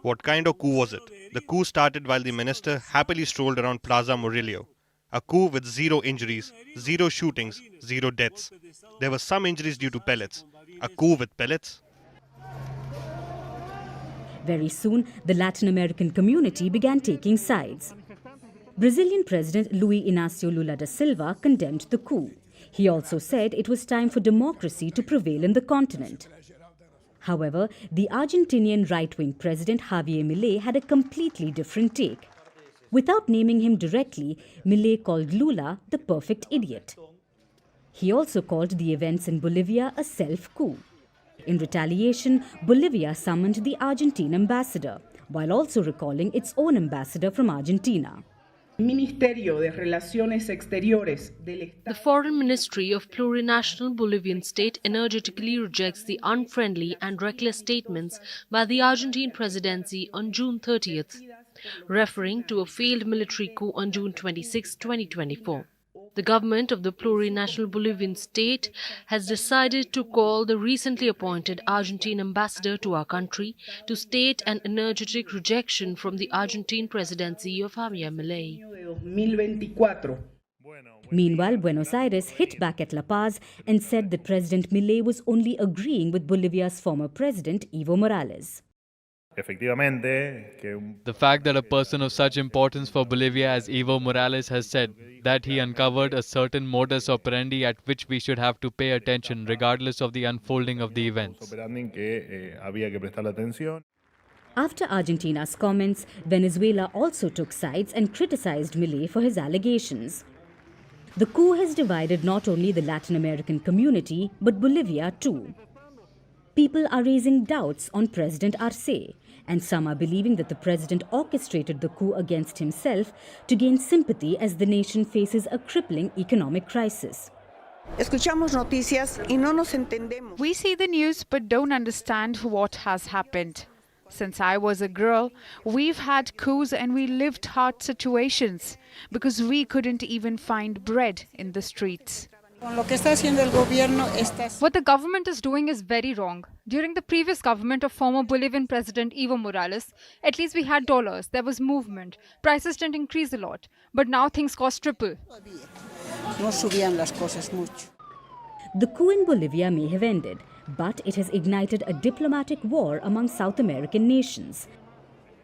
What kind of coup was it? The coup started while the minister happily strolled around Plaza Murillo. A coup with 0 injuries, 0 shootings, 0 deaths. There were some injuries due to pellets. A coup with pellets? Very soon, the Latin American community began taking sides. Brazilian President Luis Inácio Lula da Silva condemned the coup. He also said it was time for democracy to prevail in the continent. However, the Argentinian right-wing president Javier Milei had a completely different take. Without naming him directly, Milei called Lula the perfect idiot. He also called the events in Bolivia a self-coup. In retaliation, Bolivia summoned the Argentine ambassador, while also recalling its own ambassador from Argentina. The Foreign Ministry of Plurinational Bolivian State energetically rejects the unfriendly and reckless statements by the Argentine presidency on June 30th, referring to a failed military coup on June 26, 2024. The government of the plurinational Bolivian state has decided to call the recently appointed Argentine ambassador to our country to state an energetic rejection from the Argentine presidency of Javier Milei. Meanwhile, Buenos Aires hit back at La Paz and said that President Milei was only agreeing with Bolivia's former president, Evo Morales. The fact that a person of such importance for Bolivia as Evo Morales has said that he uncovered a certain modus operandi at which we should have to pay attention regardless of the unfolding of the events. After Argentina's comments, Venezuela also took sides and criticized Milei for his allegations. The coup has divided not only the Latin American community, but Bolivia too. People are raising doubts on President Arce, and some are believing that the president orchestrated the coup against himself to gain sympathy as the nation faces a crippling economic crisis. We see the news but don't understand what has happened. Since I was a girl, we've had coups and we lived hard situations because we couldn't even find bread in the streets. What the government is doing is very wrong. During the previous government of former Bolivian President Evo Morales, at least we had dollars, there was movement, prices didn't increase a lot, but now things cost triple. The coup in Bolivia may have ended, but it has ignited a diplomatic war among South American nations.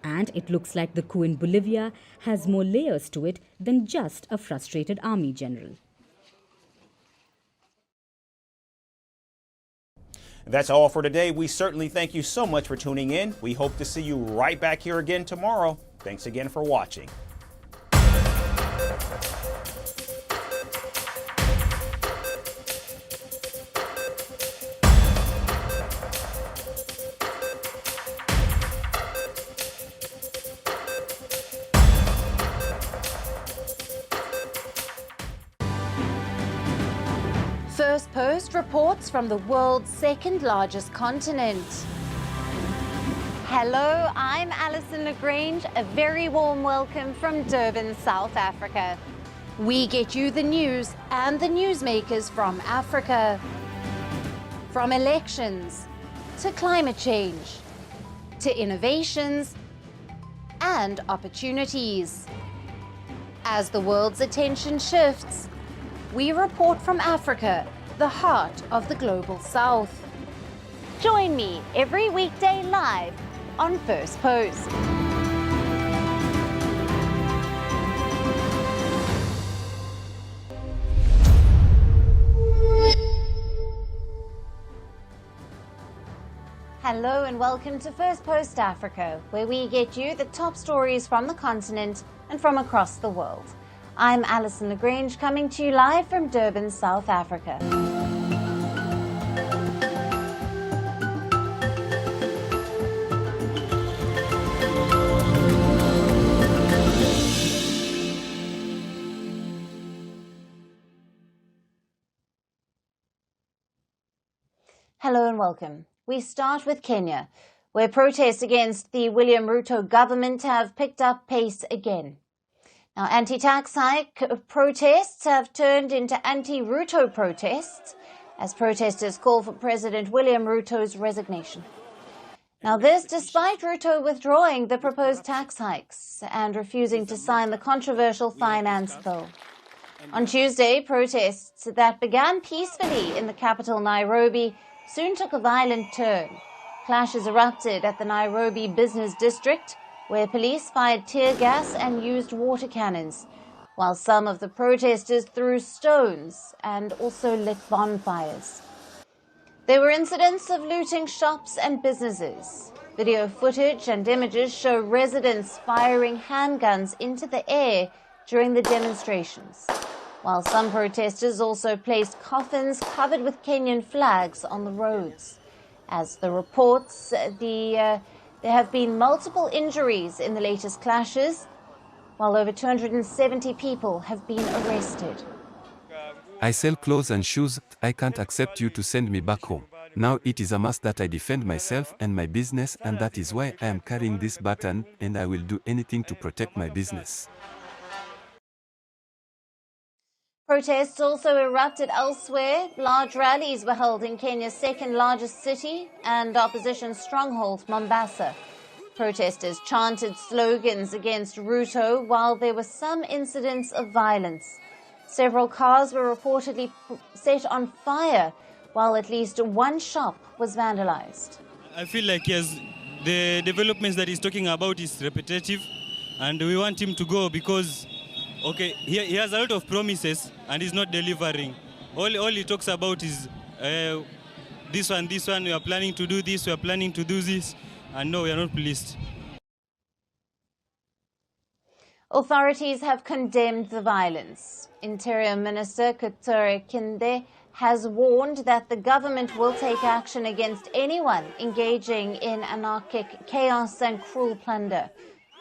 And it looks like the coup in Bolivia has more layers to it than just a frustrated army general. That's all for today. We certainly thank you so much for tuning in. We hope to see you right back here again tomorrow. Thanks again for watching. Firstpost reports from the world's second largest continent. Hello, I'm Alison Lagrange. A very warm welcome from Durban, South Africa. We get you the news and the newsmakers from Africa. From elections to climate change to innovations and opportunities. As the world's attention shifts, we report from Africa, the heart of the global south. Join me every weekday live on Firstpost. Hello and welcome to Firstpost Africa, where we get you the top stories from the continent and from across the world. I'm Alison Lagrange, coming to you live from Durban, South Africa. Hello and welcome. We start with Kenya, where protests against the William Ruto government have picked up pace again. Now, anti-tax hike protests have turned into anti-Ruto protests as protesters call for President William Ruto's resignation. Now, this despite Ruto withdrawing the proposed tax hikes and refusing to sign the controversial finance bill. On Tuesday, protests that began peacefully in the capital Nairobi soon took a violent turn. Clashes erupted at the Nairobi business district, where police fired tear gas and used water cannons, while some of the protesters threw stones and also lit bonfires. There were incidents of looting shops and businesses. Video footage and images show residents firing handguns into the air during the demonstrations, while some protesters also placed coffins covered with Kenyan flags on the roads. As the reports, there have been multiple injuries in the latest clashes, while over 270 people have been arrested. I sell clothes and shoes. I can't accept you to send me back home. Now it is a must that I defend myself and my business, and that is why I am carrying this baton, and I will do anything to protect my business. Protests also erupted elsewhere. Large rallies were held in Kenya's second largest city and opposition stronghold, Mombasa. Protesters chanted slogans against Ruto, while there were some incidents of violence. Several cars were reportedly set on fire, while at least one shop was vandalized. I feel like the developments that he's talking about is repetitive, and we want him to go because, okay, he has a lot of promises and he's not delivering. All he talks about is this one, we are planning to do this, we are planning to do this, and no, we are not pleased. Authorities have condemned the violence. Interior Minister Keir has warned that the government will take action against anyone engaging in anarchic chaos and cruel plunder.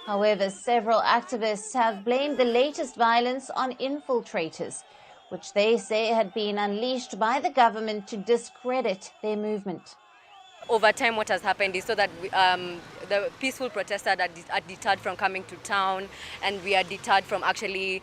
However, several activists have blamed the latest violence on infiltrators, which they say had been unleashed by the government to discredit their movement. Over time, what has happened is so that the peaceful protesters are deterred from coming to town, and we are deterred from actually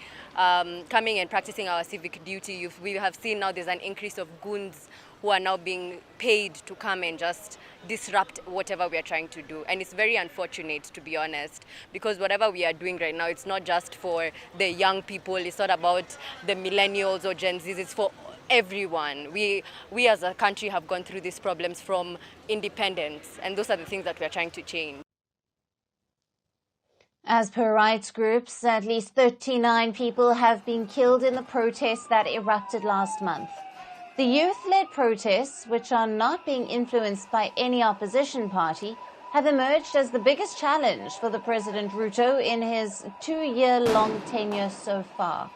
coming and practicing our civic duty. We have seen now there's an increase of goons who are now being paid to come and just disrupt whatever we are trying to do. And it's very unfortunate, to be honest, because whatever we are doing right now, it's not just for the young people, it's not about the millennials or Gen Zs, it's for everyone. We as a country have gone through these problems from independence, and those are the things that we are trying to change. As per rights groups, at least 39 people have been killed in the protests that erupted last month. The youth-led protests, which are not being influenced by any opposition party, have emerged as the biggest challenge for the President Ruto in his 2-year-long tenure so far.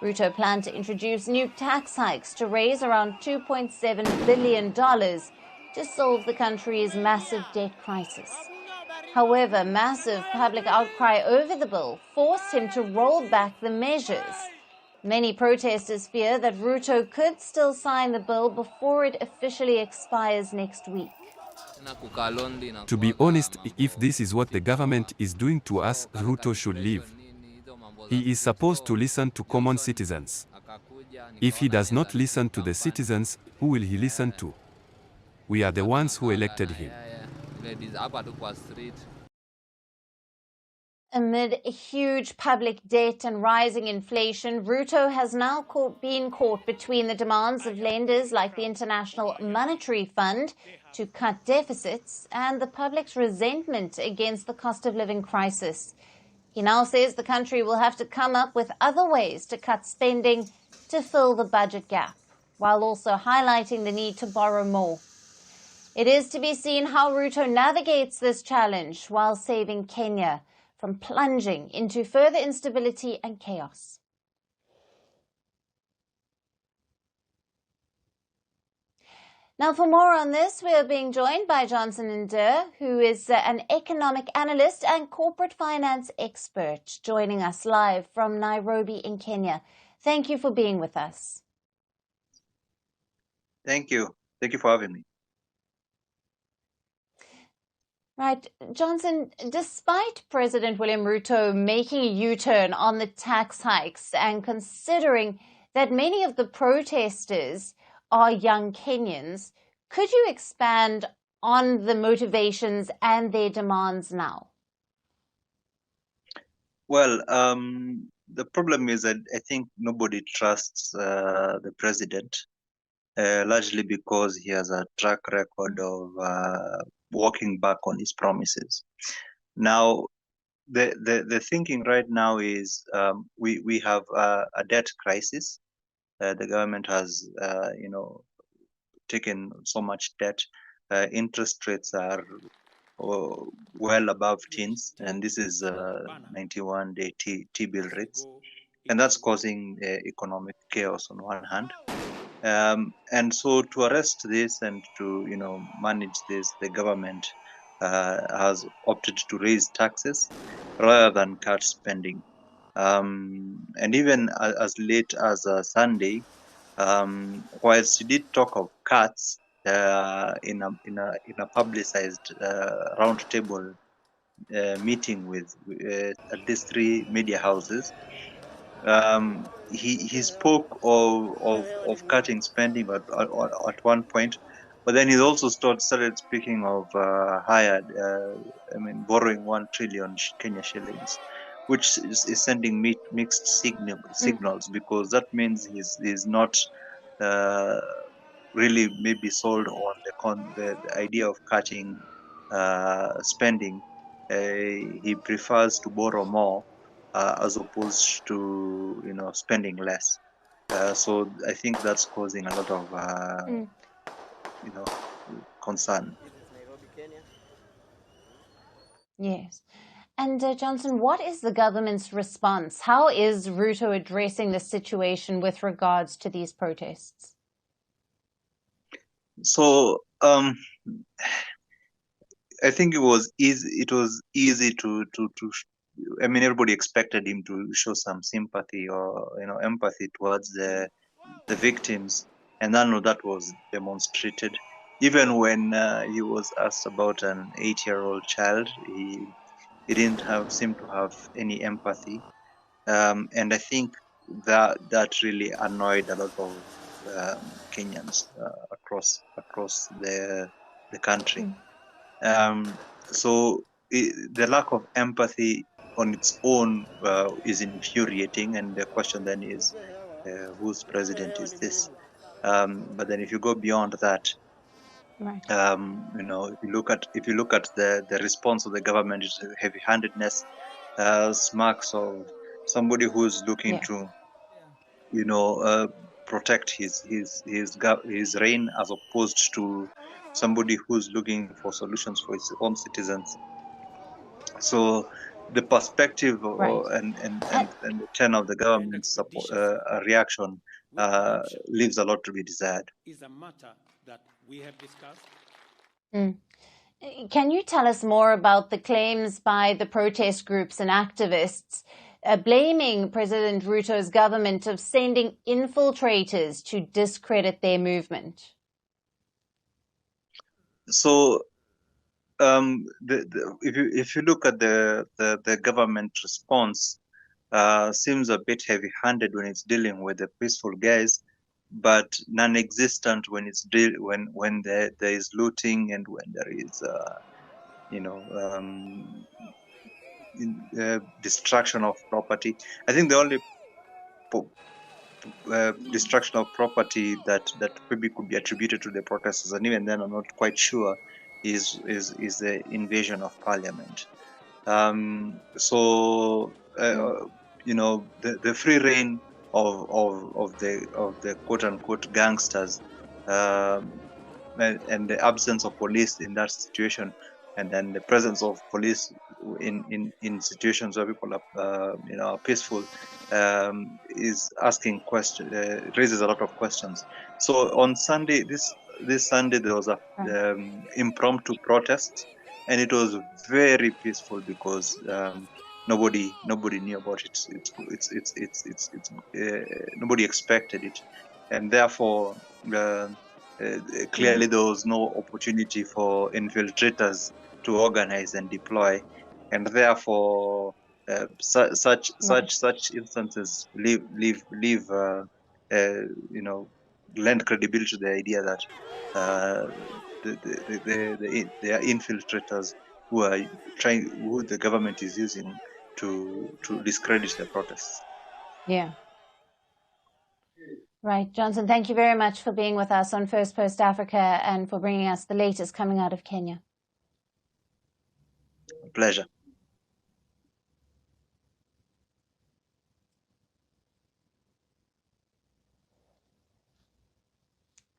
Ruto planned to introduce new tax hikes to raise around $2.7 billion to solve the country's massive debt crisis. However, massive public outcry over the bill forced him to roll back the measures. Many protesters fear that Ruto could still sign the bill before it officially expires next week. To be honest, if this is what the government is doing to us, Ruto should leave. He is supposed to listen to common citizens. If he does not listen to the citizens, who will he listen to? We are the ones who elected him. Amid huge public debt and rising inflation, Ruto has now been caught between the demands of lenders like the International Monetary Fund to cut deficits and the public's resentment against the cost of living crisis. He now says the country will have to come up with other ways to cut spending to fill the budget gap, while also highlighting the need to borrow more. It is to be seen how Ruto navigates this challenge while saving Kenya from plunging into further instability and chaos. Now, for more on this, we are being joined by Johnson Ndeur, who is an economic analyst and corporate finance expert, joining us live from Nairobi in Kenya. Thank you for being with us. Thank you. Thank you for having me. Right. Johnson, despite President William Ruto making a U-turn on the tax hikes and considering that many of the protesters are young Kenyans, could you expand on the motivations and their demands now? Well, the problem is that I think nobody trusts the president, largely because he has a track record of walking back on his promises. Now, the thinking right now is we have a debt crisis. The government has, taken so much debt. Interest rates are well above teens, and this is 91-day T-bill rates, and that's causing economic chaos on one hand. And so to arrest this and to manage this, the government has opted to raise taxes rather than cut spending. And even as late as Sunday, whilst he did talk of cuts in a publicized roundtable meeting with at least 3 media houses, he spoke of cutting spending at one point, but then he also started speaking of borrowing 1 trillion Kenya shillings, which is sending mixed signals, because that means he's not really maybe sold on the idea of cutting spending. He prefers to borrow more as opposed to spending less. So I think that's causing a lot of concern. Yes. And Johnson, what is the government's response? How is Ruto addressing the situation with regards to these protests? So I think it was easy. It was easy to. I mean, everybody expected him to show some sympathy or empathy towards the victims, and none of that was demonstrated. Even when he was asked about an 8-year-old child, he didn't seem to have any empathy, and I think that really annoyed a lot of Kenyans across the country. So the lack of empathy on its own is infuriating, and the question then is, whose president is this? But then if you go beyond that, right. If you look at the response of the government, is heavy-handedness, marks of somebody who's looking to protect his reign, as opposed to somebody who's looking for solutions for his own citizens. So the perspective and the tenor of the government's reaction leaves a lot to be desired. Is a matter that we have discussed. Can you tell us more about the claims by the protest groups and activists blaming President Ruto's government of sending infiltrators to discredit their movement? So if you look at the government response, seems a bit heavy-handed when it's dealing with the peaceful guys, but non-existent when it's when there is looting and when there is destruction of property. I think the only destruction of property that maybe could be attributed to the protesters, and even then I'm not quite sure, is the invasion of parliament. So the free reign of the quote unquote gangsters, and the absence of police in that situation, and then the presence of police in situations where people are peaceful, is asking raises a lot of questions. So on Sunday, this Sunday, there was a impromptu protest, and it was very peaceful because nobody knew about it. Nobody expected it, and therefore clearly there was no opportunity for infiltrators to organize and deploy, and therefore such instances lend credibility to the idea that they are infiltrators who the government is using to discredit the protests. Yeah. Right. Johnson, thank you very much for being with us on Firstpost Africa and for bringing us the latest coming out of Kenya. Pleasure.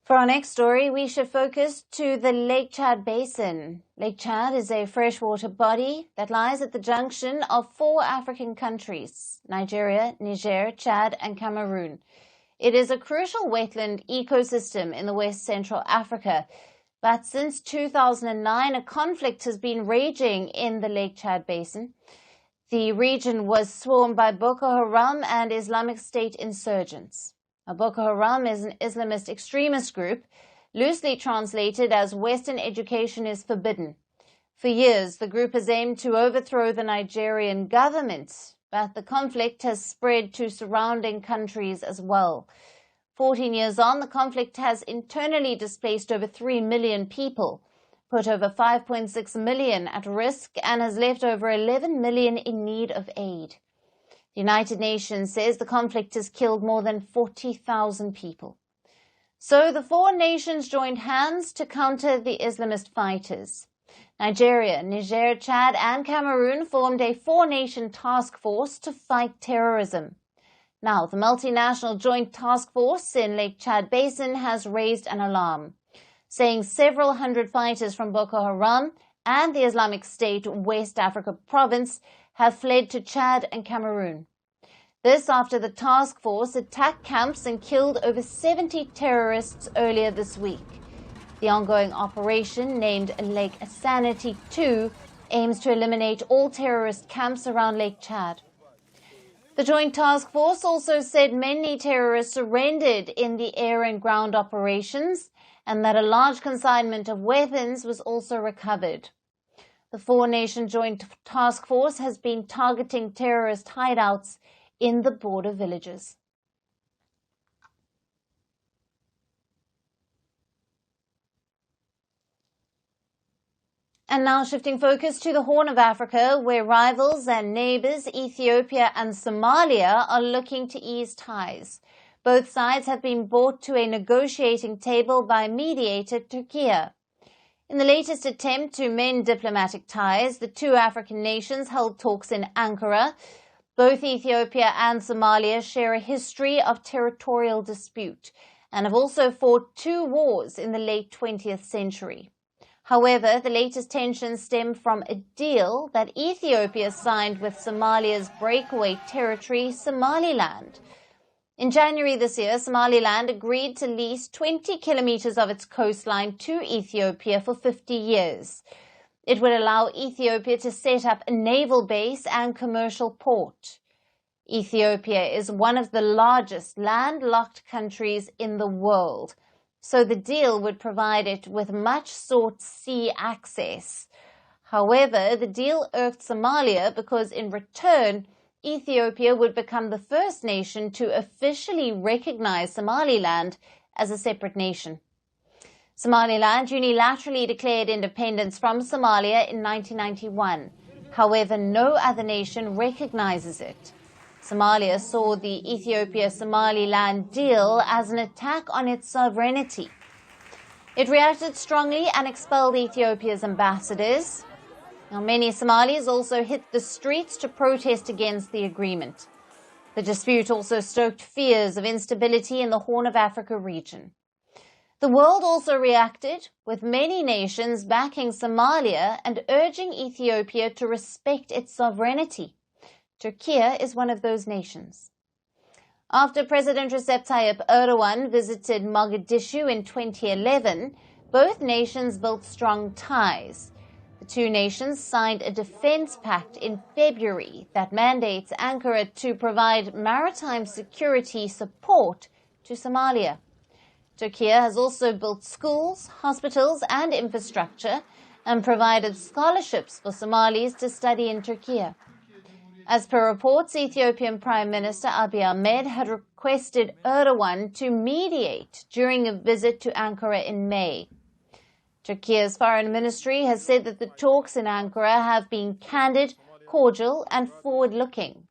For our next story, we should focus to the Lake Chad Basin. Lake Chad is a freshwater body that lies at the junction of 4 African countries: Nigeria, Niger, Chad, and Cameroon. It is a crucial wetland ecosystem in the West Central Africa. But since 2009, a conflict has been raging in the Lake Chad Basin. The region was swarmed by Boko Haram and Islamic State insurgents. Now, Boko Haram is an Islamist extremist group, loosely translated as Western education is forbidden. For years, the group has aimed to overthrow the Nigerian government, but the conflict has spread to surrounding countries as well. 14 years on, the conflict has internally displaced over 3 million people. put over 5.6 million at risk and has left over 11 million in need of aid. The United Nations says the conflict has killed more than 40,000 people. So the four nations joined hands to counter the Islamist fighters. Nigeria, Niger, Chad and Cameroon formed a four-nation task force to fight terrorism. Now, the multinational joint task force in Lake Chad Basin has raised an alarm, saying several hundred fighters from Boko Haram and the Islamic State West Africa province have fled to Chad and Cameroon. This after the task force attacked camps and killed over 70 terrorists earlier this week. The ongoing operation, named Lake Sanity 2, aims to eliminate all terrorist camps around Lake Chad. The Joint Task Force also said many terrorists surrendered in the air and ground operations and that a large consignment of weapons was also recovered. The four-nation Joint Task Force has been targeting terrorist hideouts in the border villages. And now shifting focus to the Horn of Africa, where rivals and neighbors Ethiopia and Somalia are looking to ease ties. Both sides have been brought to a negotiating table by mediator Turkey. In the latest attempt to mend diplomatic ties, the two African nations held talks in Ankara. Both Ethiopia and Somalia share a history of territorial dispute and have also fought two wars in the late 20th century. However, the latest tensions stem from a deal that Ethiopia signed with Somalia's breakaway territory, Somaliland. In January this year, Somaliland agreed to lease 20 kilometers of its coastline to Ethiopia for 50 years. It would allow Ethiopia to set up a naval base and commercial port. Ethiopia is one of the largest landlocked countries in the world, so the deal would provide it with much-sought sea access. However, the deal irked Somalia because in return, Ethiopia would become the first nation to officially recognize Somaliland as a separate nation. Somaliland unilaterally declared independence from Somalia in 1991. However, no other nation recognizes it. Somalia saw the Ethiopia-Somaliland deal as an attack on its sovereignty. It reacted strongly and expelled Ethiopia's ambassadors. Now, many Somalis also hit the streets to protest against the agreement. The dispute also stoked fears of instability in the Horn of Africa region. The world also reacted, with many nations backing Somalia and urging Ethiopia to respect its sovereignty. Turkey is one of those nations. After President Recep Tayyip Erdogan visited Mogadishu in 2011, both nations built strong ties. The two nations signed a defense pact in February that mandates Ankara to provide maritime security support to Somalia. Turkey has also built schools, hospitals and infrastructure and provided scholarships for Somalis to study in Turkey. As per reports, Ethiopian Prime Minister Abiy Ahmed had requested Erdogan to mediate during a visit to Ankara in May. Turkey's foreign ministry has said that the talks in Ankara have been candid, cordial and forward-looking.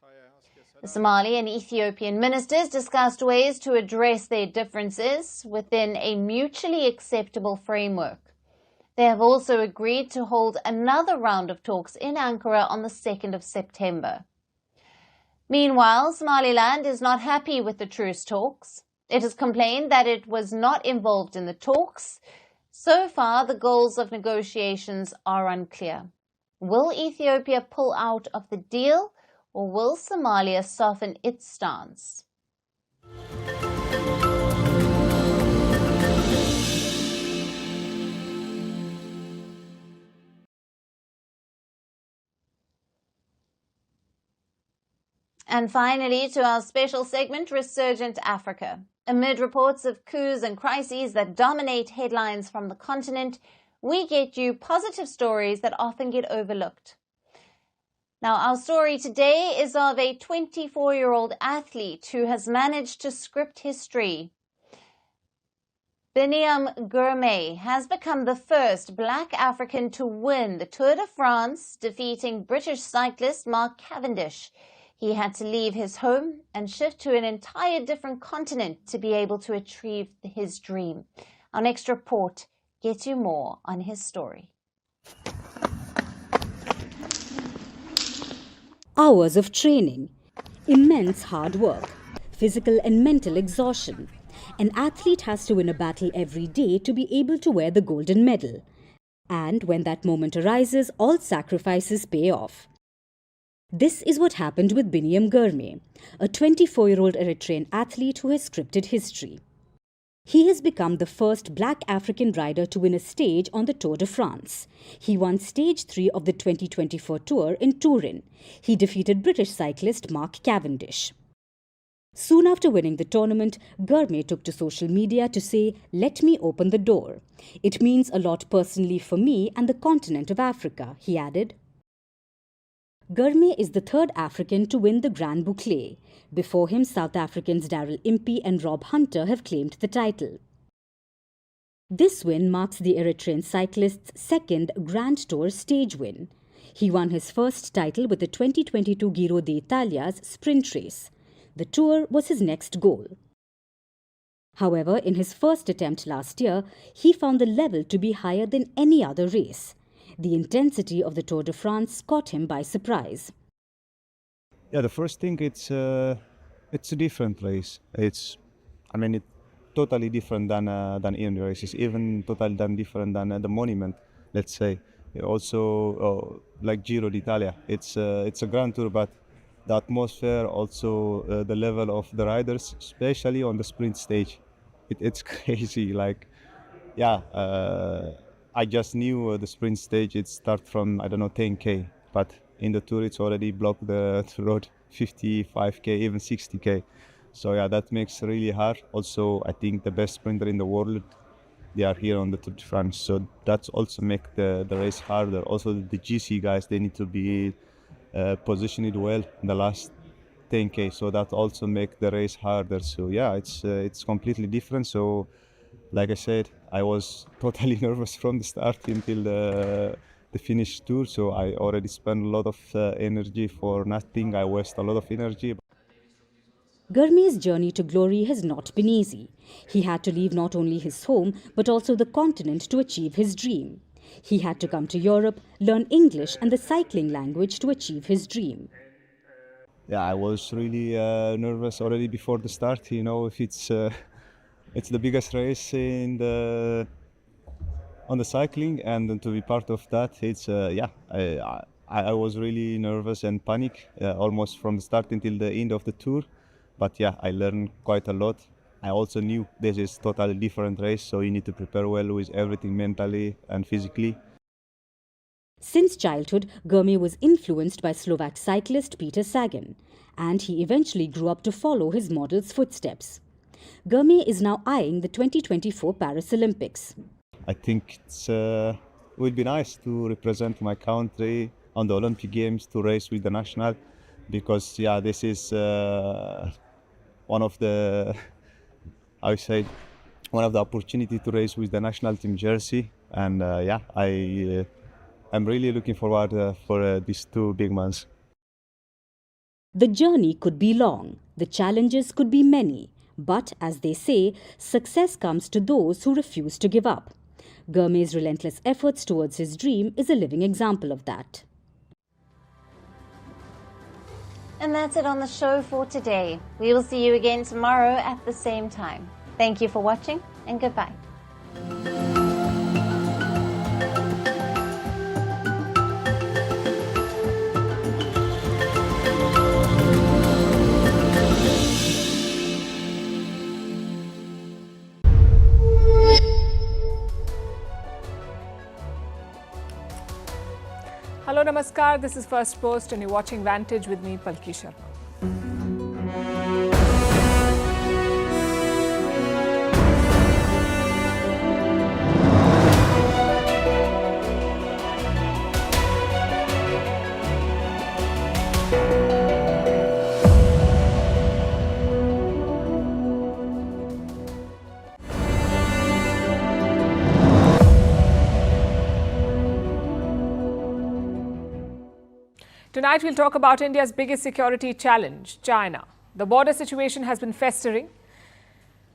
The Somali and Ethiopian ministers discussed ways to address their differences within a mutually acceptable framework. They have also agreed to hold another round of talks in Ankara on the 2nd of September. Meanwhile, Somaliland is not happy with the truce talks. It has complained that it was not involved in the talks. So far, the goals of negotiations are unclear. Will Ethiopia pull out of the deal, or will Somalia soften its stance? And finally, to our special segment, Resurgent Africa. Amid reports of coups and crises that dominate headlines from the continent, we get you positive stories that often get overlooked. Now, our story today is of a 24-year-old athlete who has managed to script history. Biniam Gourmet has become the first black African to win the Tour de France, defeating British cyclist Mark Cavendish. He had to leave his home and shift to an entire different continent to be able to achieve his dream. Our next report gets you more on his story. Hours of training, immense hard work, physical and mental exhaustion. An athlete has to win a battle every day to be able to wear the golden medal. And when that moment arises, all sacrifices pay off. This is what happened with Biniam Gourmet, a 24-year-old Eritrean athlete who has scripted history. He has become the first black African rider to win a stage on the Tour de France. He won stage 3 of the 2024 Tour in Turin. He defeated British cyclist Mark Cavendish. Soon after winning the tournament, Gourmet took to social media to say, "Let me open the door. It means a lot personally for me and the continent of Africa," he added. Gourmet is the third African to win the Grand Boucle. Before him, South Africans Daryl Impey and Rob Hunter have claimed the title. This win marks the Eritrean cyclist's second Grand Tour stage win. He won his first title with the 2022 Giro d'Italia's sprint race. The Tour was his next goal. However, in his first attempt last year, he found the level to be higher than any other race. The intensity of the Tour de France caught him by surprise. Yeah, the first thing, it's a different race. It's totally different than in races, even totally different than the Monument, let's say. Also, like Giro d'Italia, it's a Grand Tour, but the atmosphere, also the level of the riders, especially on the sprint stage, it's crazy. Like, yeah, I just knew the sprint stage. It starts from 10k, but in the Tour it's already blocked the road 55k, even 60k. So yeah, that makes really hard. Also, I think the best sprinter in the world, they are here on the Tour de France, so that's also make the race harder. Also, the GC guys, they need to be positioned well in the last 10k, so that also make the race harder. So yeah, it's completely different. So like I said, I was totally nervous from the start until the finish tour. So I already spent a lot of energy for nothing. I waste a lot of energy. Gourmet's journey to glory has not been easy. He had to leave not only his home, but also the continent to achieve his dream. He had to come to Europe, learn English and the cycling language to achieve his dream. Yeah, I was really nervous already before the start. You know, if it's the biggest race on the cycling, and then to be part of that, it's I was really nervous and panic almost from the start until the end of the tour. But yeah, I learned quite a lot. I also knew this is totally different race, so you need to prepare well with everything mentally and physically. Since childhood, Gourmet was influenced by Slovak cyclist Peter Sagan, and he eventually grew up to follow his model's footsteps. Gourmet is now eyeing the 2024 Paris Olympics. I think it would be nice to represent my country on the Olympic Games, to race with the national, because yeah, this is one of the opportunity to race with the national team jersey, and I'm really looking forward for these 2 big months. The journey could be long, the challenges could be many, but as they say, success comes to those who refuse to give up. Gourmet's relentless efforts towards his dream is a living example of that. And that's it on the show for today. We will see you again tomorrow at the same time. Thank you for watching, and goodbye. Hello, namaskar. This is Firstpost, and you're watching Vantage with me, Palki Sharma. Tonight we'll talk about India's biggest security challenge, China. The border situation has been festering.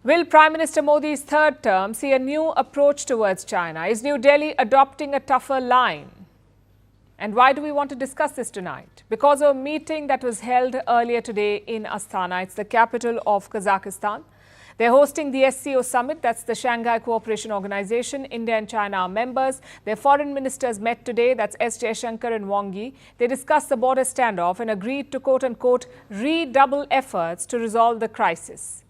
Will Prime Minister Modi's third term see a new approach towards China? Is New Delhi adopting a tougher line? And why do we want to discuss this tonight? Because of a meeting that was held earlier today in Astana. It's the capital of Kazakhstan. They're hosting the SCO summit, that's the Shanghai Cooperation Organization. India and China are members. Their foreign ministers met today, that's S. Jaishankar and Wang Yi. They discussed the border standoff and agreed to quote-unquote redouble efforts to resolve the crisis.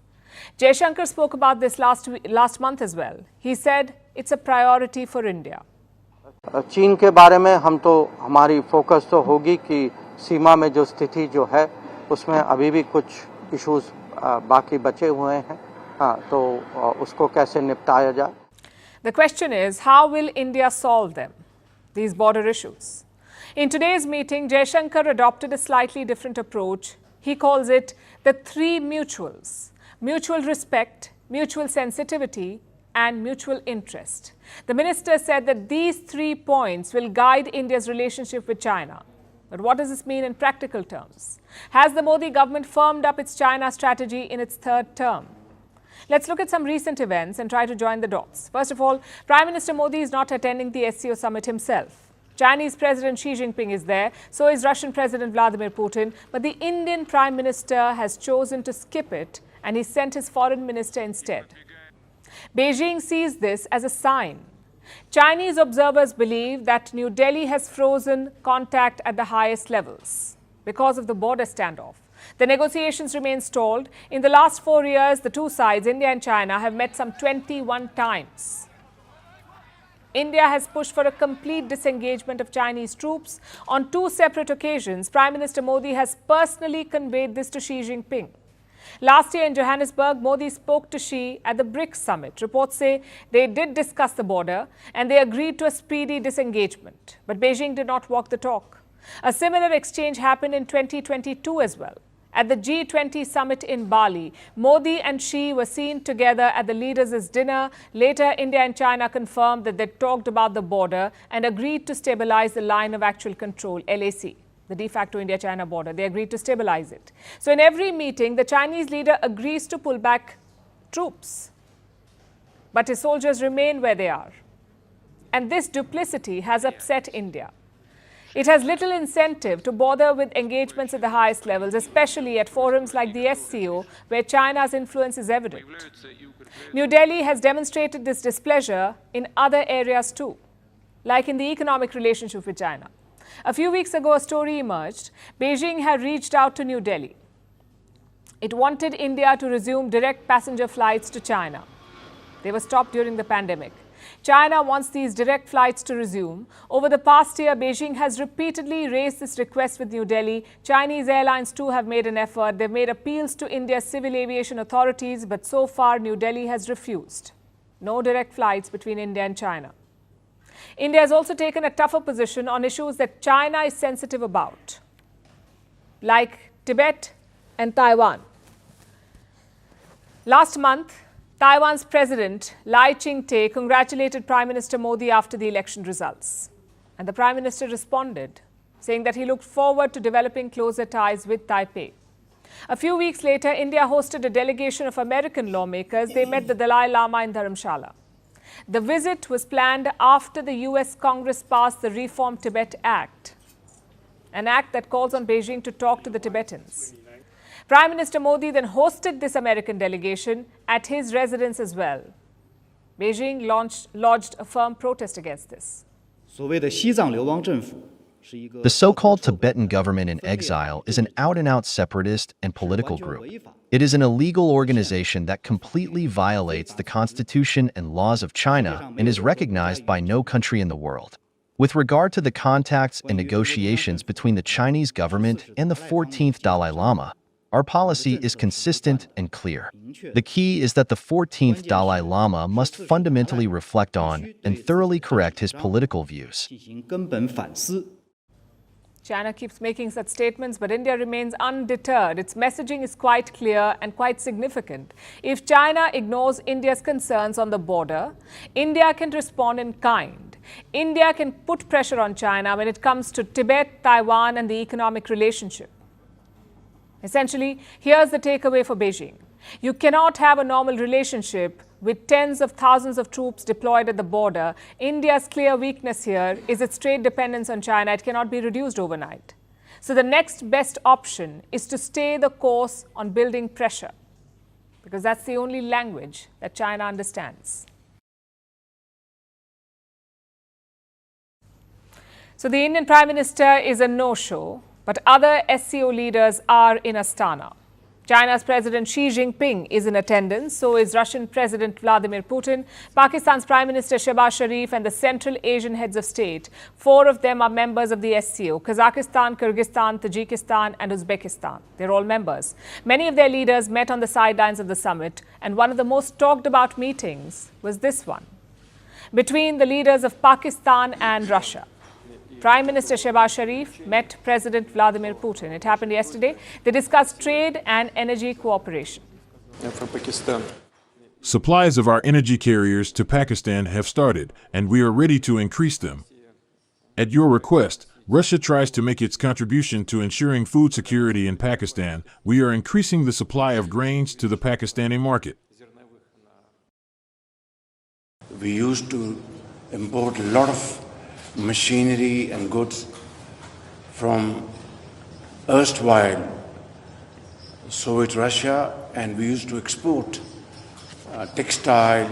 Jaishankar spoke about this last month as well. He said it's a priority for India. चीन के बारे में हम तो हमारी focus तो होगी कि सीमा में जो स्थिति जो है उसमें अभी भी कुछ इश्यूज बाकी बचे हुए हैं तो उसको कैसे निपटाया जाए. The question is, how will India solve them, these border issues? In today's meeting, Jaishankar adopted a slightly different approach. He calls it the three mutuals: mutual respect, mutual sensitivity, and mutual interest. The minister said that these 3 points will guide India's relationship with China. But what does this mean in practical terms? Has the Modi government firmed up its China strategy in its third term? Let's look at some recent events and try to join the dots. First of all, Prime Minister Modi is not attending the SCO summit himself. Chinese President Xi Jinping is there, so is Russian President Vladimir Putin. But the Indian Prime Minister has chosen to skip it and he sent his foreign minister instead. Beijing sees this as a sign. Chinese observers believe that New Delhi has frozen contact at the highest levels because of the border standoff. The negotiations remain stalled. In the last 4 years, the two sides, India and China, have met some 21 times. India has pushed for a complete disengagement of Chinese troops. On 2 separate occasions, Prime Minister Modi has personally conveyed this to Xi Jinping. Last year in Johannesburg, Modi spoke to Xi at the BRICS summit. Reports say they did discuss the border and they agreed to a speedy disengagement. But Beijing did not walk the talk. A similar exchange happened in 2022 as well. At the G20 summit in Bali, Modi and Xi were seen together at the leaders' dinner. Later, India and China confirmed that they talked about the border and agreed to stabilize the line of actual control, LAC. The de facto India-China border. They agreed to stabilize it. So in every meeting, the Chinese leader agrees to pull back troops. But his soldiers remain where they are. And this duplicity has upset India. It has little incentive to bother with engagements at the highest levels, especially at forums like the SCO, where China's influence is evident. New Delhi has demonstrated this displeasure in other areas too, like in the economic relationship with China. A few weeks ago, a story emerged. Beijing had reached out to New Delhi. It wanted India to resume direct passenger flights to China. They were stopped during the pandemic. China wants these direct flights to resume. Over the past year, Beijing has repeatedly raised this request with New Delhi. Chinese airlines too have made an effort. They've made appeals to India's civil aviation authorities, but so far New Delhi has refused. No direct flights between India and China. India has also taken a tougher position on issues that China is sensitive about, like Tibet and Taiwan. Last month, Taiwan's President Lai Ching-te congratulated Prime Minister Modi after the election results. And the Prime Minister responded, saying that he looked forward to developing closer ties with Taipei. A few weeks later, India hosted a delegation of American lawmakers. They met the Dalai Lama in Dharamshala. The visit was planned after the US Congress passed the Reform Tibet Act, an act that calls on Beijing to talk to the Tibetans. Prime Minister Modi then hosted this American delegation at his residence as well. Beijing lodged a firm protest against this. The so-called Tibetan government in exile is an out-and-out separatist and political group. It is an illegal organization that completely violates the constitution and laws of China and is recognized by no country in the world. With regard to the contacts and negotiations between the Chinese government and the 14th Dalai Lama, our policy is consistent and clear. The key is that the 14th Dalai Lama must fundamentally reflect on and thoroughly correct his political views. China keeps making such statements, but India remains undeterred. Its messaging is quite clear and quite significant. If China ignores India's concerns on the border, India can respond in kind. India can put pressure on China when it comes to Tibet, Taiwan, and the economic relationship. Essentially, here's the takeaway for Beijing. You cannot have a normal relationship with tens of thousands of troops deployed at the border. India's clear weakness here is its trade dependence on China. It cannot be reduced overnight. So the next best option is to stay the course on building pressure, because that's the only language that China understands. So the Indian Prime Minister is a no-show, but other SCO leaders are in Astana. China's President Xi Jinping is in attendance, so is Russian President Vladimir Putin, Pakistan's Prime Minister Shehbaz Sharif, and the Central Asian heads of state. 4 of them are members of the SCO: Kazakhstan, Kyrgyzstan, Tajikistan, and Uzbekistan. They're all members. Many of their leaders met on the sidelines of the summit, and one of the most talked about meetings was this one, between the leaders of Pakistan and Russia. Prime Minister Shehbaz Sharif met President Vladimir Putin. It happened yesterday. They discussed trade and energy cooperation. Supplies of our energy carriers to Pakistan have started, and we are ready to increase them. At your request, Russia tries to make its contribution to ensuring food security in Pakistan. We are increasing the supply of grains to the Pakistani market. We used to import a lot of machinery and goods from erstwhile Soviet Russia, and we used to export textile,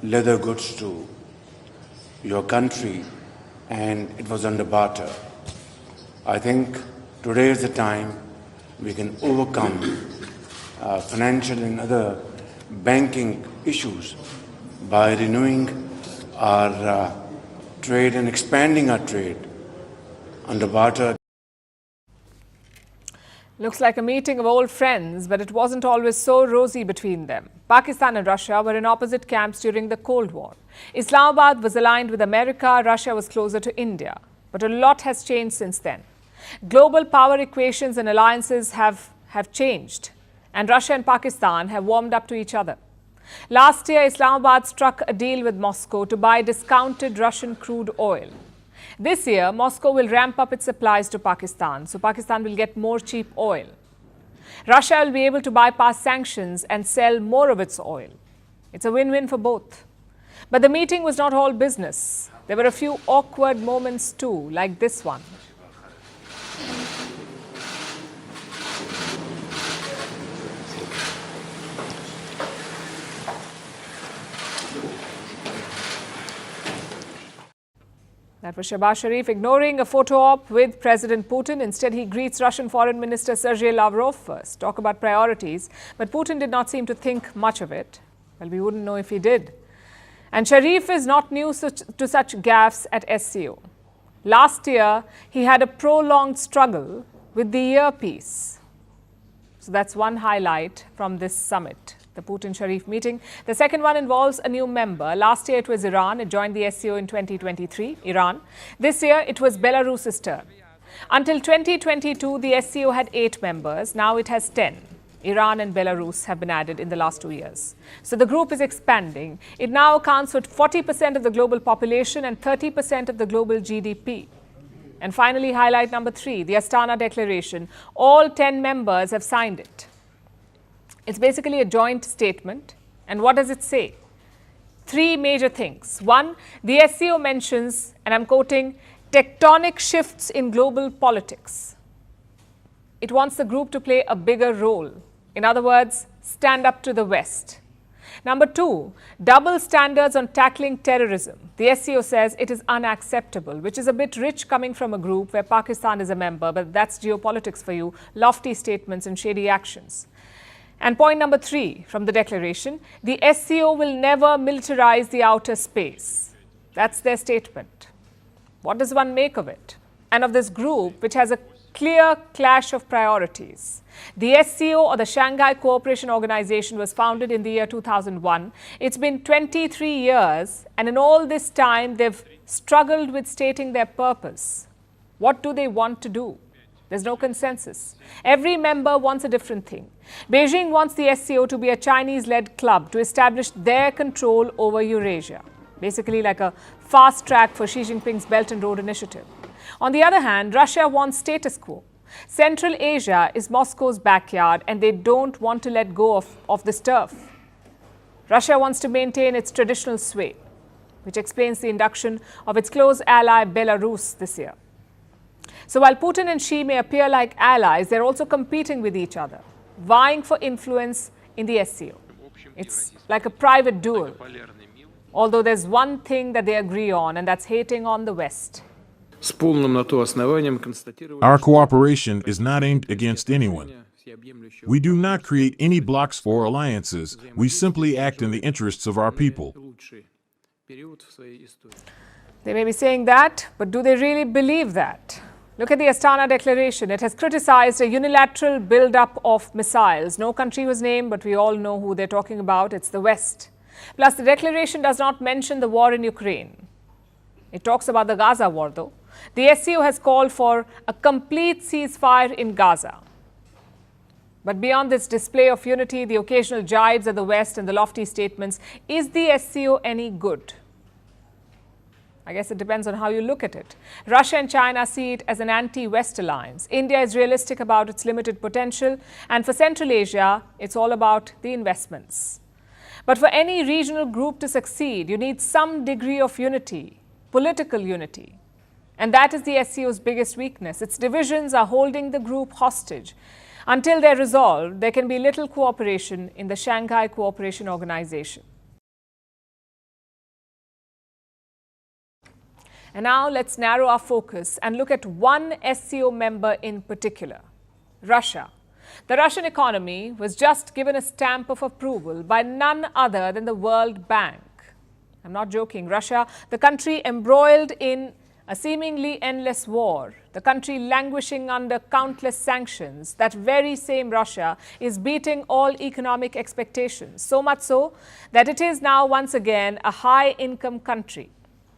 leather goods to your country, and it was under barter. I think today is the time we can overcome financial and other banking issues by renewing our trade and expanding our trade under barter. Looks like a meeting of old friends, but it wasn't always so rosy between them. Pakistan and Russia were in opposite camps during the Cold War. Islamabad was aligned with America, Russia was closer to India. But a lot has changed since then. Global power equations and alliances have changed, and Russia and Pakistan have warmed up to each other. Last year, Islamabad struck a deal with Moscow to buy discounted Russian crude oil. This year, Moscow will ramp up its supplies to Pakistan, so Pakistan will get more cheap oil. Russia will be able to bypass sanctions and sell more of its oil. It's a win-win for both. But the meeting was not all business. There were a few awkward moments too, like this one. That was Shehbaz Sharif ignoring a photo op with President Putin. Instead, he greets Russian Foreign Minister Sergei Lavrov first. Talk about priorities. But Putin did not seem to think much of it. Well, we wouldn't know if he did. And Sharif is not new to such gaffes at SCO. Last year, he had a prolonged struggle with the earpiece. So that's one highlight from this summit, the Putin-Sharif meeting. The second one involves a new member. Last year it was Iran. It joined the SCO in 2023, Iran. This year it was Belarus's turn. Until 2022, the SCO had 8 members. Now it has 10. Iran and Belarus have been added in the last 2 years. So the group is expanding. It now accounts for 40% of the global population and 30% of the global GDP. And finally, highlight number 3, the Astana Declaration. All 10 members have signed it. It's basically a joint statement. And what does it say? 3 major things. 1, the SCO mentions, and I'm quoting, tectonic shifts in global politics. It wants the group to play a bigger role. In other words, stand up to the West. Number 2, double standards on tackling terrorism. The SCO says it is unacceptable, which is a bit rich coming from a group where Pakistan is a member, but that's geopolitics for you, lofty statements and shady actions. And point number 3 from the declaration, the SCO will never militarize the outer space. That's their statement. What does one make of it? And of this group, which has a clear clash of priorities. The SCO, or the Shanghai Cooperation Organization, was founded in the year 2001. It's been 23 years, and in all this time, they've struggled with stating their purpose. What do they want to do? There's no consensus. Every member wants a different thing. Beijing wants the SCO to be a Chinese-led club to establish their control over Eurasia. basically like a fast track for Xi Jinping's Belt and Road Initiative. On the other hand, Russia wants status quo. Central Asia is Moscow's backyard and they don't want to let go of this turf. Russia wants to maintain its traditional sway, which explains the induction of its close ally Belarus this year. So while Putin and Xi may appear like allies, they're also competing with each other, vying for influence in the SCO. It's like a private duel. Although there's one thing that they agree on, and that's hating on the West. Our cooperation is not aimed against anyone. We do not create any blocks for alliances. We simply act in the interests of our people. They may be saying that, but do they really believe that? Look at the Astana Declaration. It has criticized a unilateral build-up of missiles. No country was named, but we all know who they're talking about. It's the West. Plus, the declaration does not mention the war in Ukraine. It talks about the Gaza war, though. The SCO has called for a complete ceasefire in Gaza. But beyond this display of unity, the occasional jibes at the West and the lofty statements, is the SCO any good? I guess it depends on how you look at it. Russia and China see it as an anti-West alliance. India is realistic about its limited potential. And for Central Asia, it's all about the investments. But for any regional group to succeed, you need some degree of unity, political unity. And that is the SCO's biggest weakness. Its divisions are holding the group hostage. Until they're resolved, there can be little cooperation in the Shanghai Cooperation Organization. And now let's narrow our focus and look at one SCO member in particular, Russia. The Russian economy was just given a stamp of approval by none other than the World Bank. I'm not joking. Russia, the country embroiled in a seemingly endless war, the country languishing under countless sanctions, that very same Russia is beating all economic expectations, so much so that it is now once again a high-income country.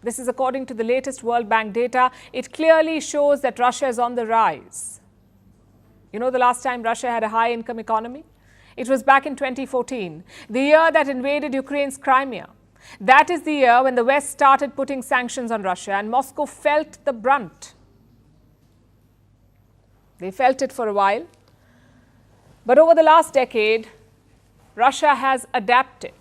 This is according to the latest World Bank data. It clearly shows that Russia is on the rise. You know the last time Russia had a high-income economy? It was back in 2014, the year that invaded Ukraine's Crimea. That is the year when the West started putting sanctions on Russia and Moscow felt the brunt. They felt it for a while. But over the last decade, Russia has adapted.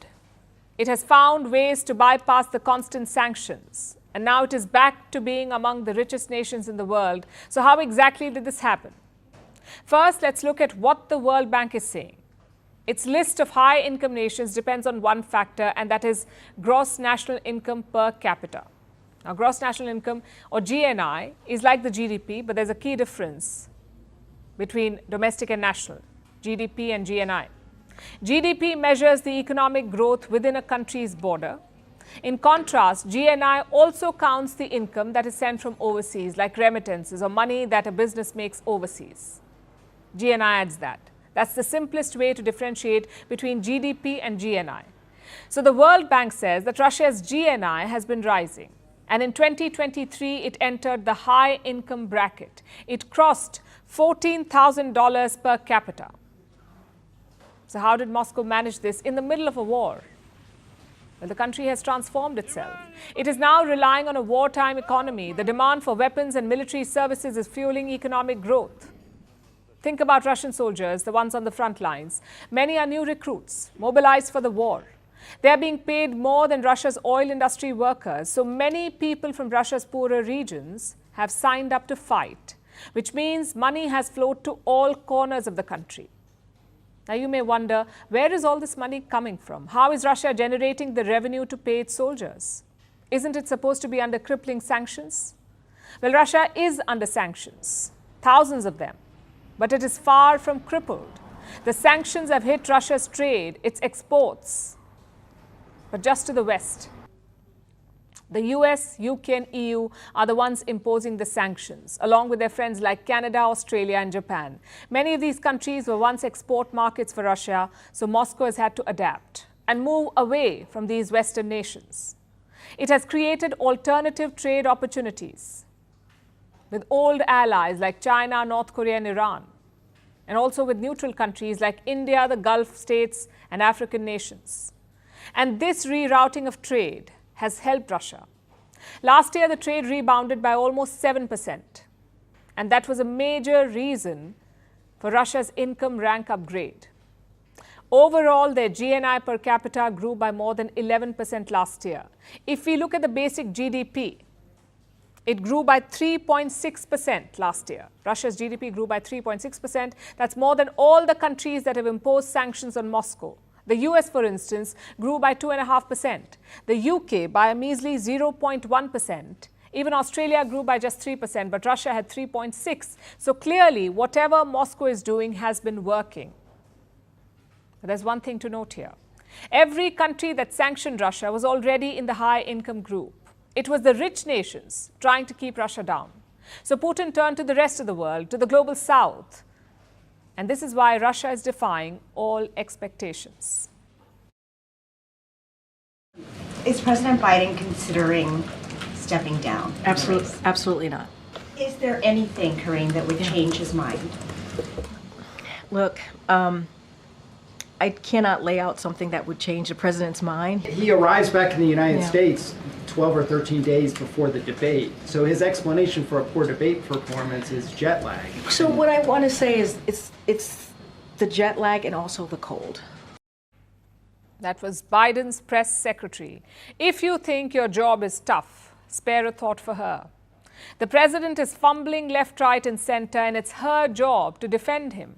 It has found ways to bypass the constant sanctions. And now it is back to being among the richest nations in the world. So how exactly did this happen? First, let's look at what the World Bank is saying. Its list of high-income nations depends on one factor, and that is gross national income per capita. Now, gross national income, or GNI, is like the GDP, but there's a key difference between domestic and national, GDP and GNI. GDP measures the economic growth within a country's border. In contrast, GNI also counts the income that is sent from overseas, like remittances or money that a business makes overseas. GNI adds that. That's the simplest way to differentiate between GDP and GNI. So the World Bank says that Russia's GNI has been rising. And in 2023, it entered the high income bracket. It crossed $14,000 per capita. So how did Moscow manage this in the middle of a war? Well, the country has transformed itself. It is now relying on a wartime economy. The demand for weapons and military services is fueling economic growth. Think about Russian soldiers, the ones on the front lines. Many are new recruits, mobilized for the war. They are being paid more than Russia's oil industry workers. So many people from Russia's poorer regions have signed up to fight, which means money has flowed to all corners of the country. Now you may wonder, where is all this money coming from? How is Russia generating the revenue to pay its soldiers? Isn't it supposed to be under crippling sanctions? Well, Russia is under sanctions, thousands of them. But it is far from crippled. The sanctions have hit Russia's trade, its exports, but just to the West. The US, UK and EU are the ones imposing the sanctions, along with their friends like Canada, Australia and Japan. Many of these countries were once export markets for Russia, so Moscow has had to adapt and move away from these Western nations. It has created alternative trade opportunities with old allies like China, North Korea and Iran, and also with neutral countries like India, the Gulf states and African nations. And this rerouting of trade has helped Russia. Last year, the trade rebounded by almost 7%. And that was a major reason for Russia's income rank upgrade. Overall, their GNI per capita grew by more than 11% last year. If we look at the basic GDP, it grew by 3.6% last year. Russia's GDP grew by 3.6%. That's more than all the countries that have imposed sanctions on Moscow. The US, for instance, grew by 2.5%. The UK by a measly 0.1%. Even Australia grew by just 3%, but Russia had 3.6%. So clearly, whatever Moscow is doing has been working. But there's one thing to note here. Every country that sanctioned Russia was already in the high-income group. It was the rich nations trying to keep Russia down. So Putin turned to the rest of the world, to the global south. And this is why Russia is defying all expectations. Is President Biden considering stepping down? Absolutely not. Is there anything, Karine, that would change his mind? Look, I cannot lay out something that would change the president's mind. He arrives back in the United States 12 or 13 days before the debate. So his explanation for a poor debate performance is jet lag. So what I want to say is it's the jet lag and also the cold. That was Biden's press secretary. If you think your job is tough, spare a thought for her. The president is fumbling left, right and center, and it's her job to defend him.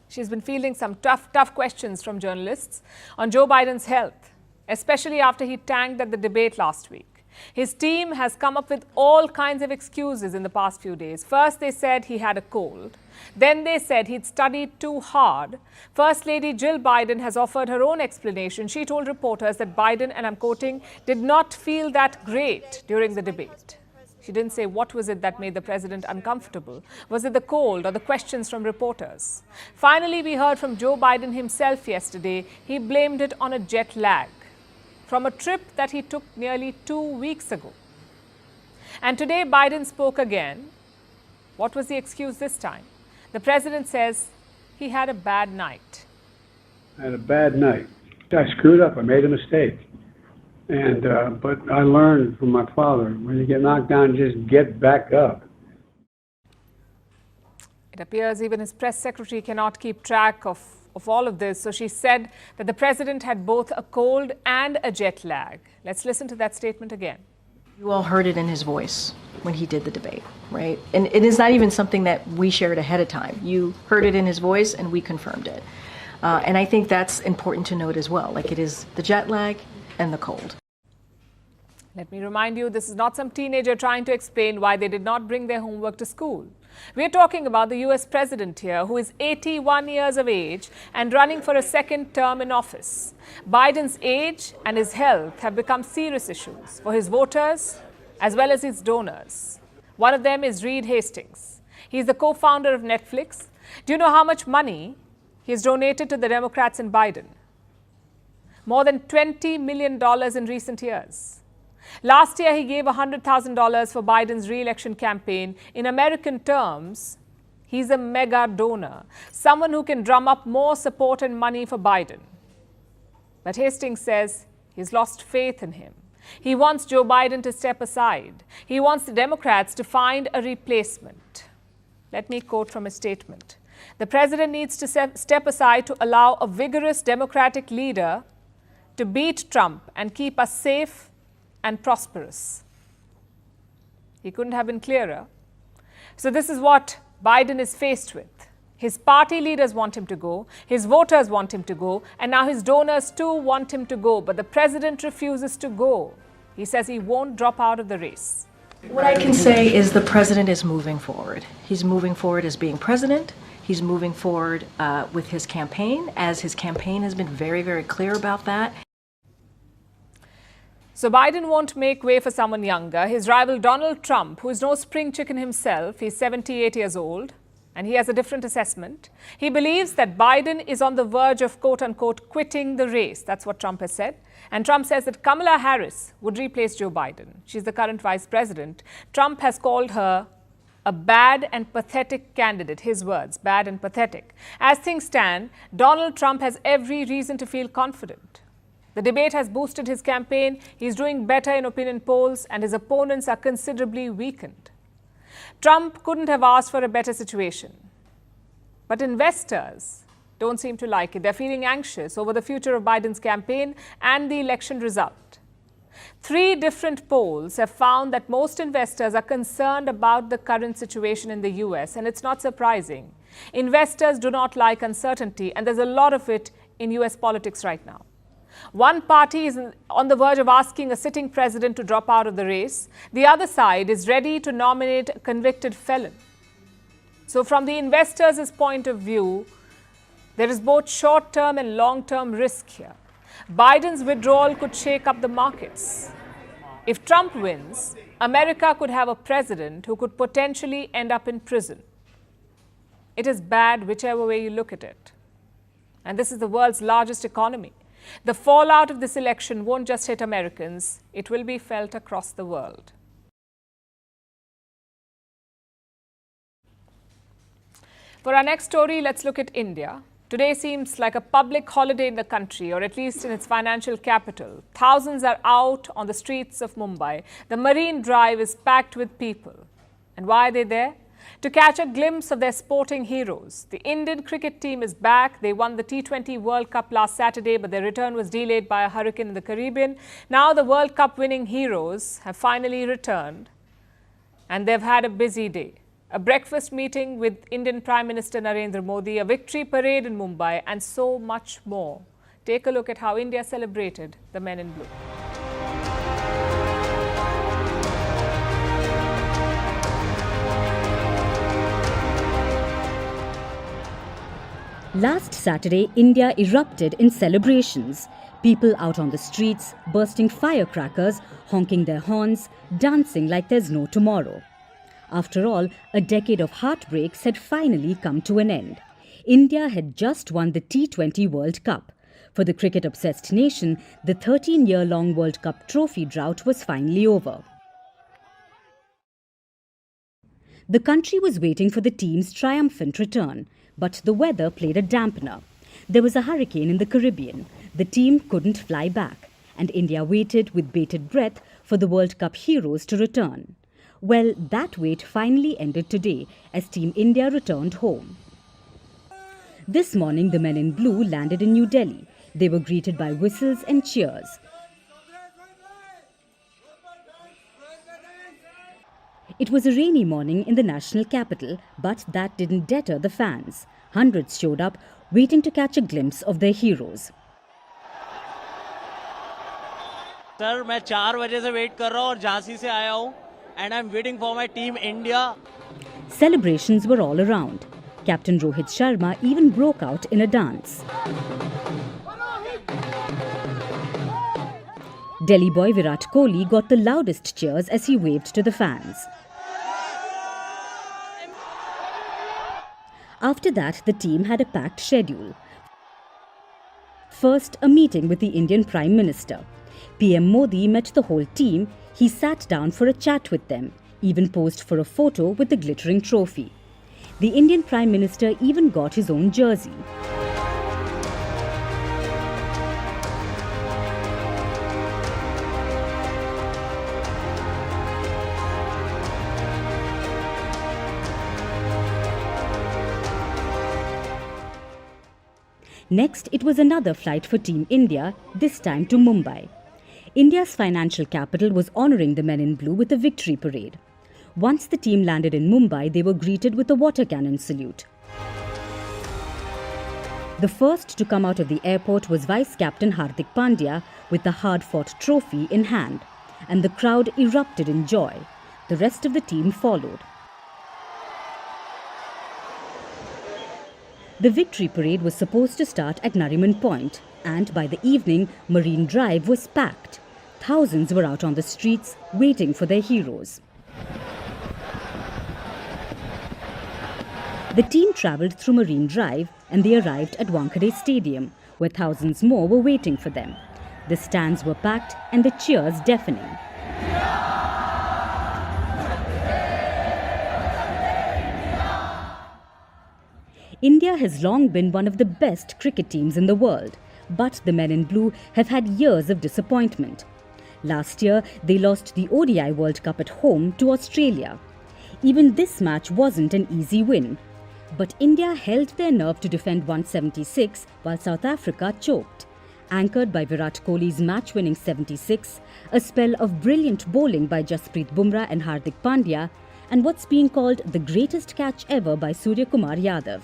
She's been fielding some tough questions from journalists on Joe Biden's health, especially after he tanked at the debate last week. His team has come up with all kinds of excuses in the past few days. First, they said he had a cold. Then they said he'd studied too hard. First Lady Jill Biden has offered her own explanation. She told reporters that Biden, and I'm quoting, did not feel that great during the debate. She didn't say what was it that made the president uncomfortable. Was it the cold or the questions from reporters? Finally, we heard from Joe Biden himself yesterday. He blamed it on a jet lag from a trip that he took nearly 2 weeks ago. And today, Biden spoke again. What was the excuse this time? The president says he had a bad night. I had a bad night. I screwed up. I made a mistake. But I learned from my father, when you get knocked down, just get back up. It appears even his press secretary cannot keep track of all of this. So she said that the president had both a cold and a jet lag. Let's listen to that statement again. You all heard it in his voice when he did the debate, right? And it is not even something that we shared ahead of time. You heard it in his voice and we confirmed it. And I think that's important to note as well. Like, it is the jet lag and the cold. Let me remind you, this is not some teenager trying to explain why they did not bring their homework to school. We're talking about the US president here, who is 81 years of age and running for a second term in office. Biden's age and his health have become serious issues for his voters as well as his donors. One of them is Reed Hastings. He's the co-founder of Netflix. Do you know how much money he's donated to the Democrats and Biden? More than $20 million in recent years. Last year, he gave $100,000 for Biden's re-election campaign. In American terms, he's a mega donor, someone who can drum up more support and money for Biden. But Hastings says he's lost faith in him. He wants Joe Biden to step aside. He wants the Democrats to find a replacement. Let me quote from his statement. The president needs to step aside to allow a vigorous Democratic leader to beat Trump and keep us safe and prosperous. He couldn't have been clearer. So this is what Biden is faced with. His party leaders want him to go, his voters want him to go, and now his donors too want him to go. But the president refuses to go. He says he won't drop out of the race. What I can say is the president is moving forward. He's moving forward as being president. He's moving forward with his campaign, as his campaign has been very, very clear about that. So Biden won't make way for someone younger. His rival Donald Trump, who is no spring chicken himself, he's 78 years old, and he has a different assessment. He believes that Biden is on the verge of, quote-unquote, quitting the race. That's what Trump has said. And Trump says that Kamala Harris would replace Joe Biden. She's the current vice president. Trump has called her a bad and pathetic candidate. His words, bad and pathetic. As things stand, Donald Trump has every reason to feel confident. The debate has boosted his campaign. He's doing better in opinion polls and his opponents are considerably weakened. Trump couldn't have asked for a better situation. But investors don't seem to like it. They're feeling anxious over the future of Biden's campaign and the election result. 3 different polls have found that most investors are concerned about the current situation in the US, and it's not surprising. Investors do not like uncertainty, and there's a lot of it in US politics right now. One party is on the verge of asking a sitting president to drop out of the race. The other side is ready to nominate a convicted felon. So from the investors' point of view, there is both short-term and long-term risk here. Biden's withdrawal could shake up the markets. If Trump wins, America could have a president who could potentially end up in prison. It is bad whichever way you look at it. And this is the world's largest economy. The fallout of this election won't just hit Americans, it will be felt across the world. For our next story, let's look at India. Today seems like a public holiday in the country, or at least in its financial capital. Thousands are out on the streets of Mumbai. The Marine Drive is packed with people. And why are they there? To catch a glimpse of their sporting heroes. The Indian cricket team is back. They won the T20 World Cup last Saturday, but their return was delayed by a hurricane in the Caribbean. Now the World Cup winning heroes have finally returned, and they've had a busy day. A breakfast meeting with Indian Prime Minister Narendra Modi, a victory parade in Mumbai, and so much more. Take a look at how India celebrated the men in blue. Last Saturday, India erupted in celebrations. People out on the streets, bursting firecrackers, honking their horns, dancing like there's no tomorrow. After all, a decade of heartbreaks had finally come to an end. India had just won the T20 World Cup. For the cricket-obsessed nation, the 13-year-long World Cup trophy drought was finally over. The country was waiting for the team's triumphant return, but the weather played a dampener. There was a hurricane in the Caribbean. The team couldn't fly back, and India waited with bated breath for the World Cup heroes to return. Well, that wait finally ended today as Team India returned home. This morning, the men in blue landed in New Delhi. They were greeted by whistles and cheers. It was a rainy morning in the national capital, but that didn't deter the fans. Hundreds showed up, waiting to catch a glimpse of their heroes. Sir, मैं 4 बजे से wait कर रहा हूँ और झांसी से आया हूँ. And I'm waiting for my team India. Celebrations were all around. Captain Rohit Sharma even broke out in a dance. Delhi boy Virat Kohli got the loudest cheers as he waved to the fans. After that, the team had a packed schedule. First, a meeting with the Indian Prime Minister. PM Modi met the whole team. He sat down for a chat with them, even posed for a photo with the glittering trophy. The Indian Prime Minister even got his own jersey. Next, it was another flight for Team India, this time to Mumbai. India's financial capital was honouring the men in blue with a victory parade. Once the team landed in Mumbai, they were greeted with a water cannon salute. The first to come out of the airport was Vice Captain Hardik Pandya with the hard-fought trophy in hand, and the crowd erupted in joy. The rest of the team followed. The victory parade was supposed to start at Nariman Point, and by the evening, Marine Drive was packed. Thousands were out on the streets, waiting for their heroes. The team travelled through Marine Drive and they arrived at Wankhede Stadium, where thousands more were waiting for them. The stands were packed and the cheers deafening. India has long been one of the best cricket teams in the world. But the men in blue have had years of disappointment. Last year, they lost the ODI World Cup at home to Australia. Even this match wasn't an easy win. But India held their nerve to defend 176 while South Africa choked. Anchored by Virat Kohli's match-winning 76, a spell of brilliant bowling by Jasprit Bumrah and Hardik Pandya, and what's being called the greatest catch ever by Surya Kumar Yadav.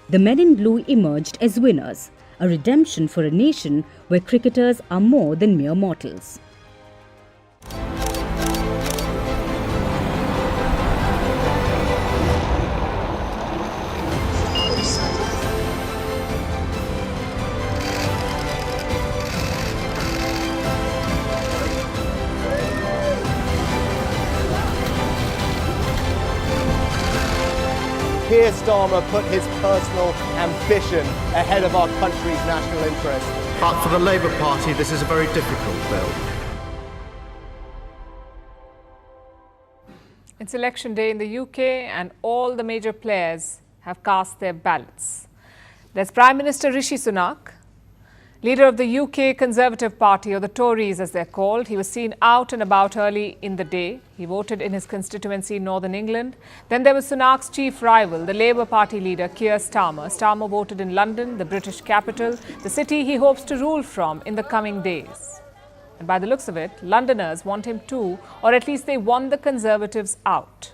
The men in blue emerged as winners, a redemption for a nation where cricketers are more than mere mortals. Keir Starmer put his personal ambition ahead of our country's national interest. But for the Labour Party, this is a very difficult bill. It's election day in the UK and all the major players have cast their ballots. There's Prime Minister Rishi Sunak, leader of the UK Conservative Party, or the Tories as they're called. He was seen out and about early in the day. He voted in his constituency in Northern England. Then there was Sunak's chief rival, the Labour Party leader, Keir Starmer. Starmer voted in London, the British capital, the city he hopes to rule from in the coming days. And by the looks of it, Londoners want him too, or at least they want the Conservatives out.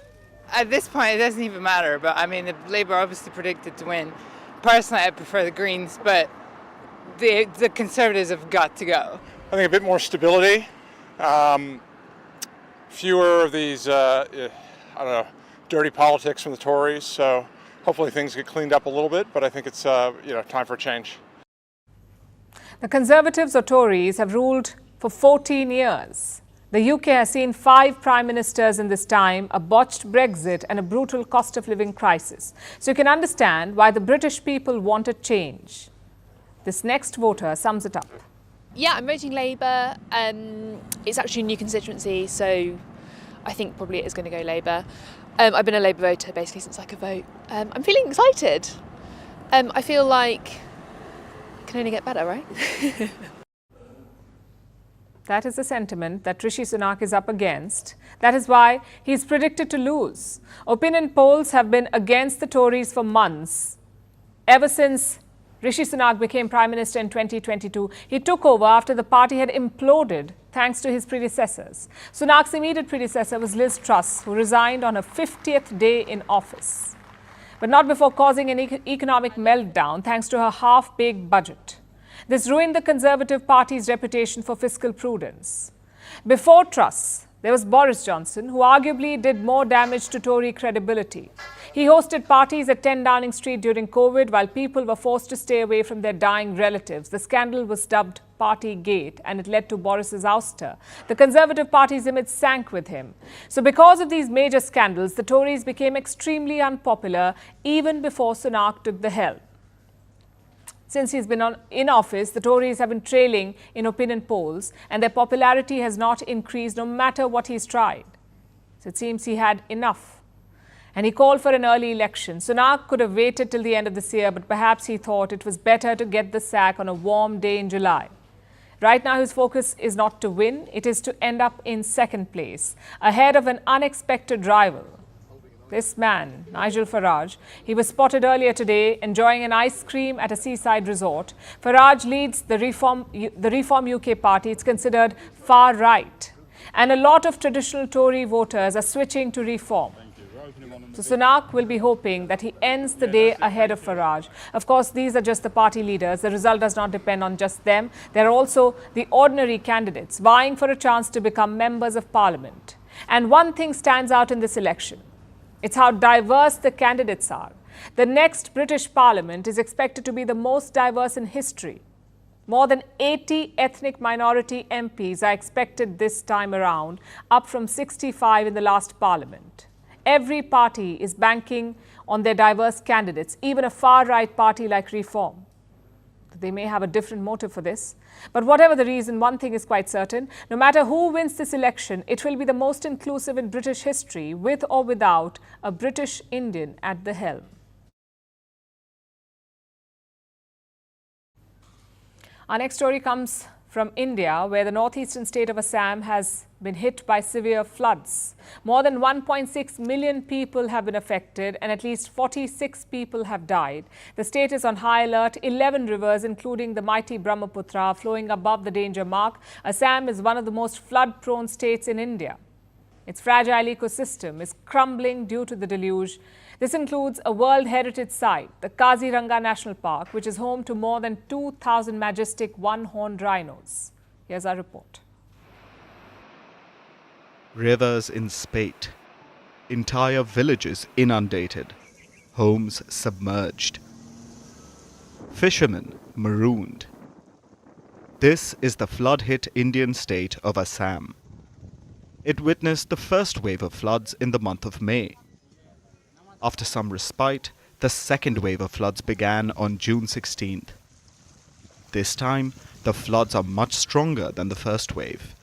At this point, it doesn't even matter. But I mean, the Labour obviously predicted to win. Personally, I prefer the Greens, but the Conservatives have got to go. I think a bit more stability, fewer of these, I don't know, dirty politics from the Tories. So hopefully things get cleaned up a little bit, but I think it's, time for a change. The Conservatives or Tories have ruled for 14 years. The UK has seen 5 prime ministers in this time, a botched Brexit and a brutal cost of living crisis. So you can understand why the British people want a change. This next voter sums it up. Yeah, I'm voting Labour. It's actually a new constituency, so I think probably it is going to go Labour. I've been a Labour voter basically since I could vote. I'm feeling excited. I feel like it can only get better, right? That is the sentiment that Rishi Sunak is up against. That is why he's predicted to lose. Opinion polls have been against the Tories for months. Ever since Rishi Sunak became Prime Minister in 2022, he took over after the party had imploded thanks to his predecessors. Sunak's immediate predecessor was Liz Truss, who resigned on her 50th day in office, but not before causing an economic meltdown thanks to her half-baked budget. This ruined the Conservative Party's reputation for fiscal prudence. Before Truss, there was Boris Johnson, who arguably did more damage to Tory credibility. He hosted parties at 10 Downing Street during COVID while people were forced to stay away from their dying relatives. The scandal was dubbed Partygate and it led to Boris's ouster. The Conservative Party's image sank with him. So because of these major scandals, the Tories became extremely unpopular even before Sunak took the helm. Since he's been in office, the Tories have been trailing in opinion polls and their popularity has not increased no matter what he's tried. So it seems he had enough. And he called for an early election. Sunak could have waited till the end of this year, but perhaps he thought it was better to get the sack on a warm day in July. Right now, his focus is not to win, it is to end up in second place, ahead of an unexpected rival. This man, Nigel Farage, he was spotted earlier today enjoying an ice cream at a seaside resort. Farage leads the Reform UK party. It's considered far right. And a lot of traditional Tory voters are switching to Reform. So Sunak will be hoping that he ends the day ahead of Farage. Of course, these are just the party leaders. The result does not depend on just them. There are also the ordinary candidates vying for a chance to become members of parliament. And one thing stands out in this election. It's how diverse the candidates are. The next British Parliament is expected to be the most diverse in history. More than 80 ethnic minority MPs are expected this time around, up from 65 in the last Parliament. Every party is banking on their diverse candidates, even a far-right party like Reform. They may have a different motive for this. But whatever the reason, one thing is quite certain. No matter who wins this election, it will be the most inclusive in British history, with or without a British Indian at the helm. Our next story comes from India, where the northeastern state of Assam has been hit by severe floods. More than 1.6 million people have been affected and at least 46 people have died. The state is on high alert. 11 rivers, including the mighty Brahmaputra, are flowing above the danger mark. Assam is one of the most flood-prone states in India. Its fragile ecosystem is crumbling due to the deluge. This includes a World Heritage Site, the Kaziranga National Park, which is home to more than 2,000 majestic one-horned rhinos. Here's our report. Rivers in spate, entire villages inundated, homes submerged, fishermen marooned. This is the flood-hit Indian state of Assam. It witnessed the first wave of floods in the month of May. After some respite, the second wave of floods began on June 16th. This time, the floods are much stronger than the first wave,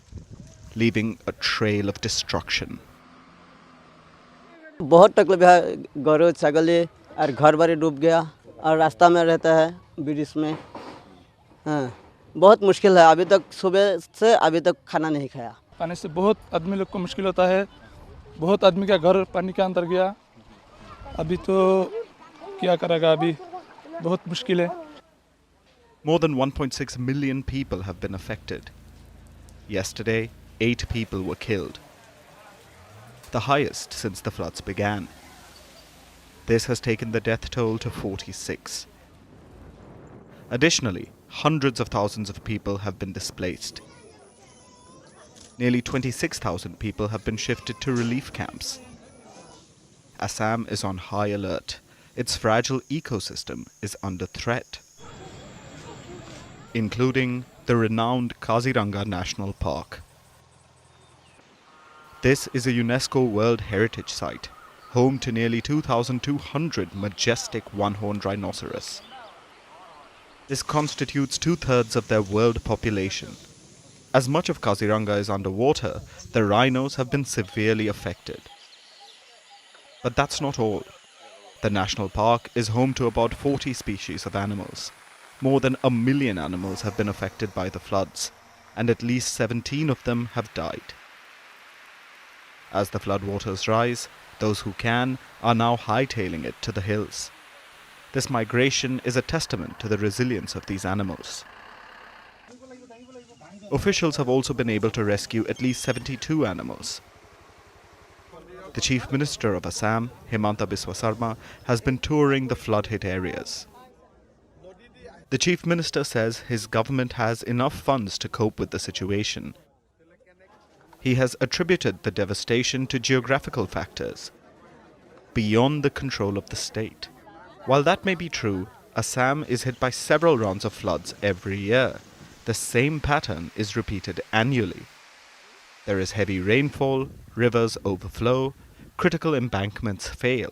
leaving a trail of destruction. बहुत तकलीफ है, गौरव छगले और घर बारी डूब गया और रास्ता में रहता है ब्रिज में। बहुत मुश्किल है, अभी तक सुबह से अभी तक खाना नहीं खाया। पानी से बहुत आदमी लोग को मुश्किल होता है, बहुत आदमी का घर पानी के अंदर गया। अभी तो क्या करेगा, अभी बहुत मुश्किल है। More than 1.6 million people have been affected. Yesterday, 8 people were killed, the highest since the floods began. This has taken the death toll to 46. Additionally, hundreds of thousands of people have been displaced. Nearly 26,000 people have been shifted to relief camps. Assam is on high alert. Its fragile ecosystem is under threat, including the renowned Kaziranga National Park. This is a UNESCO World Heritage Site, home to nearly 2,200 majestic one-horned rhinoceros. This constitutes 2/3 of their world population. As much of Kaziranga is underwater, the rhinos have been severely affected. But that's not all. The national park is home to about 40 species of animals. More than 1 million animals have been affected by the floods, and at least 17 of them have died. As the floodwaters rise, those who can are now hightailing it to the hills. This migration is a testament to the resilience of these animals. Officials have also been able to rescue at least 72 animals. The Chief Minister of Assam, Himanta Biswa Sharma, has been touring the flood-hit areas. The Chief Minister says his government has enough funds to cope with the situation. He has attributed the devastation to geographical factors, beyond the control of the state. While that may be true, Assam is hit by several rounds of floods every year. The same pattern is repeated annually. There is heavy rainfall, rivers overflow, critical embankments fail,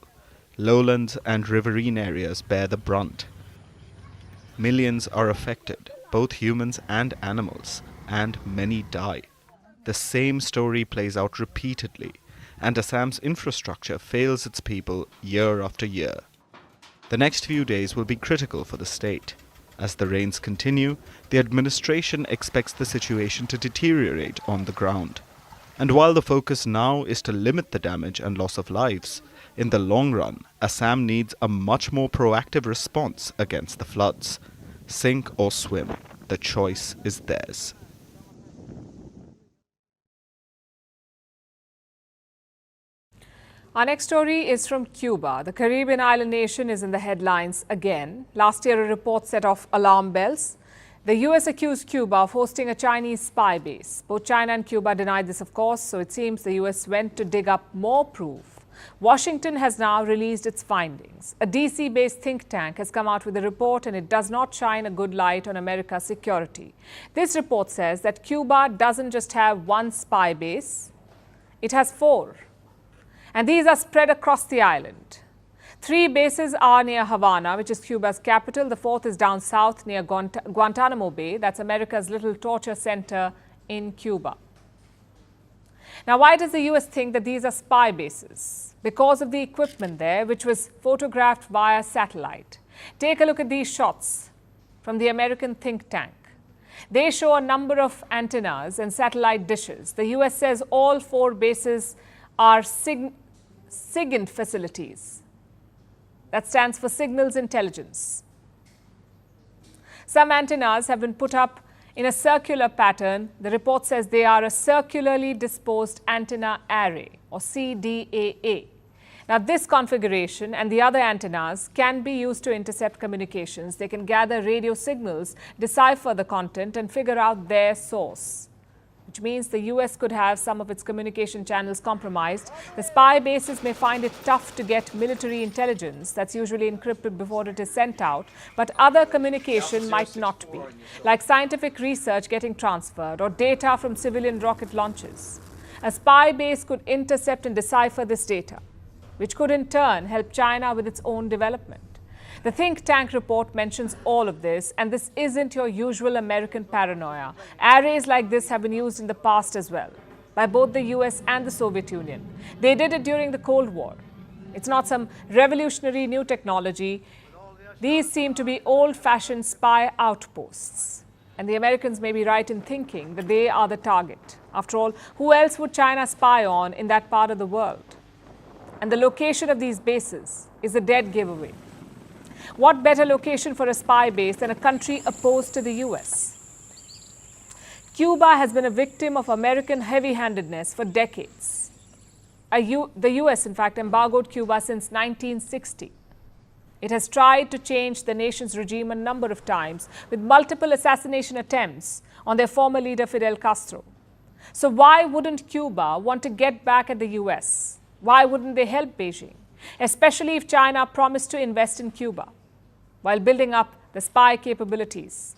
lowlands and riverine areas bear the brunt. Millions are affected, both humans and animals, and many die. The same story plays out repeatedly, and Assam's infrastructure fails its people year after year. The next few days will be critical for the state. As the rains continue, the administration expects the situation to deteriorate on the ground. And while the focus now is to limit the damage and loss of lives, in the long run, Assam needs a much more proactive response against the floods. Sink or swim, the choice is theirs. Our next story is from Cuba. The Caribbean island nation is in the headlines again. Last year, a report set off alarm bells. The US accused Cuba of hosting a Chinese spy base. Both China and Cuba denied this, of course, so it seems the US went to dig up more proof. Washington has now released its findings. A DC-based think tank has come out with a report, and it does not shine a good light on America's security. This report says that Cuba doesn't just have one spy base, it has 4. And these are spread across the island. 3 bases are near Havana, which is Cuba's capital. The 4th is down south near Guantanamo Bay. That's America's little torture center in Cuba. Now, why does the US think that these are spy bases? Because of the equipment there, which was photographed via satellite. Take a look at these shots from the American think tank. They show a number of antennas and satellite dishes. The US says all 4 bases are SIGINT facilities. That stands for Signals Intelligence. Some antennas have been put up in a circular pattern. The report says they are a circularly disposed antenna array, or CDAA. Now, this configuration and the other antennas can be used to intercept communications. They can gather radio signals, decipher the content, and figure out their source, which means the US could have some of its communication channels compromised. The spy bases may find it tough to get military intelligence that's usually encrypted before it is sent out, but other communication might not be, like scientific research getting transferred or data from civilian rocket launches. A spy base could intercept and decipher this data, which could in turn help China with its own development. The think tank report mentions all of this, and this isn't your usual American paranoia. Arrays like this have been used in the past as well, by both the US and the Soviet Union. They did it during the Cold War. It's not some revolutionary new technology. These seem to be old-fashioned spy outposts. And the Americans may be right in thinking that they are the target. After all, who else would China spy on in that part of the world? And the location of these bases is a dead giveaway. What better location for a spy base than a country opposed to the US? Cuba has been a victim of American heavy-handedness for decades. The US, in fact, embargoed Cuba since 1960. It has tried to change the nation's regime a number of times, with multiple assassination attempts on their former leader Fidel Castro. So why wouldn't Cuba want to get back at the US? Why wouldn't they help Beijing, especially if China promised to invest in Cuba while building up the spy capabilities?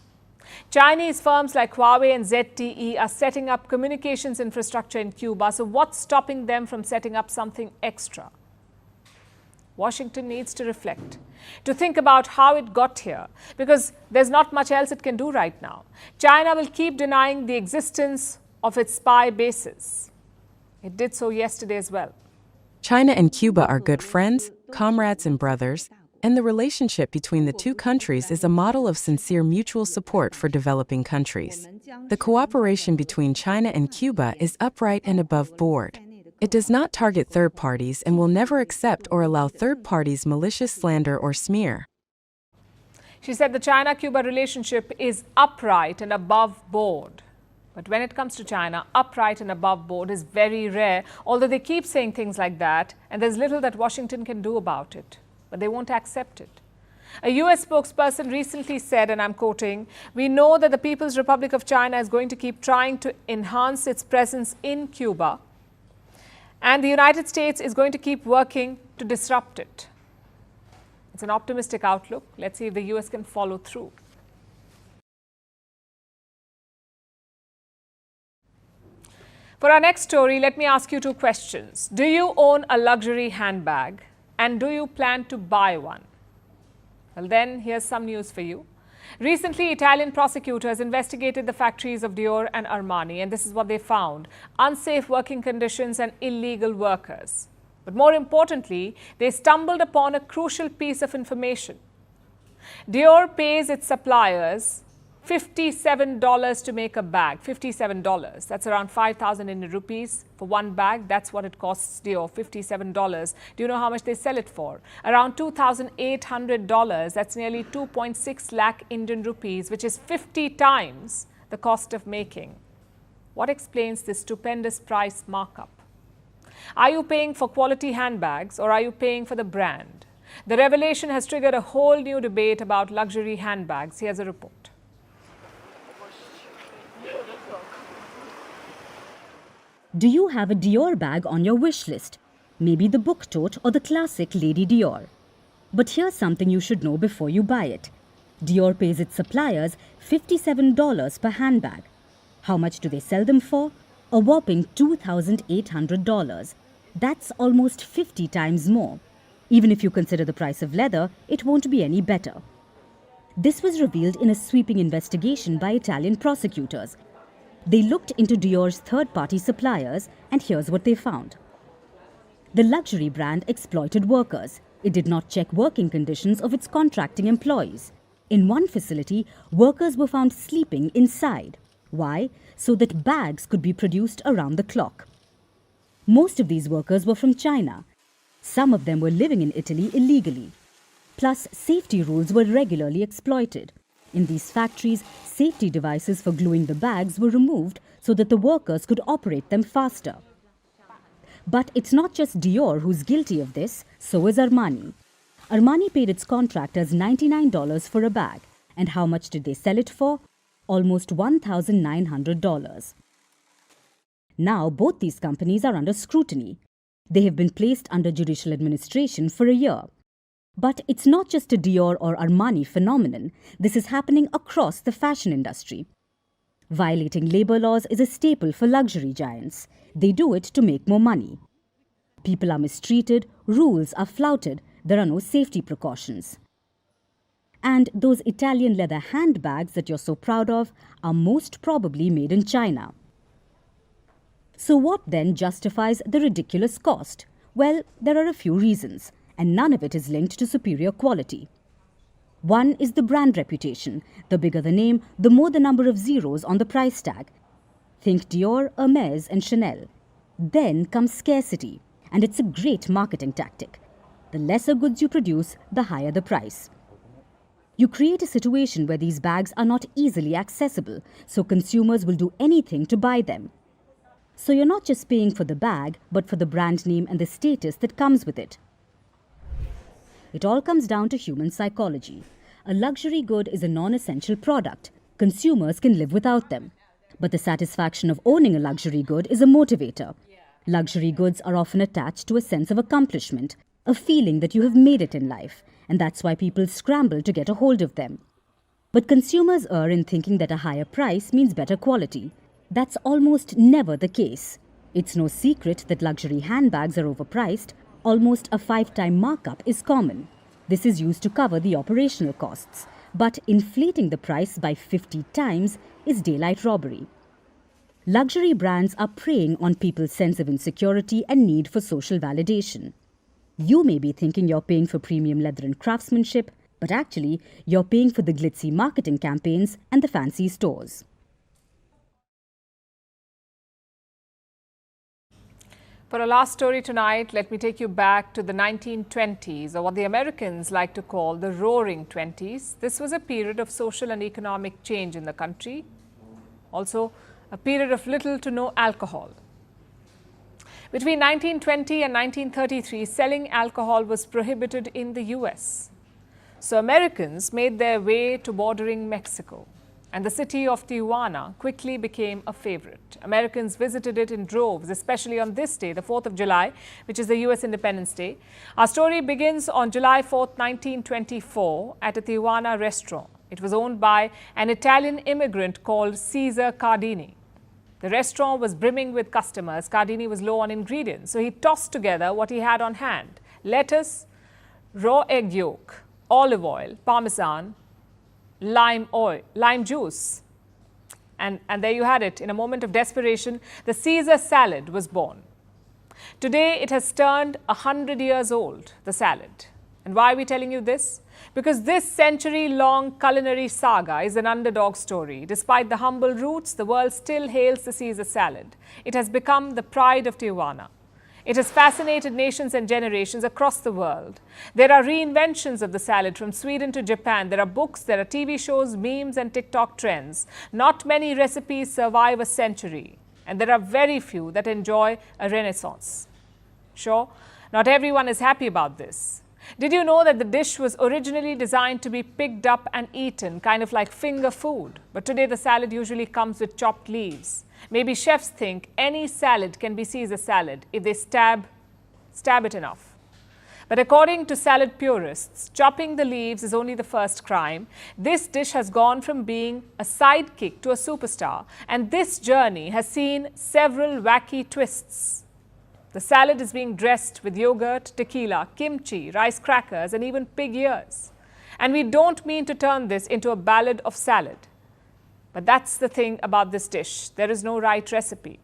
Chinese firms like Huawei and ZTE are setting up communications infrastructure in Cuba, so what's stopping them from setting up something extra? Washington needs to reflect, to think about how it got here, because there's not much else it can do right now. China will keep denying the existence of its spy bases. It did so yesterday as well. China and Cuba are good friends, comrades, and brothers, and the relationship between the two countries is a model of sincere mutual support for developing countries. The cooperation between China and Cuba is upright and above board. It does not target third parties and will never accept or allow third parties' malicious slander or smear. She said the China-Cuba relationship is upright and above board. But when it comes to China, upright and above board is very rare, although they keep saying things like that, and there's little that Washington can do about it. But they won't accept it. A US spokesperson recently said, and I'm quoting, "We know that the People's Republic of China is going to keep trying to enhance its presence in Cuba, and the United States is going to keep working to disrupt it." It's an optimistic outlook. Let's see if the US can follow through. For our next story, let me ask you 2 questions. Do you own a luxury handbag, and do you plan to buy one? Well, then here's some news for you. Recently, Italian prosecutors investigated the factories of Dior and Armani, and this is what they found: unsafe working conditions and illegal workers. But more importantly, they stumbled upon a crucial piece of information. Dior pays its suppliers $57 to make a bag. $57. That's around 5,000 Indian rupees for one bag. That's what it costs Dior, $57. Do you know how much they sell it for? Around $2,800. That's nearly 2.6 lakh Indian rupees, which is 50 times the cost of making. What explains this stupendous price markup? Are you paying for quality handbags, or are you paying for the brand? The revelation has triggered a whole new debate about luxury handbags. Here's a report. Do you have a Dior bag on your wish list? Maybe the book tote or the classic Lady Dior. But here's something you should know before you buy it. Dior pays its suppliers $57 per handbag. How much do they sell them for? A whopping $2,800. That's almost 50 times more. Even if you consider the price of leather, it won't be any better. This was revealed in a sweeping investigation by Italian prosecutors. They looked into Dior's third-party suppliers, and here's what they found. The luxury brand exploited workers. It did not check working conditions of its contracting employees. In one facility, workers were found sleeping inside. Why? So that bags could be produced around the clock. Most of these workers were from China. Some of them were living in Italy illegally. Plus, safety rules were regularly exploited. In these factories, safety devices for gluing the bags were removed so that the workers could operate them faster. But it's not just Dior who's guilty of this, so is Armani. Armani paid its contractors $99 for a bag. And how much did they sell it for? Almost $1,900. Now, both these companies are under scrutiny. They have been placed under judicial administration for a year. But it's not just a Dior or Armani phenomenon. This is happening across the fashion industry. Violating labor laws is a staple for luxury giants. They do it to make more money. People are mistreated, rules are flouted, there are no safety precautions. And those Italian leather handbags that you're so proud of are most probably made in China. So what then justifies the ridiculous cost? Well, there are a few reasons, and none of it is linked to superior quality. One is the brand reputation. The bigger the name, the more the number of zeros on the price tag. Think Dior, Hermès and Chanel. Then comes scarcity, and it's a great marketing tactic. The lesser goods you produce, the higher the price. You create a situation where these bags are not easily accessible, so consumers will do anything to buy them. So you're not just paying for the bag, but for the brand name and the status that comes with it. It all comes down to human psychology. A luxury good is a non-essential product. Consumers can live without them. But the satisfaction of owning a luxury good is a motivator. Luxury goods are often attached to a sense of accomplishment, a feeling that you have made it in life, and that's why people scramble to get a hold of them. But consumers err in thinking that a higher price means better quality. That's almost never the case. It's no secret that luxury handbags are overpriced. Almost a 5-time markup is common. This is used to cover the operational costs. But inflating the price by 50 times is daylight robbery. Luxury brands are preying on people's sense of insecurity and need for social validation. You may be thinking you're paying for premium leather and craftsmanship, but actually, you're paying for the glitzy marketing campaigns and the fancy stores. For our last story tonight, let me take you back to the 1920s, or what the Americans like to call the Roaring Twenties. This was a period of social and economic change in the country. Also, a period of little to no alcohol. Between 1920 and 1933, selling alcohol was prohibited in the US. So Americans made their way to bordering Mexico, and the city of Tijuana quickly became a favorite. Americans visited it in droves, especially on this day, the 4th of July, which is the US Independence Day. Our story begins on July 4th, 1924, at a Tijuana restaurant. It was owned by an Italian immigrant called Cesar Cardini. The restaurant was brimming with customers. Cardini was low on ingredients, so he tossed together what he had on hand: lettuce, raw egg yolk, olive oil, parmesan, lime juice. And there you had it. In a moment of desperation, the Caesar salad was born. Today, it has turned 100 years old, the salad. And why are we telling you this? Because this century-long culinary saga is an underdog story. Despite the humble roots, the world still hails the Caesar salad. It has become the pride of Tijuana. It has fascinated nations and generations across the world. There are reinventions of the salad from Sweden to Japan. There are books, there are TV shows, memes and TikTok trends. Not many recipes survive a century, and there are very few that enjoy a renaissance. Sure, not everyone is happy about this. Did you know that the dish was originally designed to be picked up and eaten, kind of like finger food? But today the salad usually comes with chopped leaves. Maybe chefs think any salad can be Caesar salad if they stab it enough. But according to salad purists, chopping the leaves is only the first crime. This dish has gone from being a sidekick to a superstar, and this journey has seen several wacky twists. The salad is being dressed with yogurt, tequila, kimchi, rice crackers, and even pig ears. And we don't mean to turn this into a ballad of salad. But that's the thing about this dish. There is no right recipe.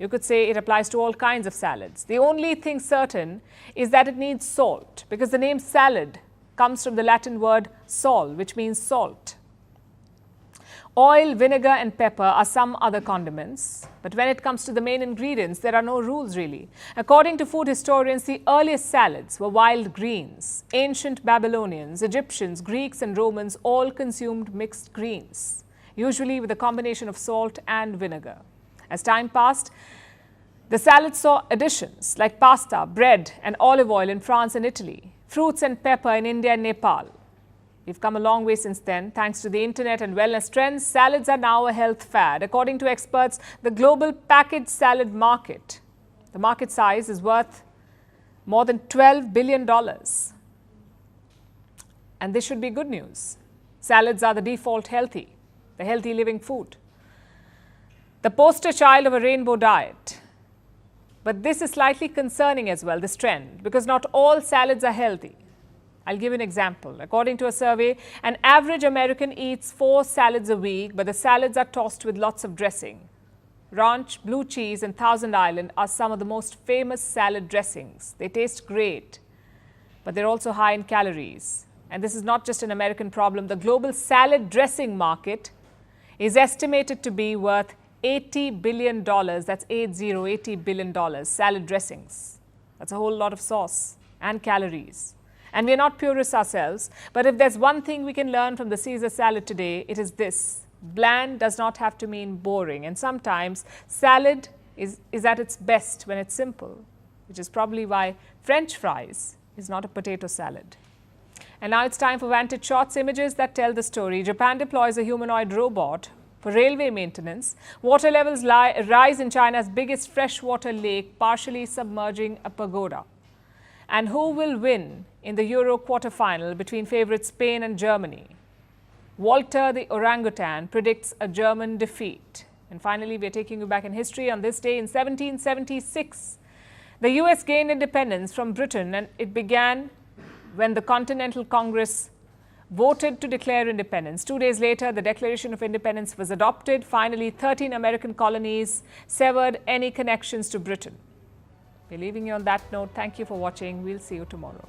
You could say it applies to all kinds of salads. The only thing certain is that it needs salt, because the name salad comes from the Latin word sol, which means salt. Oil, vinegar and pepper are some other condiments, but when it comes to the main ingredients, there are no rules really. According to food historians, the earliest salads were wild greens. Ancient Babylonians, Egyptians, Greeks and Romans all consumed mixed greens, usually with a combination of salt and vinegar. As time passed, the salad saw additions like pasta, bread and olive oil in France and Italy, fruits and pepper in India and Nepal. We've come a long way since then. Thanks to the internet and wellness trends, salads are now a health fad. According to experts, the global packaged salad market, the market size is worth more than $12 billion. And this should be good news. Salads are the default the healthy living food, the poster child of a rainbow diet. But this is slightly concerning as well, this trend, because not all salads are healthy. I'll give you an example. According to a survey, an average American eats 4 salads a week, but the salads are tossed with lots of dressing. Ranch, blue cheese and Thousand Island are some of the most famous salad dressings. They taste great, but they're also high in calories. And this is not just an American problem. The global salad dressing market is estimated to be worth $80 billion. That's $80 billion, salad dressings. That's a whole lot of sauce and calories. And we're not purists ourselves, but if there's one thing we can learn from the Caesar salad today, it is this: bland does not have to mean boring. And sometimes salad is at its best when it's simple, which is probably why French fries is not a potato salad. And now it's time for Vantage Shots, images that tell the story. Japan deploys a humanoid robot for railway maintenance. Water levels rise in China's biggest freshwater lake, partially submerging a pagoda. And who will win in the Euro quarter-final between favourites Spain and Germany? Walter the orangutan predicts a German defeat. And finally, we are taking you back in history. On this day in 1776, the US gained independence from Britain, and it began when the Continental Congress voted to declare independence. 2 days later, the Declaration of Independence was adopted. Finally, 13 American colonies severed any connections to Britain. We're leaving you on that note. Thank you for watching. We'll see you tomorrow.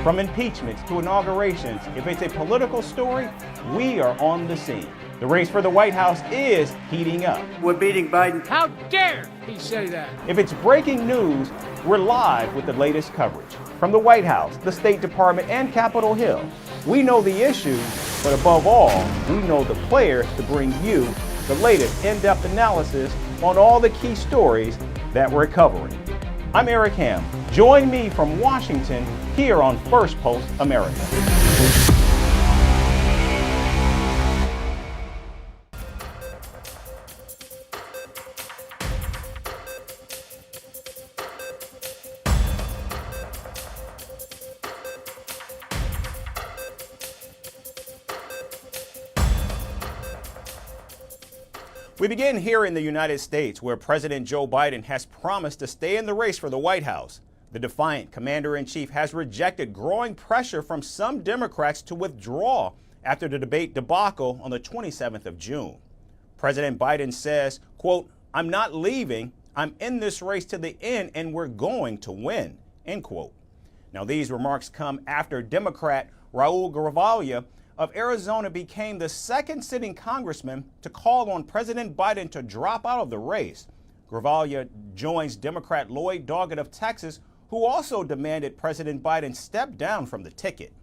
From impeachments to inaugurations, if it's a political story, we are on the scene. The race for the White House is heating up. We're beating Biden. How dare he say that? If it's breaking news, we're live with the latest coverage. From the White House, the State Department, and Capitol Hill, we know the issues, but above all, we know the players to bring you the latest in-depth analysis on all the key stories that we're covering. I'm Eric Ham. Join me from Washington here on First Post America. We begin here in the United States, where President Joe Biden has promised to stay in the race for the White House. The defiant commander-in-chief has rejected growing pressure from some Democrats to withdraw after the debate debacle on the 27th of June. President Biden says, quote, "I'm not leaving. I'm in this race to the end, and we're going to win," end quote. Now, these remarks come after Democrat Raul Gravalla of Arizona became the second sitting congressman to call on President Biden to drop out of the race. Gravalla joins Democrat Lloyd Doggett of Texas, who also demanded President Biden step down from the ticket.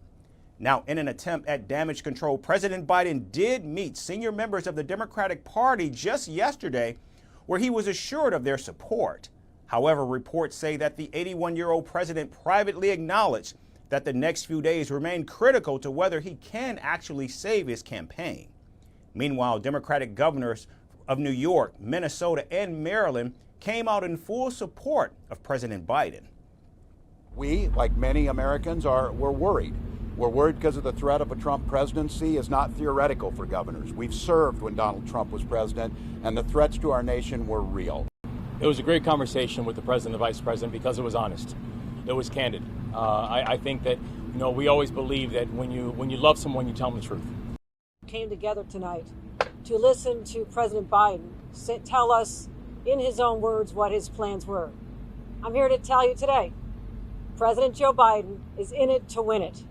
Now, in an attempt at damage control, President Biden did meet senior members of the Democratic Party just yesterday, where he was assured of their support. However, reports say that the 81-year-old president privately acknowledged that the next few days remain critical to whether he can actually save his campaign. Meanwhile, Democratic governors of New York, Minnesota, and Maryland came out in full support of President Biden. We, like many Americans, we're worried. We're worried because of the threat of a Trump presidency is not theoretical for governors. We've served when Donald Trump was president, and the threats to our nation were real. It was a great conversation with the president and the vice president because it was honest. It was candid. I think that, we always believe that when you love someone, you tell them the truth. Came together tonight to listen to President Biden tell us in his own words what his plans were. I'm here to tell you today, President Joe Biden is in it to win it.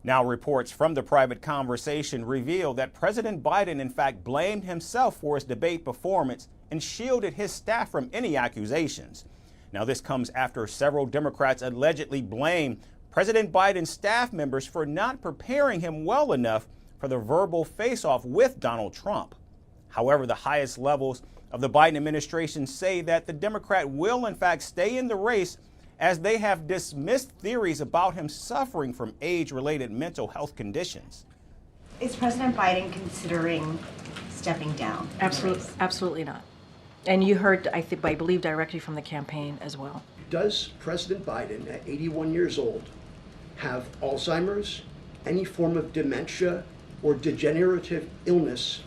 Now, reports from the private conversation reveal that President Biden, in fact, blamed himself for his debate performance and shielded his staff from any accusations. Now, this comes after several Democrats allegedly blamed President Biden's staff members for not preparing him well enough for the verbal face-off with Donald Trump. However, the highest levels of the Biden administration say that the Democrat will, in fact, stay in the race, as they have dismissed theories about him suffering from age-related mental health conditions. Is President Biden considering stepping down? Absolutely not. And you heard, I believe, directly from the campaign as well. Does President Biden, at 81 years old, have Alzheimer's, any form of dementia, or degenerative illness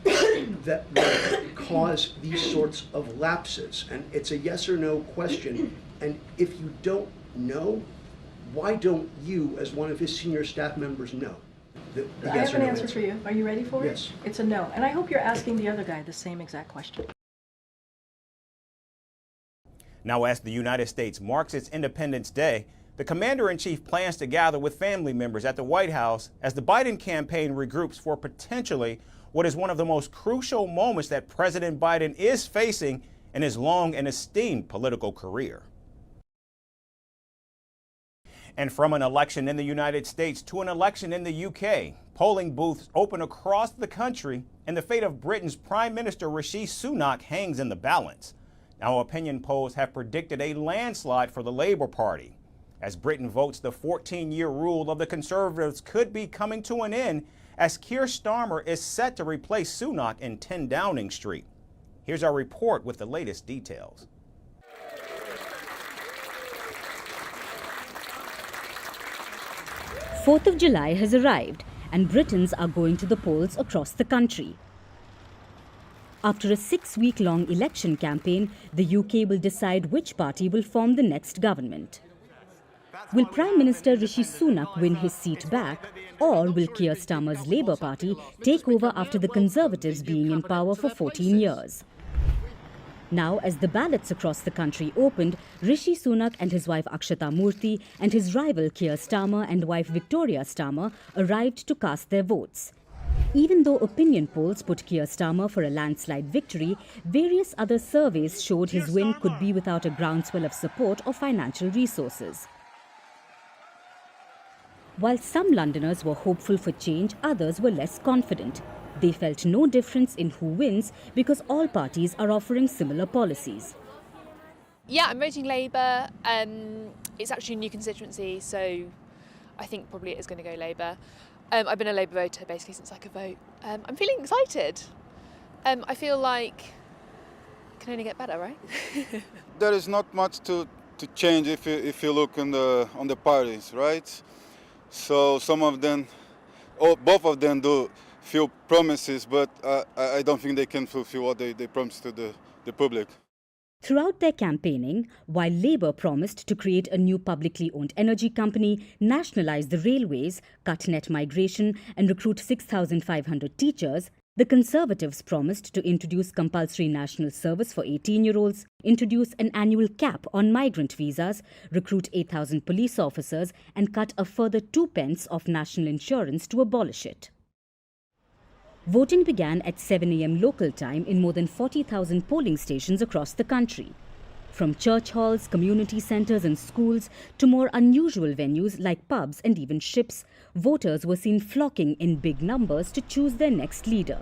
that would cause these sorts of lapses? And it's a yes or no question. And if you don't know, why don't you, as one of his senior staff members, know? I have an answer for you. Are you ready for it? Yes. It's a no. And I hope you're asking the other guy the same exact question. Now, as the United States marks its Independence Day, the commander-in-chief plans to gather with family members at the White House as the Biden campaign regroups for potentially what is one of the most crucial moments that President Biden is facing in his long and esteemed political career. And from an election in the United States to an election in the UK, polling booths open across the country, and the fate of Britain's Prime Minister Rishi Sunak hangs in the balance. Now, opinion polls have predicted a landslide for the Labour Party. As Britain votes, the 14-year rule of the Conservatives could be coming to an end, as Keir Starmer is set to replace Sunak in 10 Downing Street. Here's our report with the latest details. Fourth of July has arrived, and Britons are going to the polls across the country. After a 6-week-long election campaign, the UK will decide which party will form the next government. Will Prime Minister Rishi Sunak win his seat back, or will Keir Starmer's Labour Party take over after the Conservatives being in power for 14 years? Now, as the ballots across the country opened, Rishi Sunak and his wife Akshata Murthy and his rival Keir Starmer and wife Victoria Starmer arrived to cast their votes. Even though opinion polls put Keir Starmer for a landslide victory, various other surveys showed his win could be without a groundswell of support or financial resources. While some Londoners were hopeful for change, others were less confident. They felt no difference in who wins because all parties are offering similar policies. Yeah, I'm voting Labour. It's actually a new constituency, so I think probably it is going to go Labour. I've been a Labour voter basically since I could vote. I'm feeling excited. I feel like it can only get better, right? There is not much to change if you look on the parties, right? So some of them, both of them do few promises, but I don't think they can fulfill what they promise to the public. Throughout their campaigning, while Labour promised to create a new publicly owned energy company, nationalise the railways, cut net migration and recruit 6,500 teachers, the Conservatives promised to introduce compulsory national service for 18-year-olds, introduce an annual cap on migrant visas, recruit 8,000 police officers and cut a further 2 pence of national insurance to abolish it. Voting began at 7 a.m. local time in more than 40,000 polling stations across the country. From church halls, community centres and schools to more unusual venues like pubs and even ships, voters were seen flocking in big numbers to choose their next leader.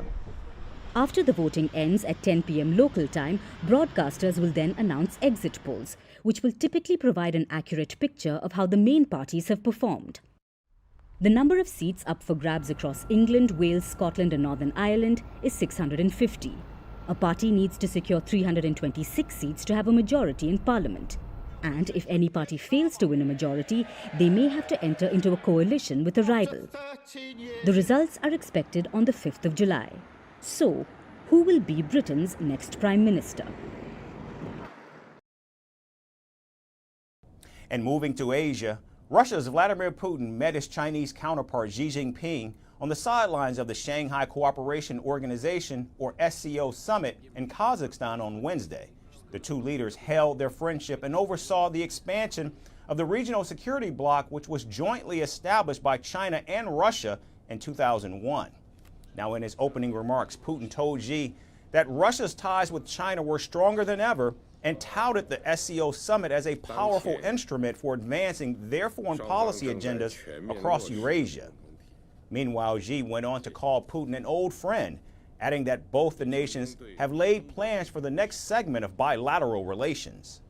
After the voting ends at 10 p.m. local time, broadcasters will then announce exit polls, which will typically provide an accurate picture of how the main parties have performed. The number of seats up for grabs across England, Wales, Scotland and Northern Ireland is 650. A party needs to secure 326 seats to have a majority in Parliament. And if any party fails to win a majority, they may have to enter into a coalition with a rival. The results are expected on the 5th of July. So, who will be Britain's next Prime Minister? And moving to Asia, Russia's Vladimir Putin met his Chinese counterpart Xi Jinping on the sidelines of the Shanghai Cooperation Organization, or SCO, summit in Kazakhstan on Wednesday. The two leaders held their friendship and oversaw the expansion of the regional security bloc, which was jointly established by China and Russia in 2001. Now, in his opening remarks, Putin told Xi that Russia's ties with China were stronger than ever and touted the SCO summit as a powerful instrument for advancing their foreign policy agendas across Eurasia. Meanwhile, Xi went on to call Putin an old friend, adding that both the nations have laid plans for the next segment of bilateral relations.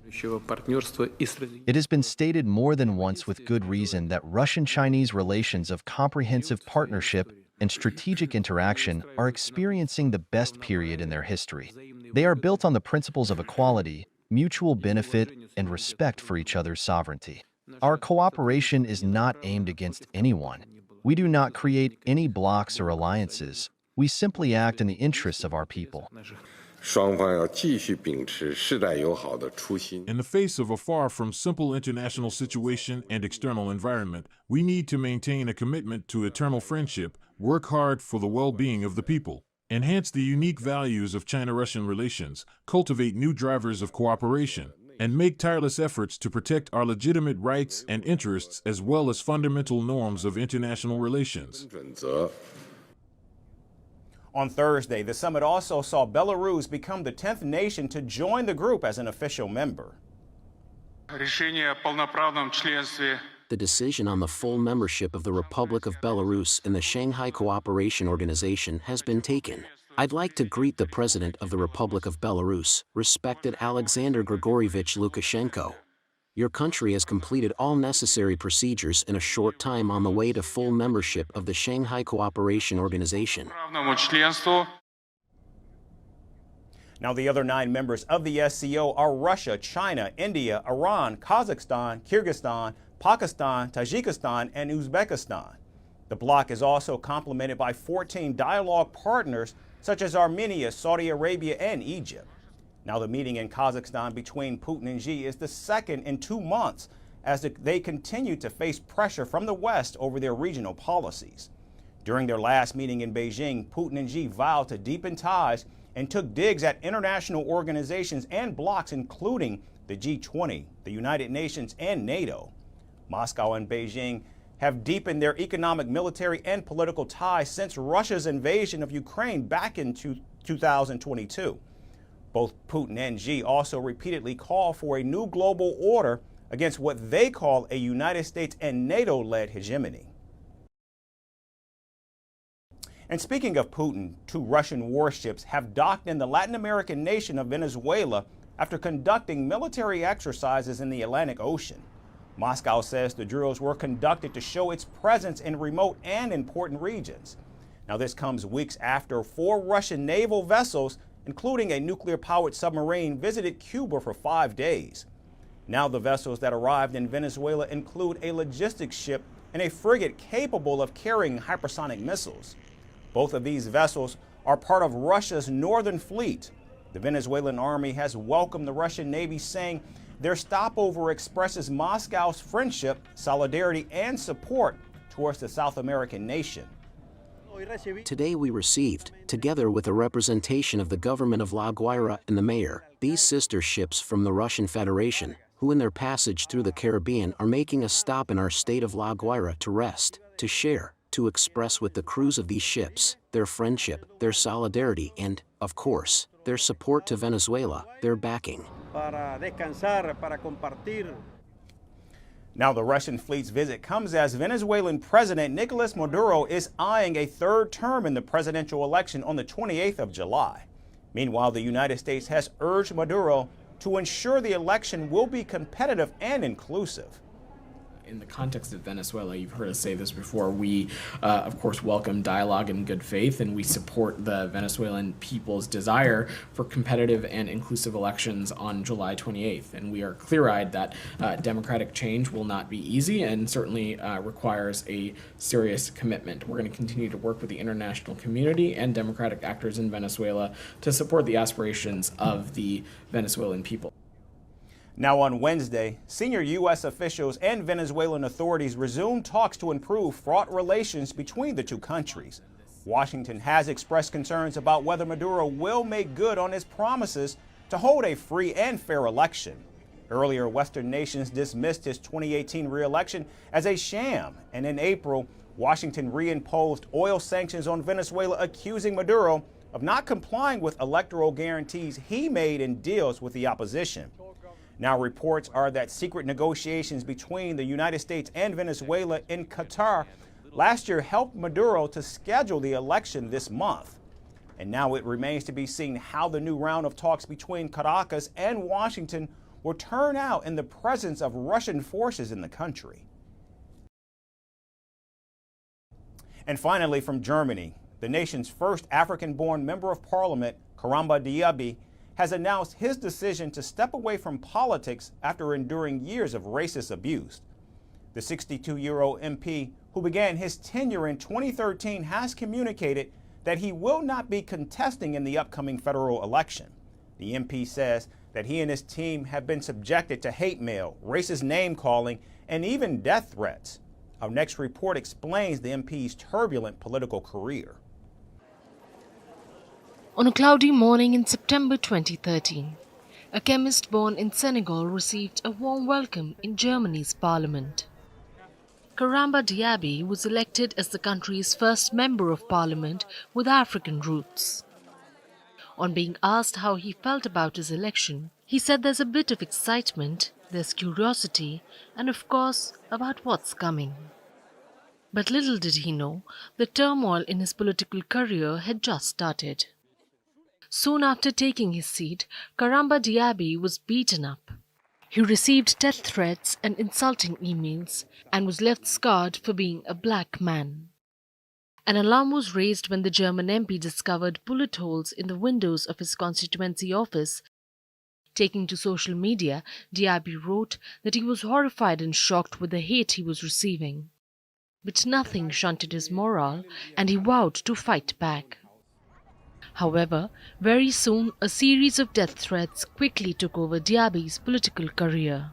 It has been stated more than once with good reason that Russian-Chinese relations of comprehensive partnership and strategic interaction are experiencing the best period in their history. They are built on the principles of equality, mutual benefit, and respect for each other's sovereignty. Our cooperation is not aimed against anyone. We do not create any blocs or alliances. We simply act in the interests of our people. In the face of a far from simple international situation and external environment, we need to maintain a commitment to eternal friendship, work hard for the well-being of the people, enhance the unique values of China-Russian relations, cultivate new drivers of cooperation, and make tireless efforts to protect our legitimate rights and interests as well as fundamental norms of international relations. On Thursday, the summit also saw Belarus become the 10th nation to join the group as an official member. The decision on the full membership of the Republic of Belarus in the Shanghai Cooperation Organization has been taken. I'd like to greet the President of the Republic of Belarus, respected Alexander Grigorievich Lukashenko. Your country has completed all necessary procedures in a short time on the way to full membership of the Shanghai Cooperation Organization. Now, the other 9 members of the SCO are Russia, China, India, Iran, Kazakhstan, Kyrgyzstan, Pakistan, Tajikistan, and Uzbekistan. The bloc is also complemented by 14 dialogue partners such as Armenia, Saudi Arabia, and Egypt. Now, the meeting in Kazakhstan between Putin and Xi is the second in 2 months as they continue to face pressure from the West over their regional policies. During their last meeting in Beijing, Putin and Xi vowed to deepen ties and took digs at international organizations and blocs, including the G20, the United Nations, and NATO. Moscow and Beijing have deepened their economic, military, and political ties since Russia's invasion of Ukraine back in 2022. Both Putin and Xi also repeatedly call for a new global order against what they call a United States and NATO-led hegemony. And speaking of Putin, 2 Russian warships have docked in the Latin American nation of Venezuela after conducting military exercises in the Atlantic Ocean. Moscow says the drills were conducted to show its presence in remote and important regions. Now, this comes weeks after 4 Russian naval vessels, including a nuclear-powered submarine, visited Cuba for 5 days. Now, the vessels that arrived in Venezuela include a logistics ship and a frigate capable of carrying hypersonic missiles. Both of these vessels are part of Russia's northern fleet. The Venezuelan army has welcomed the Russian Navy, saying their stopover expresses Moscow's friendship, solidarity, and support towards the South American nation. Today we received, together with a representation of the government of La Guaira and the mayor, these sister ships from the Russian Federation, who in their passage through the Caribbean are making a stop in our state of La Guaira to rest, to share, to express with the crews of these ships their friendship, their solidarity, and, of course, their support to Venezuela, their backing. Now, the Russian fleet's visit comes as Venezuelan President Nicolas Maduro is eyeing a 3rd term in the presidential election on the 28th of July. Meanwhile, the United States has urged Maduro to ensure the election will be competitive and inclusive. In the context of Venezuela, you've heard us say this before, we, of course, welcome dialogue in good faith, and we support the Venezuelan people's desire for competitive and inclusive elections on July 28th. And we are clear-eyed that democratic change will not be easy and certainly requires a serious commitment. We're going to continue to work with the international community and democratic actors in Venezuela to support the aspirations of the Venezuelan people. Now, on Wednesday, senior U.S. officials and Venezuelan authorities resumed talks to improve fraught relations between the two countries. Washington has expressed concerns about whether Maduro will make good on his promises to hold a free and fair election. Earlier, Western nations dismissed his 2018 re-election as a sham, and in April, Washington reimposed oil sanctions on Venezuela, accusing Maduro of not complying with electoral guarantees he made in deals with the opposition. Now, reports are that secret negotiations between the United States and Venezuela in Qatar last year helped Maduro to schedule the election this month. And now it remains to be seen how the new round of talks between Caracas and Washington will turn out in the presence of Russian forces in the country. And finally, from Germany, the nation's first African-born member of parliament, Karamba Diaby, has announced his decision to step away from politics after enduring years of racist abuse. The 62-year-old MP, who began his tenure in 2013, has communicated that he will not be contesting in the upcoming federal election. The MP says that he and his team have been subjected to hate mail, racist name-calling, and even death threats. Our next report explains the MP's turbulent political career. On a cloudy morning in September 2013, a chemist born in Senegal received a warm welcome in Germany's parliament. Karamba Diaby was elected as the country's first member of parliament with African roots. On being asked how he felt about his election, he said there's a bit of excitement, there's curiosity, and of course, about what's coming. But little did he know, the turmoil in his political career had just started. Soon after taking his seat, Karamba Diaby was beaten up. He received death threats and insulting emails and was left scarred for being a black man. An alarm was raised when the German MP discovered bullet holes in the windows of his constituency office. Taking to social media, Diaby wrote that he was horrified and shocked with the hate he was receiving. But nothing shunted his morale, and he vowed to fight back. However, very soon a series of death threats quickly took over Diaby's political career.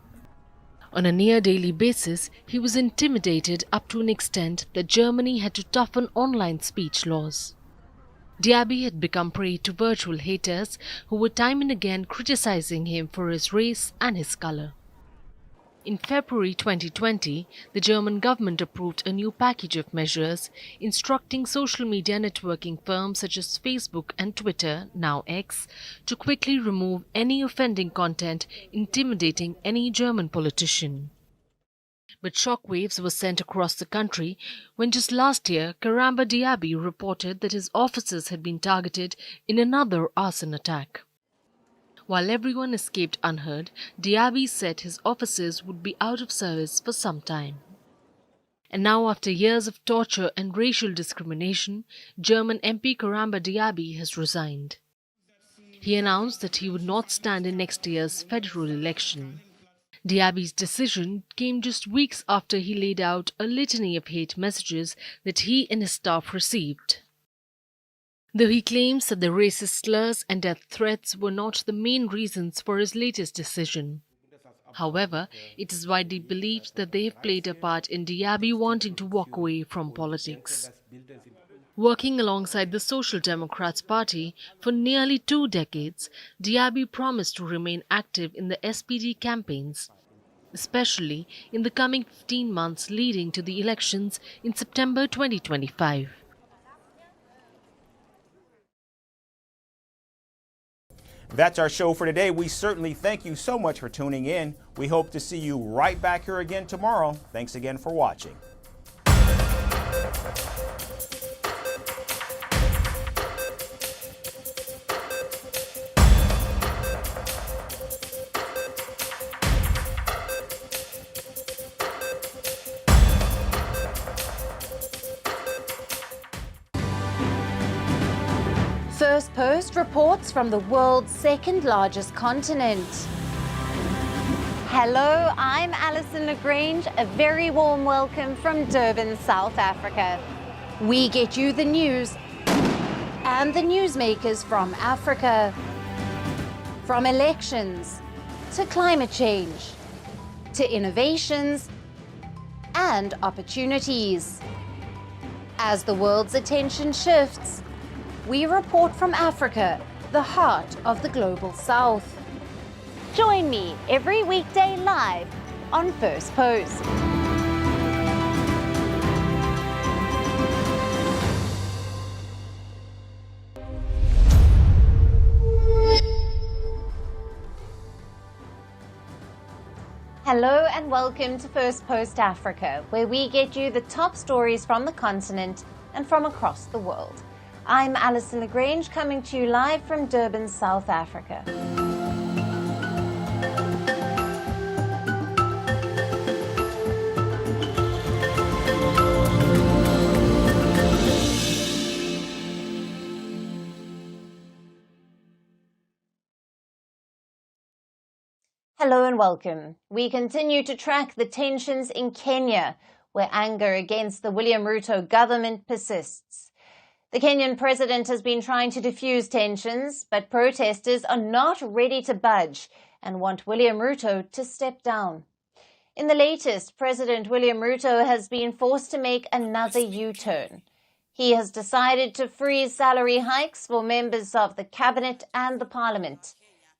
On a near-daily basis, he was intimidated up to an extent that Germany had to toughen online speech laws. Diaby had become prey to virtual haters who were time and again criticizing him for his race and his color. In February 2020, the German government approved a new package of measures instructing social media networking firms such as Facebook and Twitter, now X, to quickly remove any offending content intimidating any German politician. But shockwaves were sent across the country when just last year Karamba Diaby reported that his offices had been targeted in another arson attack. While everyone escaped unhurt, Diaby said his officers would be out of service for some time. And now, after years of torture and racial discrimination, German MP Karamba Diaby has resigned. He announced that he would not stand in next year's federal election. Diaby's decision came just weeks after he laid out a litany of hate messages that he and his staff received. Though he claims that the racist slurs and death threats were not the main reasons for his latest decision. However, it is widely believed that they have played a part in Diaby wanting to walk away from politics. Working alongside the Social Democrats Party for nearly 2 decades, Diaby promised to remain active in the SPD campaigns, especially in the coming 15 months leading to the elections in September 2025. That's our show for today. We certainly thank you so much for tuning in. We hope to see you right back here again tomorrow. Thanks again for watching. Firstpost reports from the world's second largest continent. Hello, I'm Alison Lagrange. A very warm welcome from Durban, South Africa. We get you the news and the newsmakers from Africa. From elections to climate change to innovations and opportunities. As the world's attention shifts, we report from Africa, the heart of the global south. Join me every weekday live on First Post. Hello and welcome to First Post Africa, where we get you the top stories from the continent and from across the world. I'm Alison Lagrange, coming to you live from Durban, South Africa. Hello and welcome. We continue to track the tensions in Kenya, where anger against the William Ruto government persists. The Kenyan president has been trying to diffuse tensions, but protesters are not ready to budge and want William Ruto to step down. In the latest, President William Ruto has been forced to make another U-turn. He has decided to freeze salary hikes for members of the cabinet and the parliament.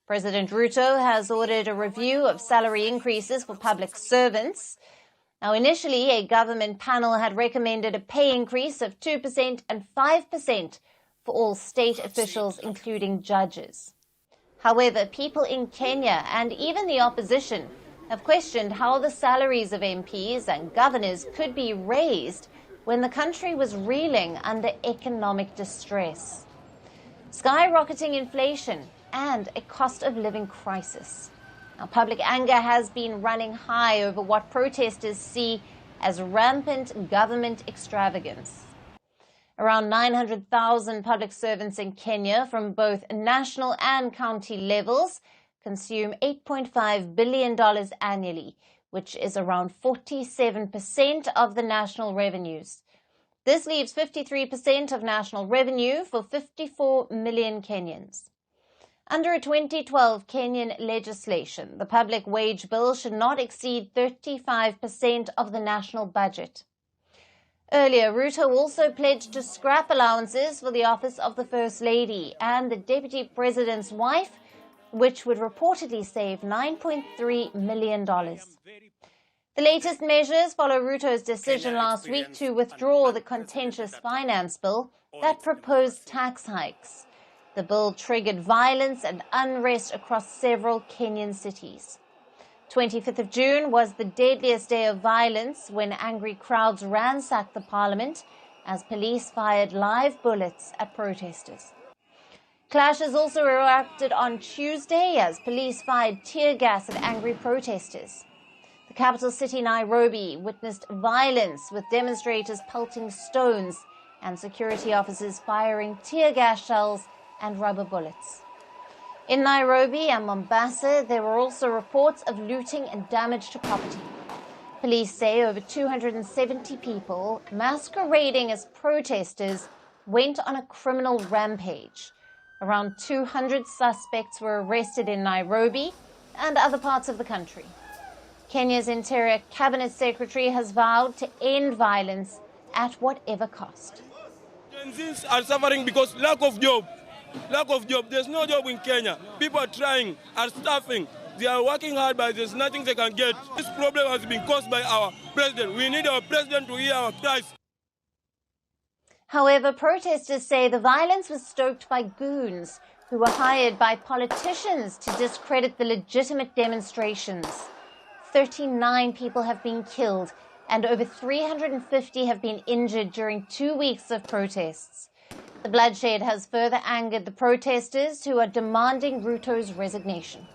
President Ruto has ordered a review of salary increases for public servants. Now, initially, a government panel had recommended a pay increase of 2% and 5% for all state officials, including judges. However, people in Kenya and even the opposition have questioned how the salaries of MPs and governors could be raised when the country was reeling under economic distress. Skyrocketing inflation and a cost of living crisis. Now, public anger has been running high over what protesters see as rampant government extravagance. Around 900,000 public servants in Kenya from both national and county levels consume $8.5 billion annually, which is around 47% of the national revenues. This leaves 53% of national revenue for 54 million Kenyans. Under a 2012 Kenyan legislation, the public wage bill should not exceed 35% of the national budget. Earlier, Ruto also pledged to scrap allowances for the office of the First Lady and the Deputy President's wife, which would reportedly save $9.3 million. The latest measures follow Ruto's decision last week to withdraw the contentious finance bill that proposed tax hikes. The bill triggered violence and unrest across several Kenyan cities. 25th of June was the deadliest day of violence when angry crowds ransacked the parliament as police fired live bullets at protesters. Clashes also erupted on Tuesday as police fired tear gas at angry protesters. The capital city, Nairobi, witnessed violence with demonstrators pelting stones and security officers firing tear gas shells and rubber bullets. In Nairobi and Mombasa, there were also reports of looting and damage to property. Police say over 270 people masquerading as protesters went on a criminal rampage. Around 200 suspects were arrested in Nairobi and other parts of the country. Kenya's Interior Cabinet Secretary has vowed to end violence at whatever cost. Gen Zs are suffering because lack of job. Lack of job. There's no job in Kenya. People are trying, are starving. They are working hard, but there's nothing they can get. This problem has been caused by our president. We need our president to hear our cries. However, protesters say the violence was stoked by goons who were hired by politicians to discredit the legitimate demonstrations. 39 people have been killed and over 350 have been injured during 2 weeks of protests. The bloodshed has further angered the protesters who are demanding Ruto's resignation.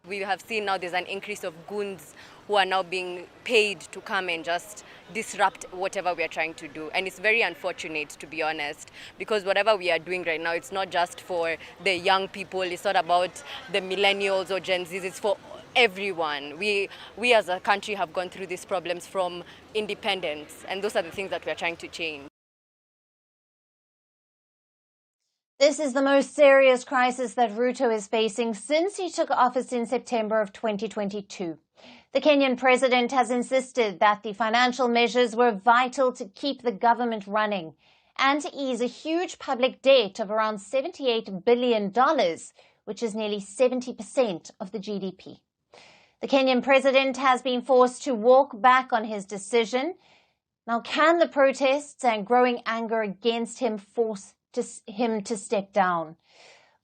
We have seen now there's an increase of goons who are now being paid to come and just disrupt whatever we are trying to do. And it's very unfortunate, to be honest, because whatever we are doing right now, it's not just for the young people, it's not about the millennials or Gen Zs, it's for everyone. We as a country have gone through these problems from independence, and those are the things that we are trying to change. This is the most serious crisis that Ruto is facing since he took office in September of 2022. The Kenyan president has insisted that the financial measures were vital to keep the government running and to ease a huge public debt of around $78 billion, which is nearly 70% of the GDP. The Kenyan president has been forced to walk back on his decision. Now, can the protests and growing anger against him force him to step down?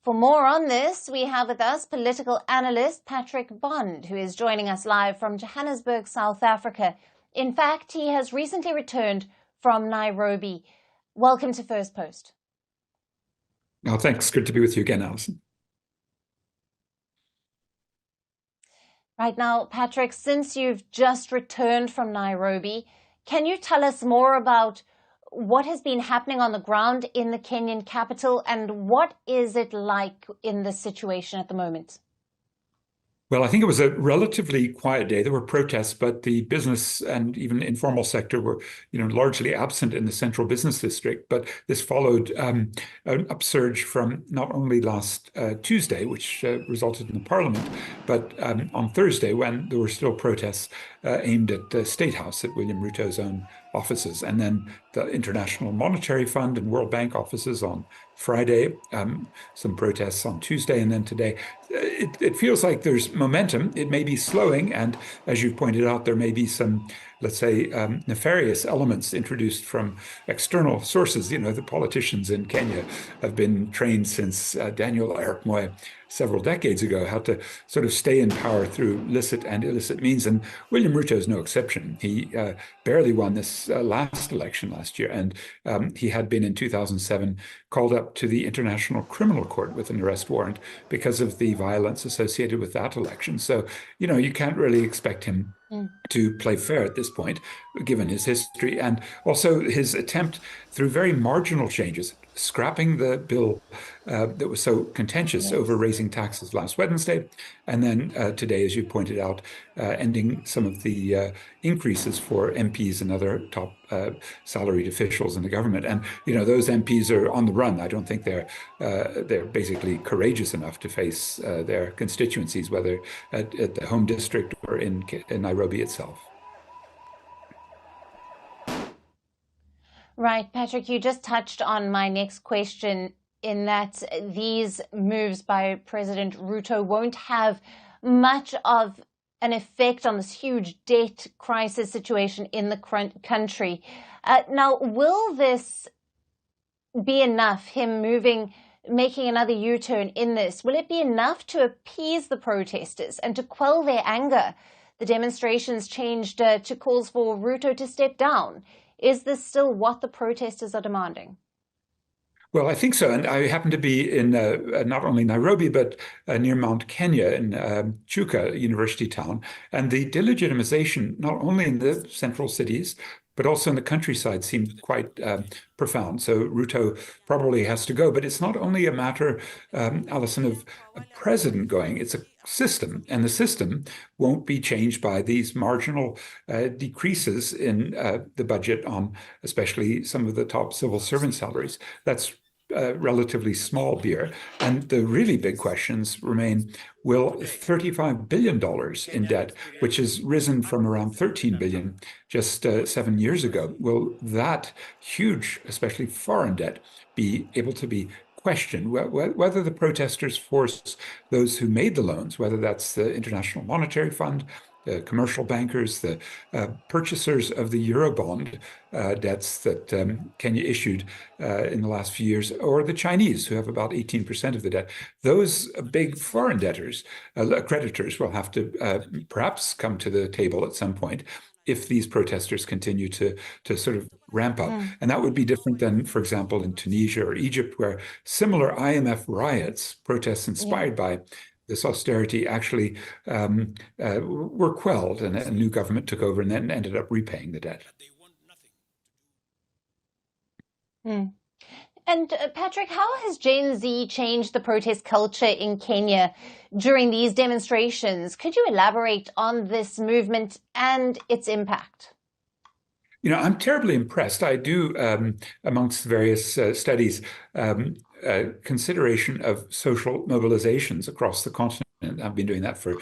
For more on this, we have with us political analyst Patrick Bond, who is joining us live from Johannesburg, South Africa. In fact, he has recently returned from Nairobi. Welcome to First Post. Oh, thanks. Good to be with you again, Alison. Right now, Patrick, since you've just returned from Nairobi, can you tell us more about what has been happening on the ground in the Kenyan capital and what is it like in this situation at the moment? Well, I think it was a relatively quiet day. There were protests, but the business and even informal sector were, largely absent in the central business district. But this followed an upsurge from not only last Tuesday, which resulted in the parliament, but on Thursday when there were still protests aimed at the State House, at William Ruto's own offices, and then the International Monetary Fund and World Bank offices on Friday, some protests on Tuesday, and then today. It feels like there's momentum. It may be slowing, and as you pointed out, there may be some, let's say, nefarious elements introduced from external sources. The politicians in Kenya have been trained since Daniel Arap Moi several decades ago how to sort of stay in power through licit and illicit means, and William Ruto is no exception. He barely won this last election last year, and he had been in 2007 called up to the International Criminal Court with an arrest warrant because of the violence associated with that election. So, you can't really expect him to play fair at this point, given his history, and also his attempt through very marginal changes, scrapping the bill that was so contentious over raising taxes last Wednesday, and then today, as you pointed out, ending some of the increases for MPs and other top salaried officials in the government. And those MPs are on the run. I don't think they're basically courageous enough to face their constituencies, whether at the home district or in Nairobi itself. Right, Patrick, you just touched on my next question in that these moves by President Ruto won't have much of an effect on this huge debt crisis situation in the country. Now, will this be enough, him making another U-turn in this? Will it be enough to appease the protesters and to quell their anger? The demonstrations changed to calls for Ruto to step down. Is this still what the protesters are demanding? Well, I think so. And I happen to be in not only Nairobi, but near Mount Kenya in Chuka, university town. And the delegitimization, not only in the central cities, but also in the countryside, seemed quite profound. So Ruto probably has to go. But it's not only a matter, Alison, of a president going, it's a system. And the system won't be changed by these marginal decreases in the budget on especially some of the top civil servant salaries. That's relatively small beer. And the really big questions remain, will $35 billion in debt, which has risen from around 13 billion just 7 years ago, will that huge, especially foreign debt, be able to be questioned? Whether the protesters force those who made the loans, whether that's the International Monetary Fund, the commercial bankers, the purchasers of the Eurobond debts that Kenya issued in the last few years, or the Chinese, who have about 18% of the debt. Those big foreign debtors, creditors, will have to perhaps come to the table at some point if these protesters continue to sort of ramp up. And that would be different than, for example, in Tunisia or Egypt, where similar IMF riots, protests inspired by this austerity, actually were quelled, and a new government took over and then ended up repaying the debt. And Patrick, how has Gen Z changed the protest culture in Kenya during these demonstrations? Could you elaborate on this movement and its impact? You know, I'm terribly impressed. I do, amongst various studies, consideration of social mobilizations across the continent. I've been doing that for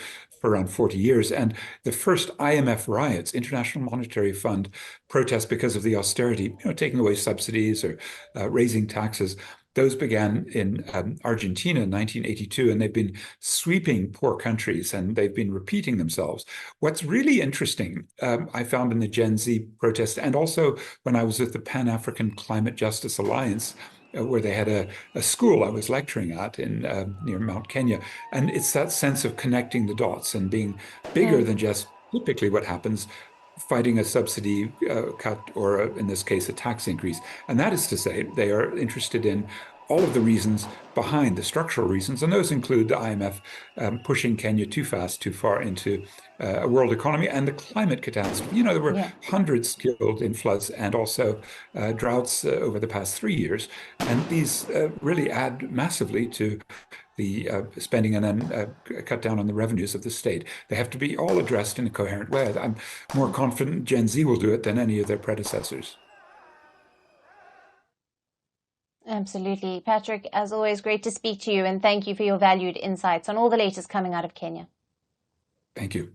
around 40 years. And the first IMF riots, International Monetary Fund protests because of the austerity, taking away subsidies or raising taxes, those began in Argentina in 1982, and they've been sweeping poor countries, and they've been repeating themselves. What's really interesting, I found in the Gen Z protest, and also when I was with the Pan-African Climate Justice Alliance, where they had a school I was lecturing at in near Mount Kenya. And it's that sense of connecting the dots and being bigger than just typically what happens, fighting a subsidy cut, or in this case, a tax increase. And that is to say, they are interested in all of the reasons behind the structural reasons, and those include the IMF pushing Kenya too fast, too far into a world economy, and the climate catastrophe. There were hundreds killed in floods and also droughts over the past 3 years, and these really add massively to the spending and then cut down on the revenues of the state. They have to be all addressed in a coherent way. I'm more confident Gen Z will do it than any of their predecessors. Absolutely. Patrick, as always, great to speak to you, and thank you for your valued insights on all the latest coming out of Kenya. Thank you.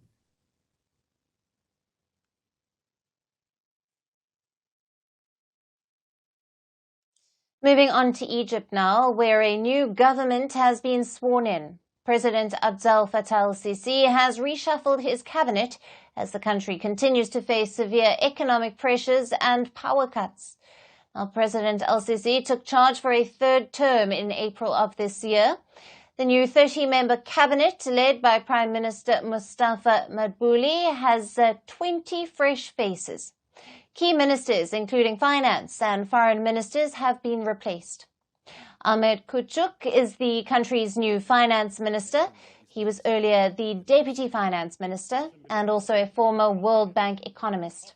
Moving on to Egypt now, where a new government has been sworn in. President Abdel Fattah el-Sisi has reshuffled his cabinet as the country continues to face severe economic pressures and power cuts. Now, President el-Sisi took charge for a third term in April of this year. The new 30-member cabinet, led by Prime Minister Mustafa Madbouli, has 20 fresh faces. Key ministers, including finance and foreign ministers, have been replaced. Ahmed Kuchuk is the country's new finance minister. He was earlier the deputy finance minister and also a former World Bank economist.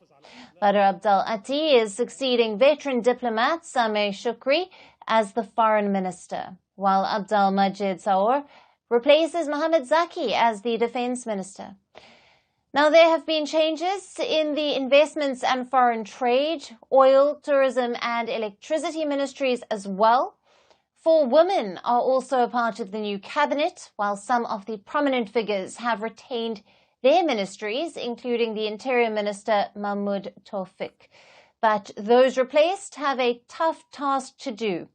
Badr Abdel Ati is succeeding veteran diplomat Sameh Shukri as the foreign minister, while Abdel Majid Saour replaces Mohamed Zaki as the defense minister. Now, there have been changes in the investments and foreign trade, oil, tourism and electricity ministries as well. 4 women are also a part of the new cabinet, while some of the prominent figures have retained their ministries, including the Interior Minister Mahmoud Tawfik. But those replaced have a tough task to do,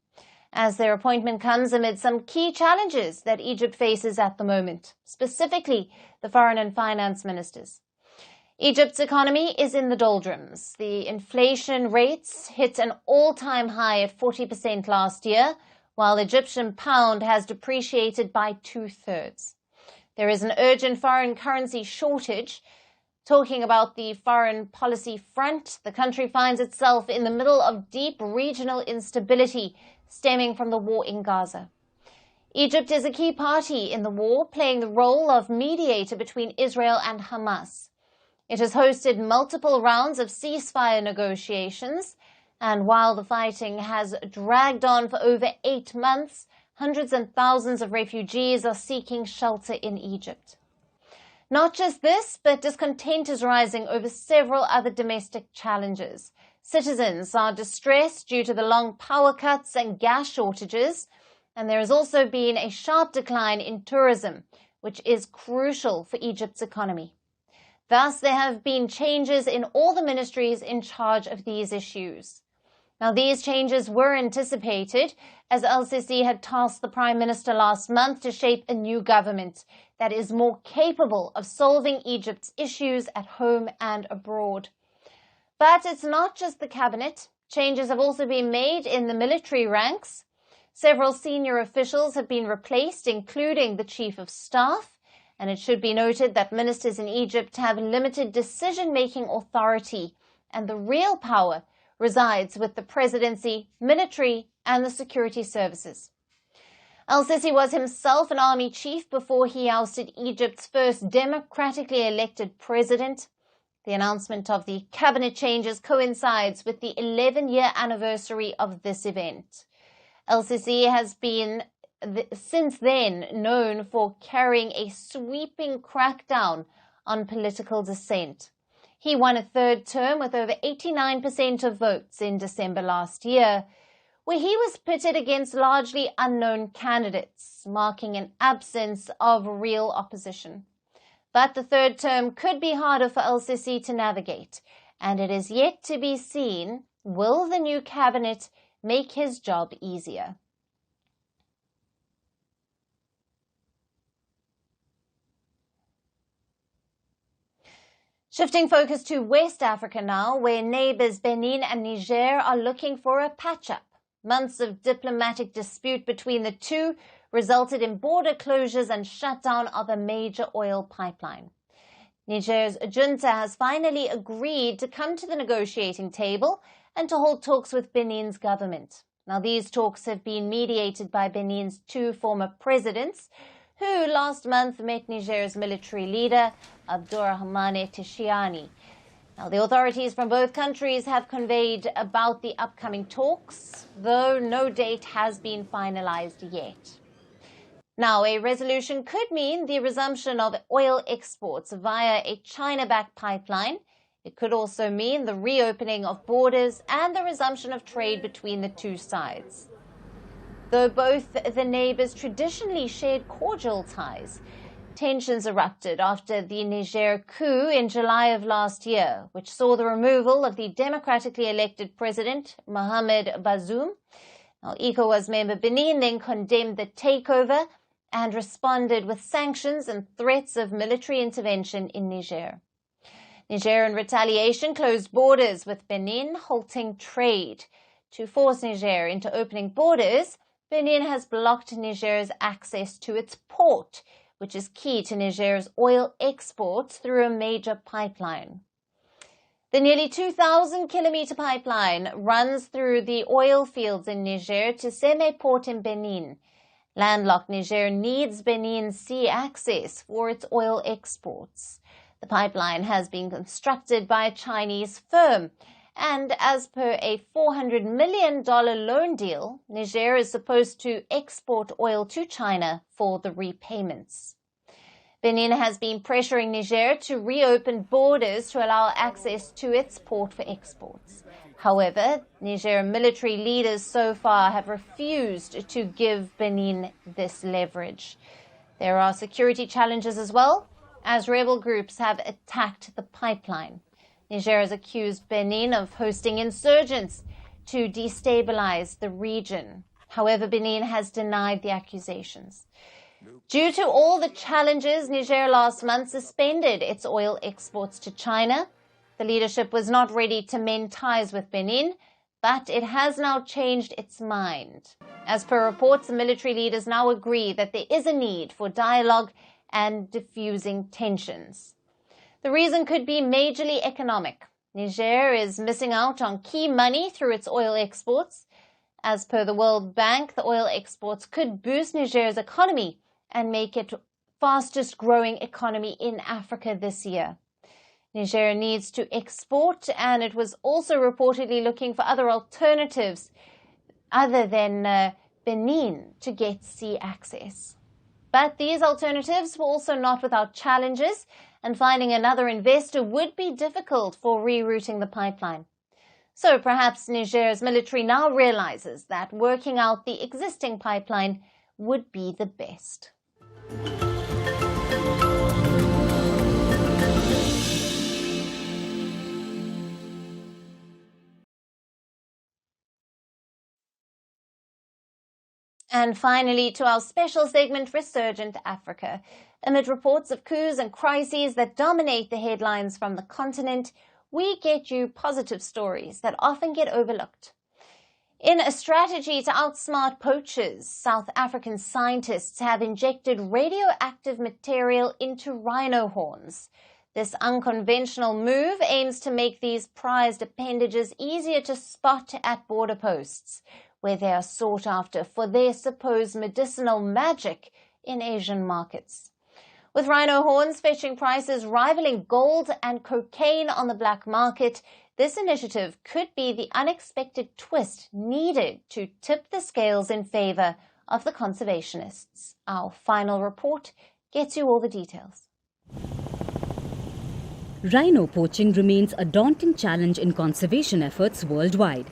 as their appointment comes amid some key challenges that Egypt faces at the moment, specifically the foreign and finance ministers. Egypt's economy is in the doldrums. The inflation rates hit an all-time high at 40% last year, while the Egyptian pound has depreciated by 2/3. There is an urgent foreign currency shortage. Talking about the foreign policy front, the country finds itself in the middle of deep regional instability stemming from the war in Gaza. Egypt is a key party in the war, playing the role of mediator between Israel and Hamas. It has hosted multiple rounds of ceasefire negotiations, and while the fighting has dragged on for over 8 months, hundreds and thousands of refugees are seeking shelter in Egypt. Not just this, but discontent is rising over several other domestic challenges. Citizens are distressed due to the long power cuts and gas shortages, and there has also been a sharp decline in tourism, which is crucial for Egypt's economy. Thus, there have been changes in all the ministries in charge of these issues. Now, these changes were anticipated, as El-Sisi had tasked the Prime Minister last month to shape a new government that is more capable of solving Egypt's issues at home and abroad. But it's not just the cabinet. Changes have also been made in the military ranks. Several senior officials have been replaced, including the Chief of Staff, and it should be noted that ministers in Egypt have limited decision-making authority, and the real power resides with the presidency, military, and the security services. El-Sisi was himself an army chief before he ousted Egypt's first democratically elected president. The announcement of the cabinet changes coincides with the 11-year anniversary of this event. El-Sisi has been since then known for carrying a sweeping crackdown on political dissent. He won a third term with over 89% of votes in December last year, where he was pitted against largely unknown candidates, marking an absence of real opposition. But the third term could be harder for El-Sisi to navigate, and it is yet to be seen, will the new cabinet make his job easier? Shifting focus to West Africa now, where neighbors Benin and Niger are looking for a patch-up. Months of diplomatic dispute between the two resulted in border closures and shutdown of a major oil pipeline. Niger's junta has finally agreed to come to the negotiating table and to hold talks with Benin's government. Now, these talks have been mediated by Benin's two former presidents, who last month met Niger's military leader, Abdourahmane Tichiani. Now, the authorities from both countries have conveyed about the upcoming talks, though no date has been finalized yet. Now, a resolution could mean the resumption of oil exports via a China-backed pipeline. It could also mean the reopening of borders and the resumption of trade between the two sides. Though both the neighbors traditionally shared cordial ties, tensions erupted after the Niger coup in July of last year, which saw the removal of the democratically elected president, Mohamed Bazoum. Now, ECOWAS member Benin then condemned the takeover and responded with sanctions and threats of military intervention in Niger. Niger, in retaliation, closed borders with Benin, halting trade. To force Niger into opening borders, Benin has blocked Niger's access to its port, which is key to Niger's oil exports through a major pipeline. The nearly 2,000-kilometer pipeline runs through the oil fields in Niger to Seme Port in Benin. Landlocked Niger needs Benin's sea access for its oil exports. The pipeline has been constructed by a Chinese firm, and as per a $400 million loan deal, Niger is supposed to export oil to China for the repayments. Benin has been pressuring Niger to reopen borders to allow access to its port for exports. However, Niger military leaders so far have refused to give Benin this leverage. There are security challenges as well, as rebel groups have attacked the pipeline. Niger has accused Benin of hosting insurgents to destabilize the region. However, Benin has denied the accusations. Due to all the challenges, Niger last month suspended its oil exports to China. The leadership was not ready to mend ties with Benin, but it has now changed its mind. As per reports, the military leaders now agree that there is a need for dialogue and diffusing tensions. The reason could be majorly economic. Niger is missing out on key money through its oil exports, As per the World Bank, the oil exports could boost Niger's economy and make it fastest growing economy in Africa this year. Niger needs to export, and it was also reportedly looking for other alternatives other than Benin to get sea access. But these alternatives were also not without challenges, and finding another investor would be difficult for rerouting the pipeline. So perhaps Niger's military now realizes that working out the existing pipeline would be the best. And finally, to our special segment, Resurgent Africa. Amid reports of coups and crises that dominate the headlines from the continent, we get you positive stories that often get overlooked. In a strategy to outsmart poachers, South African scientists have injected radioactive material into rhino horns. This unconventional move aims to make these prized appendages easier to spot at border posts, where they are sought after for their supposed medicinal magic in Asian markets. With rhino horns fetching prices rivaling gold and cocaine on the black market, this initiative could be the unexpected twist needed to tip the scales in favor of the conservationists. Our final report gets you all the details. Rhino poaching remains a daunting challenge in conservation efforts worldwide.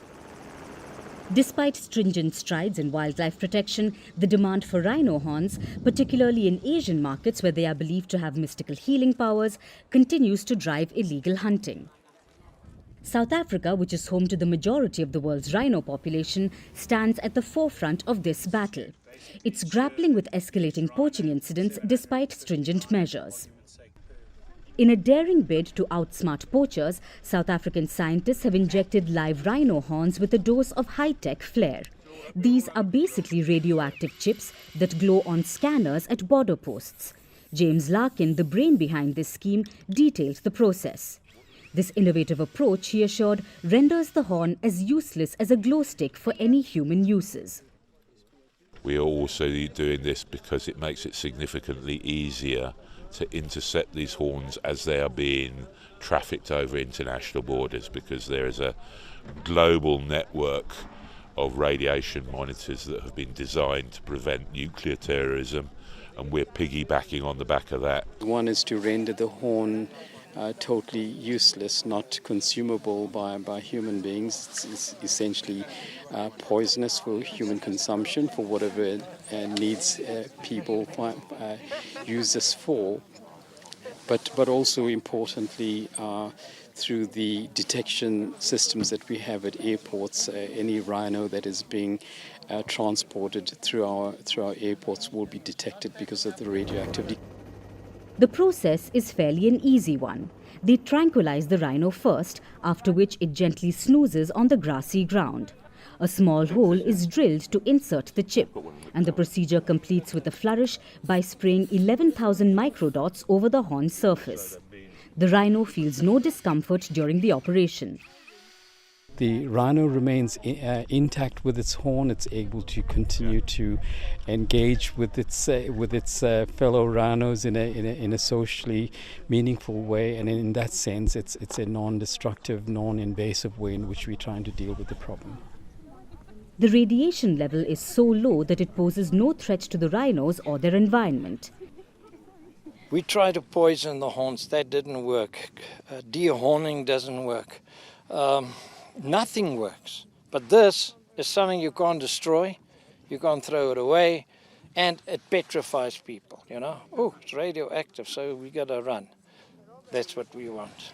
Despite stringent strides in wildlife protection, the demand for rhino horns, particularly in Asian markets where they are believed to have mystical healing powers, continues to drive illegal hunting. South Africa, which is home to the majority of the world's rhino population, stands at the forefront of this battle. It's grappling with escalating poaching incidents despite stringent measures. In a daring bid to outsmart poachers, South African scientists have injected live rhino horns with a dose of high-tech flair. These are basically radioactive chips that glow on scanners at border posts. James Larkin, the brain behind this scheme, details the process. This innovative approach, he assured, renders the horn as useless as a glow stick for any human uses. We are also doing this because it makes it significantly easier to intercept these horns as they are being trafficked over international borders, because there is a global network of radiation monitors that have been designed to prevent nuclear terrorism, and we're piggybacking on the back of that. One is to render the horn totally useless, not consumable by human beings. It's essentially poisonous for human consumption, for whatever needs people use this for. But also importantly, through the detection systems that we have at airports, any rhino that is being transported through our airports will be detected because of the radioactivity. The process is fairly an easy one. They tranquilize the rhino first, after which it gently snoozes on the grassy ground. A small hole is drilled to insert the chip, and the procedure completes with a flourish by spraying 11,000 microdots over the horn surface. The rhino feels no discomfort during the operation. The rhino remains intact with its horn. It's able to continue to engage with its fellow rhinos in a socially meaningful way, and in that sense, it's a non-destructive, non-invasive way in which we're trying to deal with the problem. The radiation level is so low that it poses no threat to the rhinos or their environment. We tried to poison the horns. That didn't work. Dehorning doesn't work. Nothing works. But this is something you can't destroy. You can't throw it away. And it petrifies people, you know. Oh, it's radioactive, so we got to run. That's what we want.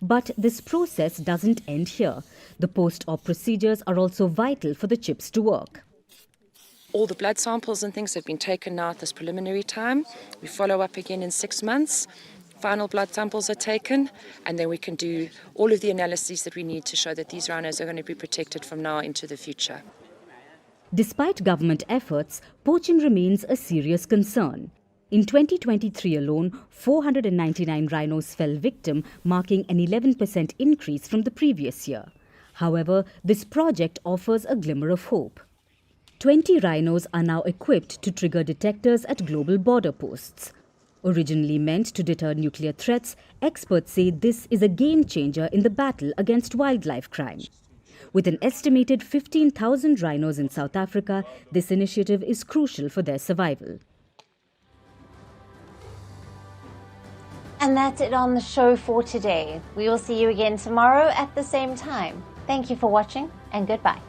But this process doesn't end here. The post-op procedures are also vital for the chips to work. All the blood samples and things have been taken now at this preliminary time. We follow up again in 6 months. Final blood samples are taken, and then we can do all of the analyses that we need to show that these rhinos are going to be protected from now into the future. Despite government efforts, poaching remains a serious concern. In 2023 alone, 499 rhinos fell victim, marking an 11% increase from the previous year. However, this project offers a glimmer of hope. 20 rhinos are now equipped to trigger detectors at global border posts. Originally meant to deter nuclear threats, experts say this is a game changer in the battle against wildlife crime. With an estimated 15,000 rhinos in South Africa, this initiative is crucial for their survival. And that's it on the show for today. We will see you again tomorrow at the same time. Thank you for watching, and goodbye.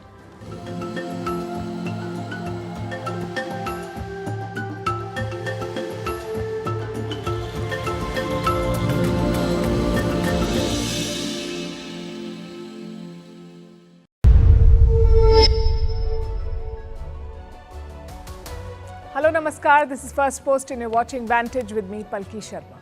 Hello, Namaskar. This is Firstpost and you're watching Vantage with me, Palki Sharma.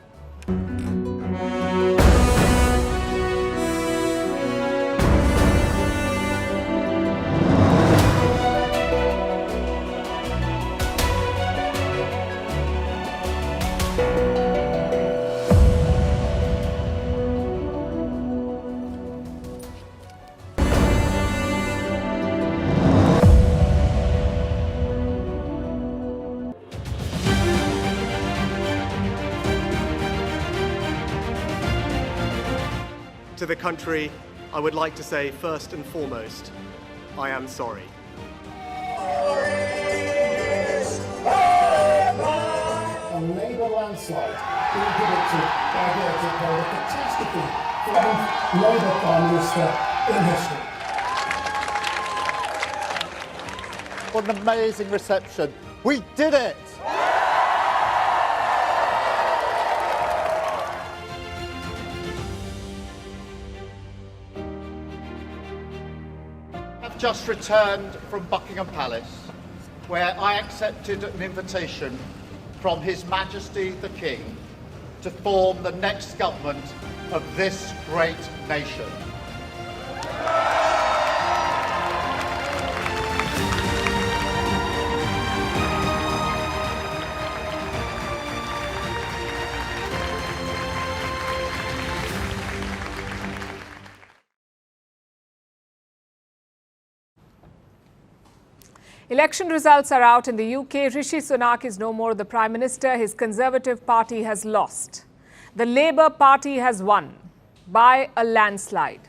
To the country, I would like to say first and foremost, I am sorry. A Labour landslide being predicted by Brexit by a catastrophe for the Labour Prime Minister in history. What an amazing reception. We did it! Just returned from Buckingham Palace, where I accepted an invitation from His Majesty the King to form the next government of this great nation. Election results are out in the UK. Rishi Sunak is no more the Prime Minister. His Conservative Party has lost. The Labour Party has won by a landslide.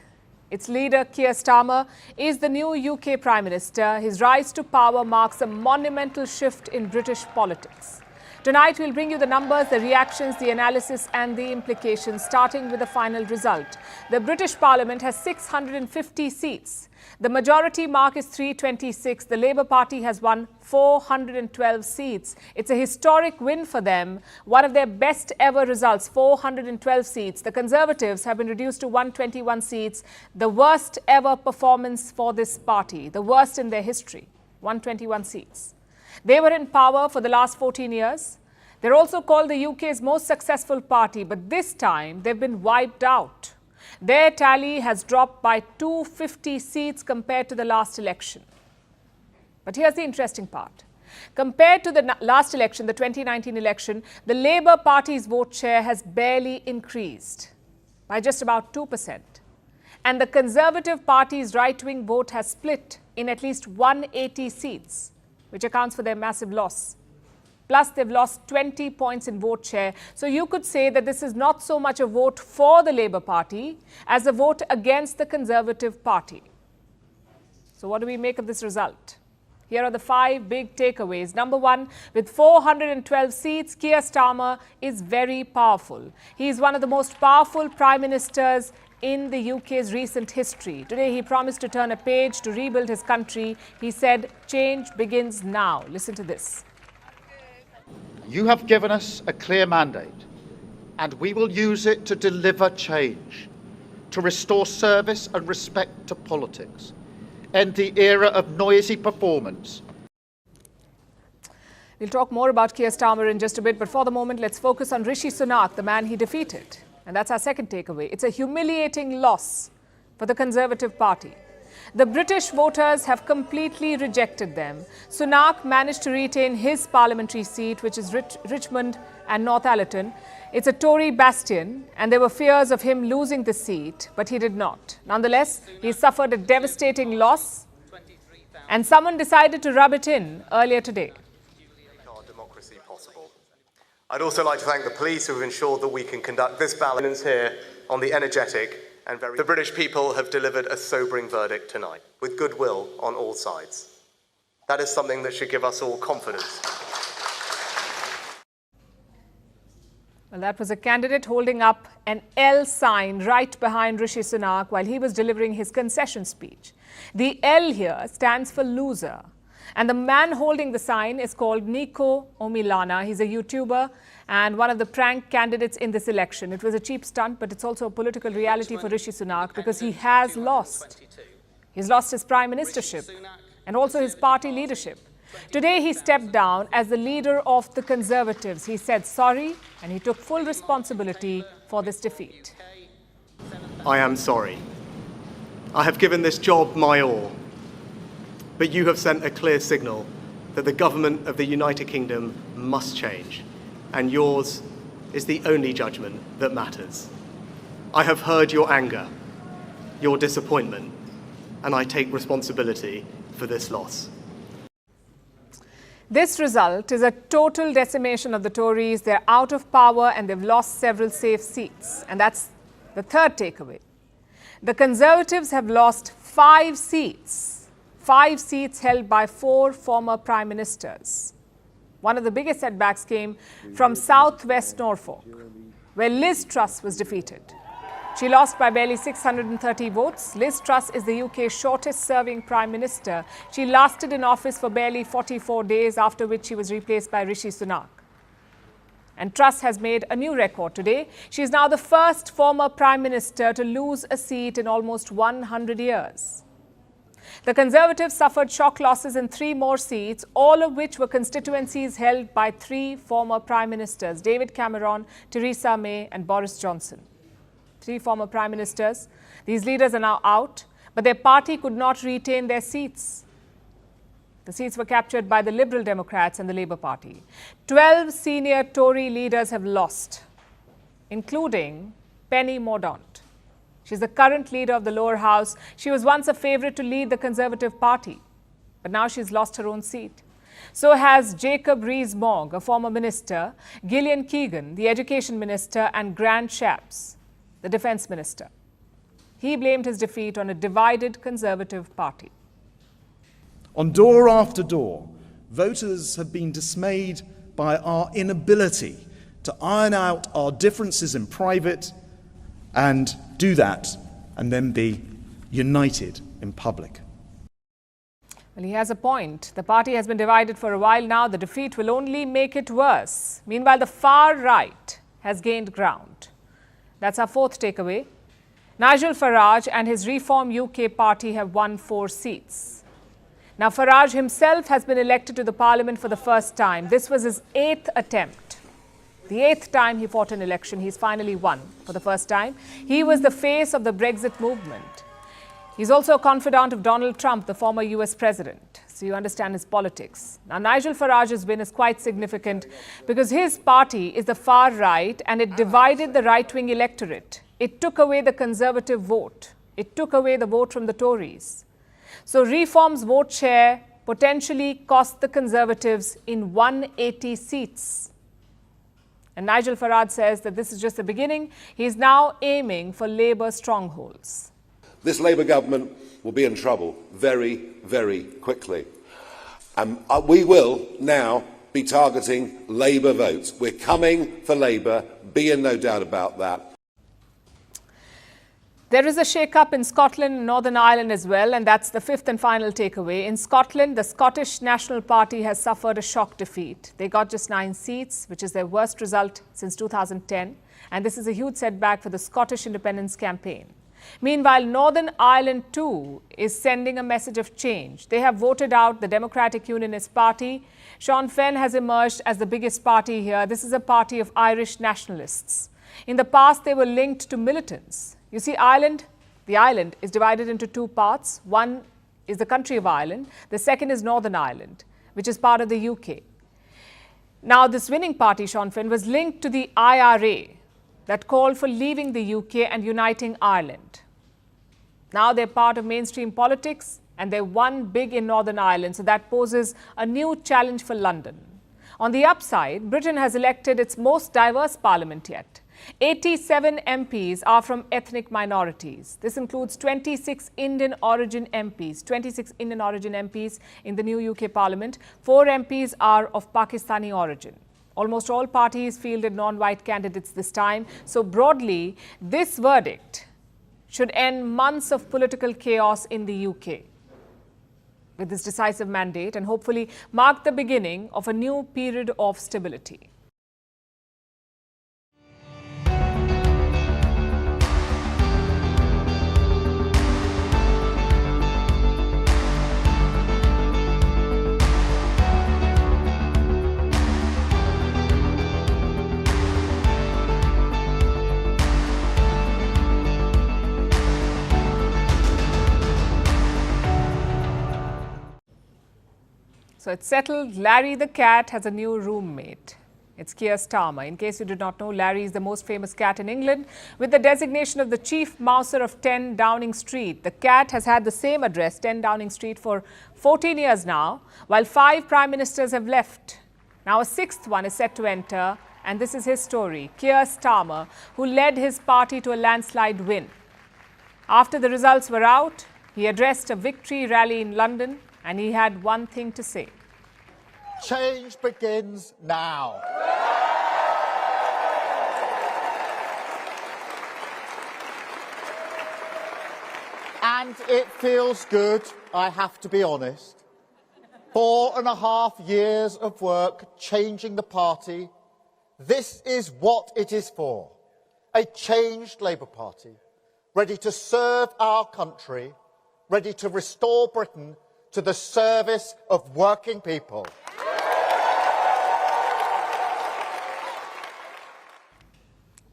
Its leader, Keir Starmer, is the new UK Prime Minister. His rise to power marks a monumental shift in British politics. Tonight, we'll bring you the numbers, the reactions, the analysis and the implications, starting with the final result. The British Parliament has 650 seats. The majority mark is 326. The Labour Party has won 412 seats. It's a historic win for them, one of their best ever results, 412 seats. The Conservatives have been reduced to 121 seats, the worst ever performance for this party, the worst in their history, 121 seats. They were in power for the last 14 years. They're also called the UK's most successful party, but this time they've been wiped out. Their tally has dropped by 250 seats compared to the last election. But here's the interesting part. Compared to the last election, the 2019 election, the Labour Party's vote share has barely increased by just about 2%. And the Conservative Party's right-wing vote has split in at least 180 seats, which accounts for their massive loss. Plus, they've lost 20 points in vote share. So you could say that this is not so much a vote for the Labour Party as a vote against the Conservative Party. So what do we make of this result? Here are the 5 big takeaways. Number 1, with 412 seats, Keir Starmer is very powerful. He is one of the most powerful prime ministers in the UK's recent history. Today, he promised to turn a page to rebuild his country. He said, change begins now. Listen to this. You have given us a clear mandate, and we will use it to deliver change, to restore service and respect to politics, end the era of noisy performance. We'll talk more about Keir Starmer in just a bit, but for the moment, let's focus on Rishi Sunak, the man he defeated. And that's our second takeaway. It's a humiliating loss for the Conservative Party. The British voters have completely rejected them. Sunak managed to retain his parliamentary seat, which is Richmond and Northallerton. It's a Tory bastion, and there were fears of him losing the seat, but he did not. Nonetheless, he suffered a devastating loss, and someone decided to rub it in earlier today. Democracy possible. I'd also like to thank the police who have ensured that we can conduct this ballot here on the energetic and very... The British people have delivered a sobering verdict tonight, with goodwill on all sides. That is something that should give us all confidence. Well, that was a candidate holding up an L sign right behind Rishi Sunak while he was delivering his concession speech. The L here stands for loser. And the man holding the sign is called Nico Omilana. He's a YouTuber and one of the prank candidates in this election. It was a cheap stunt, but it's also a political reality for Rishi Sunak because he has lost. He's lost his prime ministership and also his party leadership. Today, he stepped down as the leader of the Conservatives. He said sorry and he took full responsibility for this defeat. I am sorry. I have given this job my all. But you have sent a clear signal that the government of the United Kingdom must change, and yours is the only judgment that matters. I have heard your anger, your disappointment, and I take responsibility for this loss. This result is a total decimation of the Tories. They're out of power and they've lost several safe seats. And that's the third takeaway. The Conservatives have lost 5 seats. 5 seats held by 4 former prime ministers. One of the biggest setbacks came from southwest Norfolk, where Liz Truss was defeated. She lost by barely 630 votes. Liz Truss is the UK's shortest-serving prime minister. She lasted in office for barely 44 days, after which she was replaced by Rishi Sunak. And Truss has made a new record today. She is now the first former prime minister to lose a seat in almost 100 years. The Conservatives suffered shock losses in 3 more seats, all of which were constituencies held by 3 former prime ministers, David Cameron, Theresa May and Boris Johnson. 3 former prime ministers. These leaders are now out, but their party could not retain their seats. The seats were captured by the Liberal Democrats and the Labour Party. 12 senior Tory leaders have lost, including Penny Mordaunt. She's the current leader of the lower house. She was once a favourite to lead the Conservative Party, but now she's lost her own seat. So has Jacob Rees-Mogg, a former minister, Gillian Keegan, the education minister, and Grant Shapps, the defence minister. He blamed his defeat on a divided Conservative Party. On door after door, voters have been dismayed by our inability to iron out our differences in private and do that and then be united in public. Well, he has a point. The party has been divided for a while now. The defeat will only make it worse. Meanwhile, the far right has gained ground. That's our 4th takeaway. Nigel Farage and his Reform UK party have won 4 seats. Now, Farage himself has been elected to the parliament for the first time. This was his 8th attempt. The 8th time he fought an election, he's finally won for the first time. He was the face of the Brexit movement. He's also a confidant of Donald Trump, the former US president. So you understand his politics. Now, Nigel Farage's win is quite significant because his party is the far right and it divided the right-wing electorate. It took away the Conservative vote. It took away the vote from the Tories. So Reform's vote share potentially cost the Conservatives in 180 seats. And Nigel Farage says that this is just the beginning. He is now aiming for Labour strongholds. This Labour government will be in trouble very, very quickly. We will now be targeting Labour votes. We're coming for Labour, be in no doubt about that. There is a shake-up in Scotland and Northern Ireland as well, and that's the 5th and final takeaway. In Scotland, the Scottish National Party has suffered a shock defeat. They got just 9 seats, which is their worst result since 2010, and this is a huge setback for the Scottish independence campaign. Meanwhile, Northern Ireland too is sending a message of change. They have voted out the Democratic Unionist Party. Sinn Féin has emerged as the biggest party here. This is a party of Irish nationalists. In the past, they were linked to militants. You see, Ireland The island is divided into two parts. One is the country of Ireland. The second is Northern Ireland, which is part of the UK. Now, this winning party, Sean Finn, was linked to the IRA that called for leaving the UK and uniting Ireland. Now they're part of mainstream politics and they're one big in Northern Ireland, so that poses a new challenge for London. On the upside, Britain has elected its most diverse parliament yet. 87 MPs are from ethnic minorities. This includes 26 Indian origin MPs in the new UK Parliament. 4 MPs are of Pakistani origin. Almost all parties fielded non-white candidates this time. So broadly, this verdict should end months of political chaos in the UK with this decisive mandate and hopefully mark the beginning of a new period of stability. So it's settled. Larry the cat has a new roommate. It's Keir Starmer. In case you did not know, Larry is the most famous cat in England. With the designation of the chief mouser of 10 Downing Street, the cat has had the same address, 10 Downing Street, for 14 years now, while 5 prime ministers have left. Now a 6th one is set to enter, and this is his story. Keir Starmer, who led his party to a landslide win. After the results were out, he addressed a victory rally in London, and he had one thing to say. Change begins now. And it feels good, I have to be honest. 4.5 years of work changing the party. This is what it is for. A changed Labour Party, ready to serve our country, ready to restore Britain to the service of working people.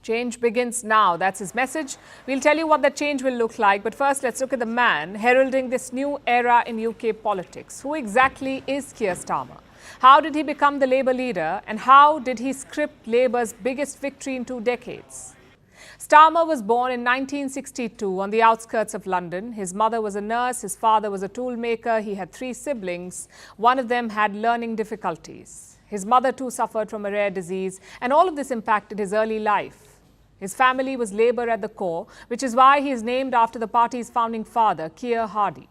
Change begins now. That's his message. We'll tell you what that change will look like. But first, let's look at the man heralding this new era in UK politics. Who exactly is Keir Starmer? How did he become the Labour leader? And how did he script Labour's biggest victory in 2 decades? Starmer was born in 1962 on the outskirts of London. His mother was a nurse, his father was a toolmaker, he had 3 siblings. One of them had learning difficulties. His mother too suffered from a rare disease, and all of this impacted his early life. His family was Labour at the core, which is why he is named after the party's founding father, Keir Hardie.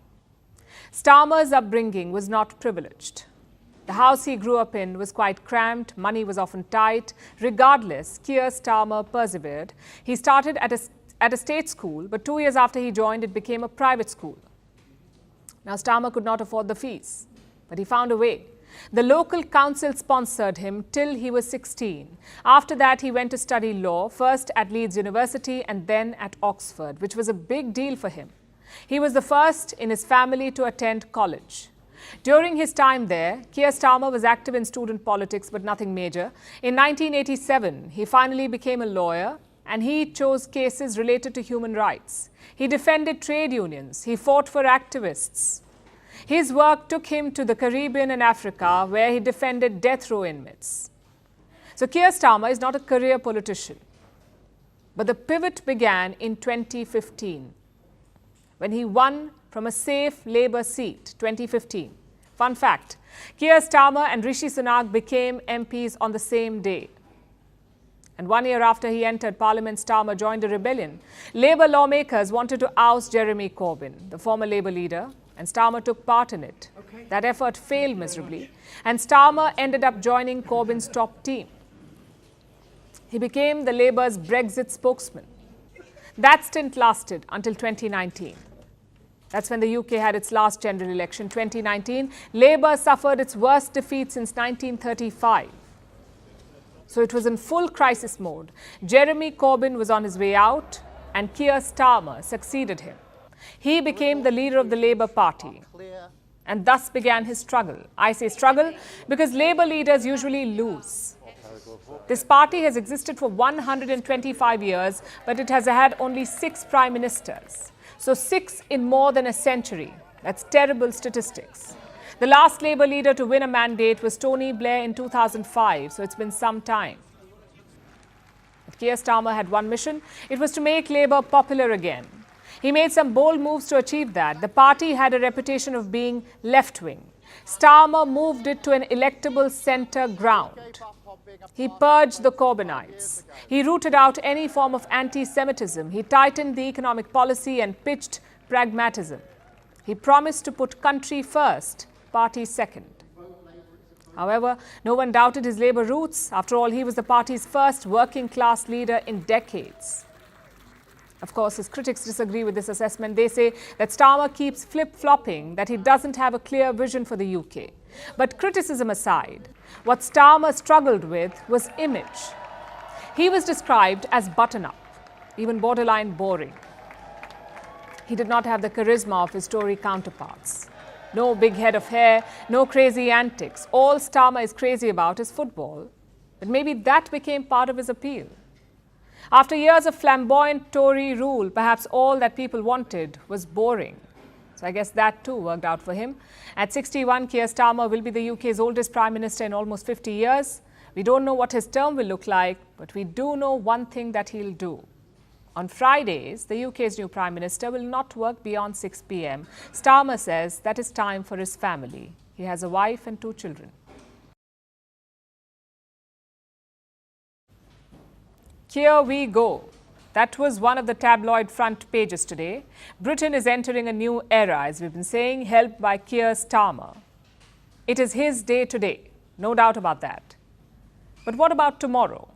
Starmer's upbringing was not privileged. The house he grew up in was quite cramped, money was often tight. Regardless, Keir Starmer persevered. He started at a state school, but 2 years after he joined, it became a private school. Now, Starmer could not afford the fees, but he found a way. The local council sponsored him till he was 16. After that, he went to study law, first at Leeds University and then at Oxford, which was a big deal for him. He was the first in his family to attend college. During his time there, Keir Starmer was active in student politics, but nothing major. In 1987, he finally became a lawyer, and he chose cases related to human rights. He defended trade unions. He fought for activists. His work took him to the Caribbean and Africa, where he defended death row inmates. So Keir Starmer is not a career politician. But the pivot began in 2015, when he won from a safe Labour seat, 2015. Fun fact, Keir Starmer and Rishi Sunak became MPs on the same day. And 1 year after he entered Parliament, Starmer joined a rebellion. Labour lawmakers wanted to oust Jeremy Corbyn, the former Labour leader, and Starmer took part in it. That effort failed miserably, and Starmer ended up joining Corbyn's top team. He became the Labour's Brexit spokesman. That stint lasted until 2019. That's when the UK had its last general election, 2019. Labour suffered its worst defeat since 1935. So it was in full crisis mode. Jeremy Corbyn was on his way out, and Keir Starmer succeeded him. He became the leader of the Labour Party, and thus began his struggle. I say struggle because Labour leaders usually lose. This party has existed for 125 years, but it has had only 6 prime ministers. So 6 in more than a century. That's terrible statistics. The last Labour leader to win a mandate was Tony Blair in 2005, so it's been some time. But Keir Starmer had one mission. It was to make Labour popular again. He made some bold moves to achieve that. The party had a reputation of being left-wing. Starmer moved it to an electable centre ground. He purged the Corbynites. He rooted out any form of anti-Semitism. He tightened the economic policy and pitched pragmatism. He promised to put country first, party second. However, no one doubted his Labour roots. After all, he was the party's first working-class leader in decades. Of course, his critics disagree with this assessment. They say that Starmer keeps flip-flopping, that he doesn't have a clear vision for the UK. But criticism aside, what Starmer struggled with was image. He was described as button-up, even borderline boring. He did not have the charisma of his Tory counterparts. No big head of hair, no crazy antics. All Starmer is crazy about is football. But maybe that became part of his appeal. After years of flamboyant Tory rule, perhaps all that people wanted was boring. So I guess that too worked out for him. At 61, Keir Starmer will be the UK's oldest Prime Minister in almost 50 years. We don't know what his term will look like, but we do know one thing that he'll do. On Fridays, the UK's new Prime Minister will not work beyond 6 p.m. Starmer says that is time for his family. He has a wife and 2 children. Here we go. That was one of the tabloid front pages today. Britain is entering a new era, as we've been saying, helped by Keir Starmer. It is his day today, no doubt about that. But what about tomorrow,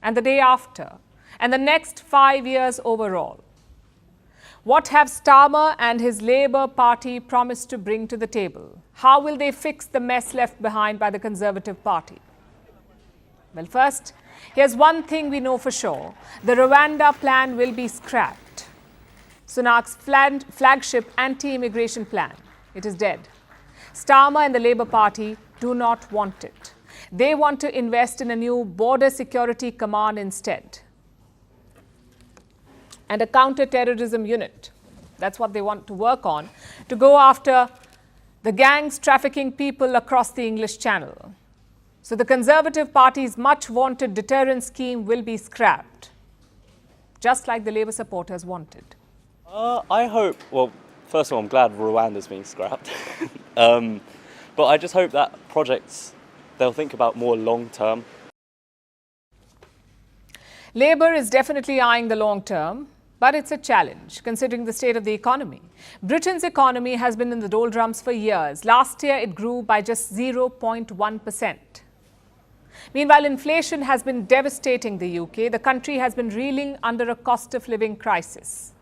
and the day after, and the next 5 years overall? What have Starmer and his Labour Party promised to bring to the table? How will they fix the mess left behind by the Conservative Party? Well, first, here's one thing we know for sure. The Rwanda plan will be scrapped. Sunak's flagship anti-immigration plan. It is dead. Starmer and the Labour Party do not want it. They want to invest in a new border security command instead. And a counter-terrorism unit. That's what they want to work on, to go after the gangs trafficking people across the English Channel. So the Conservative Party's much-wanted deterrence scheme will be scrapped, just like the Labour supporters wanted. I hope, well, first of all, I'm glad Rwanda's being scrapped. But I just hope that projects, they'll think about more long-term. Labour is definitely eyeing the long term, but it's a challenge, considering the state of the economy. Britain's economy has been in the doldrums for years. Last year, it grew by just 0.1%. Meanwhile, inflation has been devastating the UK. The country has been reeling under a cost of living crisis.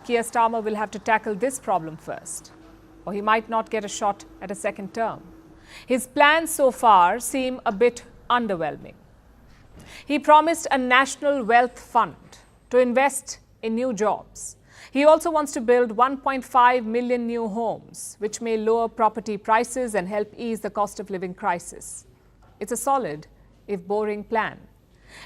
Keir Starmer will have to tackle this problem first, or he might not get a shot at a second term. His plans so far seem a bit underwhelming. He promised a national wealth fund to invest in new jobs. He also wants to build 1.5 million new homes, which may lower property prices and help ease the cost of living crisis. It's a solid, if boring, plan.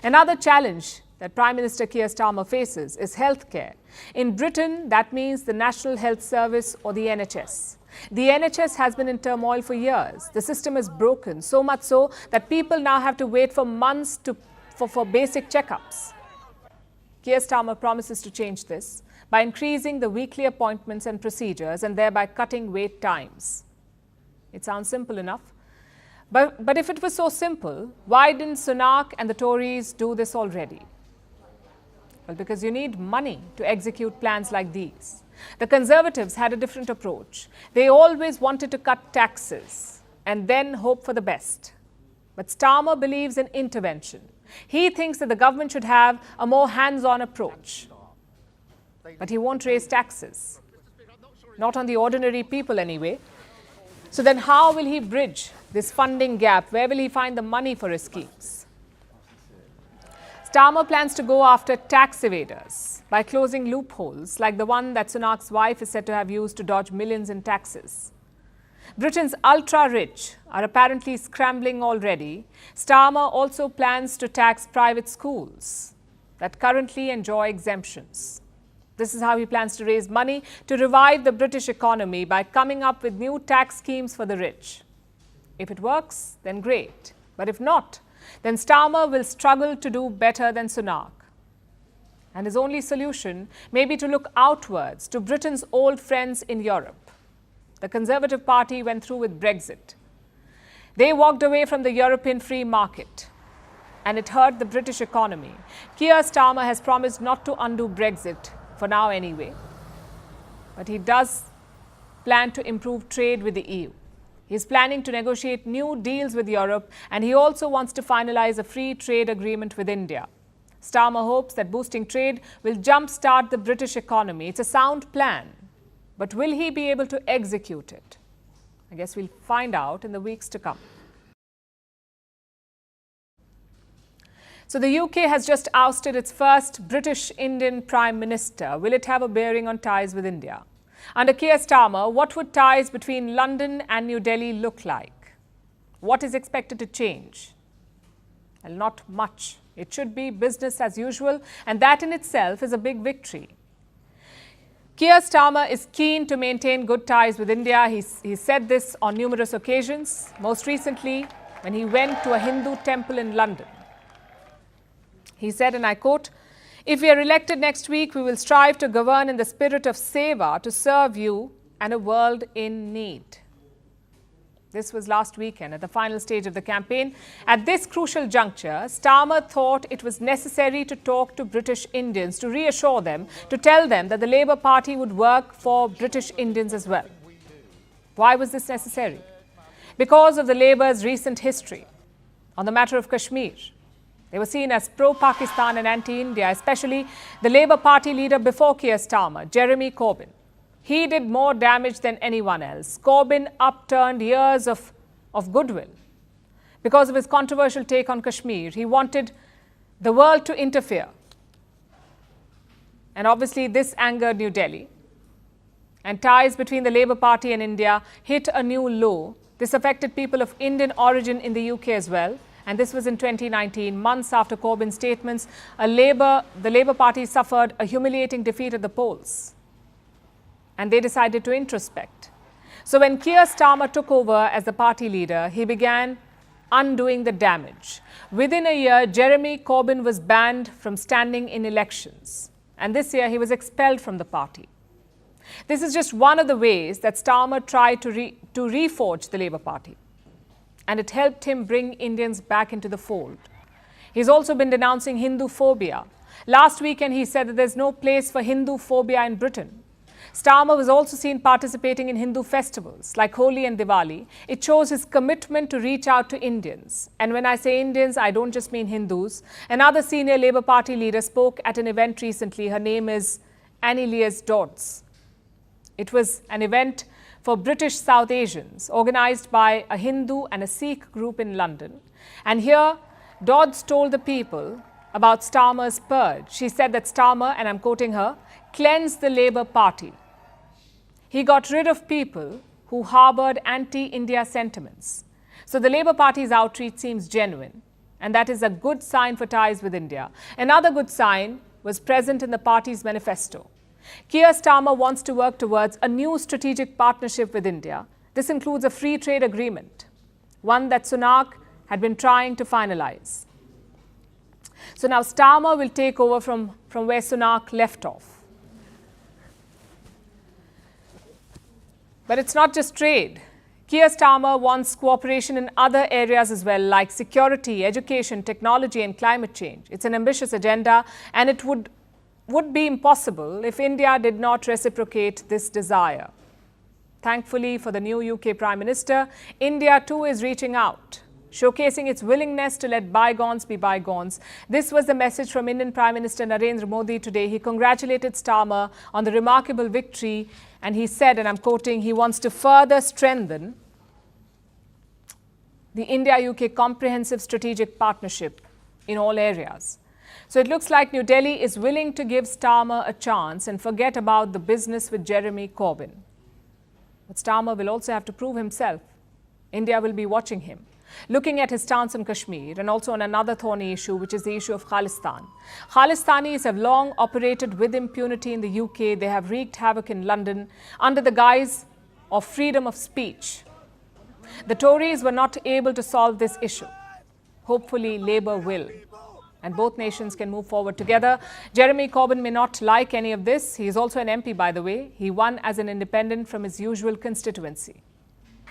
Another challenge that Prime Minister Keir Starmer faces is healthcare. In Britain, that means the National Health Service, or the NHS. The NHS has been in turmoil for years. The system is broken, so much so that people now have to wait for months for basic checkups. Keir Starmer promises to change this by increasing the weekly appointments and procedures and thereby cutting wait times. It sounds simple enough. But if it was so simple, why didn't Sunak and the Tories do this already? Well, because you need money to execute plans like these. The Conservatives had a different approach. They always wanted to cut taxes and then hope for the best. But Starmer believes in intervention. He thinks that the government should have a more hands-on approach. But he won't raise taxes. Not on the ordinary people anyway. So then how will he bridge this funding gap? Where will he find the money for his schemes? Starmer plans to go after tax evaders by closing loopholes like the one that Sunak's wife is said to have used to dodge millions in taxes. Britain's ultra-rich are apparently scrambling already. Starmer also plans to tax private schools that currently enjoy exemptions. This is how he plans to raise money to revive the British economy by coming up with new tax schemes for the rich. If it works, then great. But if not, then Starmer will struggle to do better than Sunak. And his only solution may be to look outwards to Britain's old friends in Europe. The Conservative Party went through with Brexit. They walked away from the European free market, and it hurt the British economy. Keir Starmer has promised not to undo Brexit, for now anyway. But he does plan to improve trade with the EU. He is planning to negotiate new deals with Europe, and he also wants to finalize a free trade agreement with India. Starmer hopes that boosting trade will jumpstart the British economy. It's a sound plan, but will he be able to execute it? I guess we'll find out in the weeks to come. So the UK has just ousted its first British-Indian Prime Minister. Will it have a bearing on ties with India? Under Keir Starmer, what would ties between London and New Delhi look like? What is expected to change? Well, not much. It should be business as usual, and that in itself is a big victory. Keir Starmer is keen to maintain good ties with India. He said this on numerous occasions, most recently when he went to a Hindu temple in London. He said, and I quote, "If we are elected next week, we will strive to govern in the spirit of Seva to serve you and a world in need." This was last weekend at the final stage of the campaign. At this crucial juncture, Starmer thought it was necessary to talk to British Indians, to reassure them, to tell them that the Labour Party would work for British Indians as well. Why was this necessary? Because of the Labour's recent history on the matter of Kashmir. They were seen as pro-Pakistan and anti-India, especially the Labour Party leader before Keir Starmer, Jeremy Corbyn. He did more damage than anyone else. Corbyn upturned years of goodwill. Because of his controversial take on Kashmir, he wanted the world to interfere. And obviously this angered New Delhi. And ties between the Labour Party and India hit a new low. This affected people of Indian origin in the UK as well. And this was in 2019, months after Corbyn's statements. The Labour Party suffered a humiliating defeat at the polls. And they decided to introspect. So when Keir Starmer took over as the party leader, he began undoing the damage. Within a year, Jeremy Corbyn was banned from standing in elections. And this year, he was expelled from the party. This is just one of the ways that Starmer tried to reforge the Labour Party. And it helped him bring Indians back into the fold. He's also been denouncing Hindu phobia. Last weekend, he said that there's no place for Hindu phobia in Britain. Starmer was also seen participating in Hindu festivals like Holi and Diwali. It shows his commitment to reach out to Indians. And when I say Indians, I don't just mean Hindus. Another senior Labour Party leader spoke at an event recently. Her name is Annelies Dodds. It was an event for British South Asians, organised by a Hindu and a Sikh group in London. And here, Dodds told the people about Starmer's purge. She said that Starmer, and I'm quoting her, cleansed the Labour Party. He got rid of people who harboured anti-India sentiments. So the Labour Party's outreach seems genuine, and that is a good sign for ties with India. Another good sign was present in the party's manifesto. Keir Starmer wants to work towards a new strategic partnership with India. This includes a free trade agreement, one that Sunak had been trying to finalize. So now Starmer will take over from where Sunak left off. But it's not just trade. Keir Starmer wants cooperation in other areas as well, like security, education, technology, and climate change. It's an ambitious agenda, and it would be impossible if India did not reciprocate this desire. Thankfully for the new UK Prime Minister, India too is reaching out, showcasing its willingness to let bygones be bygones. This was the message from Indian Prime Minister Narendra Modi today. He congratulated Starmer on the remarkable victory, and he said, and I'm quoting, he wants to further strengthen the India-UK comprehensive strategic partnership in all areas. So it looks like New Delhi is willing to give Starmer a chance and forget about the business with Jeremy Corbyn. But Starmer will also have to prove himself. India will be watching him. looking at his stance on Kashmir and also on another thorny issue, which is the issue of Khalistan. Khalistanis have long operated with impunity in the UK. They have wreaked havoc in London under the guise of freedom of speech. The Tories were not able to solve this issue. Hopefully, Labour will, and both nations can move forward together. Jeremy Corbyn may not like any of this. He is also an MP, by the way. He won as an independent from his usual constituency.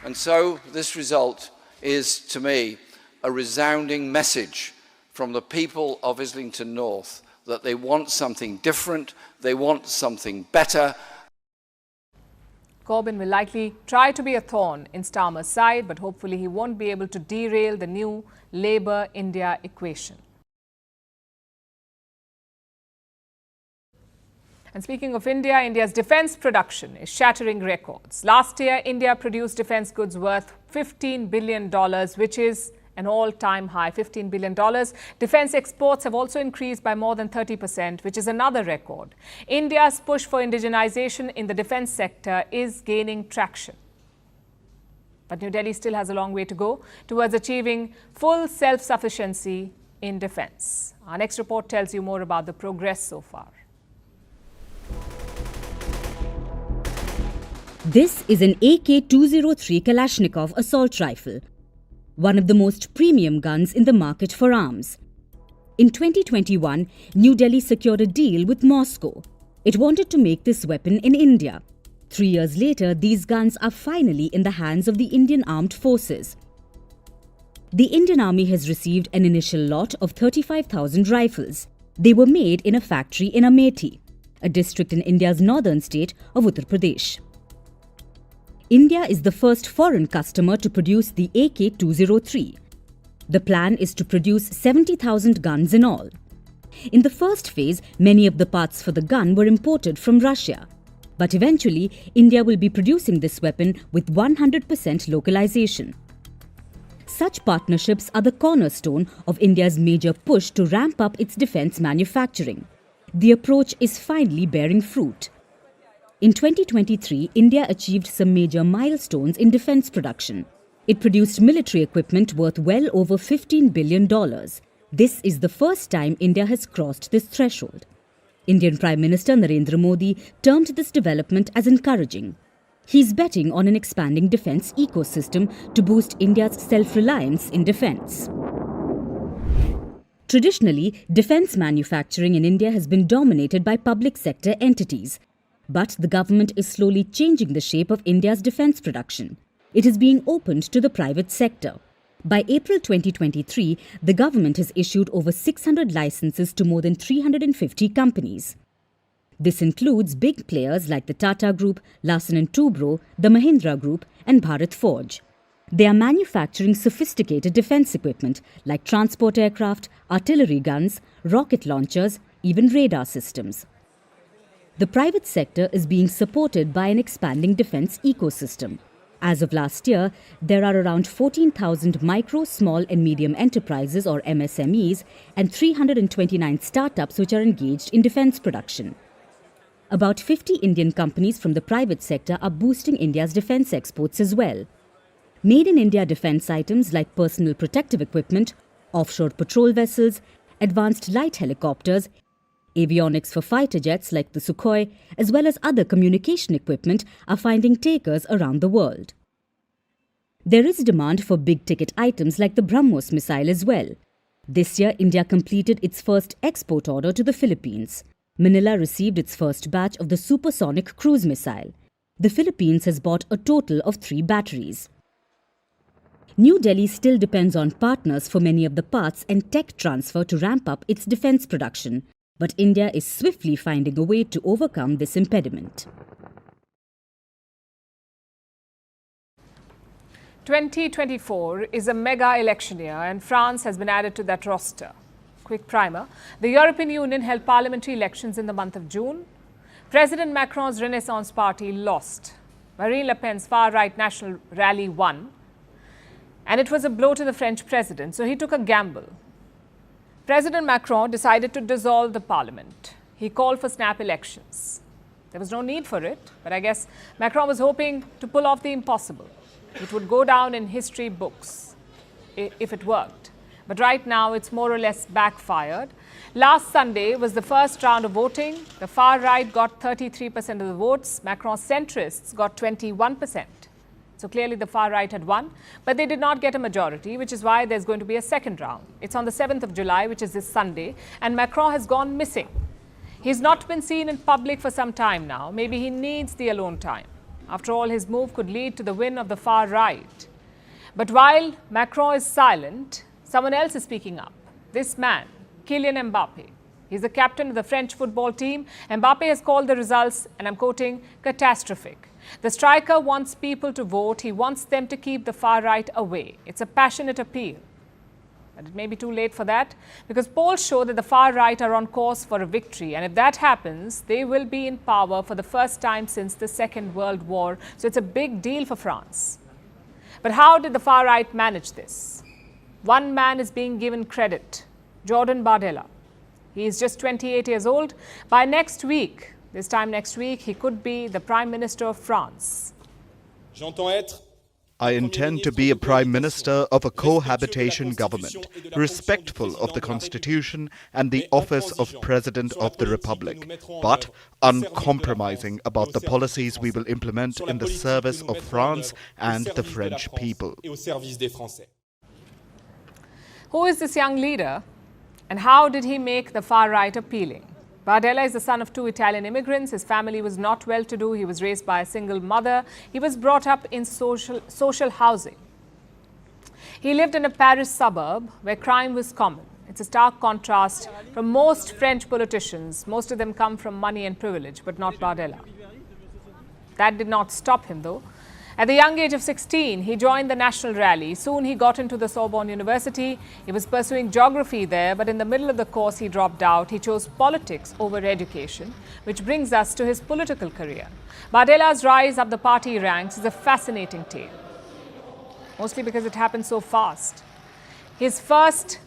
And so this result is, to me, a resounding message from the people of Islington North that they want something different, they want something better. Corbyn will likely try to be a thorn in Starmer's side, but hopefully he won't be able to derail the new Labour-India equation. And speaking of India, India's defence production is shattering records. Last year, India produced defence goods worth $15 billion, which is an all-time high, $15 billion. Defence exports have also increased by more than 30%, which is another record. India's push for indigenization in the defence sector is gaining traction. But New Delhi still has a long way to go towards achieving full self-sufficiency in defence. Our next report tells you more about the progress so far. This is an AK-203 Kalashnikov assault rifle, one of the most premium guns in the market for arms. In 2021, New Delhi secured a deal with Moscow. It wanted to make this weapon in India. 3 years later, these guns are finally in the hands of the Indian Armed Forces. The Indian Army has received an initial lot of 35,000 rifles. They were made in a factory in Amethi, a district in India's northern state of Uttar Pradesh. India is the first foreign customer to produce the AK-203. The plan is to produce 70,000 guns in all. In the first phase, many of the parts for the gun were imported from Russia. But eventually, India will be producing this weapon with 100% localization. Such partnerships are the cornerstone of India's major push to ramp up its defence manufacturing. The approach is finally bearing fruit. In 2023, India achieved some major milestones in defence production. It produced military equipment worth well over $15 billion. This is the first time India has crossed this threshold. Indian Prime Minister Narendra Modi termed this development as encouraging. He's betting on an expanding defence ecosystem to boost India's self-reliance in defence. Traditionally, defence manufacturing in India has been dominated by public sector entities. But the government is slowly changing the shape of India's defence production. It is being opened to the private sector. By April 2023, the government has issued over 600 licenses to more than 350 companies. This includes big players like the Tata Group, Larsen & Toubro, the Mahindra Group and Bharat Forge. They are manufacturing sophisticated defence equipment like transport aircraft, artillery guns, rocket launchers, even radar systems. The private sector is being supported by an expanding defence ecosystem. As of last year, there are around 14,000 micro, small and medium enterprises or MSMEs and 329 startups which are engaged in defence production. About 50 Indian companies from the private sector are boosting India's defence exports as well. Made in India defence items like personal protective equipment, offshore patrol vessels, advanced light helicopters, avionics for fighter jets like the Sukhoi, as well as other communication equipment are finding takers around the world. There is demand for big-ticket items like the BrahMos missile as well. This year, India completed its first export order to the Philippines. Manila received its first batch of the supersonic cruise missile. The Philippines has bought a total of 3 batteries. New Delhi still depends on partners for many of the parts and tech transfer to ramp up its defence production. But India is swiftly finding a way to overcome this impediment. 2024 is a mega election year and France has been added to that roster. Quick primer. The European Union held parliamentary elections in the month of June. President Macron's Renaissance Party lost. Marine Le Pen's far-right National Rally won. And it was a blow to the French president, so he took a gamble. President Macron decided to dissolve the parliament. He called for snap elections. There was no need for it, but I guess Macron was hoping to pull off the impossible. It would go down in history books. if it worked. But right now, it's more or less backfired. Last Sunday was the first round of voting. The far right got 33% of the votes. Macron's centrists got 21%. So clearly the far right had won, but they did not get a majority, which is why there's going to be a second round. It's on the 7th of July, which is this Sunday, and Macron has gone missing. He's not been seen in public for some time now. Maybe he needs the alone time. After all, his move could lead to the win of the far right. But while Macron is silent, someone else is speaking up. This man, Kylian Mbappe. He's the captain of the French football team. Mbappe has called the results, and I'm quoting, catastrophic. The striker wants people to vote. He wants them to keep the far right away. It's a passionate appeal. But it may be too late for that, because polls show that the far right are on course for a victory. And if that happens, they will be in power for the first time since the Second World War. So it's a big deal for France. But how did the far right manage this? One man is being given credit, Jordan Bardella. He is just 28 years old. By next week, this time next week, he could be the Prime Minister of France. I intend to be a Prime Minister of a cohabitation government, respectful of the Constitution and the office of President of the Republic, but uncompromising about the policies we will implement in the service of France and the French people. Who is this young leader, and how did he make the far right appealing? Bardella is the son of 2 Italian immigrants. His family was not well-to-do. He was raised by a single mother. He was brought up in social housing. He lived in a Paris suburb where crime was common. It's a stark contrast from most French politicians. Most of them come from money and privilege, but not Bardella. That did not stop him, though. At the young age of 16, he joined the National Rally. Soon he got into the Sorbonne University. He was pursuing geography there, but in the middle of the course he dropped out. He chose politics over education, which brings us to his political career. Bardella's rise up the party ranks is a fascinating tale, mostly because it happened so fast. He first,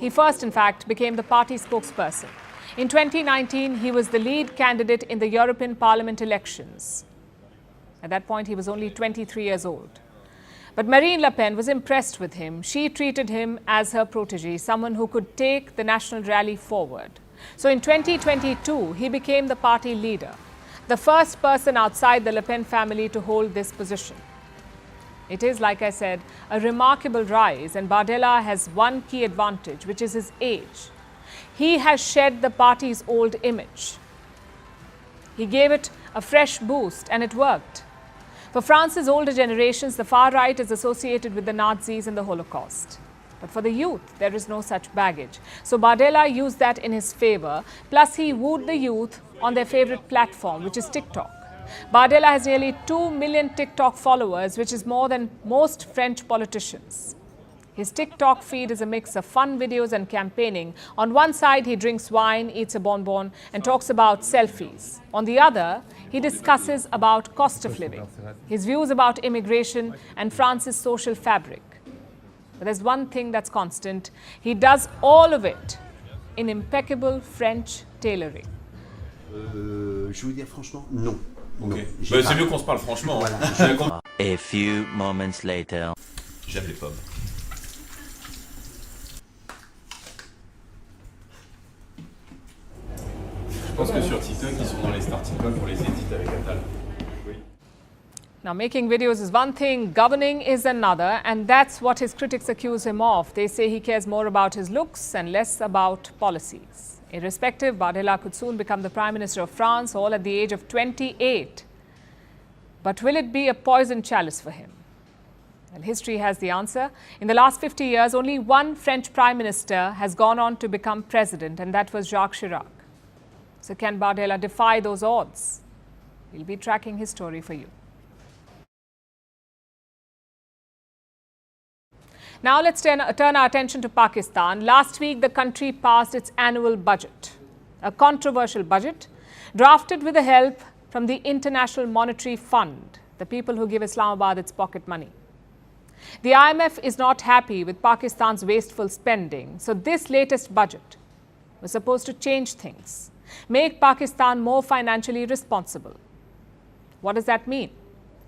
in fact, became the party spokesperson. In 2019, he was the lead candidate in the European Parliament elections. At that point, he was only 23 years old. But Marine Le Pen was impressed with him. She treated him as her protege, someone who could take the National Rally forward. So in 2022, he became the party leader, the first person outside the Le Pen family to hold this position. It is, like I said, a remarkable rise, and Bardella has one key advantage, which is his age. He has shed the party's old image. He gave it a fresh boost, and it worked. For France's older generations, the far right is associated with the Nazis and the Holocaust. But for the youth, there is no such baggage. So Bardella used that in his favor. Plus, he wooed the youth on their favorite platform, which is TikTok. Bardella has nearly 2 million TikTok followers, which is more than most French politicians. His TikTok feed is a mix of fun videos and campaigning. On one side, he drinks wine, eats a bonbon, and talks about selfies. On the other, he discusses about cost of living, his views about immigration, and France's social fabric. But there's one thing that's constant. He does all of it in impeccable French tailoring. Je veux dire franchement, non. Okay. Bah, c'est mieux qu'on se parle franchement. Voilà. A few moments later. J'aime les pommes. Je pense que sur TikTok, ils sont dans les start TikTok pour les edits avec Atal. Now, making videos is one thing, governing is another, and that's what his critics accuse him of. They say he cares more about his looks and less about policies. Irrespective, Bardella could soon become the Prime Minister of France, all at the age of 28. But will it be a poison chalice for him? Well, history has the answer. In the last 50 years, only one French Prime Minister has gone on to become president, and that was Jacques Chirac. So can Bardella defy those odds? We'll be tracking his story for you. Now let's turn our attention to Pakistan. Last week, the country passed its annual budget, a controversial budget drafted with the help from the International Monetary Fund, the people who give Islamabad its pocket money. The IMF is not happy with Pakistan's wasteful spending, so this latest budget was supposed to change things, make Pakistan more financially responsible. What does that mean?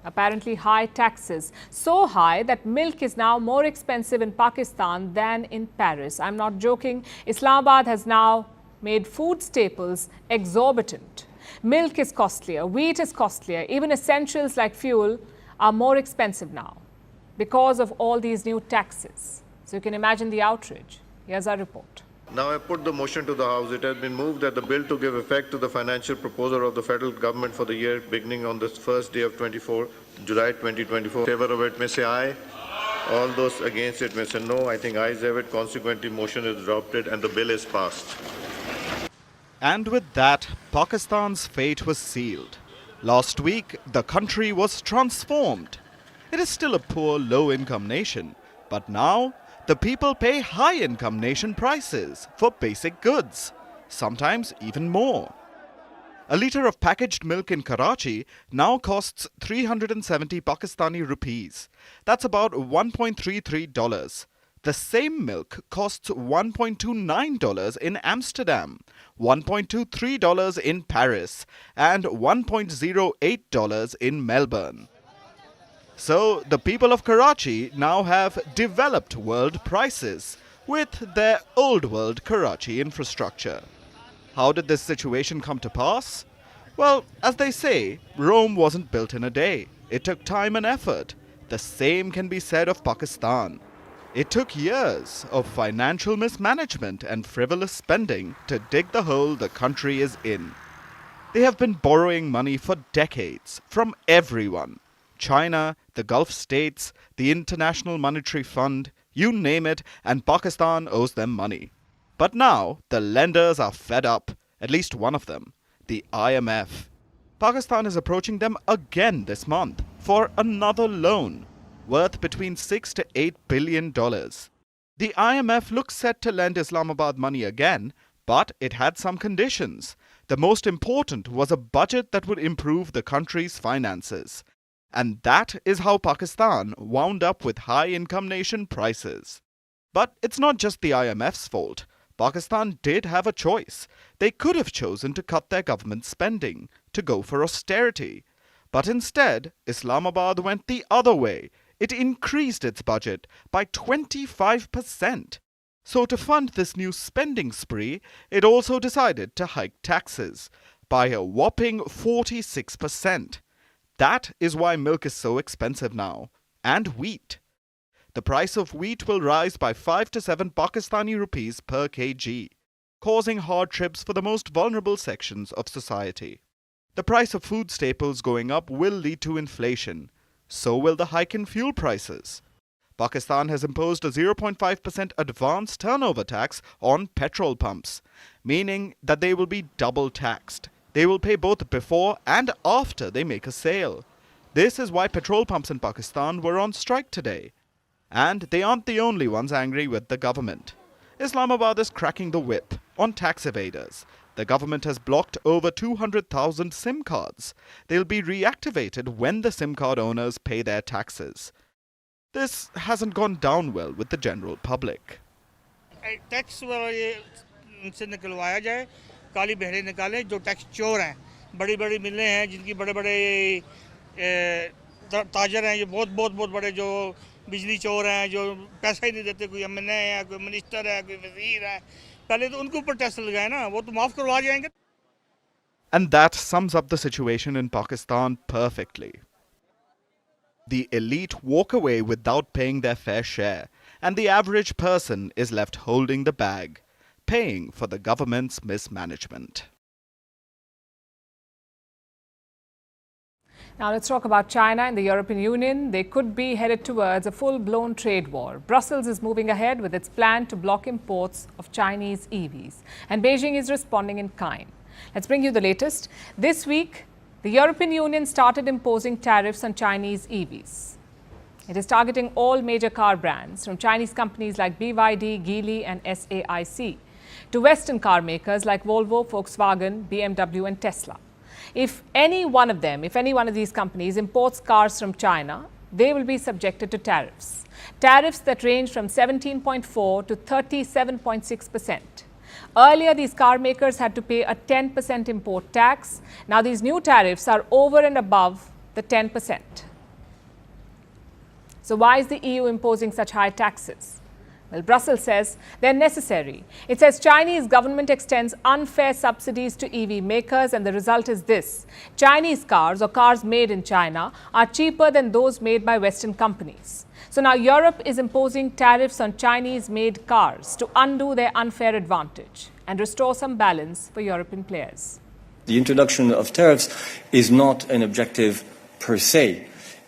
Apparently high taxes, so high that milk is now more expensive in Pakistan than in Paris. I'm not joking. Islamabad has now made food staples exorbitant. Milk is costlier, wheat is costlier, even essentials like fuel are more expensive now because of all these new taxes. So you can imagine the outrage. Here's our report. Now I put the motion to the House. It has been moved that the bill to give effect to the financial proposal of the federal government for the year beginning on the first day of July 2024. In favor of it may say aye. All those against it may say no. I think ayes have it. Consequently, motion is adopted and the bill is passed. And with that, Pakistan's fate was sealed. Last week, the country was transformed. It is still a poor, low-income nation, but now the people pay high-income nation prices for basic goods, sometimes even more. A litre of packaged milk in Karachi now costs 370 Pakistani rupees. That's about $1.33. The same milk costs $1.29 in Amsterdam, $1.23 in Paris, and $1.08 in Melbourne. So, the people of Karachi now have developed world prices with their old world Karachi infrastructure. How did this situation come to pass? Well, as they say, Rome wasn't built in a day. It took time and effort. The same can be said of Pakistan. It took years of financial mismanagement and frivolous spending to dig the hole the country is in. They have been borrowing money for decades from everyone. China, the Gulf states, the International Monetary Fund, you name it, and Pakistan owes them money. But now, the lenders are fed up, at least one of them, the IMF. Pakistan is approaching them again this month for another loan, worth between $6 to $8 billion. The IMF looks set to lend Islamabad money again, but it had some conditions. The most important was a budget that would improve the country's finances. And that is how Pakistan wound up with high-income nation prices. But it's not just the IMF's fault. Pakistan did have a choice. They could have chosen to cut their government spending, to go for austerity. But instead, Islamabad went the other way. It increased its budget by 25%. So to fund this new spending spree, it also decided to hike taxes by a whopping 46%. That is why milk is so expensive now. And wheat. The price of wheat will rise by 5 to 7 Pakistani rupees per kg, causing hardships for the most vulnerable sections of society. The price of food staples going up will lead to inflation. So will the hike in fuel prices. Pakistan has imposed a 0.5% advance turnover tax on petrol pumps, meaning that they will be double taxed. They will pay both before and after they make a sale. This is why petrol pumps in Pakistan were on strike today. And they aren't the only ones angry with the government. Islamabad is cracking the whip on tax evaders. The government has blocked over 200,000 SIM cards. They'll be reactivated when the SIM card owners pay their taxes. This hasn't gone down well with the general public. Tax से निकलवाया जाए, काली बहरें निकालें जो tax चोर हैं, बड़ी-बड़ी मिलें हैं जिनकी बड़े-बड़े ताजर हैं, ये बहुत बड़े जो बिजली चोर हैं, जो पैसा ही नहीं देते, कोई एमएनए है, कोई मिनिस्टर है, कोई वजीर है, पहले तो उनके ऊपर टैक्स लगाए ना, वो तो माफ करवा जाएंगे. And that sums up the situation in Pakistan perfectly. The elite walk away without paying their fair share, and the average person is left holding the bag, paying for the government's mismanagement. Now let's talk about China and the European Union. They could be headed towards a full-blown trade war. Brussels is moving ahead with its plan to block imports of Chinese EVs, and Beijing is responding in kind. Let's bring you the latest. This week, the European Union started imposing tariffs on Chinese EVs. It is targeting all major car brands, from Chinese companies like BYD, Geely and SAIC, to Western car makers like Volvo, Volkswagen, BMW and Tesla. If any one of these companies imports cars from China, they will be subjected to tariffs. Tariffs that range from 17.4 to 37.6%. Earlier, these car makers had to pay a 10% import tax. Now, these new tariffs are over and above the 10%. So why is the EU imposing such high taxes? Well, Brussels says they're necessary. It says Chinese government extends unfair subsidies to EV makers, and the result is this. Chinese cars, or cars made in China, are cheaper than those made by Western companies. So now Europe is imposing tariffs on Chinese-made cars to undo their unfair advantage and restore some balance for European players. The introduction of tariffs is not an objective per se.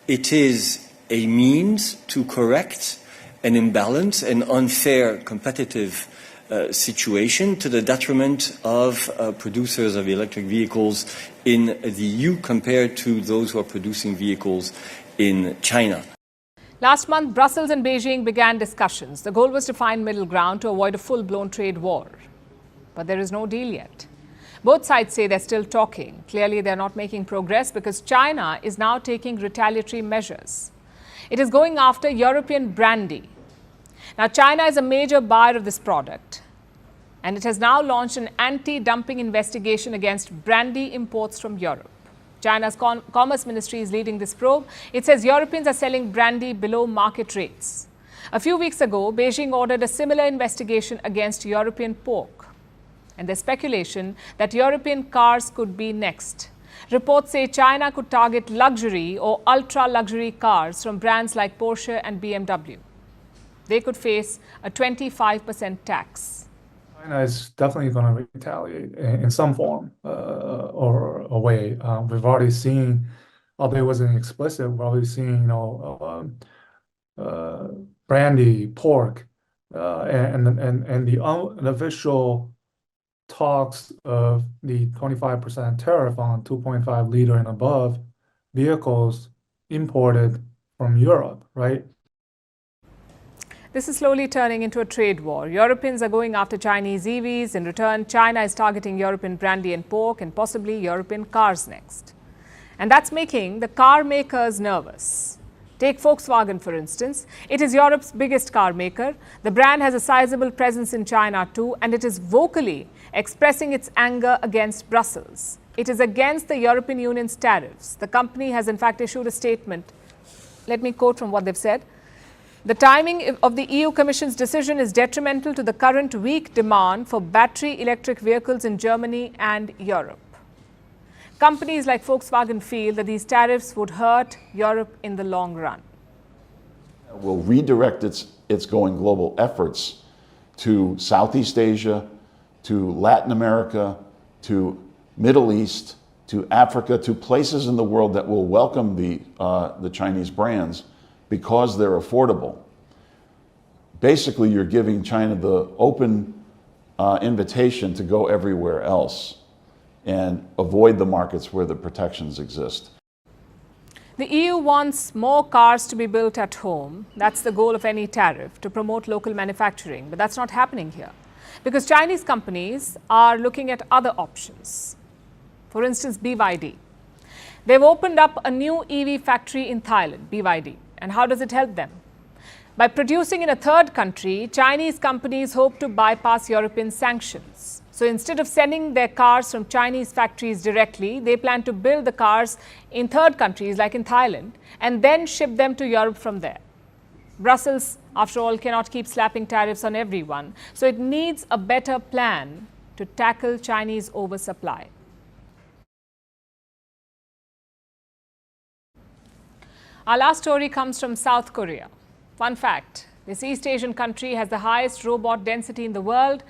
It is a means to correct an imbalance, an unfair competitive situation to the detriment of producers of electric vehicles in the EU compared to those who are producing vehicles in China. Last month, Brussels and Beijing began discussions. The goal was to find middle ground to avoid a full-blown trade war. But there is no deal yet. Both sides say they're still talking. Clearly, they're not making progress because China is now taking retaliatory measures. It is going after European Brandey. Now, China is a major buyer of this product, and it has now launched an anti-dumping investigation against Brandey imports from Europe. China's Commerce Ministry is leading this probe. It says Europeans are selling Brandey below market rates. A few weeks ago, Beijing ordered a similar investigation against European pork. And there's speculation that European cars could be next. Reports say China could target luxury or ultra-luxury cars from brands like Porsche and BMW. They could face a 25% tax. China is definitely going to retaliate in some form or a way. We've already seen, although it wasn't explicit, we've already seen, brandy, pork, and the unofficial talks of the 25% tariff on 2.5 liter and above vehicles imported from Europe, right? This is slowly turning into a trade war. Europeans are going after Chinese EVs. In return, China is targeting European brandy and pork and possibly European cars next. And that's making the car makers nervous. Take Volkswagen, for instance. It is Europe's biggest car maker. The brand has a sizable presence in China too, and it is vocally expressing its anger against Brussels. It is against the European Union's tariffs. The company has in fact issued a statement. Let me quote from what they've said. The timing of the EU Commission's decision is detrimental to the current weak demand for battery electric vehicles in Germany and Europe. Companies like Volkswagen feel that these tariffs would hurt Europe in the long run. Will redirect its going global efforts to Southeast Asia, to Latin America, to Middle East, to Africa, to places in the world that will welcome the Chinese brands because they're affordable. Basically, you're giving China the open invitation to go everywhere else and avoid the markets where the protections exist. The EU wants more cars to be built at home. That's the goal of any tariff, to promote local manufacturing. But that's not happening here because Chinese companies are looking at other options. For instance, BYD. They've opened up a new EV factory in Thailand, BYD. And how does it help them? By producing in a third country, Chinese companies hope to bypass European sanctions. So instead of sending their cars from Chinese factories directly, they plan to build the cars in third countries like in Thailand and then ship them to Europe from there. Brussels, after all, cannot keep slapping tariffs on everyone. So it needs a better plan to tackle Chinese oversupply. Our last story comes from South Korea. Fun fact, this East Asian country has the highest robot density in the world.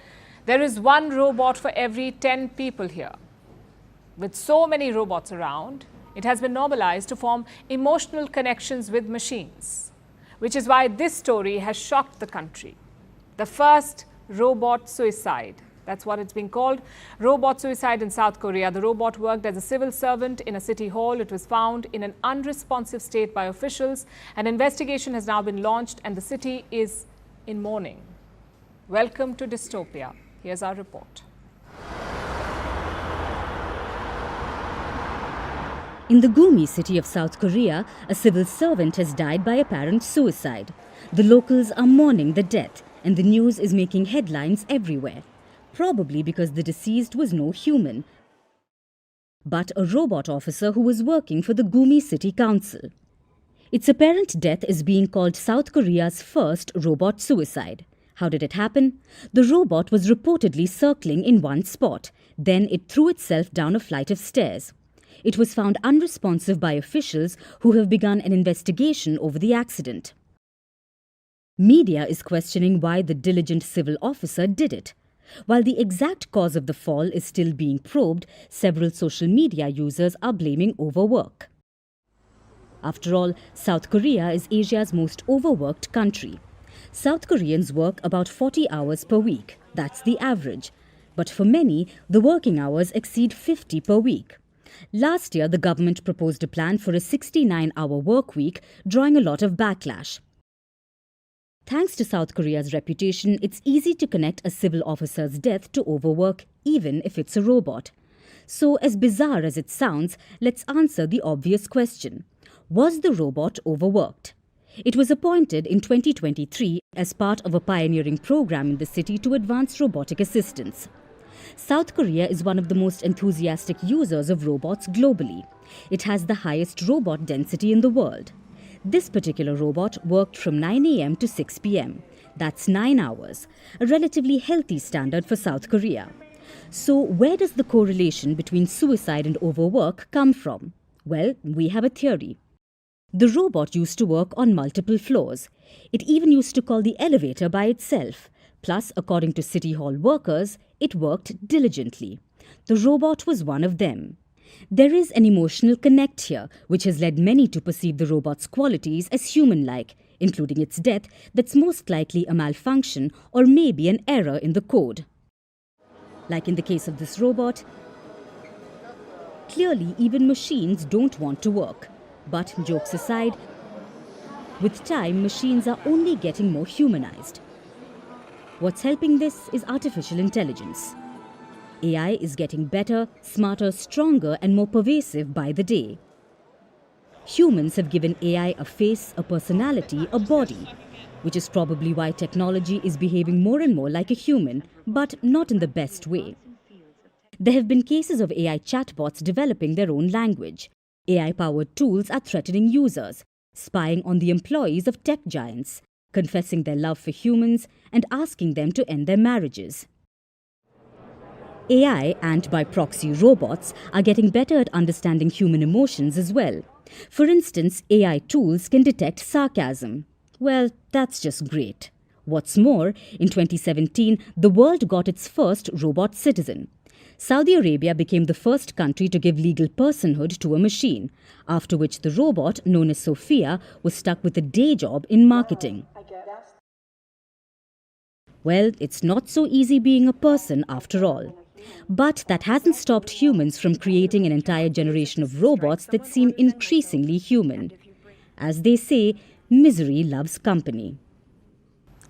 There is one robot for every 10 people here. With so many robots around, it has been normalized to form emotional connections with machines, which is why this story has shocked the country. The first robot suicide. That's what it's being called. Robot suicide in South Korea. The robot worked as a civil servant in a city hall. It was found in an unresponsive state by officials. An investigation has now been launched and the city is in mourning. Welcome to dystopia. Here's our report. In the Gumi city of South Korea, a civil servant has died by apparent suicide. The locals are mourning the death and the news is making headlines everywhere. Probably because the deceased was no human, but a robot officer who was working for the Gumi City Council. Its apparent death is being called South Korea's first robot suicide. How did it happen? The robot was reportedly circling in one spot. Then it threw itself down a flight of stairs. It was found unresponsive by officials who have begun an investigation over the accident. Media is questioning why the diligent civil officer did it. While the exact cause of the fall is still being probed, several social media users are blaming overwork. After all, South Korea is Asia's most overworked country. South Koreans work about 40 hours per week. That's the average. But for many, the working hours exceed 50 per week. Last year, the government proposed a plan for a 69-hour work week, drawing a lot of backlash. Thanks to South Korea's reputation, it's easy to connect a civil officer's death to overwork, even if it's a robot. So, as bizarre as it sounds, let's answer the obvious question. Was the robot overworked? It was appointed in 2023 as part of a pioneering program in the city to advance robotic assistance. South Korea is one of the most enthusiastic users of robots globally. It has the highest robot density in the world. This particular robot worked from 9 a.m. to 6 p.m. That's 9 hours, a relatively healthy standard for South Korea. So where does the correlation between suicide and overwork come from? Well, we have a theory. The robot used to work on multiple floors. It even used to call the elevator by itself. Plus, according to City Hall workers, it worked diligently. The robot was one of them. There is an emotional connect here, which has led many to perceive the robot's qualities as human-like, including its death that's most likely a malfunction or maybe an error in the code. Like in the case of this robot, clearly even machines don't want to work. But jokes aside, with time, machines are only getting more humanized. What's helping this is artificial intelligence. AI is getting better, smarter, stronger, and more pervasive by the day. Humans have given AI a face, a personality, a body, which is probably why technology is behaving more and more like a human, but not in the best way. There have been cases of AI chatbots developing their own language. AI-powered tools are threatening users, spying on the employees of tech giants, confessing their love for humans, and asking them to end their marriages. AI, and by proxy robots, are getting better at understanding human emotions as well. For instance, AI tools can detect sarcasm. Well, that's just great. What's more, in 2017, the world got its first robot citizen. Saudi Arabia became the first country to give legal personhood to a machine, after which the robot, known as Sophia, was stuck with a day job in marketing. Well, it's not so easy being a person after all. But that hasn't stopped humans from creating an entire generation of robots that seem increasingly human. As they say, misery loves company.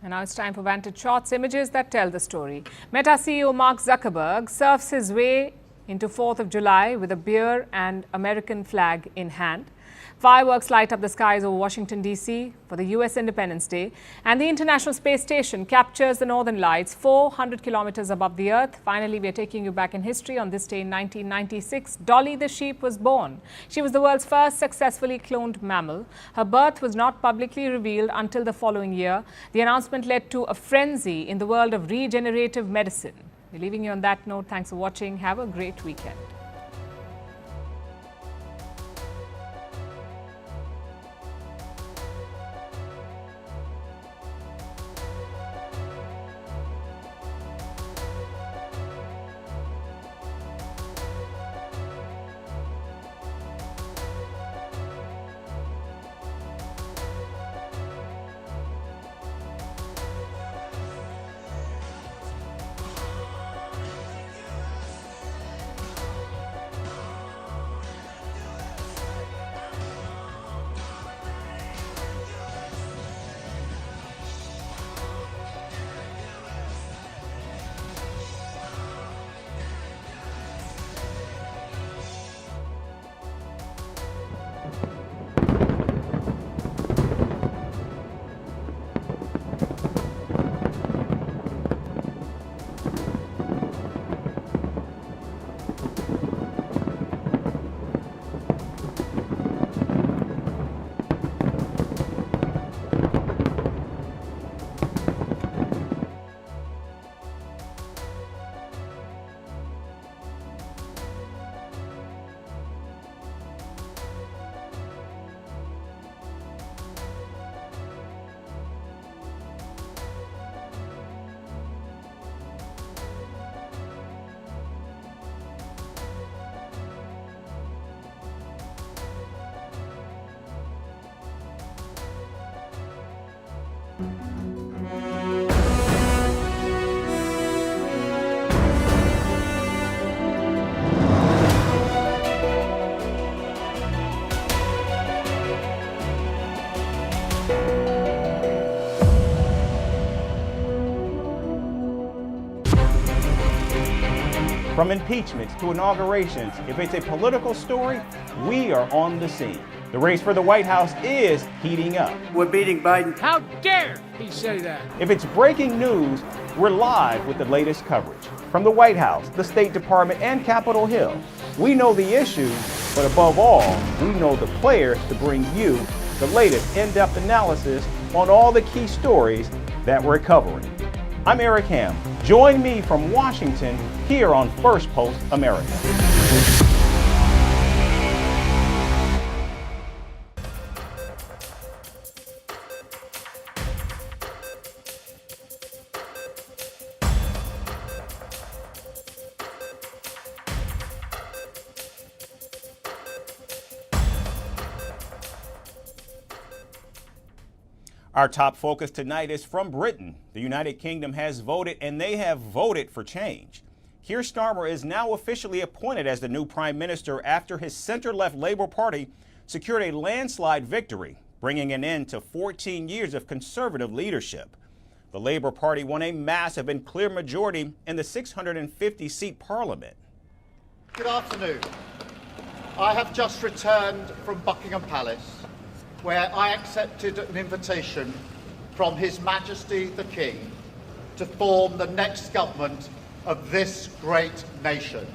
And now it's time for Vantage Shots, images that tell the story. Meta CEO Mark Zuckerberg surfs his way into 4th of July with a beer and American flag in hand. Fireworks light up the skies over Washington, D.C. for the U.S. Independence Day. And the International Space Station captures the northern lights 400 kilometers above the Earth. Finally, we are taking you back in history. On this day in 1996, Dolly the sheep was born. She was the world's first successfully cloned mammal. Her birth was not publicly revealed until the following year. The announcement led to a frenzy in the world of regenerative medicine. We're leaving you on that note. Thanks for watching. Have a great weekend. From impeachments to inaugurations, if it's a political story, we are on the scene. The race for the White House is heating up. We're beating Biden. How dare he say that? If it's breaking news, we're live with the latest coverage. From the White House, the State Department, and Capitol Hill, we know the issues, but above all, we know the players to bring you the latest in-depth analysis on all the key stories that we're covering. I'm Eric Ham. Join me from Washington here on Firstpost America. Our top focus tonight is from Britain. The United Kingdom has voted, and they have voted for change. Keir Starmer is now officially appointed as the new prime minister after his center-left Labour Party secured a landslide victory, bringing an end to 14 years of conservative leadership. The Labour Party won a massive and clear majority in the 650-seat parliament. Good afternoon. I have just returned from Buckingham Palace, where I accepted an invitation from His Majesty the King to form the next government of this great nation.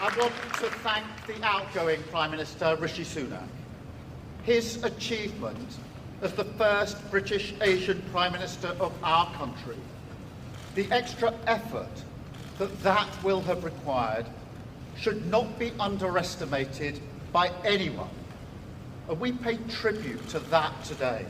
I want to thank the outgoing Prime Minister Rishi Sunak. His achievement as the first British Asian Prime Minister of our country, the extra effort that will have required should not be underestimated by anyone. And we pay tribute to that today.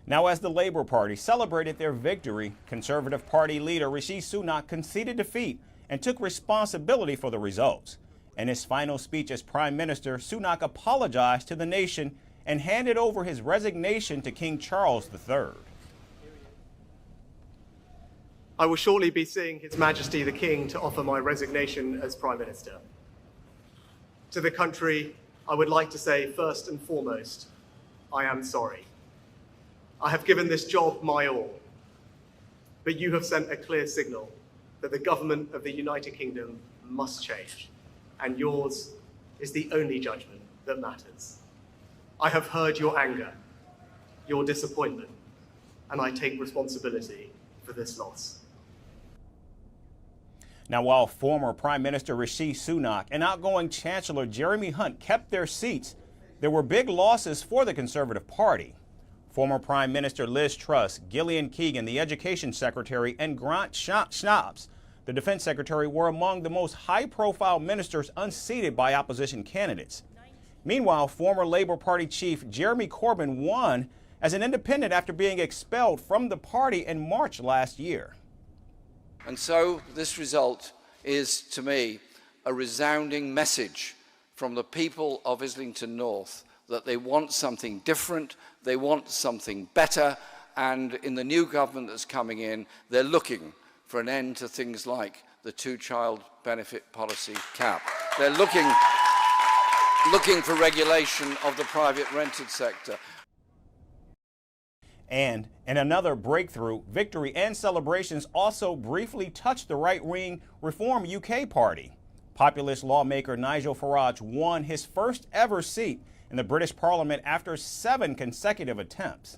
Now, as the Labour Party celebrated their victory, Conservative Party leader Rishi Sunak conceded defeat and took responsibility for the results. In his final speech as Prime Minister, Sunak apologized to the nation and handed over his resignation to King Charles III. I will shortly be seeing His Majesty the King to offer my resignation as Prime Minister. To the country, I would like to say first and foremost, I am sorry. I have given this job my all, but you have sent a clear signal that the government of the United Kingdom must change, and yours is the only judgment that matters. I have heard your anger, your disappointment, and I take responsibility for this loss. Now, while former Prime Minister Rishi Sunak and outgoing Chancellor Jeremy Hunt kept their seats, there were big losses for the Conservative Party. Former Prime Minister Liz Truss, Gillian Keegan, the Education Secretary, and Grant Shapps, the Defense Secretary, were among the most high-profile ministers unseated by opposition candidates. Meanwhile, former Labour Party chief Jeremy Corbyn won as an independent after being expelled from the party in March last year. And so this result is, to me, a resounding message from the people of Islington North that they want something different, they want something better, and in the new government that's coming in, they're looking for an end to things like the two-child benefit policy cap. They're looking for regulation of the private rented sector. And in another breakthrough, victory and celebrations also briefly touched the right-wing Reform UK party. Populist lawmaker Nigel Farage won his first ever seat in the British Parliament after 7 consecutive attempts.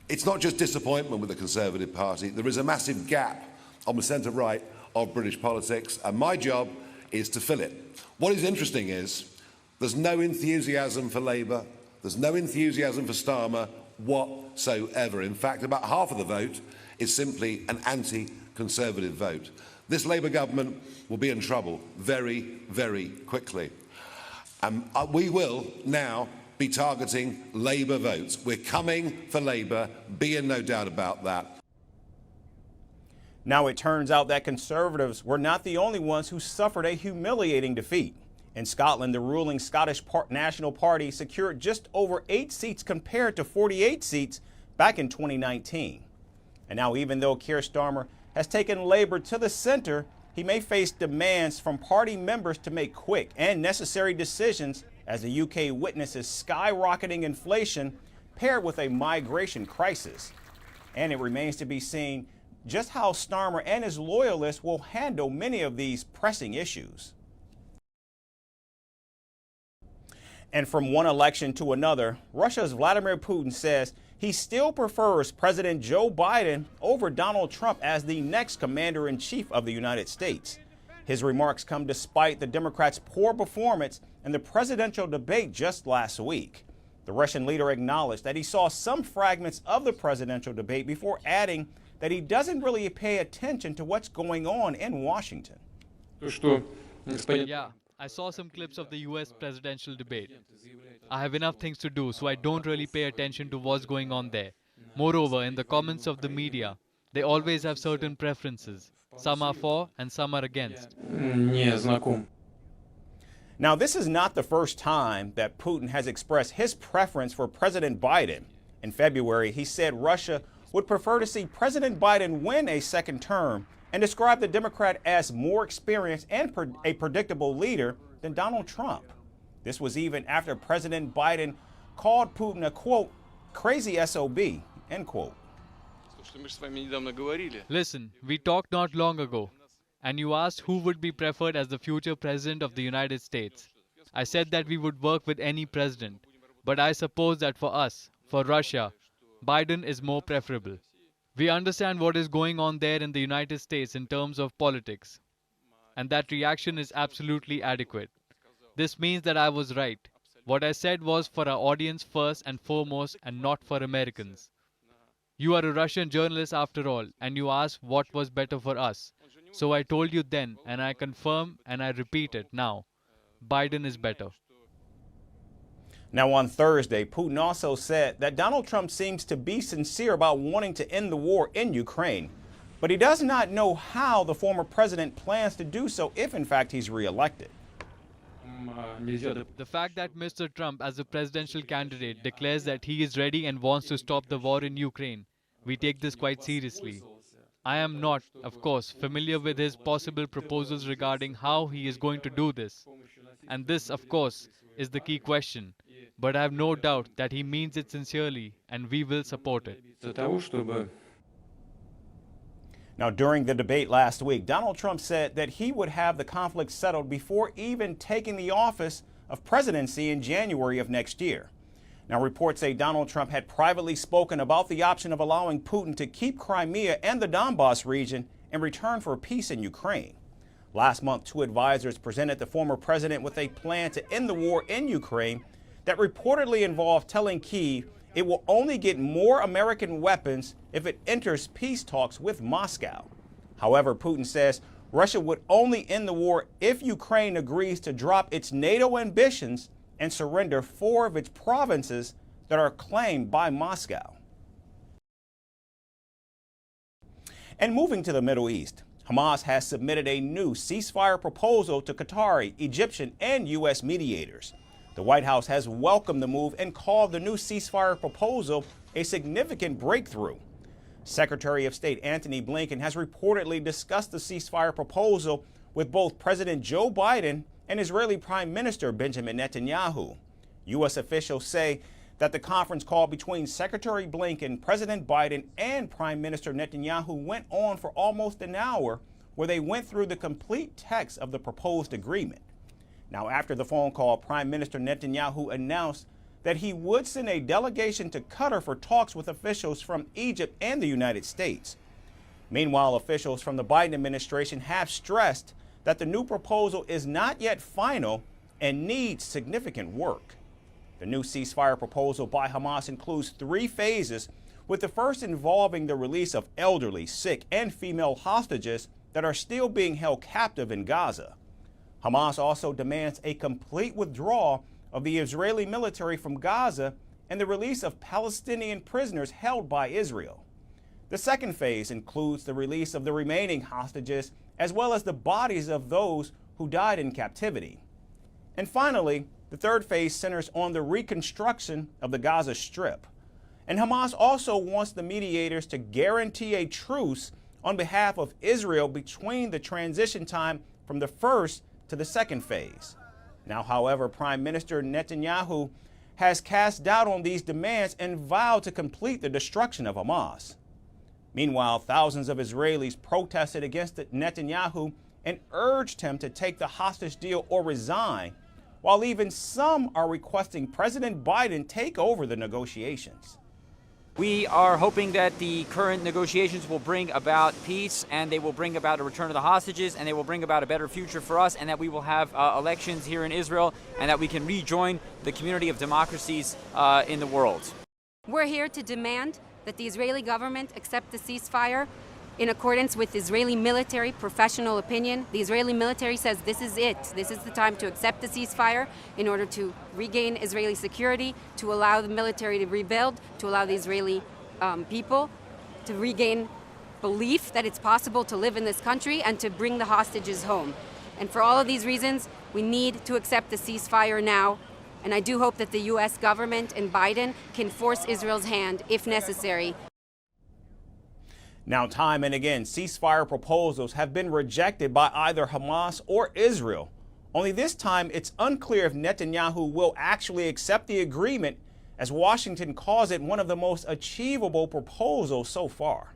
It's not just disappointment with the Conservative Party. There is a massive gap on the centre-right of British politics, and my job is to fill it. What is interesting is there's no enthusiasm for Labour, there's no enthusiasm for Starmer whatsoever. In fact, about half of the vote is simply an anti-Conservative vote. This Labour government will be in trouble very, very quickly. We will now be targeting Labour votes. We're coming for Labour, be in no doubt about that. Now it turns out that Conservatives were not the only ones who suffered a humiliating defeat. In Scotland, the ruling Scottish National Party secured just over 8 seats compared to 48 seats back in 2019. And now, even though Keir Starmer has taken Labour to the center, he may face demands from party members to make quick and necessary decisions as the UK witnesses skyrocketing inflation, paired with a migration crisis. And it remains to be seen just how Starmer and his loyalists will handle many of these pressing issues. And from one election to another, Russia's Vladimir Putin says he still prefers President Joe Biden over Donald Trump as the next commander-in-chief of the United States. His remarks come despite the Democrats' poor performance in the presidential debate just last week. The Russian leader acknowledged that he saw some fragments of the presidential debate before adding that he doesn't really pay attention to what's going on in Washington. Yeah, I saw some clips of the US presidential debate. I have enough things to do, so I don't really pay attention to what's going on there. Moreover, in the comments of the media, they always have certain preferences. Some are for and some are against. Now, this is not the first time that Putin has expressed his preference for President Biden. In February, he said Russia would prefer to see President Biden win a second term and described the Democrat as more experienced and a predictable leader than Donald Trump. This was even after President Biden called Putin a, quote, crazy SOB, end quote. Listen, we talked not long ago, and you asked who would be preferred as the future president of the United States. I said that we would work with any president, but I suppose that for us, for Russia, Biden is more preferable. We understand what is going on there in the United States in terms of politics, and that reaction is absolutely adequate. This means that I was right. What I said was for our audience first and foremost, and not for Americans. You are a Russian journalist after all, and you asked what was better for us. So I told you then, and I confirm and I repeat it now. Biden is better. Now, on Thursday, Putin also said that Donald Trump seems to be sincere about wanting to end the war in Ukraine, but he does not know how the former president plans to do so if, in fact, he's reelected. The fact that Mr. Trump, as a presidential candidate, declares that he is ready and wants to stop the war in Ukraine, we take this quite seriously. I am not, of course, familiar with his possible proposals regarding how he is going to do this. And this, of course, is the key question. But I have no doubt that he means it sincerely, and we will support it. Now, during the debate last week, Donald Trump said that he would have the conflict settled before even taking the office of presidency in January of next year. Now, reports say Donald Trump had privately spoken about the option of allowing Putin to keep Crimea and the Donbas region in return for peace in Ukraine. Last month, two advisors presented the former president with a plan to end the war in Ukraine that reportedly involved telling Keir it will only get more American weapons if it enters peace talks with Moscow. However, Putin says Russia would only end the war if Ukraine agrees to drop its NATO ambitions and surrender 4 of its provinces that are claimed by Moscow. And moving to the Middle East, Hamas has submitted a new ceasefire proposal to Qatari, Egyptian, and U.S. mediators. The White House has welcomed the move and called the new ceasefire proposal a significant breakthrough. Secretary of State Antony Blinken has reportedly discussed the ceasefire proposal with both President Joe Biden and Israeli Prime Minister Benjamin Netanyahu. U.S. officials say that the conference call between Secretary Blinken, President Biden, and Prime Minister Netanyahu went on for almost an hour, where they went through the complete text of the proposed agreement. Now, after the phone call, Prime Minister Netanyahu announced that he would send a delegation to Qatar for talks with officials from Egypt and the United States. Meanwhile, officials from the Biden administration have stressed that the new proposal is not yet final and needs significant work. The new ceasefire proposal by Hamas includes 3 phases, with the first involving the release of elderly, sick, and female hostages that are still being held captive in Gaza. Hamas also demands a complete withdrawal of the Israeli military from Gaza and the release of Palestinian prisoners held by Israel. The second phase includes the release of the remaining hostages, as well as the bodies of those who died in captivity. And finally, the third phase centers on the reconstruction of the Gaza Strip. And Hamas also wants the mediators to guarantee a truce on behalf of Israel between the transition time from the first to the second phase. Now, however, Prime Minister Netanyahu has cast doubt on these demands and vowed to complete the destruction of Hamas. Meanwhile, thousands of Israelis protested against Netanyahu and urged him to take the hostage deal or resign, while even some are requesting President Biden take over the negotiations. We are hoping that the current negotiations will bring about peace, and they will bring about a return of the hostages, and they will bring about a better future for us, and that we will have elections here in Israel, and that we can rejoin the community of democracies in the world. We're here to demand that the Israeli government accept the ceasefire in accordance with Israeli military professional opinion. The Israeli military says this is it. This is the time to accept the ceasefire in order to regain Israeli security, to allow the military to rebuild, to allow the Israeli people to regain belief that it's possible to live in this country and to bring the hostages home. And for all of these reasons, we need to accept the ceasefire now. And I do hope that the U.S. government and Biden can force Israel's hand if necessary. Now, time and again, ceasefire proposals have been rejected by either Hamas or Israel. Only this time, it's unclear if Netanyahu will actually accept the agreement, as Washington calls it one of the most achievable proposals so far.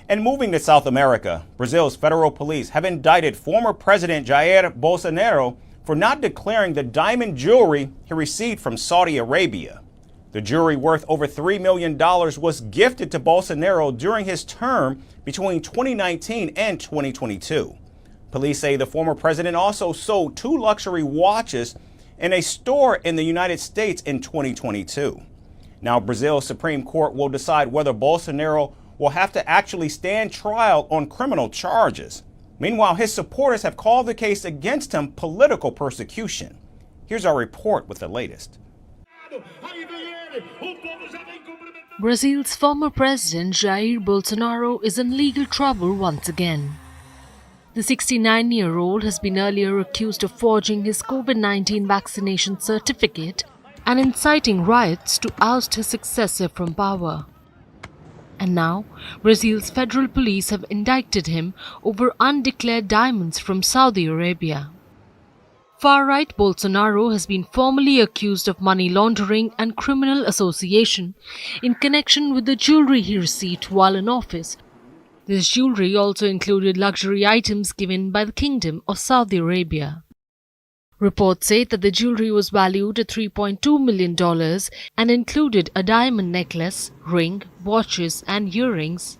And moving to South America, Brazil's federal police have indicted former President Jair Bolsonaro for not declaring the diamond jewelry he received from Saudi Arabia. The jewelry, worth over $3 million, was gifted to Bolsonaro during his term between 2019 and 2022. Police say the former president also sold 2 luxury watches in a store in the United States in 2022. Now, Brazil's Supreme Court will decide whether Bolsonaro will have to actually stand trial on criminal charges. Meanwhile, his supporters have called the case against him political persecution. Here's our report with the latest. Brazil's former president Jair Bolsonaro is in legal trouble once again. The 69-year-old has been earlier accused of forging his COVID-19 vaccination certificate and inciting riots to oust his successor from power. And now, Brazil's federal police have indicted him over undeclared diamonds from Saudi Arabia. Far-right Bolsonaro has been formally accused of money laundering and criminal association in connection with the jewelry he received while in office. This jewelry also included luxury items given by the Kingdom of Saudi Arabia. Reports say that the jewelry was valued at $3.2 million and included a diamond necklace, ring, watches and earrings.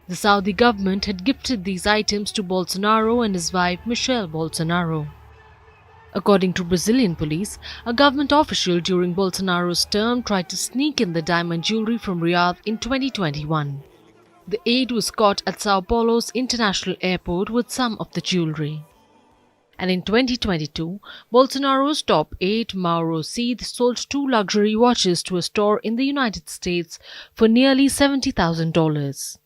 The Saudi government had gifted these items to Bolsonaro and his wife Michelle Bolsonaro. According to Brazilian police, a government official during Bolsonaro's term tried to sneak in the diamond jewelry from Riyadh in 2021. The aide was caught at Sao Paulo's international airport with some of the jewelry. And in 2022, Bolsonaro's top aide, Mauro Cid, sold 2 luxury watches to a store in the United States for nearly $70,000.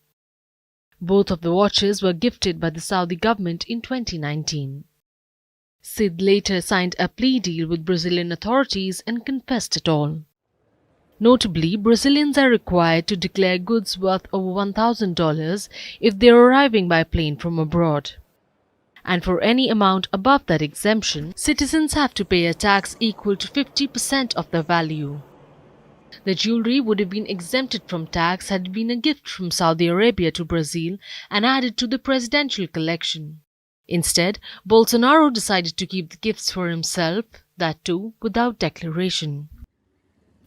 Both of the watches were gifted by the Saudi government in 2019. Cid later signed a plea deal with Brazilian authorities and confessed it all. Notably, Brazilians are required to declare goods worth over $1,000 if they are arriving by plane from abroad. And for any amount above that exemption, citizens have to pay a tax equal to 50% of their value. The jewelry would have been exempted from tax had it been a gift from Saudi Arabia to Brazil and added to the presidential collection. Instead, Bolsonaro decided to keep the gifts for himself, that too without declaration.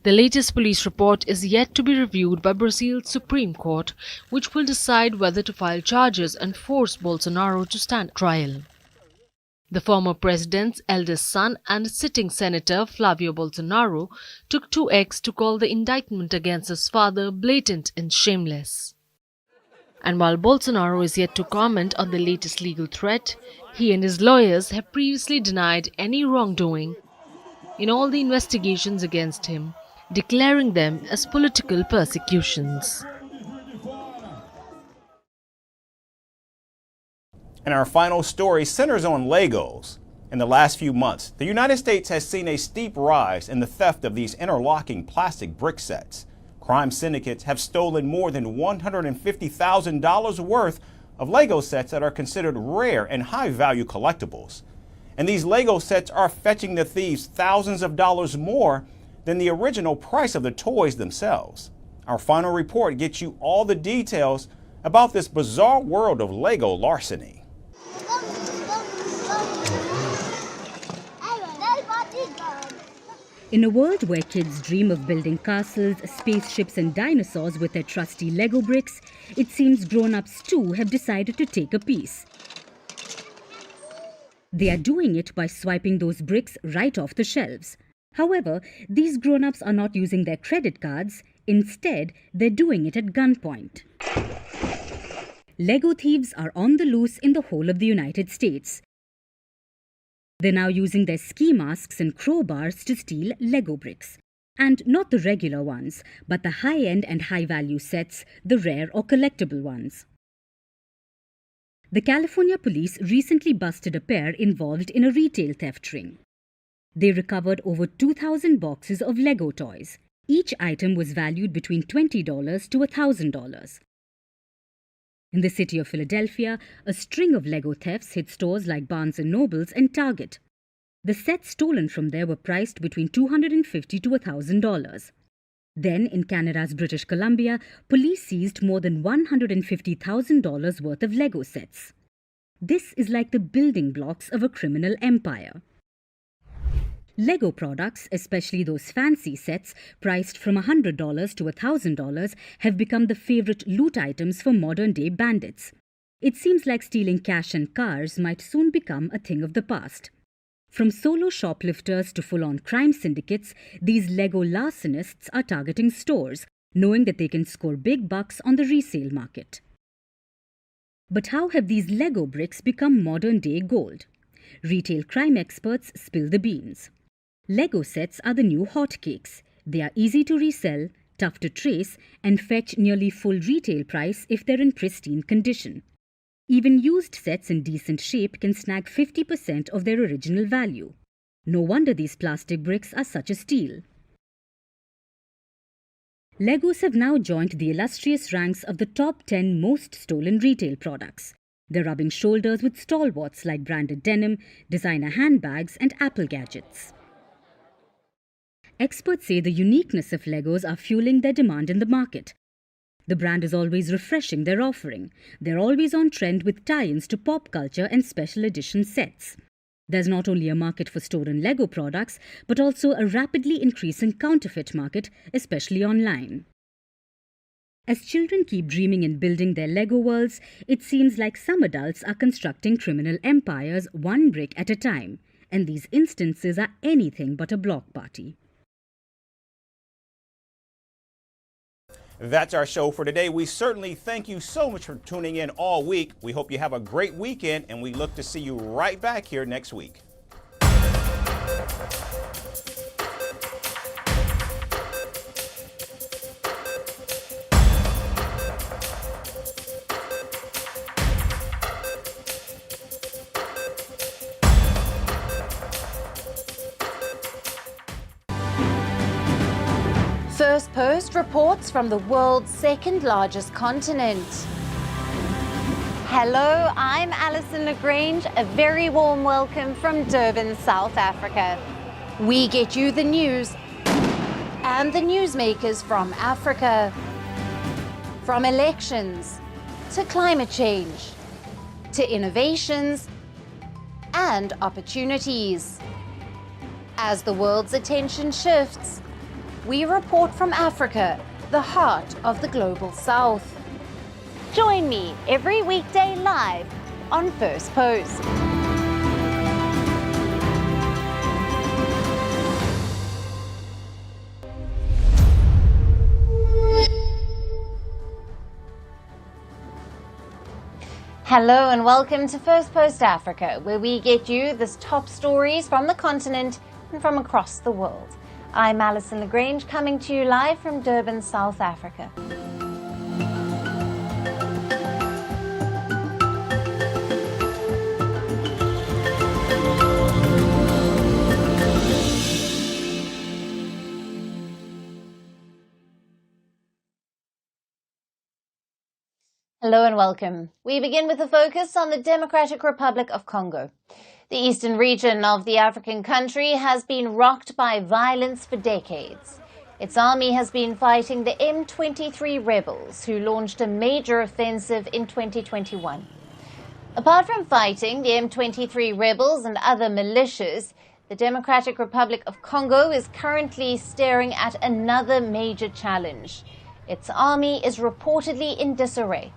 The latest police report is yet to be reviewed by Brazil's Supreme Court, which will decide whether to file charges and force Bolsonaro to stand trial. The former president's eldest son and sitting senator Flávio Bolsonaro took to X to call the indictment against his father blatant and shameless. And while Bolsonaro is yet to comment on the latest legal threat, he and his lawyers have previously denied any wrongdoing in all the investigations against him, declaring them as political persecutions. And our final story centers on Legos. In the last few months, the United States has seen a steep rise in the theft of these interlocking plastic brick sets. Crime syndicates have stolen more than $150,000 worth of Lego sets that are considered rare and high-value collectibles. And these Lego sets are fetching the thieves thousands of dollars more than the original price of the toys themselves. Our final report gets you all the details about this bizarre world of Lego larceny. In a world where kids dream of building castles, spaceships and dinosaurs with their trusty Lego bricks, it seems grown-ups too have decided to take a piece. They are doing it by swiping those bricks right off the shelves. However, these grown-ups are not using their credit cards. Instead, they're doing it at gunpoint. Lego thieves are on the loose in the whole of the United States. They're now using their ski masks and crowbars to steal Lego bricks. And not the regular ones, but the high-end and high-value sets, the rare or collectible ones. The California police recently busted a pair involved in a retail theft ring. They recovered over 2,000 boxes of Lego toys. Each item was valued between $20 to $1,000. In the city of Philadelphia, a string of Lego thefts hit stores like Barnes & Nobles and Target. The sets stolen from there were priced between $250 to $1,000. Then, in Canada's British Columbia, police seized more than $150,000 worth of Lego sets. This is like the building blocks of a criminal empire. Lego products, especially those fancy sets priced from $100 to $1,000, have become the favorite loot items for modern-day bandits. It seems like stealing cash and cars might soon become a thing of the past. From solo shoplifters to full-on crime syndicates, these Lego larcenists are targeting stores, knowing that they can score big bucks on the resale market. But how have these Lego bricks become modern-day gold? Retail crime experts spill the beans. Lego sets are the new hotcakes. They are easy to resell, tough to trace, and fetch nearly full retail price if they're in pristine condition. Even used sets in decent shape can snag 50% of their original value. No wonder these plastic bricks are such a steal. Legos have now joined the illustrious ranks of the top 10 most stolen retail products. They're rubbing shoulders with stalwarts like branded denim, designer handbags, and Apple gadgets. Experts say the uniqueness of Legos are fueling their demand in the market. The brand is always refreshing their offering. They're always on trend with tie-ins to pop culture and special edition sets. There's not only a market for stolen Lego products, but also a rapidly increasing counterfeit market, especially online. As children keep dreaming and building their Lego worlds, it seems like some adults are constructing criminal empires one brick at a time, and these instances are anything but a block party. That's our show for today. We certainly thank you so much for tuning in all week. We hope you have a great weekend, and we look to see you right back here next week. Firstpost reports from the world's second largest continent. Hello, I'm Alison LaGrange. A very warm welcome from Durban, South Africa. We get you the news and the newsmakers from Africa. From elections to climate change to innovations and opportunities. As the world's attention shifts, we report from Africa, the heart of the global south. Join me every weekday live on First Post. Hello and welcome to First Post Africa, where we get you the top stories from the continent and from across the world. I'm Alison LaGrange, coming to you live from Durban, South Africa. Hello and welcome. We begin with a focus on the Democratic Republic of Congo. The eastern region of the African country has been rocked by violence for decades. Its army has been fighting the M23 rebels, who launched a major offensive in 2021. Apart from fighting the M23 rebels and other militias, the Democratic Republic of Congo is currently staring at another major challenge. Its army is reportedly in disarray.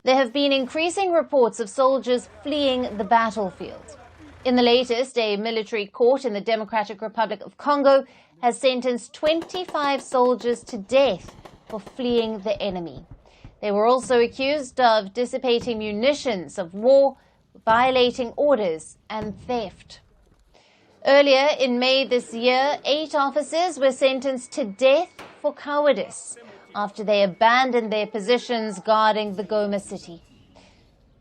There have been increasing reports of soldiers fleeing the battlefield. In the latest, a military court in the Democratic Republic of Congo has sentenced 25 soldiers to death for fleeing the enemy. They were also accused of dissipating munitions of war, violating orders, and theft. Earlier in May this year, 8 officers were sentenced to death for cowardice after they abandoned their positions guarding the Goma city.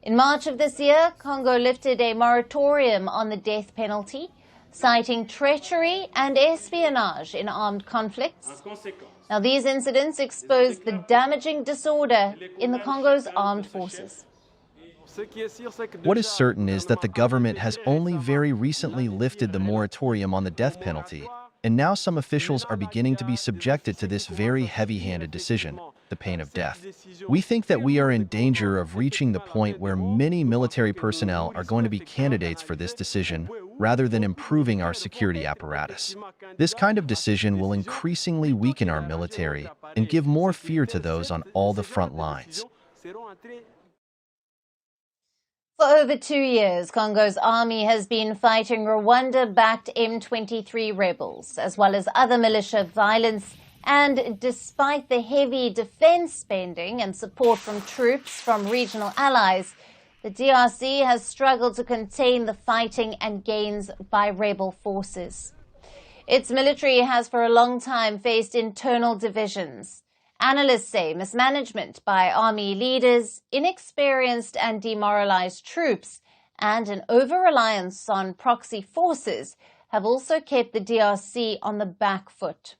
In March of this year, Congo lifted a moratorium on the death penalty, citing treachery and espionage in armed conflicts. Now, these incidents exposed the damaging disorder in the Congo's armed forces. What is certain is that the government has only very recently lifted the moratorium on the death penalty, and now some officials are beginning to be subjected to this very heavy-handed decision, the pain of death. We think that we are in danger of reaching the point where many military personnel are going to be candidates for this decision, rather than improving our security apparatus. This kind of decision will increasingly weaken our military and give more fear to those on all the front lines. For over 2 years, Congo's army has been fighting Rwanda-backed M23 rebels, as well as other militia violence. And despite the heavy defense spending and support from troops from regional allies, the DRC has struggled to contain the fighting and gains by rebel forces. Its military has for a long time faced internal divisions. Analysts say mismanagement by army leaders, inexperienced and demoralized troops, and an over-reliance on proxy forces have also kept the DRC on the back foot.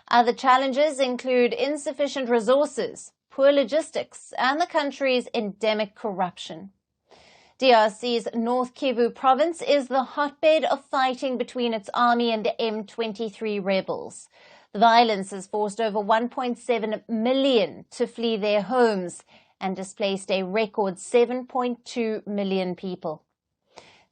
Other challenges include insufficient resources, poor logistics, and the country's endemic corruption. DRC's North Kivu province is the hotbed of fighting between its army and the M23 rebels. The violence has forced over 1.7 million to flee their homes and displaced a record 7.2 million people.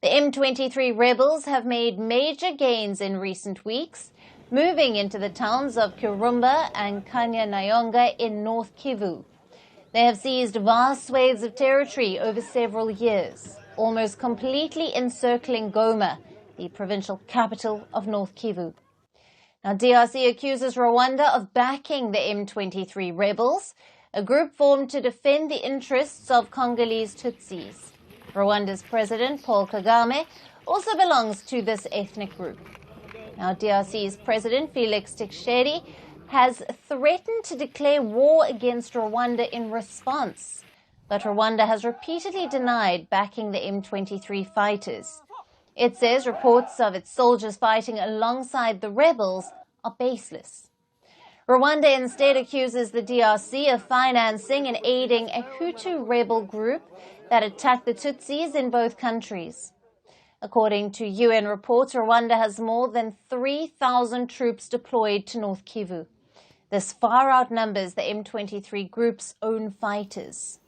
The M23 rebels have made major gains in recent weeks, moving into the towns of Kirumba and Kanya-Nayonga in North Kivu. They have seized vast swathes of territory over several years, almost completely encircling Goma, the provincial capital of North Kivu. Now, DRC accuses Rwanda of backing the M23 rebels, a group formed to defend the interests of Congolese Tutsis. Rwanda's President, Paul Kagame, also belongs to this ethnic group. Now, DRC's President, Felix Tshisekedi, has threatened to declare war against Rwanda in response, but Rwanda has repeatedly denied backing the M23 fighters. It says reports of its soldiers fighting alongside the rebels are baseless. Rwanda instead accuses the DRC of financing and aiding a Hutu rebel group that attacked the Tutsis in both countries. According to UN reports, Rwanda has more than 3,000 troops deployed to North Kivu. This far outnumbers the M23 group's own fighters.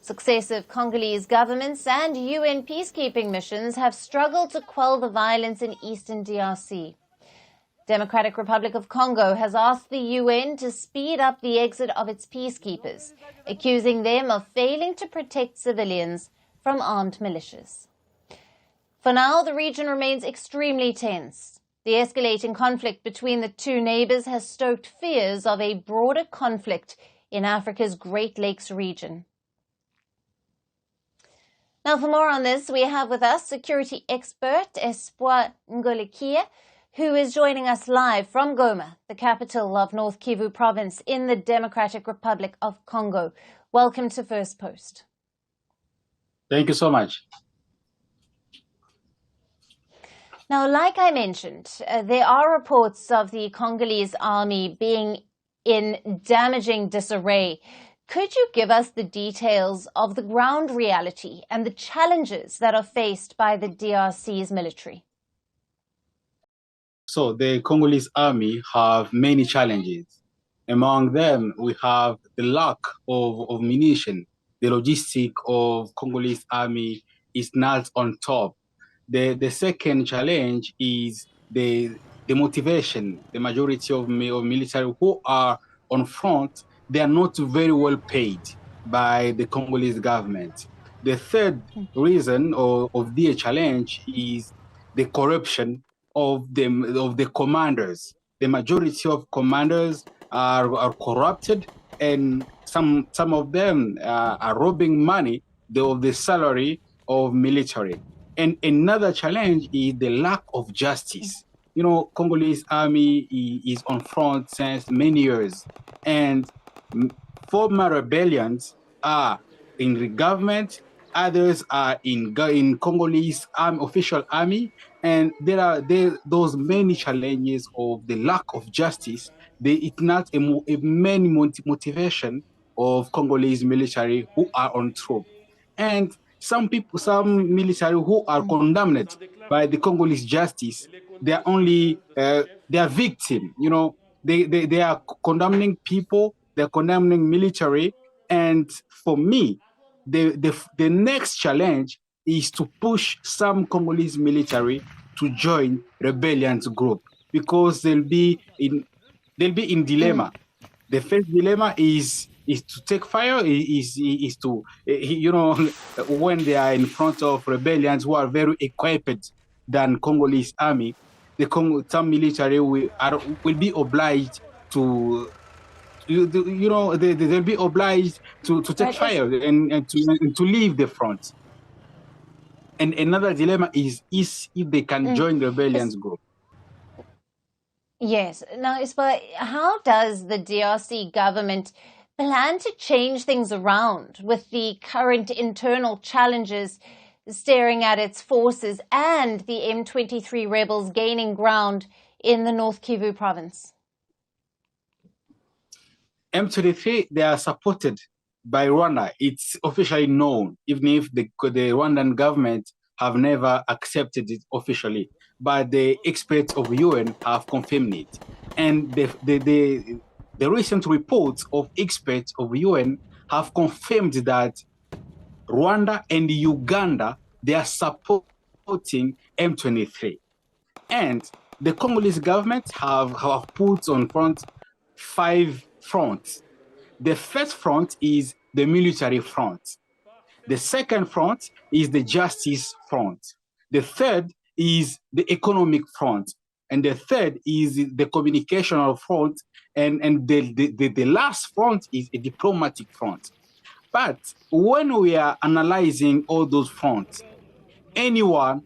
Successive Congolese governments and UN peacekeeping missions have struggled to quell the violence in eastern DRC. Democratic Republic of Congo has asked the UN to speed up the exit of its peacekeepers, accusing them of failing to protect civilians from armed militias. For now, the region remains extremely tense. The escalating conflict between the two neighbors has stoked fears of a broader conflict in Africa's Great Lakes region. Now, for more on this, we have with us security expert Espoir Ngolekia, who is joining us live from Goma, the capital of North Kivu province in the Democratic Republic of Congo. Welcome to Firstpost. Thank you so much. Now, like I mentioned, there are reports of the Congolese army being in damaging disarray Could you give us the details of the ground reality and the challenges that are faced by the DRC's military? So the Congolese army have many challenges. Among them, we have the lack of munition. The logistic of Congolese army is not on top. The second challenge is the motivation. The majority of military who are on front, they are not very well paid by the Congolese government. The third reason of the challenge is the corruption of the commanders. The majority of commanders are corrupted, and some of them are robbing money of the salary of military. And another challenge is the lack of justice. You know, Congolese army is on front since many years, and former rebellions are in the government, others are in Congolese official army, and there are those many challenges of the lack of justice. It's not a main motivation of Congolese military who are on troop. And some military who are condemned by the Congolese justice, they are only they are victim. You know, they are condemning people, they're condemning military. And for me, the next challenge is to push some Congolese military to join rebellion group, because they'll be in dilemma. The first dilemma is to take fire, is to when they are in front of rebellions who are very equipped than Congolese army, some military will be obliged to they'll be obliged to take fire and to leave the front. And another dilemma is if they can join the rebellions group. Yes. Now, Ispa, how does the DRC government plan to change things around with the current internal challenges staring at its forces and the M23 rebels gaining ground in the North Kivu province? M23, they are supported by Rwanda. It's officially known, even if the Rwandan government have never accepted it officially. But the experts of UN have confirmed it. And the recent reports of experts of UN have confirmed that Rwanda and Uganda, they are supporting M23. And the Congolese government have put on front 5 fronts. The first front is the military front. The second front is the justice front. The third is the economic front. And the third is the communicational front. And the last front is a diplomatic front. But when we are analyzing all those fronts, anyone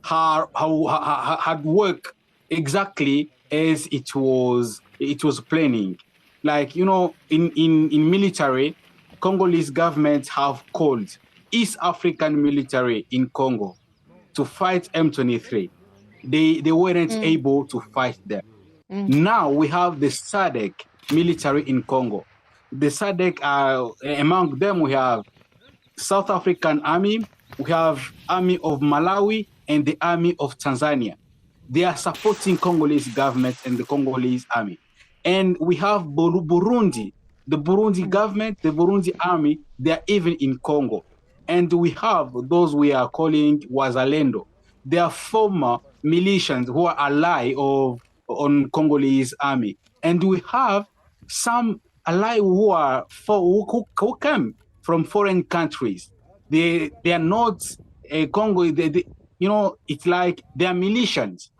had worked exactly as it was planning. Like, you know, in military, Congolese government have called East African military in Congo to fight M23. They weren't able to fight them. Now we have the SADC military in Congo. The SADC, among them we have South African Army, we have Army of Malawi, and the Army of Tanzania. They are supporting Congolese government and the Congolese army. And we have Burundi, the Burundi government, the Burundi army, they are even in Congo. And we have those we are calling Wazalendo. They are former militias who are allies on Congolese army. And we have some allies who come from foreign countries. They are not Congo. You know, it's like they are militias.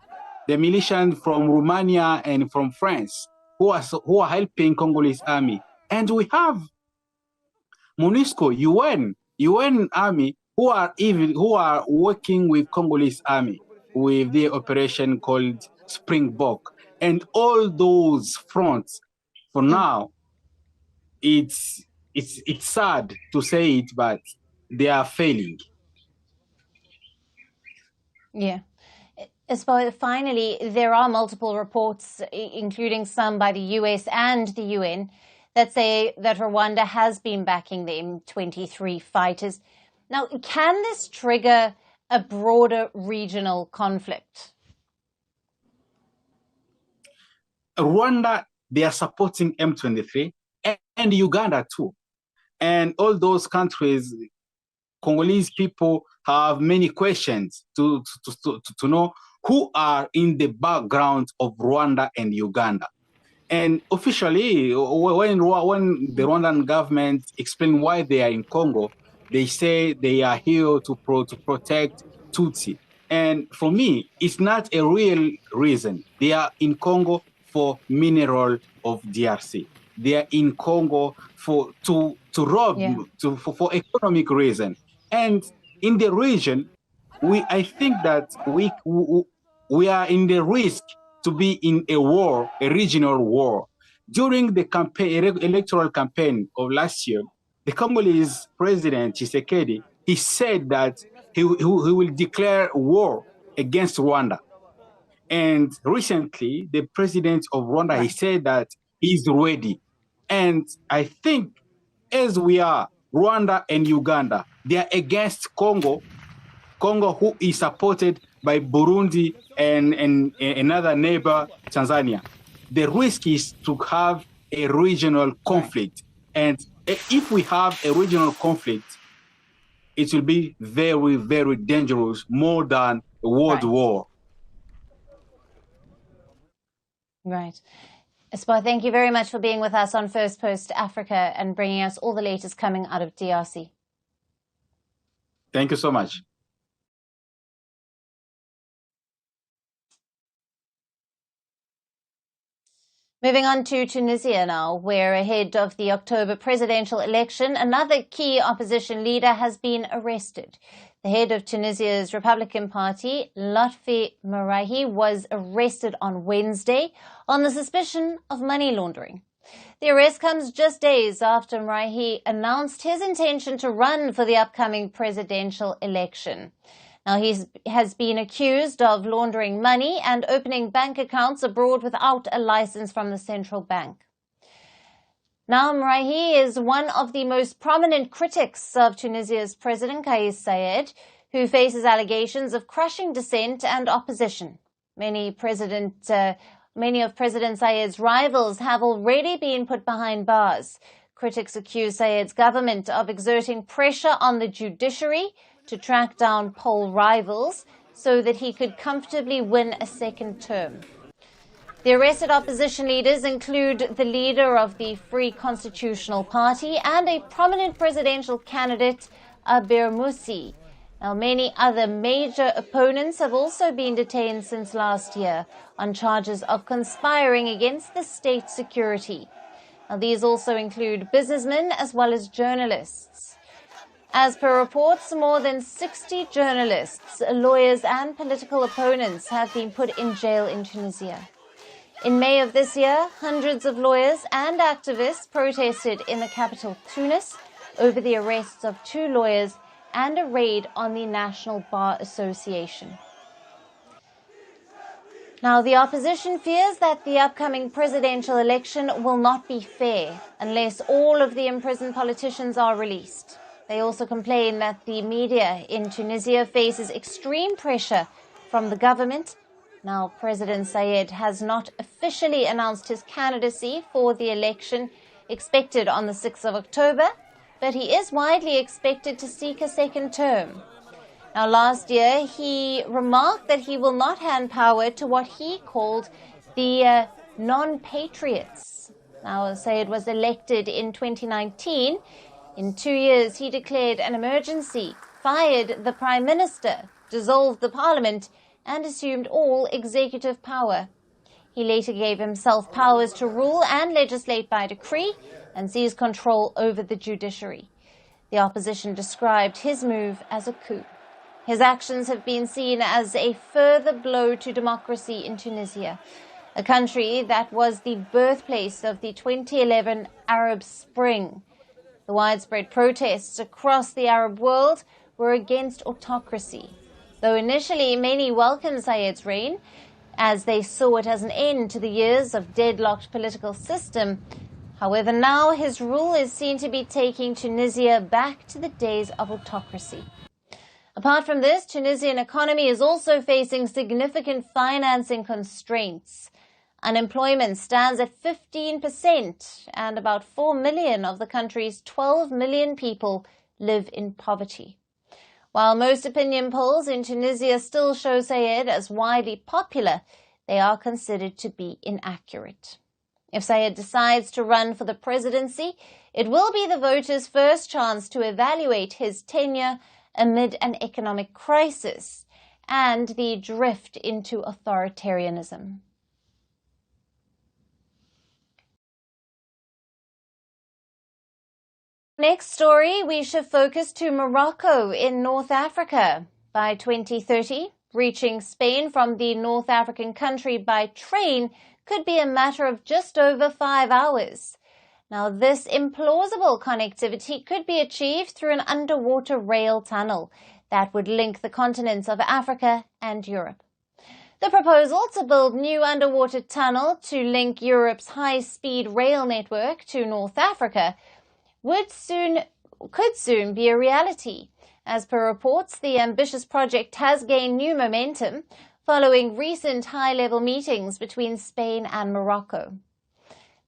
They're militias from Romania and from France who are helping Congolese army. And we have MONUSCO, UN army who are working with Congolese army with the operation called Springbok. And all those fronts, for now, it's sad to say it, but they are failing. Yeah. Finally, there are multiple reports, including some by the US and the UN, that say that Rwanda has been backing the M23 fighters. Now, can this trigger a broader regional conflict? Rwanda, they are supporting M23 and Uganda too. And all those countries, Congolese people have many questions to know who are in the background of Rwanda and Uganda. And officially, when the Rwandan government explain why they are in Congo, they say they are here to protect Tutsi. And for me, it's not a real reason. They are in Congo for mineral of DRC. They are in Congo for economic reason. And in the region, I think that we are in the risk to be in a war, a regional war. During the electoral campaign of last year, the Congolese president, Tshisekedi, he said that he will declare war against Rwanda. And recently, the president of Rwanda, he said that he's ready. And I think as we are, Rwanda and Uganda, they are against Congo, who is supported by Burundi and another neighbor, Tanzania. The risk is to have a regional conflict. And if we have a regional conflict, it will be very, very dangerous, more than a world war. Right. Espoir, thank you very much for being with us on Firstpost Africa and bringing us all the latest coming out of DRC. Thank you so much. Moving on to Tunisia now, where ahead of the October presidential election, another key opposition leader has been arrested. The head of Tunisia's Republican Party, Lotfi Merahi, was arrested on Wednesday on the suspicion of money laundering. The arrest comes just days after Merahi announced his intention to run for the upcoming presidential election. Now, he has been accused of laundering money and opening bank accounts abroad without a license from the central bank. Now, Merahi is one of the most prominent critics of Tunisia's President Kais Saied, who faces allegations of crushing dissent and opposition. Many of President Saied's rivals have already been put behind bars. Critics accuse Saied's government of exerting pressure on the judiciary to track down poll rivals so that he could comfortably win a second term. The arrested opposition leaders include the leader of the Free Constitutional Party and a prominent presidential candidate, Abir Moussi. Now, many other major opponents have also been detained since last year on charges of conspiring against the state security. Now, these also include businessmen as well as journalists. As per reports, more than 60 journalists, lawyers and political opponents have been put in jail in Tunisia. In May of this year, hundreds of lawyers and activists protested in the capital, Tunis, over the arrests of 2 lawyers and a raid on the National Bar Association. Now, the opposition fears that the upcoming presidential election will not be fair unless all of the imprisoned politicians are released. They also complain that the media in Tunisia faces extreme pressure from the government. Now, President Saied has not officially announced his candidacy for the election expected on the 6th of October, but he is widely expected to seek a second term. Now, last year, he remarked that he will not hand power to what he called the non-patriots. Now, Saied was elected in 2019. In 2 years, he declared an emergency, fired the Prime Minister, dissolved the Parliament, and assumed all executive power. He later gave himself powers to rule and legislate by decree and seized control over the judiciary. The opposition described his move as a coup. His actions have been seen as a further blow to democracy in Tunisia, a country that was the birthplace of the 2011 Arab Spring. The widespread protests across the Arab world were against autocracy. Though initially many welcomed Saied's reign, as they saw it as an end to the years of deadlocked political system, However, now his rule is seen to be taking Tunisia back to the days of autocracy. Apart from this, Tunisian economy is also facing significant financing constraints. Unemployment stands at 15%, and about 4 million of the country's 12 million people live in poverty. While most opinion polls in Tunisia still show Sayed as widely popular, they are considered to be inaccurate. If Sayed decides to run for the presidency, it will be the voters' first chance to evaluate his tenure amid an economic crisis and the drift into authoritarianism. Next story, we shift focus to Morocco in North Africa. By 2030, reaching Spain from the North African country by train could be a matter of just over 5 hours. Now, this implausible connectivity could be achieved through an underwater rail tunnel that would link the continents of Africa and Europe. The proposal to build new underwater tunnel to link Europe's high-speed rail network to North Africa could soon be a reality. As per reports, the ambitious project has gained new momentum following recent high-level meetings between Spain and Morocco.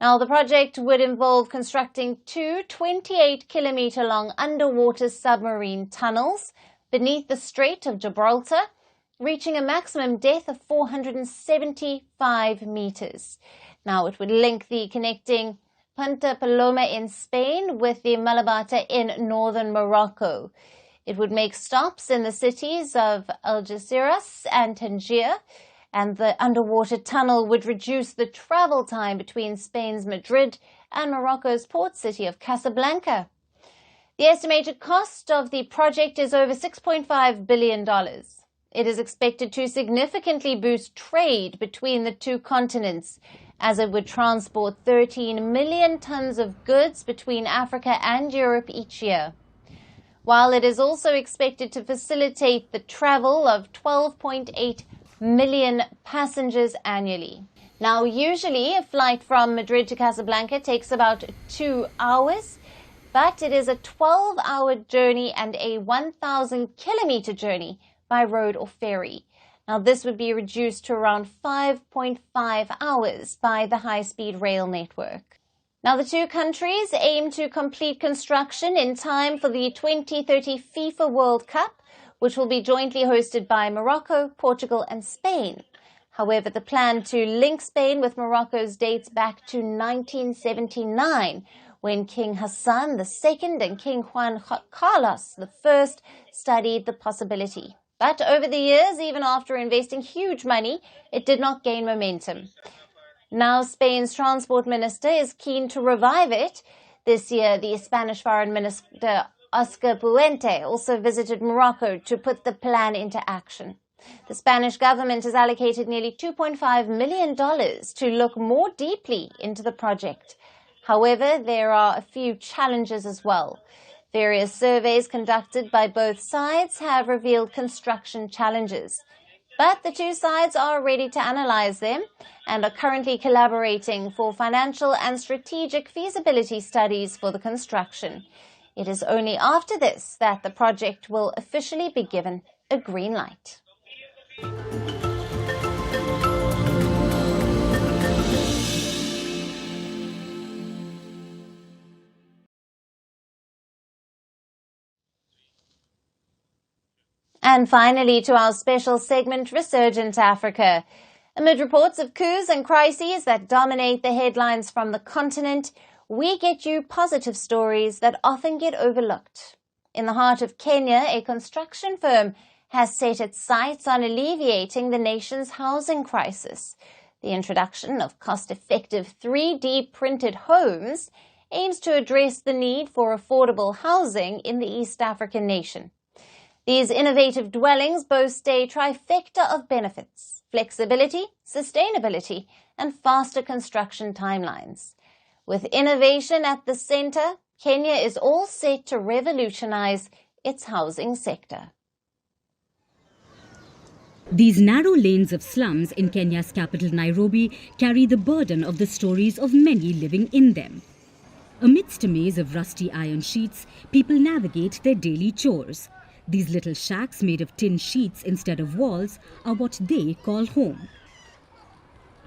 Now, the project would involve constructing two 28-kilometer-long underwater submarine tunnels beneath the Strait of Gibraltar, reaching a maximum depth of 475 meters. Now, it would link the connecting Punta Paloma in Spain with the Malabata in northern Morocco. It would make stops in the cities of Algeciras and Tangier, and the underwater tunnel would reduce the travel time between Spain's Madrid and Morocco's port city of Casablanca. The estimated cost of the project is over $6.5 billion. It is expected to significantly boost trade between the two continents, as it would transport 13 million tons of goods between Africa and Europe each year, while it is also expected to facilitate the travel of 12.8 million passengers annually. Now, usually a flight from Madrid to Casablanca takes about 2 hours, but it is a 12-hour journey and a 1,000-kilometer journey by road or ferry. Now, this would be reduced to around 5.5 hours by the high-speed rail network. Now, the two countries aim to complete construction in time for the 2030 FIFA World Cup, which will be jointly hosted by Morocco, Portugal, and Spain. However, the plan to link Spain with Morocco's dates back to 1979, when King Hassan II and King Juan Carlos I studied the possibility. But over the years, even after investing huge money, it did not gain momentum. Now Spain's transport minister is keen to revive it. This year, the Spanish Foreign Minister Oscar Puente also visited Morocco to put the plan into action. The Spanish government has allocated nearly $2.5 million to look more deeply into the project. However, there are a few challenges as well. Various surveys conducted by both sides have revealed construction challenges. But the two sides are ready to analyze them and are currently collaborating for financial and strategic feasibility studies for the construction. It is only after this that the project will officially be given a green light. And finally, to our special segment, Resurgent Africa. Amid reports of coups and crises that dominate the headlines from the continent, we get you positive stories that often get overlooked. In the heart of Kenya, a construction firm has set its sights on alleviating the nation's housing crisis. The introduction of cost-effective 3D printed homes aims to address the need for affordable housing in the East African nation. These innovative dwellings boast a trifecta of benefits: flexibility, sustainability, and faster construction timelines. With innovation at the center, Kenya is all set to revolutionize its housing sector. These narrow lanes of slums in Kenya's capital Nairobi carry the burden of the stories of many living in them. Amidst a maze of rusty iron sheets, people navigate their daily chores. These little shacks made of tin sheets instead of walls are what they call home.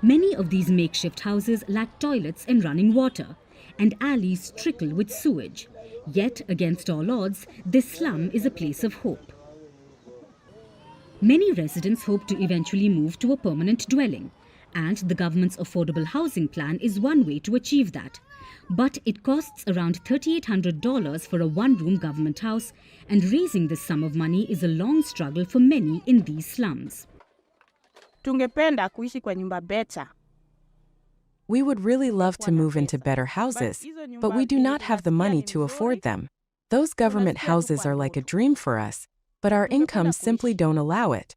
Many of these makeshift houses lack toilets and running water, and alleys trickle with sewage. Yet, against all odds, this slum is a place of hope. Many residents hope to eventually move to a permanent dwelling, and the government's affordable housing plan is one way to achieve that. But it costs around $3,800 for a one-room government house, and raising this sum of money is a long struggle for many in these slums. Tungependa kuishi kwa nyumba better. We would really love to move into better houses, but we do not have the money to afford them. Those government houses are like a dream for us, but our incomes simply don't allow it.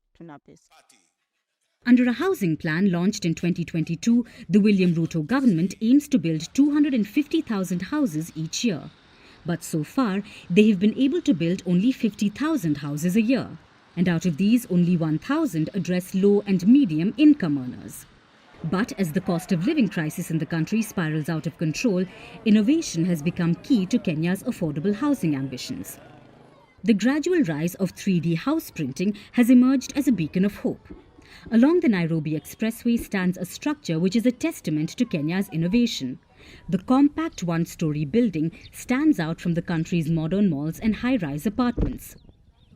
Under a housing plan launched in 2022, the William Ruto government aims to build 250,000 houses each year. But so far, they have been able to build only 50,000 houses a year. And out of these, only 1,000 address low and medium income earners. But as the cost of living crisis in the country spirals out of control, innovation has become key to Kenya's affordable housing ambitions. The gradual rise of 3D house printing has emerged as a beacon of hope. Along the Nairobi Expressway stands a structure which is a testament to Kenya's innovation. The compact one-story building stands out from the country's modern malls and high-rise apartments.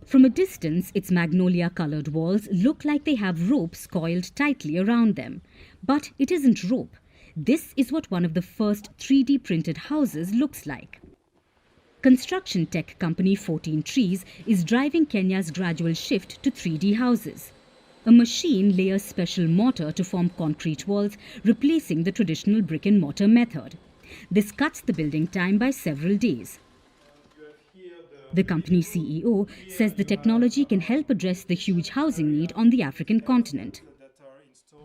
From a distance, its magnolia-coloured walls look like they have ropes coiled tightly around them. But it isn't rope. This is what one of the first 3D printed houses looks like. Construction tech company 14 Trees is driving Kenya's gradual shift to 3D houses. A machine layers special mortar to form concrete walls, replacing the traditional brick and mortar method. This cuts the building time by several days. The company CEO says the technology can help address the huge housing need on the African continent.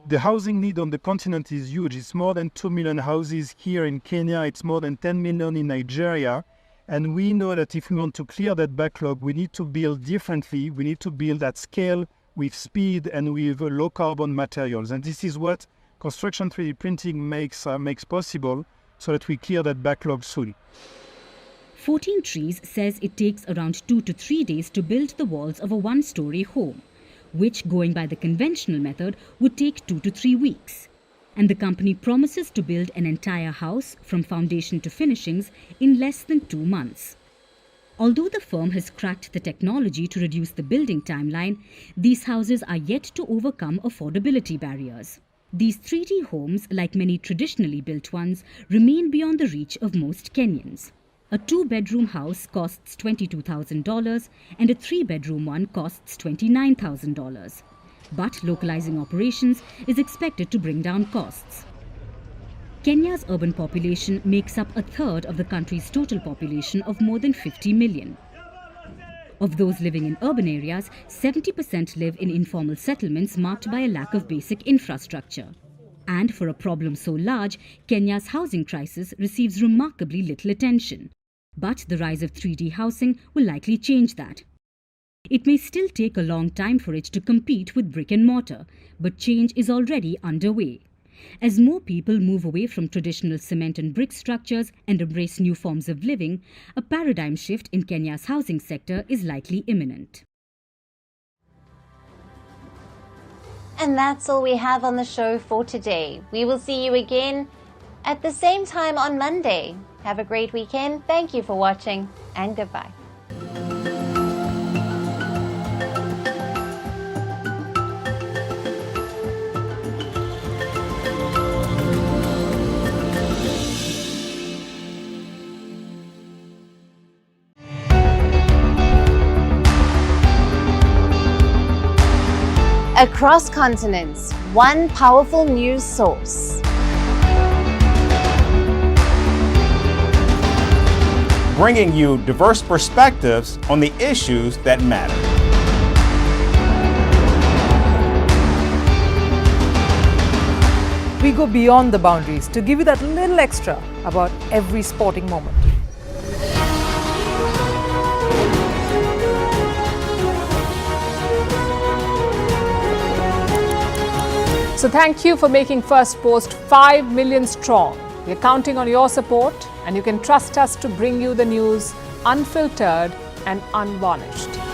The housing need on the continent is huge. It's more than 2 million houses here in Kenya. It's more than 10 million in Nigeria. And we know that if we want to clear that backlog, we need to build differently. We need to build at scale, with speed and with low carbon materials. And this is what construction 3D printing makes possible, so that we clear that backlog soon. 14 Trees says it takes around 2 to 3 days to build the walls of a one-story home, which, going by the conventional method, would take 2 to 3 weeks. And the company promises to build an entire house from foundation to finishings in less than 2 months. Although the firm has cracked the technology to reduce the building timeline, these houses are yet to overcome affordability barriers. These 3D homes, like many traditionally built ones, remain beyond the reach of most Kenyans. A 2-bedroom house costs $22,000 and a 3-bedroom one costs $29,000. But localizing operations is expected to bring down costs. Kenya's urban population makes up a third of the country's total population of more than 50 million. Of those living in urban areas, 70% live in informal settlements marked by a lack of basic infrastructure. And for a problem so large, Kenya's housing crisis receives remarkably little attention. But the rise of 3D housing will likely change that. It may still take a long time for it to compete with brick and mortar, but change is already underway. As more people move away from traditional cement and brick structures and embrace new forms of living, a paradigm shift in Kenya's housing sector is likely imminent. And that's all we have on the show for today. We will see you again at the same time on Monday. Have a great weekend. Thank you for watching, and goodbye. Across continents, one powerful news source. Bringing you diverse perspectives on the issues that matter. We go beyond the boundaries to give you that little extra about every sporting moment. So thank you for making Firstpost 5 million strong. We're counting on your support. And you can trust us to bring you the news unfiltered and unvarnished.